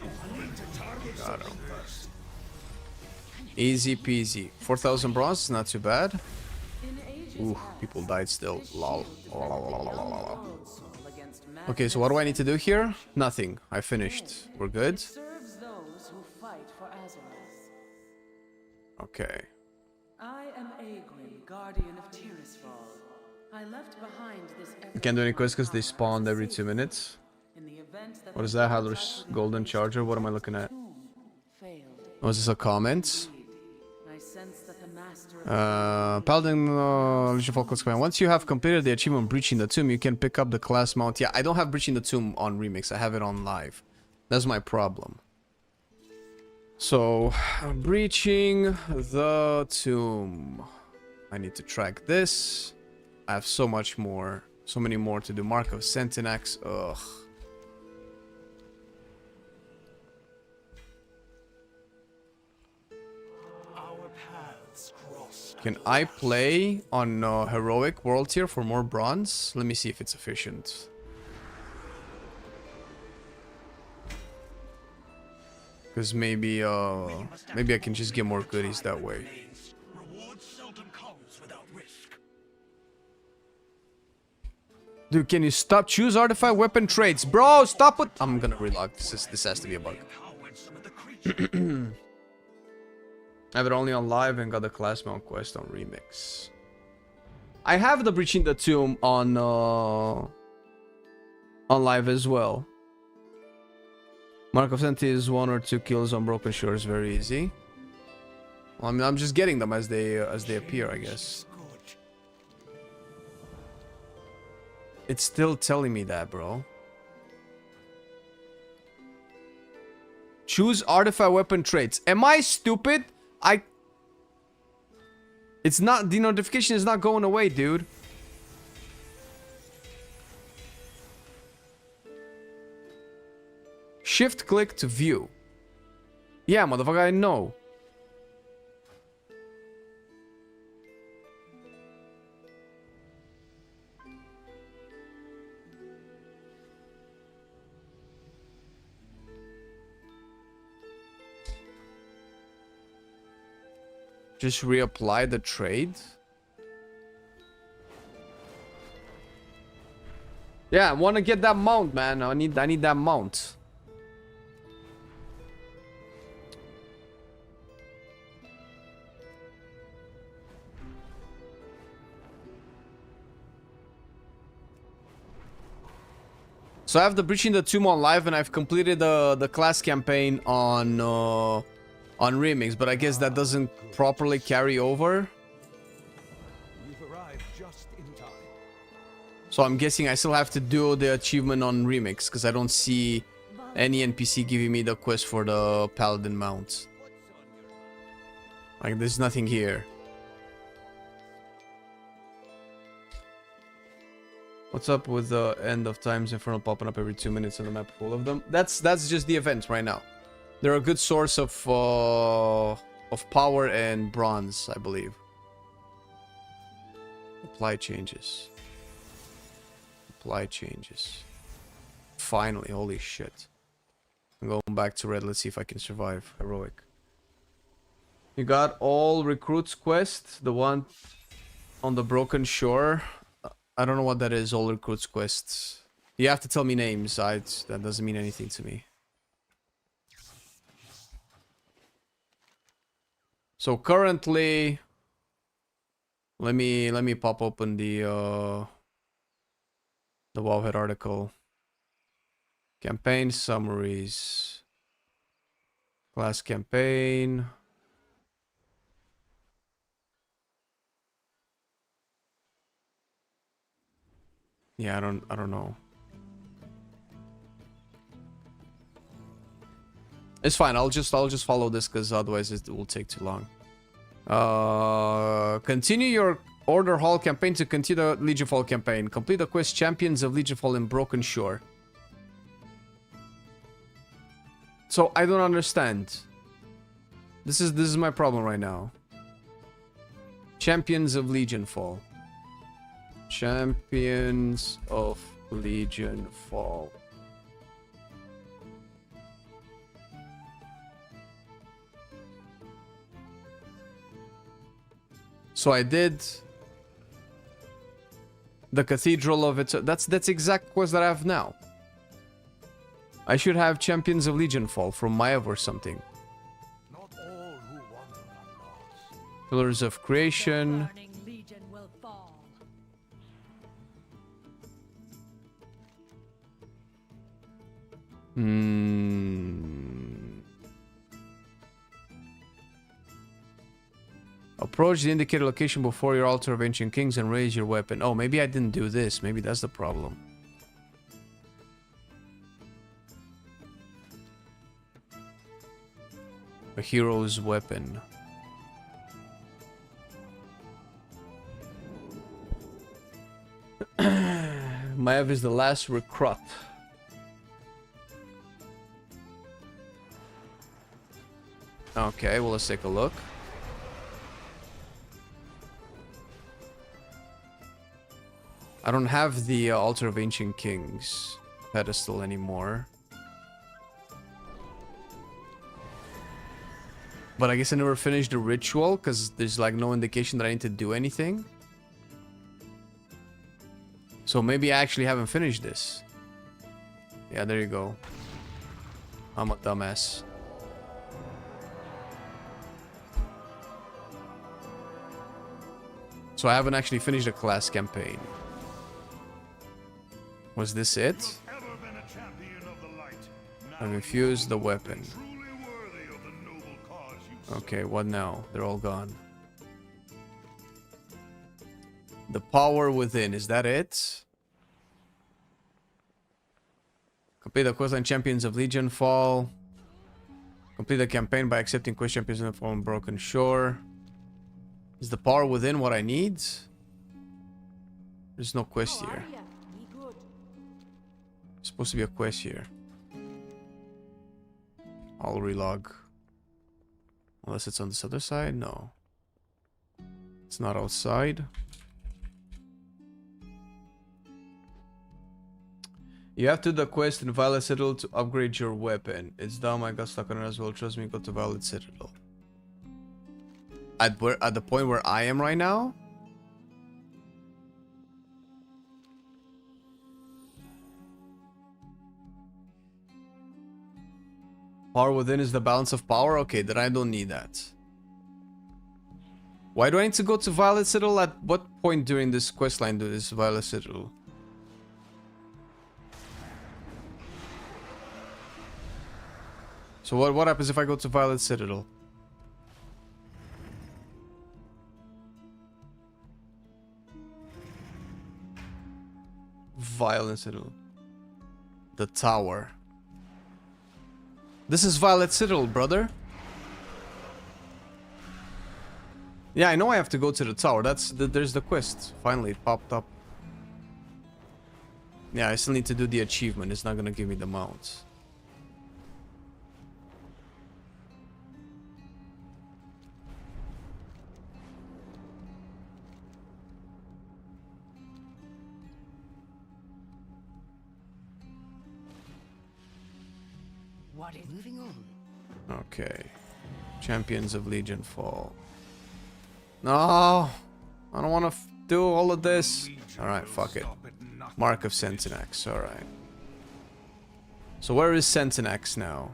I need to target something first. Easy peasy. 4,000 bronze is not too bad. In ages Ooh, past, people died still. this Lol. shield defended the young world soul against Okay, so what do I need to do here? Nothing. I finished. We're good. It serves those who fight for Azeroth. Okay. I am Aegrim, guardian of Tirisfal. I left behind this. You can't do any quests because they spawned every 2 minutes. In the event that What is the that? gods Hadler's I golden put charger? What am I looking at? tomb failed. Was this a comment? I sense that the master of Paladin, Legion of Falklands command. Once you have completed the achievement Breaching the Tomb, you can pick up the class mount. Yeah, I don't have Breaching the Tomb on Remix. I have it on live. That's my problem. So, Breaching the Tomb. I need to track this. I have so much more. So many more to do. Mark of Centinax. Ugh. Our paths cross. Can I play on Heroic World Tier for more bronze? Let me see if it's efficient. Because maybe I can just get more goodies that way. Reward seldom comes without risk. Dude, can you stop? Choose artifact weapon traits. Bro, stop it. I'm gonna relog. This has to be a bug. I have it only on live and got the class mount quest on Remix. I have the Breaching the Tomb on live as well. Mark of Senti is 1 or 2 kills on Broken Shores, very easy. Well, I mean, I'm just getting them as they appear, I guess. It's still telling me that, bro. Choose artifact weapon traits. Am I stupid? It's not, the notification is not going away, dude. Shift click to view. Yeah, motherfucker, I know. Just reapply the trade. Yeah, I want to get that mount, man. I need that mount. So I have the Breaching the Tomb on live, and I've completed the class campaign on Remix, but I guess that doesn't properly carry over. You've arrived just in time. So I'm guessing I still have to do the achievement on Remix, because I don't see any NPC giving me the quest for the Paladin mount. Like, there's nothing here. What's up with the end of times Infernal popping up every 2 minutes on the map full of them? That's just the event right now. They're a good source of power and bronze, I believe. Apply changes. Apply changes. Finally, holy shit. I'm going back to red. Let's see if I can survive. Heroic. You got all recruits quest. The one on the broken shore. I don't know what that is. All recruits quests. You have to tell me names. That doesn't mean anything to me. So currently, let me pop open the Wowhead article. Campaign summaries. Class campaign. Yeah, I don't know. It's fine. I'll just follow this because otherwise it will take too long. Continue your Order Hall campaign to continue the Legionfall campaign. Complete the quest Champions of Legionfall in Broken Shore. So I don't understand. This is my problem right now. Champions of Legionfall. Champions of Legionfall. So I did the Cathedral of it. That's exact quest that I have now. I should have Champions of Legionfall from Maiev or something. Not all who wander are lost. Pillars of Creation. Approach the indicated location before your altar of ancient kings and raise your weapon. Oh, maybe I didn't do this. Maybe that's the problem. A hero's weapon. Maiev is the last recruit. Okay, well, let's take a look. I don't have the Altar of Ancient Kings pedestal anymore. But I guess I never finished the ritual because there's like no indication that I need to do anything. So maybe I actually haven't finished this. Yeah, there you go. I'm a dumbass. So I haven't actually finished the class campaign. Was this it? I've infused the weapon. Okay, what now? They're all gone. The power within, is that it? Complete the questline Champions of Legionfall. Complete the campaign by accepting quest Champions of Legionfall on Broken Shore. Is the power within what I need? There's no quest here. There's supposed to be a quest here. I'll relog. Unless it's on this other side? No. It's not outside. You have to do the quest in Violet Citadel to upgrade your weapon. It's dumb, I got stuck on it as well. Trust me, go to Violet Citadel. At the point where I am right now? Power within is the balance of power? Okay, then I don't need that. Why do I need to go to Violet Citadel? At what point during this questline do this Violet Citadel? So what happens if I go to Violet Citadel? Violet Citadel. The tower. This is Violet Citadel, brother. Yeah, I know I have to go to the tower. There's the quest. Finally, it popped up. Yeah, I still need to do the achievement. It's not gonna give me the mount. What is moving on? Okay. Champions of Legion fall. No! I don't want to do all of this. Alright, fuck it. Mark of Centinax, alright. So where is Centinax now?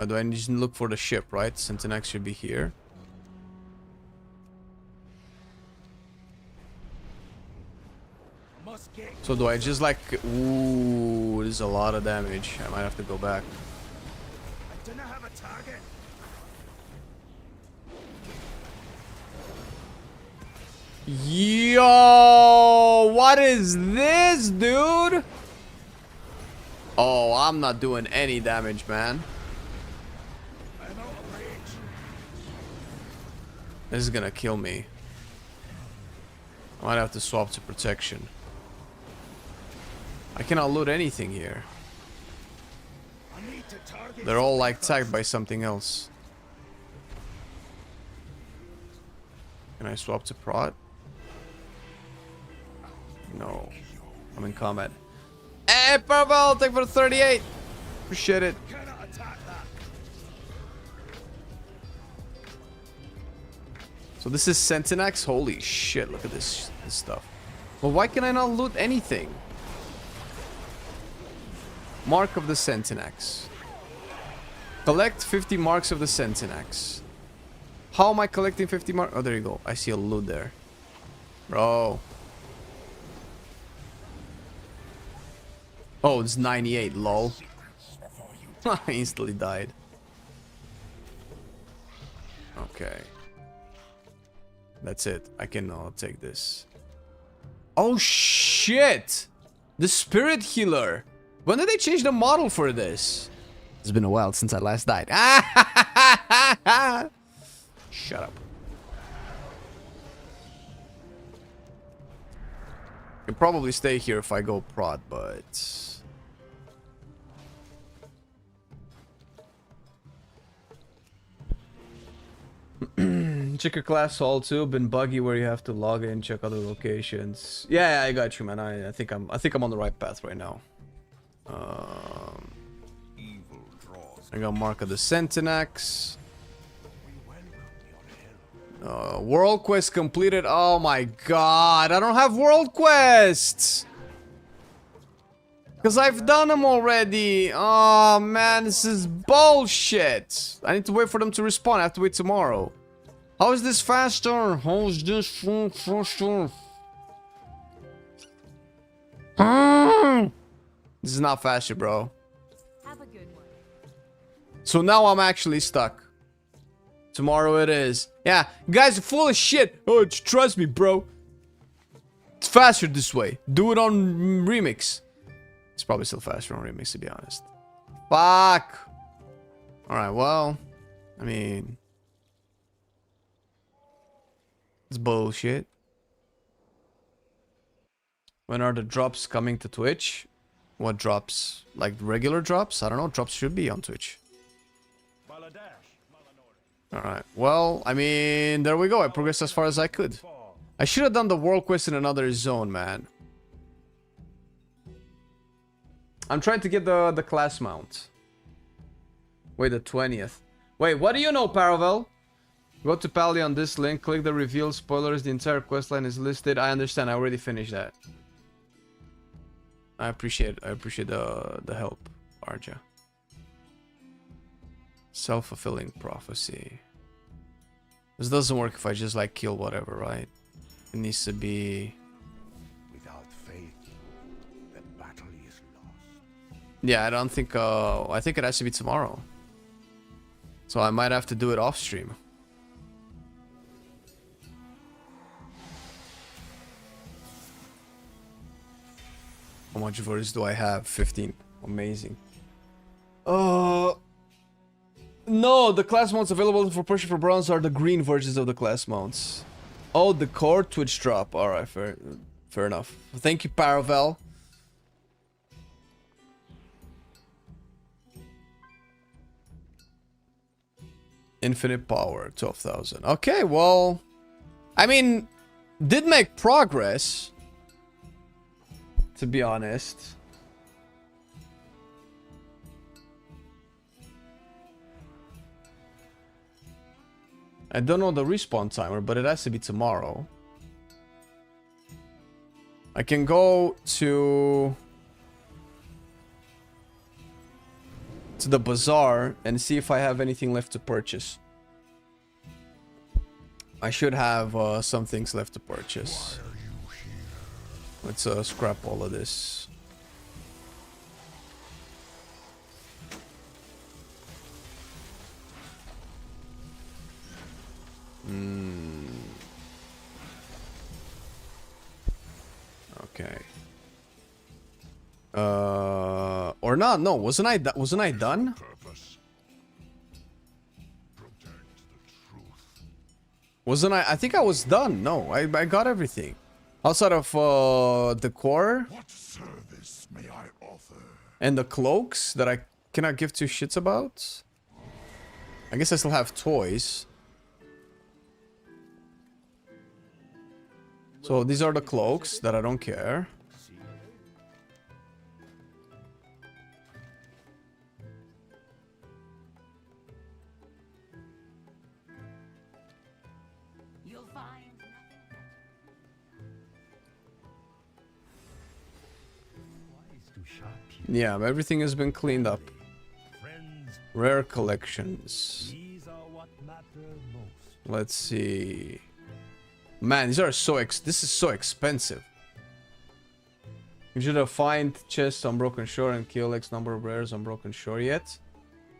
Do I just look for the ship, right? Centinax should be here. So do I just like... Ooh, there's a lot of damage. I might have to go back. I do not have a target. Yo! What is this, dude? Oh, I'm not doing any damage, man. This is gonna kill me. I might have to swap to protection. I cannot loot anything here. They're all like tagged by something else. Can I swap to prot? No. I'm in combat. Hey, Purple! Take for 38! Appreciate it. So this is Centinax? Holy shit, look at this stuff. Well, why can I not loot anything? Mark of the Centinax. Collect 50 marks of the Centinax. How am I collecting 50 marks? Oh, there you go. I see a loot there. Bro. Oh, it's 98, lol. I instantly died. Okay. That's it. I cannot take this. Oh, shit! The Spirit Healer! When did they change the model for this? It's been a while since I last died. Shut up. I can probably stay here if I go prod, but... Check your class hall too. Been buggy where you have to log in, check other locations. Yeah, I got you, man. I think I'm on the right path right now. I got Mark of the Centinax. World quest completed. Oh my god, I don't have world quests. Because I've done them already. Oh man, this is bullshit. I need to wait for them to respawn. I have to wait tomorrow. How is this faster? How is this faster? This is not faster, bro. Have a good one. So now I'm actually stuck. Tomorrow it is. Yeah, you guys are full of shit. Oh, trust me, bro. It's faster this way. Do it on REMIX. It's probably still faster on REMIX, to be honest. Fuck. Alright, well. I mean... It's bullshit. When are the drops coming to Twitch? What drops? Like regular drops? I don't know. Drops should be on Twitch. Alright. Well, I mean, there we go. I progressed as far as I could. I should have done the world quest in another zone, man. I'm trying to get the class mount. Wait, the 20th. Wait, what do you know, Paravel? Go to Paladin on this link, click the reveal spoilers, the entire questline is listed. I understand, I already finished that. I appreciate the help, Arja. Self-fulfilling prophecy. This doesn't work if I just like kill whatever, right? It needs to be... Without faith, the battle is lost. Yeah, I don't think, I think it has to be tomorrow. So I might have to do it off stream. How much versions do I have? 15. Amazing. No, the class mounts available for purchase for bronze are the green versions of the class mounts. Oh, the core Twitch drop. Alright, fair enough. Thank you, Paravel. Infinite power, 12,000. Okay, well... I mean, did make progress. To be honest. I don't know the respawn timer, but it has to be tomorrow. I can go to the bazaar and see if I have anything left to purchase. I should have some things left to purchase. Let's scrap all of this. Okay. Or not? No, wasn't I done? Wasn't I? I think I was done. No, I got everything outside of the core. What service may I offer? And the cloaks that I cannot give two shits about. I guess I still have toys. So these are the cloaks that I don't care. You'll find Yeah, everything has been cleaned up. Rare collections. Let's see. Man, these are so this is so expensive. You should have find chests on Broken Shore and kill X number of rares on Broken Shore yet.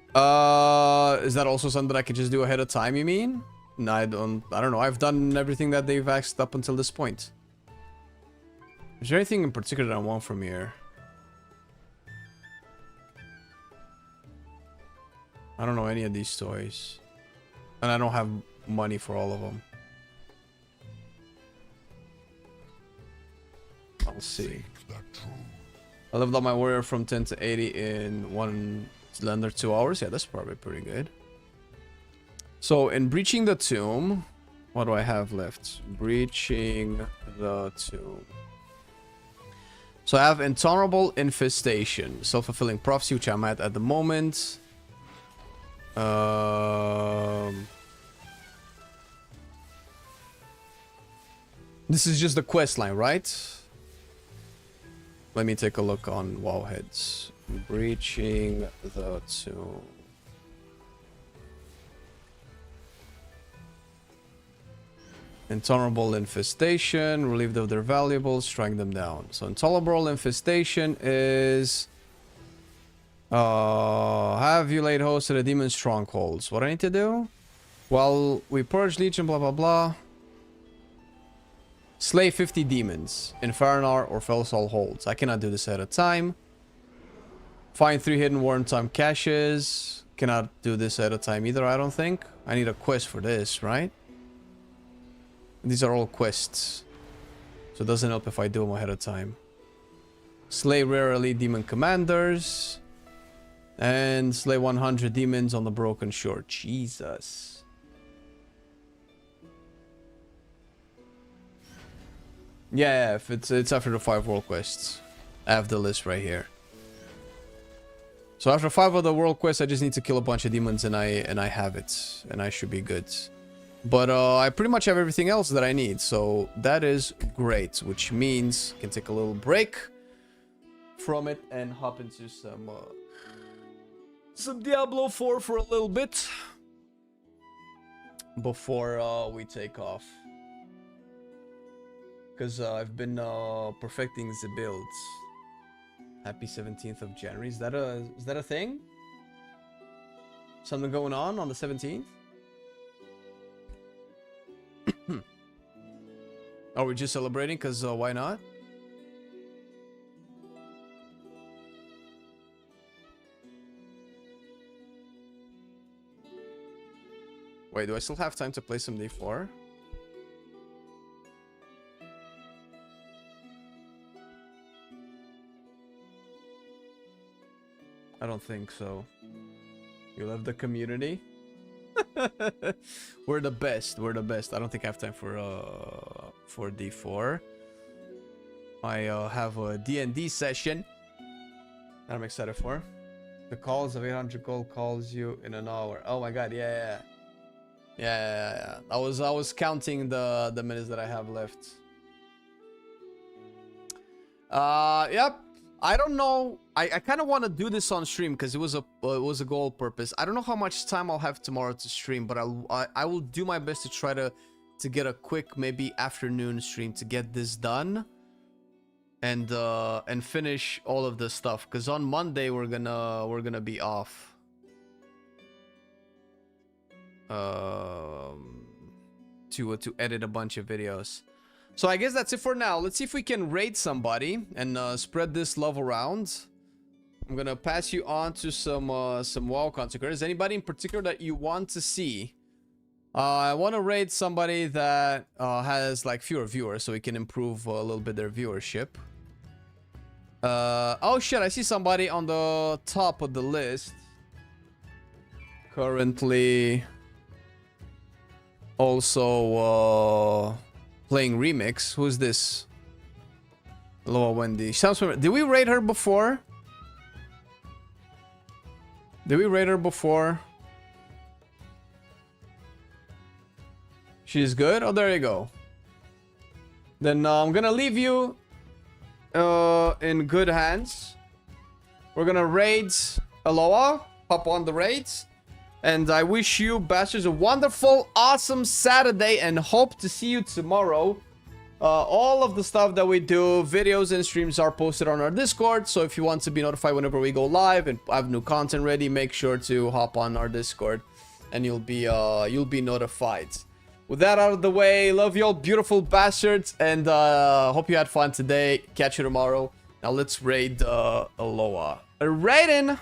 Is that also something that I could just do ahead of time, you mean? No, I don't know. I've done everything that they've asked up until this point. Is there anything in particular that I want from here? I don't know any of these toys. And I don't have money for all of them. I'll see. I leveled up my warrior from 10 to 80 in under 2 hours. Yeah, that's probably pretty good. So, in breaching the tomb, what do I have left? Breaching the tomb. So I have Intolerable Infestation, Self-Fulfilling Prophecy, which I'm at the moment. This is just the quest line, right? Let me take a look on Wowheads. Breaching the tomb. Intolerable Infestation, relieve of their valuables, strike them down. So Intolerable Infestation is... have you laid host to the demon strongholds? What I need to do? Well, we purge legion, blah blah blah. Slay 50 demons, Infernar or Felsal holds. I cannot do this at a time. Find 3 hidden worm time caches. Cannot do this at a time either, I don't think. I need a quest for this, right? These are all quests. So it doesn't help if I do them ahead of time. Slay rare elite demon commanders. And slay 100 demons on the Broken Shore. Jesus. Yeah, if it's after the 5 world quests. I have the list right here. So after 5 of the world quests, I just need to kill a bunch of demons and I have it. And I should be good. But I pretty much have everything else that I need. So that is great. Which means I can take a little break from it and hop into some Diablo 4 for a little bit. Before we take off. Because I've been perfecting the builds. Happy 17th of January. Is that a thing? Something going on the 17th? Are we just celebrating? Because why not? Wait, do I still have time to play some D4? I don't think so. You love the community? We're the best. We're the best. I don't think I have time for D4. I have a D&D session that I'm excited for. The calls of 800 gold calls you in an hour. Oh my god, yeah. Yeah. I was counting the minutes that I have left. Yep. I don't know. I kind of want to do this on stream because it was a goal purpose. I don't know how much time I'll have tomorrow to stream, but I will do my best to try to get a quick maybe afternoon stream to get this done and finish all of this stuff, because on Monday we're gonna be off. To edit a bunch of videos. So I guess that's it for now. Let's see if we can raid somebody and spread this love around. I'm gonna pass you on to some WoW consecrators. Anybody in particular that you want to see? I want to raid somebody that has like fewer viewers, so we can improve a little bit their viewership. Oh shit! I see somebody on the top of the list. Currently, also playing REMIX. Who's this? Hello, Wendy. Sounds familiar. Did we raid her before? She's good? Oh, there you go. Then I'm gonna leave you in good hands. We're gonna raid Aloha. Pop on the raids. And I wish you bastards a wonderful, awesome Saturday and hope to see you tomorrow. All of the stuff that we do, videos and streams, are posted on our Discord. So if you want to be notified whenever we go live and have new content ready, make sure to hop on our Discord and you'll be notified. With that out of the way, love you all, beautiful bastards, and hope you had fun today. Catch you tomorrow. Now let's raid Aloha. Raiden!